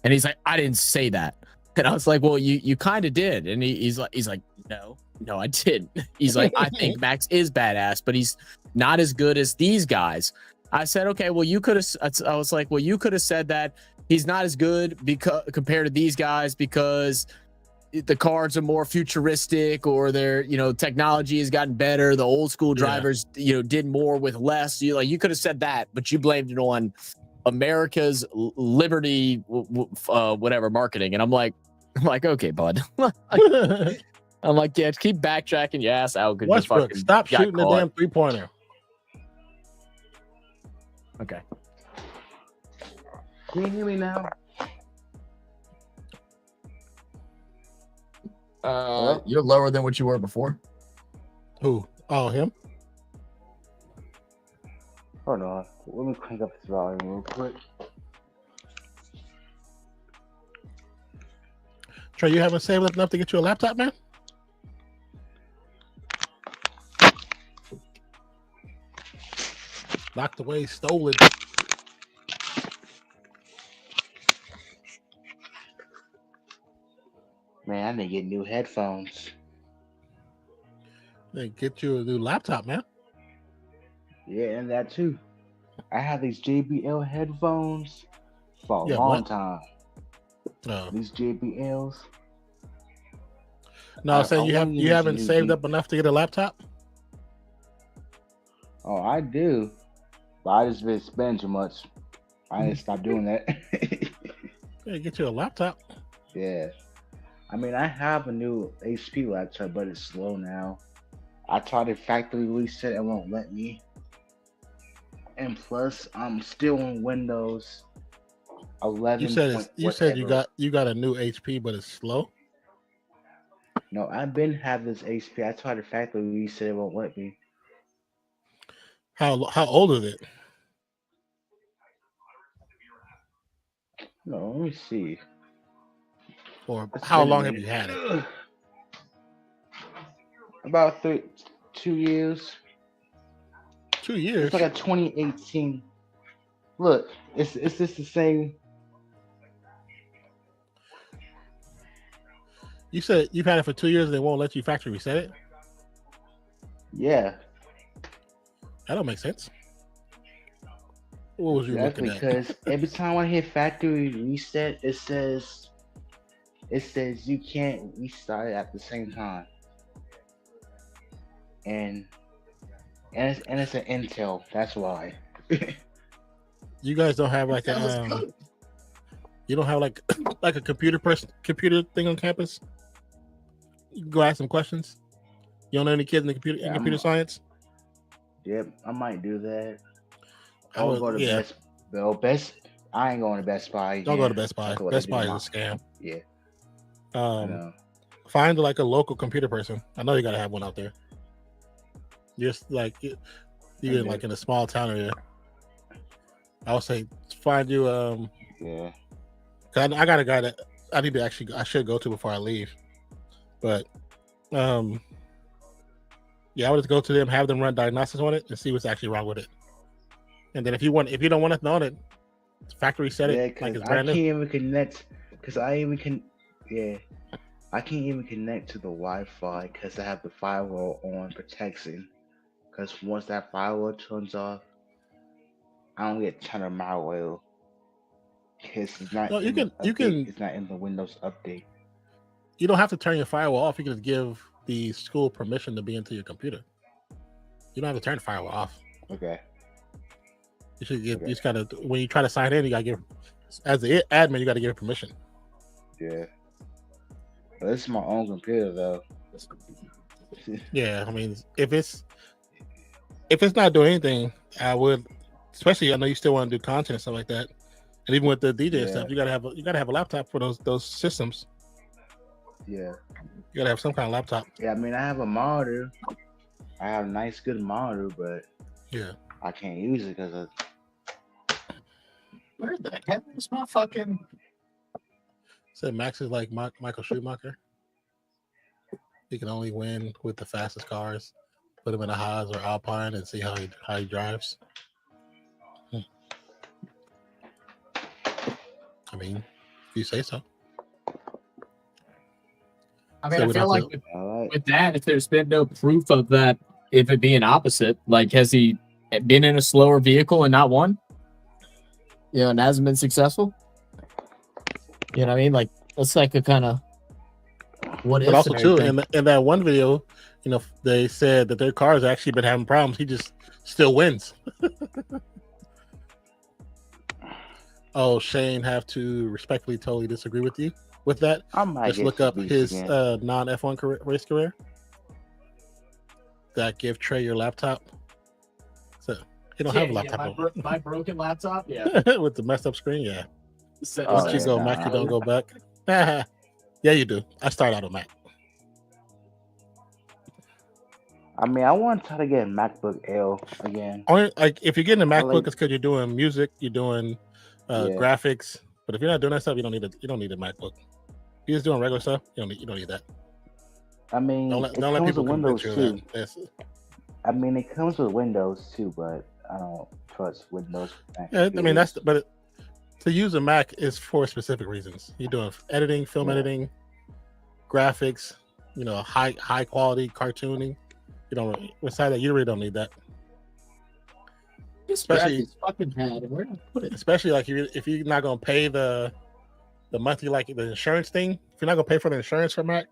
And he's like, I didn't say that. And I was like, well, you kind of did. And he's like, no, I didn't. He's like, I think Max is badass, but he's not as good as these guys. I said, okay, well, you could have, I was like, well, you could have said that he's not as good because compared to these guys because the cars are more futuristic or their, technology has gotten better. The old school drivers, did more with less. You could have said that, but you blamed it on America's liberty, whatever marketing. And I'm like, okay, bud. I'm like, yeah, keep backtracking your ass out. Westbrook, stop shooting the damn 3-pointer. Okay. Can you hear me now? You're lower than what you were before. Who? Oh, him? Hold on. Let me crank up this volume real quick. Trey, you haven't saved up enough to get you a laptop, man? Locked away, stolen. Man, I need to get new headphones. They get you a new laptop, man. Yeah, and that too. I have these JBL headphones for a long time. These JBLs. No, I'm saying you haven't saved up enough to get a laptop? Oh, I do. But I just been spending too much. I didn't stop doing that. Yeah, get you a laptop. Yeah. I mean, I have a new HP laptop, but it's slow now. I tried to factory reset, it won't let me. And plus, I'm still on Windows 11. You said you got a new HP, but it's slow. No, I've been having this HP. I tried to factory reset, it won't let me. How old is it? No, let me see. Or how long have you had it? About 2 years. 2 years. It's like a 2018. Look, it's just the same. You said you've had it for 2 years and they won't let you factory reset it? Yeah. That don't make sense. What was you looking at? Because every time I hit factory reset, it says you can't restart it at the same time. And it's an Intel. That's why. You guys don't have like you don't have like a computer thing on campus? You can go ask some questions. You don't know any kids in the computer science? Yep, I might do that. I would go to Best. I ain't going to Best Buy. Don't go to Best Buy. Best Buy is a scam. Yeah. Find like a local computer person. I know you gotta have one out there. Just like you're like in a small town area. I would say find you yeah. I got a guy that I should go to before I leave. But yeah, I would just go to them, have them run diagnostics on it and see what's actually wrong with it. And then if you don't want nothing on it, factory set it like it's brand new. I can't even connect because I can't even connect to the Wi-Fi because I have the firewall on protection. Because once that firewall turns off, I don't get a ton of malware. Because it's not. No, It's not in the Windows update. You don't have to turn your firewall off. You can just give the school permission to be into your computer. You don't have to turn the firewall off. Okay. You should get. You just gotta when you try to sign in, you gotta give as the admin. You gotta give permission. Yeah. Well, this is my own computer though. Yeah, I mean, if it's not doing anything, I would. Especially, I know you still want to do content and stuff like that, and even with the DJ stuff, you gotta have a laptop for those systems. Yeah. You gotta have some kind of laptop. Yeah, I mean, I have a monitor. I have a nice, good monitor, but yeah, I can't use it because of. Where the heck is my fucking? Said Max is like Michael Schumacher. He can only win with the fastest cars. Put him in a Haas or Alpine and see how he drives. I mean, if you say so. I mean, So I we feel don't like have to- with that, if there's been no proof of that, if it being opposite, like has he been in a slower vehicle and not won? You know, and hasn't been successful. You know what I mean? Like that's like a kind of what if. But also too, thing. in that one video, you know, they said that their car's actually been having problems. He just still wins. Oh, Shane, have to respectfully totally disagree with you with that. I might Just get look up beats his again. non F1 race career. That give Trey your laptop. So he don't have a laptop my broken laptop. Yeah, with the messed up screen. Yeah. Oh, Once you yeah, go nah. Mac, you don't go back. Yeah, you do. I start out on Mac. I mean, I want to try to get a MacBook Air again. Only like if you're getting a MacBook, like- it's because you're doing music, you're doing Yeah. graphics. But if you're not doing that stuff, you don't need a MacBook. If you're just doing regular stuff, you don't need that. I mean, Don't it let comes people with Windows convince you of too. that. That's- I mean, it comes with Windows too, but I don't trust Windows. Yeah, I mean to use a Mac is for specific reasons. You're doing editing, film editing, graphics, you know, high quality cartooning. You don't beside that, you really don't need that. Especially his fucking head. Where did I put it? especially like if you're not gonna pay the monthly, like the insurance thing. If you're not gonna pay for the insurance for Mac,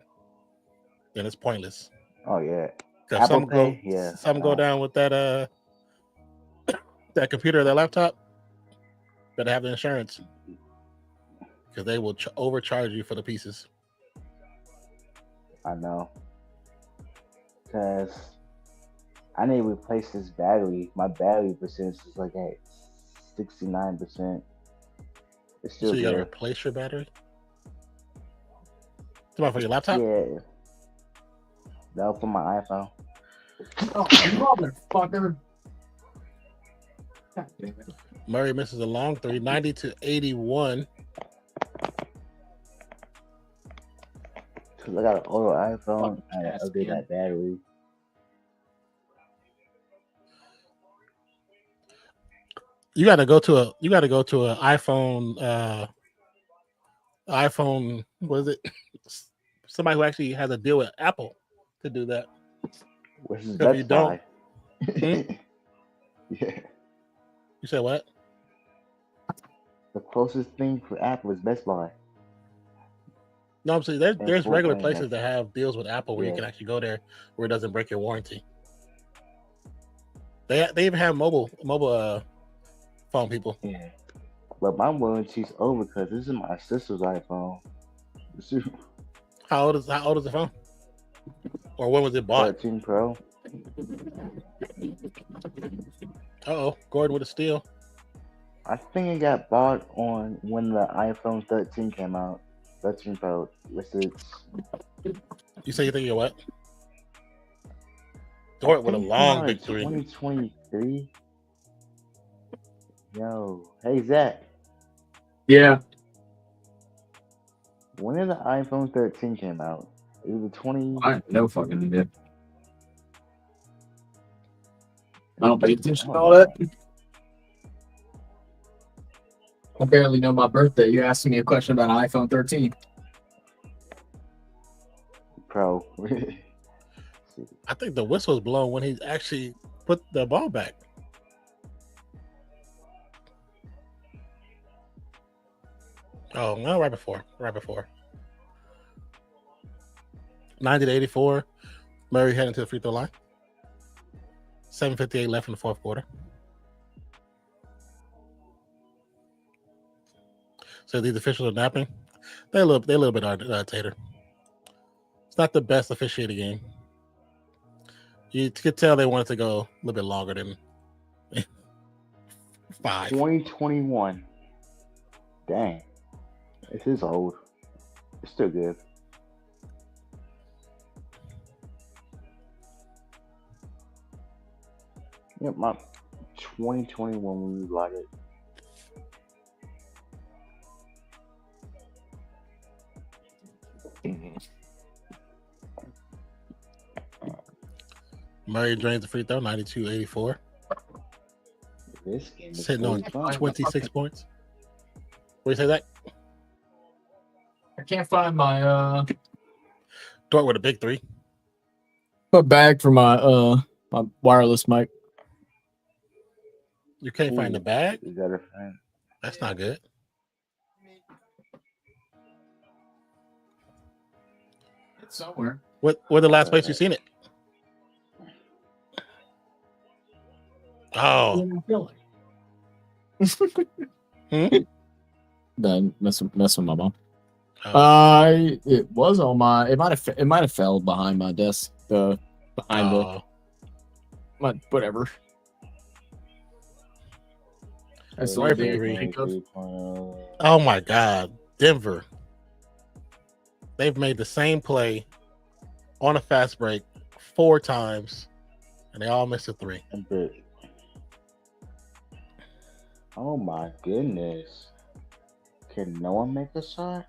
then it's pointless. Oh yeah. Because Apple some Pay? Yeah, some go nah. down with that that computer or that laptop. Better have the insurance because they will overcharge you for the pieces. I know. Because I need to replace this battery. My battery percentage is like at 69%. It's still So you gotta good. replace your battery. Come on, for your laptop. Yeah. That was for my iPhone. Oh, motherfucker! God damn it. Murray misses a long three, 90-81. Cause I got an older iPhone. I Yes, upgrade man. that battery. You gotta go to an iPhone. iPhone. What is it? Somebody who actually has a deal with Apple to do that. Which is If Best you don't- Buy. Yeah. You said what? The closest thing for Apple is Best Buy. No, I'm saying there's full regular brand, places like- that have deals with Apple where you Yeah. can actually go there where it doesn't break your warranty. They even have mobile phone people. Yeah. But my warranty's over because this is my sister's iPhone. How old is the phone? Or when was it bought? 13 Pro. Uh-oh, Gordon with a steal. I think it got bought on when the iPhone 13 came out. 13 Pro. You say you think you're what? Gordon with a long big three. 2023. Yo, hey Zach, Yeah. when did the iPhone 13 came out? It was 20. I have no fucking idea. I don't pay attention to all that. I barely know my birthday. You're asking me a question about an iPhone 13. Pro. I think the whistle was blown when he actually put the ball back. Oh, no, right before. 90-84. Murray heading to the free throw line. 7:58 left in the fourth quarter. So these officials are napping. They're a little bit irritated. It's not the best officiated game. You could tell they wanted to go a little bit longer than 5. 2021. Dang. This is old. It's still good. Yep, my 2021 when we like it. Murray drains the free throw, 92-84. This game is Sitting on really fun. 26 points. What do you say, that? I can't find my Start with a big three. Put bag for my my wireless mic. You can't find the bag? You gotta find. That's not good. It's somewhere. Where the last place you seen it? Oh. Then mess with my mom. Oh. It was on my. It might have fell behind my desk. Behind my whatever. That's the only thing I can think of. Oh my God, Denver. They've made the same play on a fast break 4 times, and they all missed a 3. Oh my goodness. Can no one make a shot?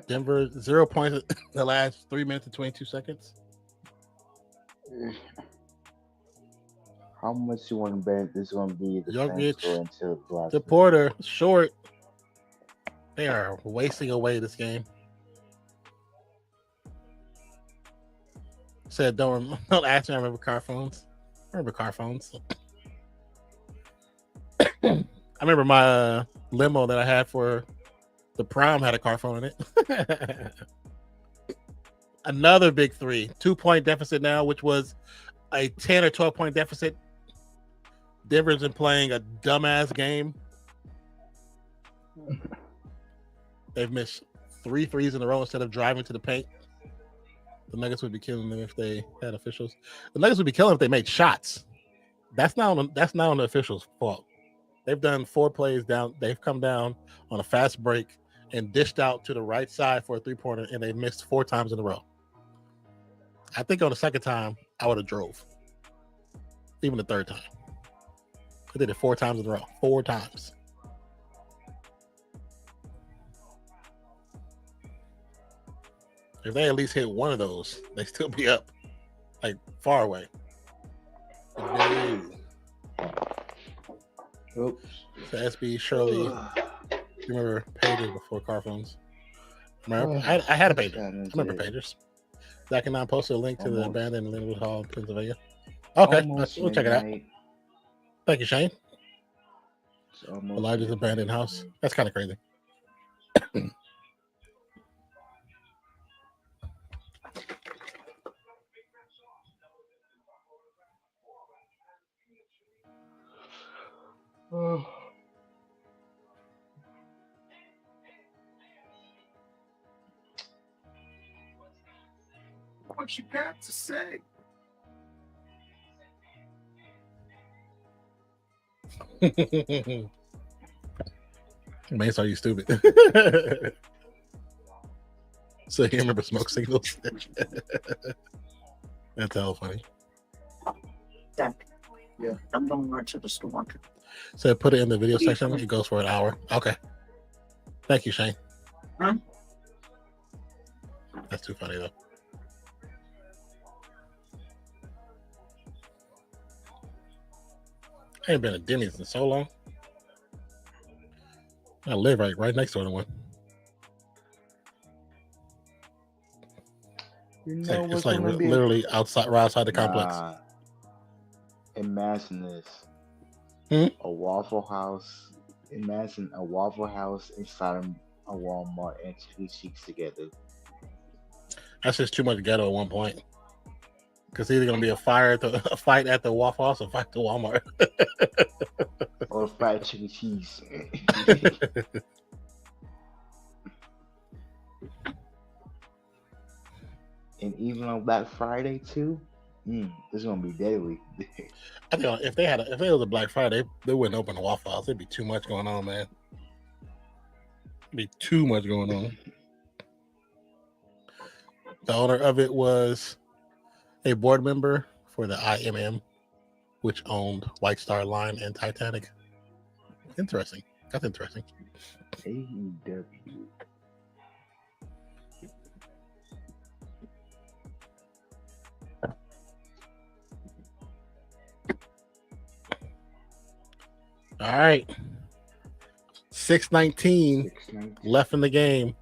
Denver 0 points in the last 3 minutes and 22 seconds. How much you want to bet this is going to be the Jokic, same until the last the Porter, short. They are wasting away this game. Said, don't ask me. I remember car phones. I remember car phones. I remember my limo that I had for the prom had a car phone in it. Another big 3, 2-point deficit now, which was a 10 or 12 point deficit. Denver's been playing a dumbass game. They've missed 3 threes in a row instead of driving to the paint. The Nuggets would be killing them if they had officials. The Nuggets would be killing if they made shots. That's not on the officials' fault. They've done 4 plays down. They've come down on a fast break and dished out to the right side for a 3-pointer, and they missed 4 times in a row. I think on the second time, I would have drove. Even the third time. They did it 4 times in a row. 4 times. If they at least hit one of those, they still be up, like far away. No. Oops. So SB Shirley, remember pagers before car phones? Remember, I had a pager. I remember pagers. Zach and I posted a link to the abandoned Linwood Hall in Pennsylvania. Okay, we'll check it out. Thank you, Shane. The largest abandoned house. That's kind of crazy. What you got to say? Mace, are you stupid? So you remember smoke signals? That's hell funny. Yeah, I'm going right to the store. So put it in the video section. It goes for an hour. Okay. Thank you, Shane. Huh? That's too funny though. I ain't been to Denny's in so long. I live right next door to one. You know It's like literally right outside the complex. Imagine this. A Waffle House. Imagine a Waffle House inside of a Walmart and 2 cheeks together. That's just too much ghetto at one point. Because either gonna be a fight at the Waffle House or fight at the Walmart. Or fried chicken cheese. And even on Black Friday too, this is gonna be deadly. I think if it was a Black Friday, they wouldn't open a Waffle House. There'd be too much going on, man. Be too much going on. The owner of it was a board member for the IMM, which owned White Star Line and Titanic. Interesting. That's interesting. AEW. All right. 6:19 left in the game.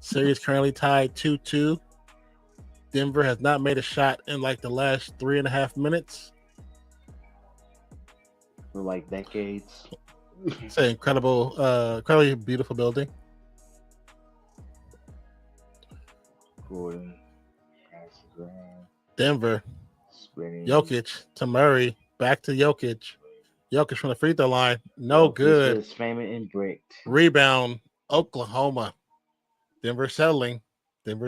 Series currently tied 2-2. Denver has not made a shot in like the last 3.5 minutes. For like decades. It's an incredibly beautiful building. Gordon. Denver. Spinning. Jokic to Murray. Back to Jokic. Jokic from the free throw line. No good. Is famous and bricked. Rebound. Oklahoma. Denver settling. 1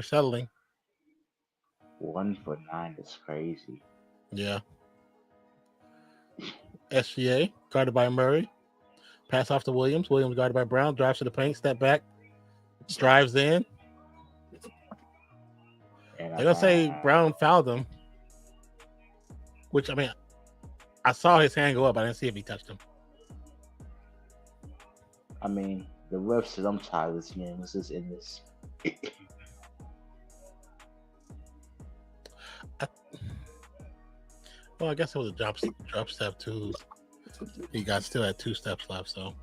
for 9 is crazy. Yeah. SGA guarded by Murray. Pass off to Williams. Williams guarded by Brown. Drives to the paint. Step back. Drives in. And They're gonna say Brown fouled him. Which, I mean, I saw his hand go up. I didn't see if he touched him. I mean, the ref said I'm tired of this game. This is in this. Well, I guess it was a drop step too. He still had 2 steps left, so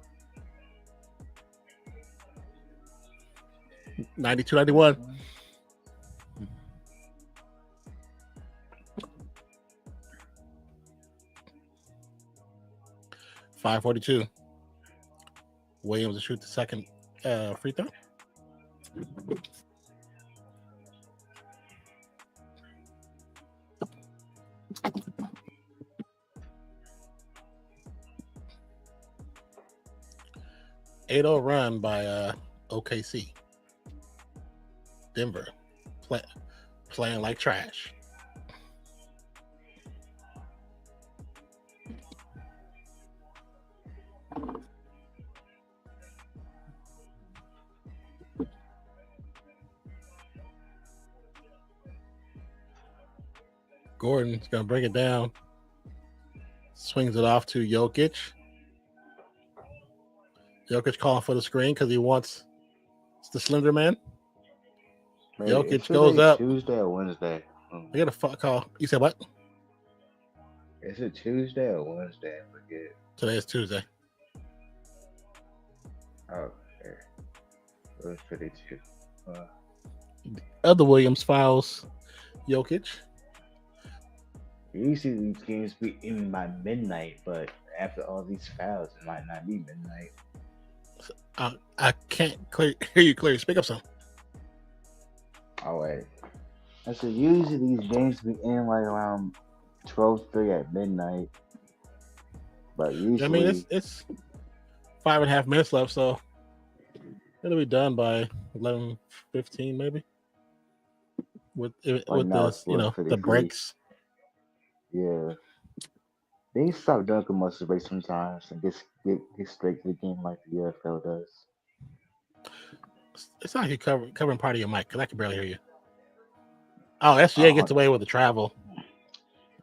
92-91. .542. Williams to shoot the second free throw. .80 run by OKC. Denver playing like trash. Gordon's gonna bring it down. Swings it off to Jokic. Jokic calling for the screen because he wants the slender man. Man, Jokic goes up. Tuesday or Wednesday? I got a fuck call. You said what? Is it Tuesday or Wednesday? I forget. Today is Tuesday. Oh, okay. It was 52. Other Williams fouls Jokic. Usually these games be in by midnight, but after all these fouls, it might not be midnight. I can't hear you clearly. Speak up some. Oh wait. I said usually these games be in like around 12:30 at midnight. But usually I mean, it's 5.5 minutes left, so it'll be done by 11:15 maybe. With now the the breaks. Yeah. They need to stop doing commercial breaks sometimes and get straight to the game like the UFL does. It's not like you're covering part of your mic because I can barely hear you. Oh, SGA gets away with the travel.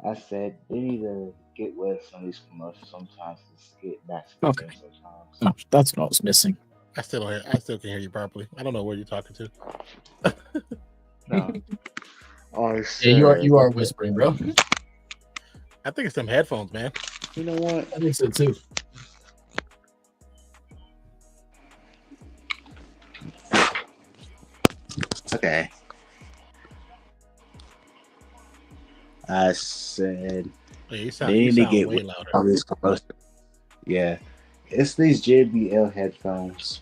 I said they need to get rid of some of these commercials sometimes to get back to the game sometimes. No, that's what I was missing. I still can hear you properly. I don't know where you're talking to. No. Yeah, you are whispering, bro. I think it's some headphones, man. You know what? I think so too. Okay. I said Yeah, you they sound need to get way rid louder. of this commercial. Yeah, it's these JBL headphones.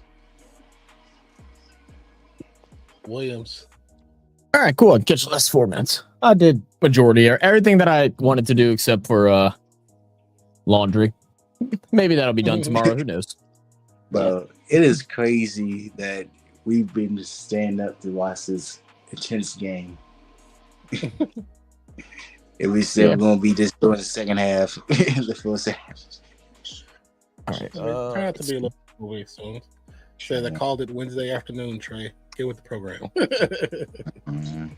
Williams. All right, cool. I'll catch the last 4 minutes. I did majority or everything that I wanted to do except for laundry. Maybe that'll be done tomorrow. Who knows? But it is crazy that we've been staying up to watch this intense game. And we said we're gonna be just doing the second half, the first half. All right. Try not to be a little away soon. Said I called it Wednesday afternoon, Trey. Get with the program. Mhm.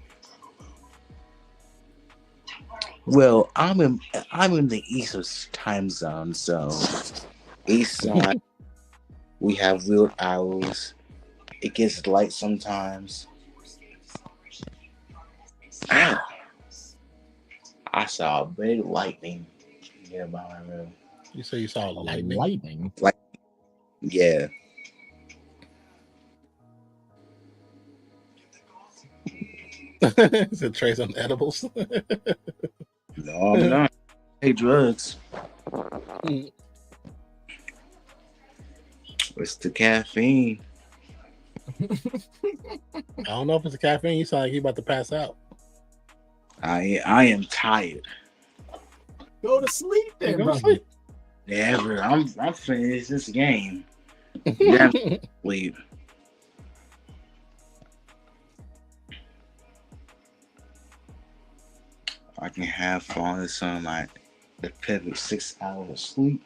Well, I'm in the East time zone, so East side we have weird hours. It gets light sometimes. Ow! I saw a big lightning nearby my room. You say you saw lightning? Lightning. Yeah. Is it Trace on edibles? No, I'm not. Hey, drugs. It's the caffeine. I don't know if it's the caffeine. You sound like you about to pass out. I am tired. Go to sleep then, Go to brother. sleep. Never. I'm finished this game. Never sleep. I can have fun with some like the perfect 6 hours of sleep.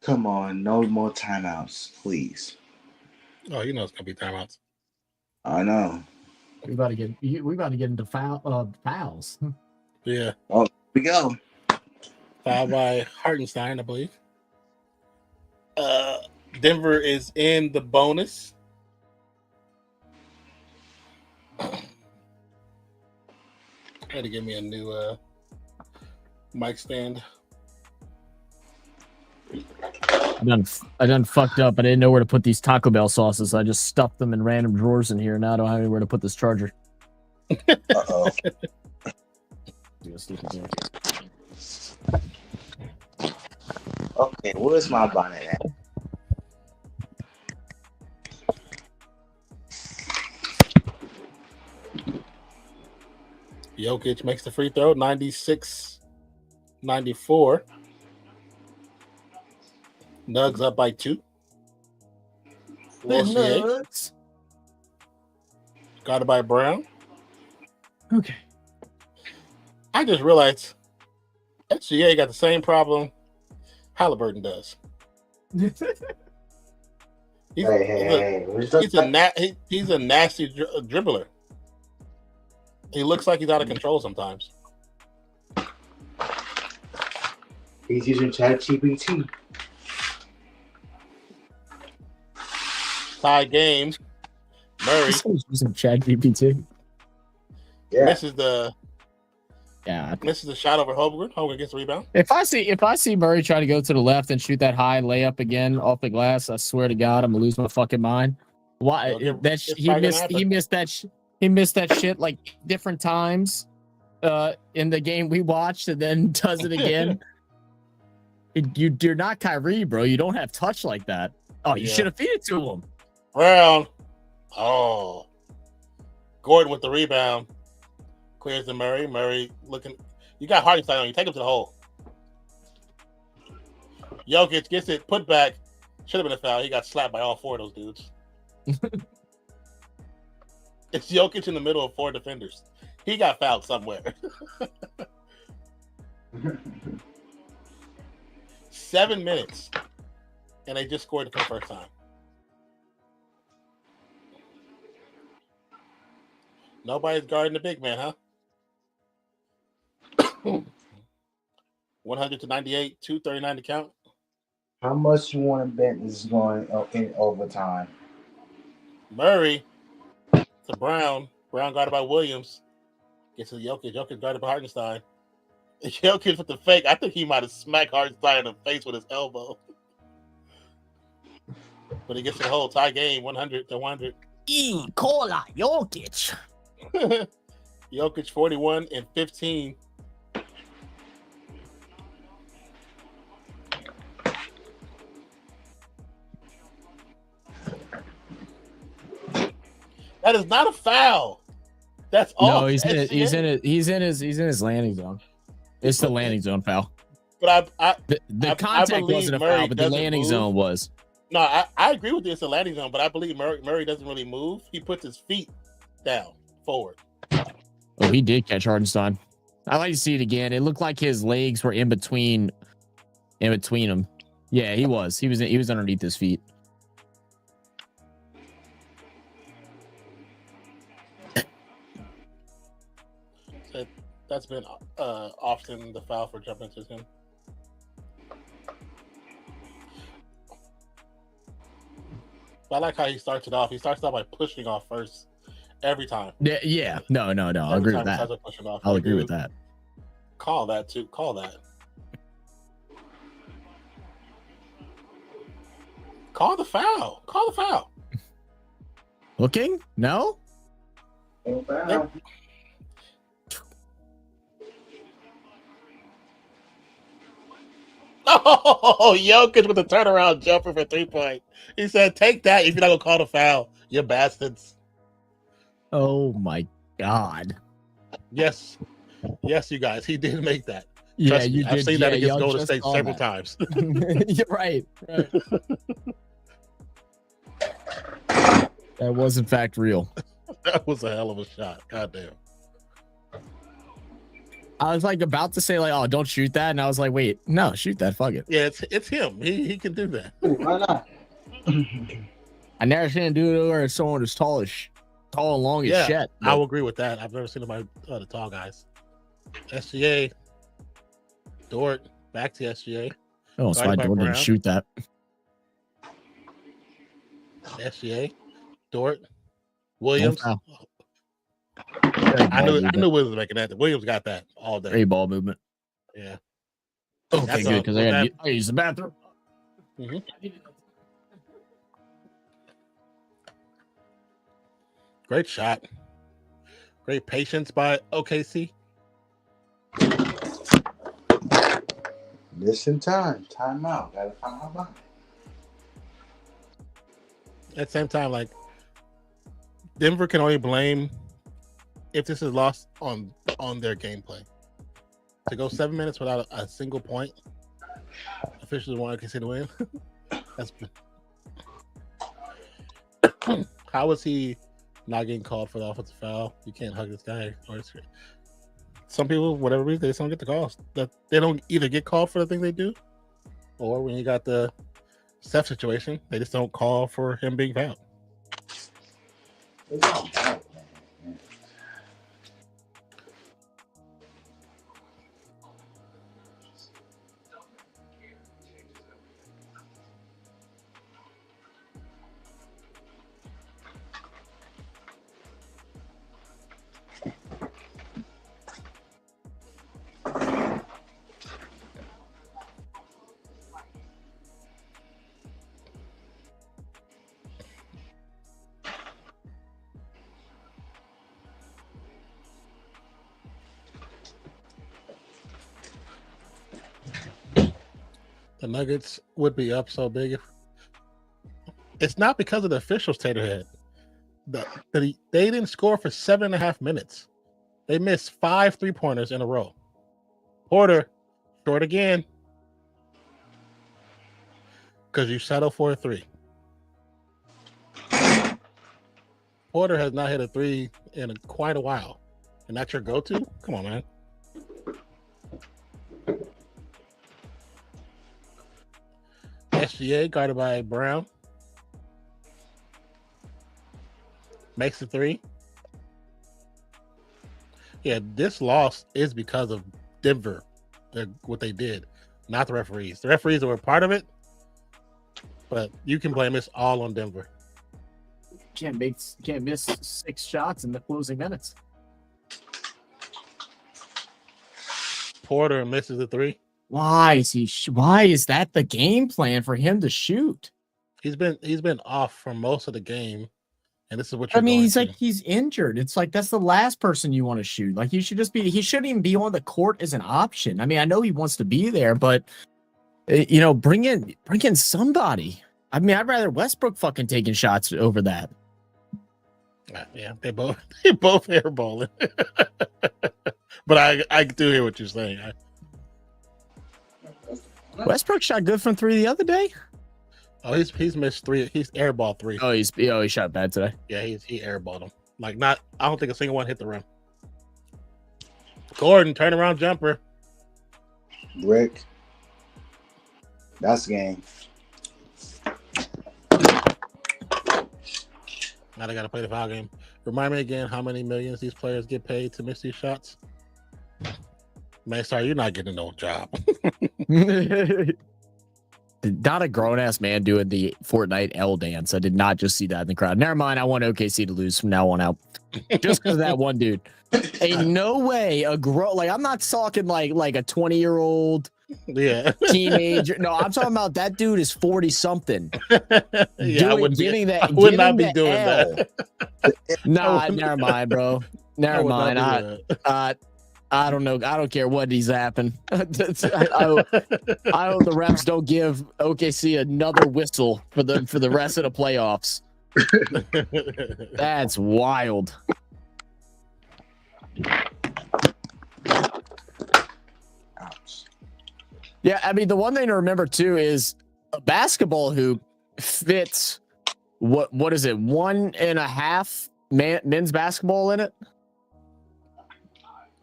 Come on, no more timeouts, please. Oh, you know it's gonna be timeouts. I know. We about to get into fouls. Yeah. Oh, here we go. Fouled by Hartenstein, I believe. Denver is in the bonus. I had to give me a new mic stand. I done fucked up. I didn't know where to put these Taco Bell sauces. I just stuffed them in random drawers in here. Now I don't have anywhere to put this charger. Uh-oh. Okay, where's my bonnet at? Jokic makes the free throw, 96-94. Nugs up by 2. Nuts. Got it by Brown. Okay. I just realized SGA got the same problem Halliburton does. He's a nasty dribbler. He looks like he's out of control sometimes. He's using ChatGPT. Tie game. Murray Using ChatGPT. Yeah. misses the Yeah. shot over Holmgren. Holmgren gets the rebound. If I see Murray try to go to the left and shoot that high layup again off the glass, I swear to God, I'm gonna lose my fucking mind. Why? He missed that shit like different times in the game we watched, and then does it again. You're not Kyrie, bro. You don't have touch like that. Oh, you should have feed it to him. Brown. Oh. Gordon with the rebound. Clears to Murray. Murray looking. You got Hartenstein on you. Take him to the hole. Jokic gets it. Put back. Should have been a foul. He got slapped by all 4 of those dudes. It's Jokic in the middle of 4 defenders. He got fouled somewhere. 7 minutes. And they just scored it for the first time. Nobody's guarding the big man, huh? 100-98, 239 to count. How much you want to bet this is going in overtime? Murray to Brown. Brown guarded by Williams. Gets to Jokic. Jokic guarded by Hartenstein. Jokic with the fake. I think he might have smacked Hartenstein in the face with his elbow. But he gets to the hole. Tie game, 100-100. Cola, Jokic. Jokic 41 and 15. That is not a foul. That's all. No, he's in his landing zone. It's the landing zone foul. But The contact wasn't a foul, but the landing zone was. No, I agree with you. It's a landing zone, but I believe Murray doesn't really move. He puts his feet down forward. Oh, he did catch Hartenstein. I like to see it again. It looked like his legs were in between him. Yeah, he was. He was underneath his feet. That's been often the foul for jumping to him. But I like how he starts it off. He starts off by pushing off first every time. Yeah. No. I'll agree with that. I'll agree with that. Call that too. Call that. Call the foul. Call the foul. Looking? No? Yep. Oh, Jokic with the turnaround jumper for 3-point. He said, "Take that if you're not gonna call the foul, you bastards." Oh my God. Yes, you guys, he did make that. Yeah, Trust me, you did. I've seen that against y'all Golden just State saw several that. times. You're right. That was in fact real. That was a hell of a shot. Goddamn. I was like about to say like, oh, don't shoot that, and I was like, wait, no, shoot that. Fuck it. Yeah, it's him. He can do that. Why not? I never seen him do it where someone as tall and long as shit. I will agree with that. I've never seen the tall guys. SGA, Dort, back to SGA. Oh, so I Guarded by didn't Brown. shoot that. SGA, Dort, Williams. foul. I knew Williams was making that. Williams got that all day. Great ball movement. Yeah. Okay, That's good, because I that- gotta use the bathroom. Mhm. Great shot. Great patience by OKC. Missing time. Time out. Gotta find my body. At the same time, like Denver can only blame if this is lost on their gameplay. To go 7 minutes without a single point, officials want OKC to win. That's how is he not getting called for the offensive foul? You can't hug this guy. Or some people, whatever reason, they just don't get the calls. That they don't either get called for the thing they do, or when you got the Steph situation, they just don't call for him being fouled. It's all bad, man. The Nuggets would be up so big if it's not because of the officials, Taterhead. They didn't score for 7.5 minutes. They missed 5 3-pointers in a row. Porter short again because you settle for a 3. Porter has not hit a 3 in quite a while, and that's your go-to. Come on, man. SGA guarded by Brown. Makes the 3. Yeah, this loss is because of Denver. What they did, not the referees. The referees were part of it, but you can blame this all on Denver. Can't miss 6 shots in the closing minutes. Porter misses the 3. Why is that the game plan for him to shoot? He's been off for most of the game, and this is what I you're mean, going he's to. like he's injured. It's like that's the last person you want to shoot. Like he shouldn't even be on the court as an option. I mean, I know he wants to be there, but bring in somebody. I mean, I'd rather Westbrook fucking taking shots over that. Yeah, they both airballing. But I do hear what you're saying. Westbrook shot good from 3 the other day. Oh, he's missed 3. He's airballed 3. Oh, he shot bad today. Yeah, he airballed them. Like I don't think a single one hit the rim. Gordon turnaround jumper. Brick. That's the game. Now they got to play the foul game. Remind me again how many millions these players get paid to miss these shots. Man, sorry, you're not getting no job. Not a grown ass man doing the Fortnite L dance. I did not just see that in the crowd. Never mind. I want OKC to lose from now on out. Just because of that one dude. Ain't no way I'm not talking like a 20-year-old Yeah. teenager. No, I'm talking about that dude is 40 something. Yeah, I would not be doing that. Nah, never mind, bro. Never mind. That. I don't know. I don't care what he's happening. I hope the refs don't give OKC another whistle for the rest of the playoffs. That's wild. Ouch. Yeah, I mean, the one thing to remember too is a basketball hoop fits what is it, 1.5 men's basketball in it?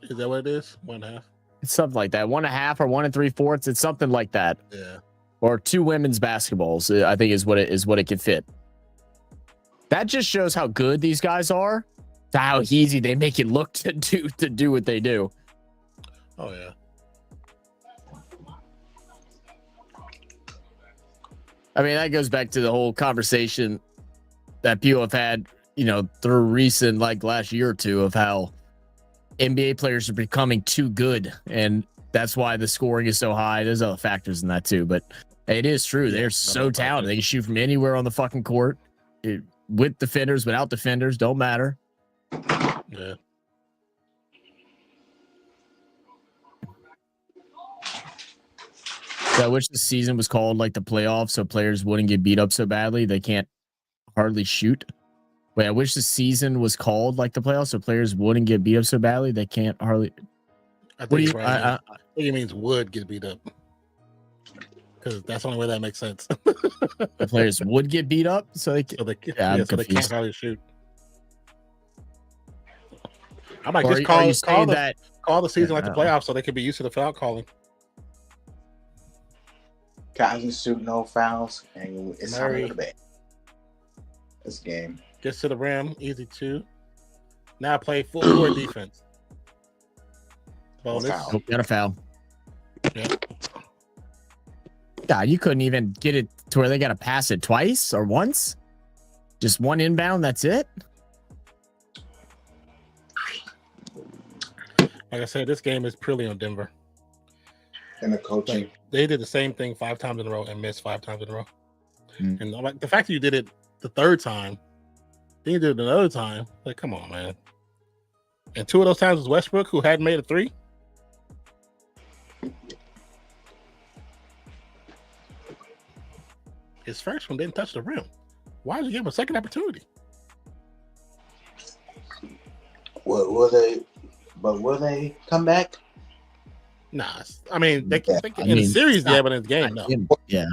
Is that what it is? 1.5? It's something like that. 1.5 or 1 3/4. It's something like that. Yeah. Or 2 women's basketballs, I think is what it can fit. That just shows how good these guys are, to how easy they make it look to do what they do. Oh yeah. I mean, that goes back to the whole conversation that people have had, through recent, like last year or two, of how NBA players are becoming too good, and that's why the scoring is so high. There's other factors in that too, but it is true. They're so talented. They can shoot from anywhere on the fucking court, with defenders, without defenders, don't matter. Yeah. So I wish the season was called like the playoffs, so players wouldn't get beat up so badly they can't hardly shoot. Wait, I wish the season was called like the playoffs, so players wouldn't get beat up so badly they can't hardly. I think it means would get beat up, because that's the only way that makes sense. The players would get beat up, so they they can't hardly shoot. I might just call the season like the playoffs, so they could be used to the foul calling. Guys can shoot no fouls, and it's time to go to bed. This game. Gets to the rim, easy 2. Now play full court defense. Bonus. Nope, got a foul. Yeah. God, you couldn't even get it to where they got to pass it twice or once. Just one inbound. That's it. Like I said, this game is purely on Denver. And the coaching. Like, they did the same thing 5 times in a row and missed 5 times in a row. And like the fact that you did it the 3rd time, then you did it another time. Like, come on, man. And 2 of those times was Westbrook, who hadn't made a 3. His first one didn't touch the rim. Why did you give him a second opportunity? Will they come back? Nah, I mean, in the series, yeah, but in the game, no. Yeah.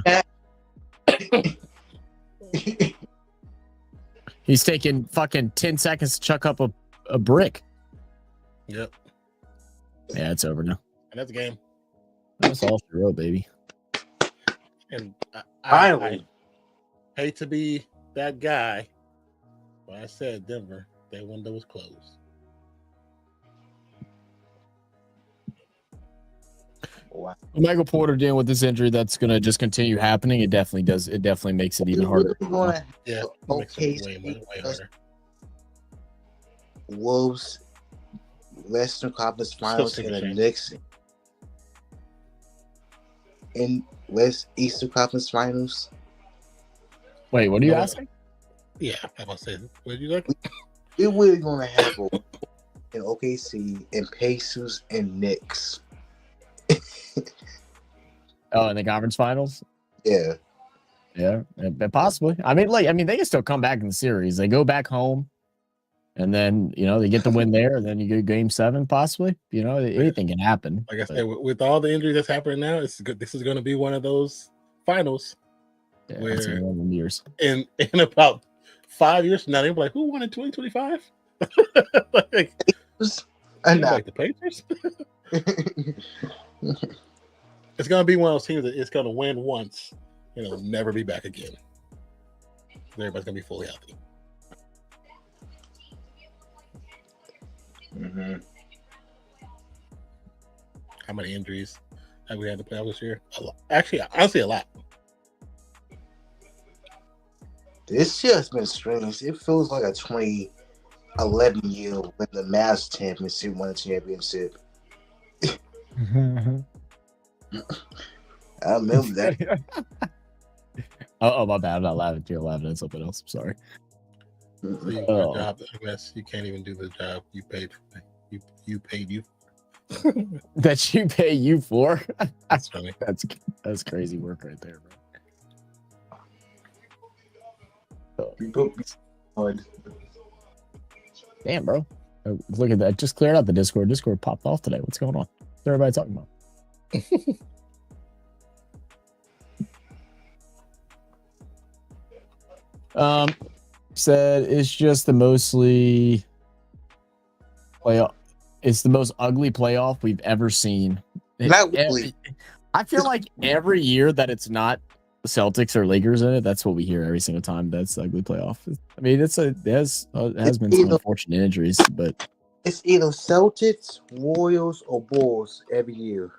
He's taking fucking 10 seconds to chuck up a brick. Yep. Yeah, it's over now. And that's the game. That's all for real, baby. And I hate to be that guy, but I said Denver, their window was closed. Wow. Michael Porter dealing with this injury that's going to just continue happening. It definitely does. It definitely makes it even harder. Yeah, it makes it way harder. Wolves, Western Conference Finals, and the Knicks in West Eastern Conference Finals. Wait, what are you asking? Yeah, I was saying, what did you like? We're going to have in OKC and Pacers and Knicks. Oh, in the conference finals? Yeah, possibly. I mean, they can still come back in the series. They go back home, and then they get the win there, and then you go Game 7, possibly. Anything can happen. Like I said, with all the injuries that's happening now, it's good. This is going to be one of those finals where years in about 5 years from now, they'll be like, "Who won in 2025?" like the Pacers. It's going to be one of those teams that it's going to win once and it'll never be back again. Everybody's going to be fully healthy. Mm-hmm. How many injuries have we had to play out this year? A lot. Actually, honestly, a lot. This year has been strange. It feels like a 2011 year when the Mavs championship won a championship. I remember that. Oh, my bad. I'm not laughing. You're laughing at something else. I'm sorry. So you Oh. job, I guess you can't even do the job you paid. You paid you. That you pay you for? That's funny. That's crazy work right there, bro. You put me on. Damn, bro. Oh, look at that. Just cleared out the Discord. Discord popped off today. What's going on? What's everybody talking about? Said it's just the mostly playoff. It's the most ugly playoff we've ever seen. Not really. I feel like every year that it's not the Celtics or Lakers in it, that's what we hear every single time. That's the ugly playoff. I mean, it has been some unfortunate injuries, but it's either Celtics, Royals, or Bulls every year.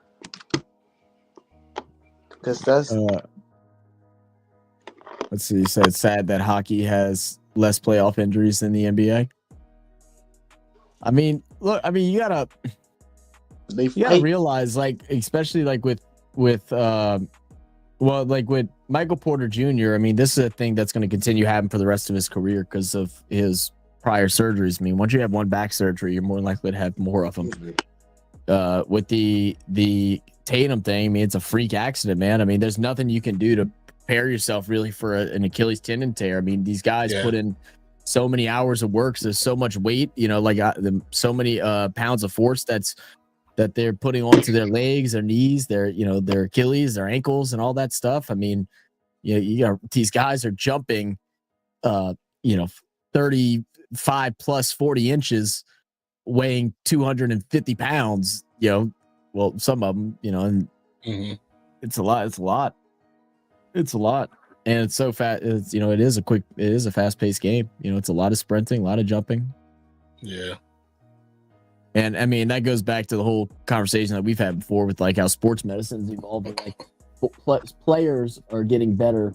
Because that's let's see. So it's sad that hockey has less playoff injuries than the NBA. I mean, look. I mean, you gotta realize, like, especially like with Michael Porter Jr. I mean, this is a thing that's going to continue happening for the rest of his career because of his prior surgeries. I mean, once you have one back surgery, you're more likely to have more of them. With the Tatum thing, I mean, it's a freak accident, man. I mean, there's nothing you can do to prepare yourself really for an Achilles tendon tear. I mean, these guys put in so many hours of work. So there's so much weight, like so many pounds of force that they're putting onto their legs, their knees, their Achilles, their ankles, and all that stuff. I mean, these guys are jumping, 35 plus 40 inches, weighing 250 pounds. Well, some of them, and it's a lot. And it's so fast. It's, it is a fast paced game. It's a lot of sprinting, a lot of jumping. Yeah. And I mean, that goes back to the whole conversation that we've had before with like how sports medicine is evolving. Like players are getting better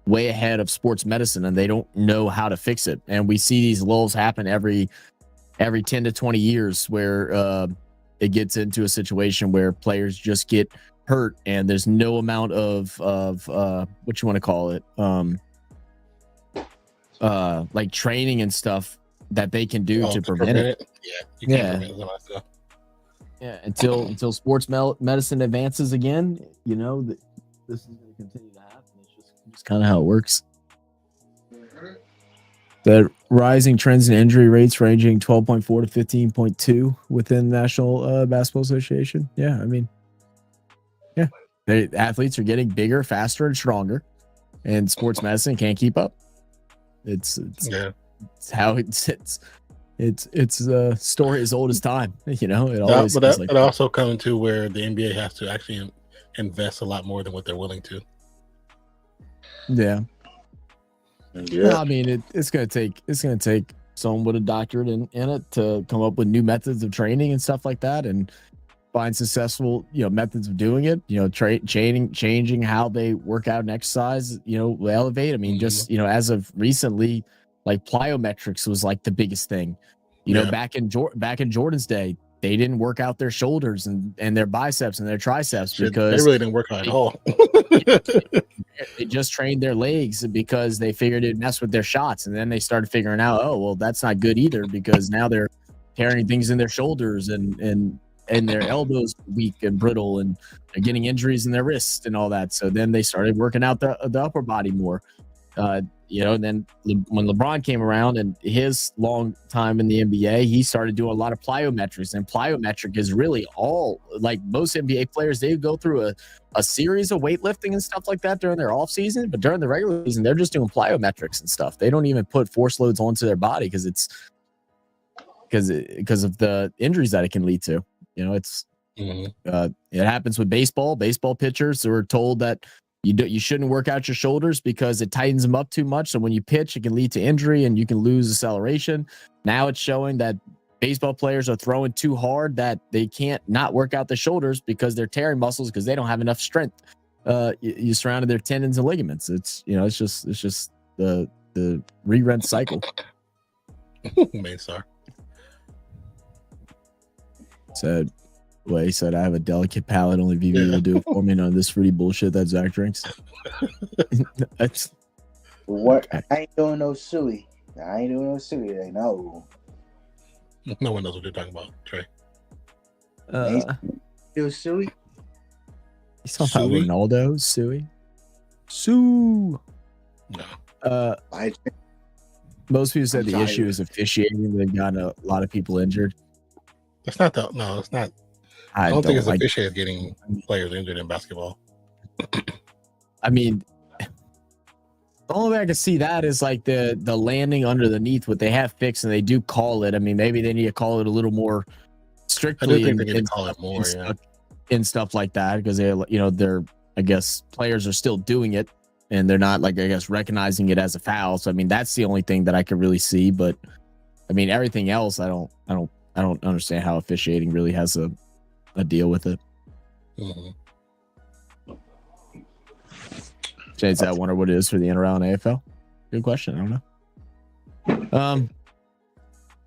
way ahead of sports medicine, and they don't know how to fix it. And we see these lulls happen every 10 to 20 years where it gets into a situation where players just get hurt, and there's no amount of what you want to call it, like training and stuff that they can do to prevent it. You can't prevent that stuff. Yeah, until sports medicine advances again, this is going to continue to happen. It's just kind of how it works. The rising trends in injury rates ranging 12.4 to 15.2 within the National Basketball Association. Yeah, I mean, the athletes are getting bigger, faster, and stronger, and sports medicine can't keep up. It's how it's a story as old as time. It always. But it also coming to where the NBA has to actually invest a lot more than what they're willing to. Yeah. Well, I mean, it's gonna take someone with a doctorate in it to come up with new methods of training and stuff like that, and find successful methods of doing it. Changing how they work out and exercise. Elevate. I mean, just as of recently, like plyometrics was like the biggest thing. Back in Jordan's day, they didn't work out their shoulders and their biceps and their triceps because they really didn't work out at all. They just trained their legs because they figured it'd mess with their shots, and then they started figuring out, oh well, that's not good either, because now they're carrying things in their shoulders and their elbows weak and brittle, and they're getting injuries in their wrists and all that. So then they started working out the upper body more. And then when LeBron came around and his long time in the NBA, he started doing a lot of plyometrics. And plyometric is really all, like most NBA players, they go through a series of weightlifting and stuff like that during their off season, but during the regular season, they're just doing plyometrics and stuff. They don't even put force loads onto their body because of the injuries that it can lead to. It happens with baseball. Baseball pitchers were told that you shouldn't work out your shoulders because it tightens them up too much. So when you pitch, it can lead to injury and you can lose acceleration. Now it's showing that baseball players are throwing too hard that they can't not work out the shoulders because they're tearing muscles because they don't have enough strength. You surrounded their tendons and ligaments. It's just the re-rent cycle. Main star. So way. He said, I have a delicate palate. Only VV will do it for me. None of this fruity bullshit that Zach drinks. That's What? okay. I ain't doing no suey. I ain't doing no suey. They know. No one knows what you're talking about, Trey. Do suey? He's talking about Suey? Ronaldo, Suey. Sue. No. I Most people said I'm the issue tired. is officiating. They've gotten a lot of people injured. That's not the. No, it's not. I don't think it's officiated getting players injured in basketball. I mean, the only way I can see that is like the landing underneath what they have fixed, and they do call it. I mean, maybe they need to call it a little more I strictly do think they need to call it more. Yeah. in stuff like that, because they, they're, I guess, players are still doing it, and they're not, like, I guess, recognizing it as a foul. So I mean, that's the only thing that I could really see. But I mean, everything else, I don't understand how officiating really has a deal with it. Mhm. James, I wonder what it is for the NRL and AFL. Good question. I don't know.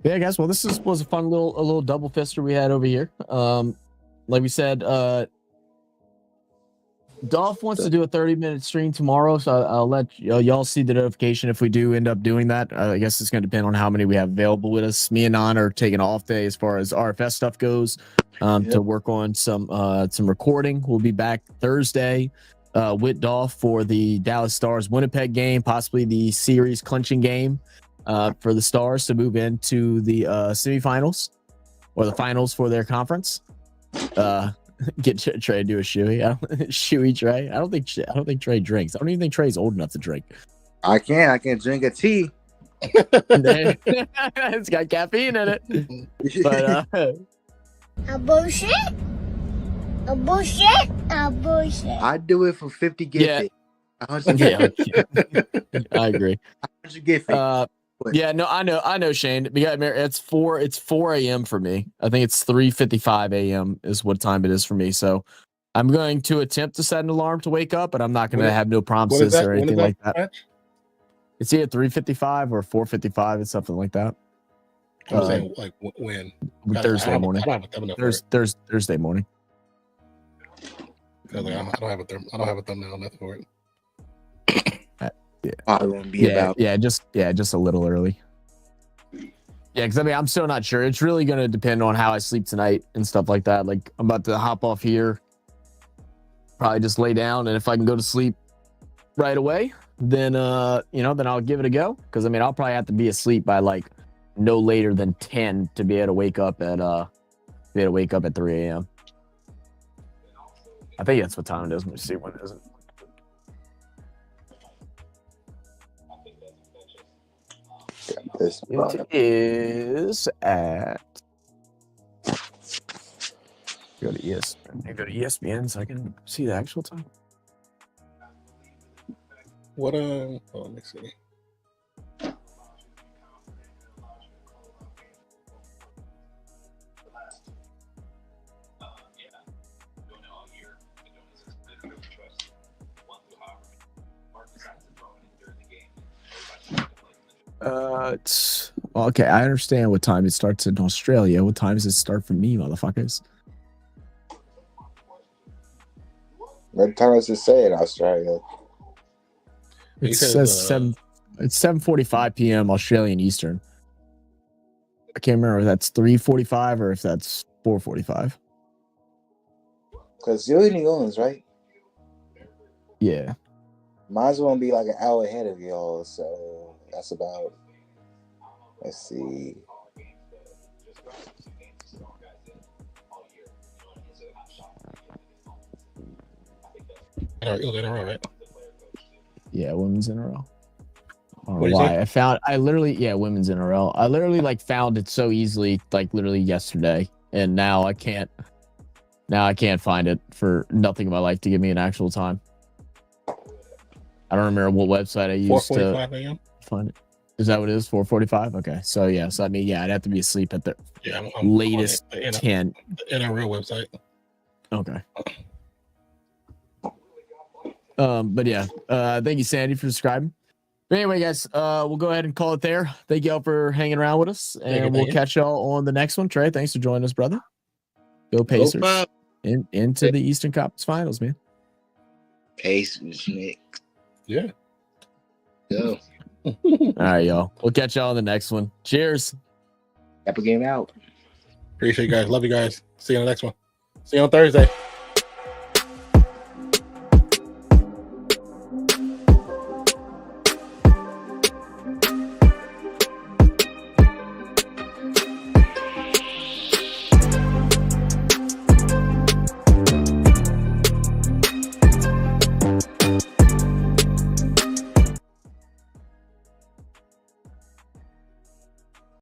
Yeah, guys. Well, this was a fun little double fister we had over here. Like we said, Dolph wants to do a 30-minute stream tomorrow, so I'll let y'all see the notification if we do end up doing that. I guess it's going to depend on how many we have available with us. Me and Nan are taking an off day as far as RFS stuff goes, to work on some recording. We'll be back Thursday with Dolph for the Dallas Stars Winnipeg game, possibly the series clinching game for the Stars to move into the semifinals or the finals for their conference. Get Trey to do a shoey. Shoey Trey. I don't think Trey drinks. I don't even think Trey's old enough to drink. I can drink a tea. It's got caffeine in it. But A bullshit? A bullshit? A bullshit. I do it for 50 gifted. yeah, I agree. 100 gifted. Yeah, no, I know, Shane. It's 4 a.m. for me. I think it's 3:55 a.m. is what time it is for me. So I'm going to attempt to set an alarm to wake up, but I'm not going to have no promises or anything like that. Match? It's either 3:55 or 4:55. It's something like that. I'm saying, like, when? Thursday morning. Thursday morning. I don't have a thumbnail, nothing for it. Probably won't be about. Just a little early. Yeah, because I mean, I'm still not sure. It's really going to depend on how I sleep tonight and stuff like that. Like, I'm about to hop off here, probably just lay down, and if I can go to sleep right away, then then I'll give it a go. Because I mean, I'll probably have to be asleep by like no later than 10 to be able to wake up at 3 a.m. I think that's what time it is. Let me see when it is. It is at. Go to ESPN. Go to ESPN so I can see the actual time. What? Let me see. It's okay. I understand what time it starts in Australia. What time does it start for me, motherfuckers? What time does it say in Australia? It says 7. It's 7:45 p.m. Australian Eastern. I can't remember if that's 3:45 or if that's 4:45. Because you're in New Orleans, right? Yeah. Might as well be like an hour ahead of y'all. So that's about. Let's see. It was in a row, right? Yeah, women's in a row. I don't What'd know you why. Women's in a row. I literally like found it so easily, like literally yesterday, and now I can't find it for nothing in my life to give me an actual time. I don't remember what website I used to 4:45 a.m. find it. Is that what it is? 4:45? Okay. So yeah, I mean, I'd have to be asleep at the I'm latest on the 10. NRL website. Okay. But yeah, thank you, Sandy, for subscribing. But anyway, guys, we'll go ahead and call it there. Thank y'all for hanging around with us, and we'll catch y'all on the next one. Trey, thanks for joining us, brother. Go Pacers. Pop. Into the Eastern Conference Finals, man. Pacers, Nick. Yeah. Go. All right, y'all. We'll catch y'all on the next one. Cheers. Apple game out. Appreciate you guys. Love you guys. See you on the next one. See you on Thursday.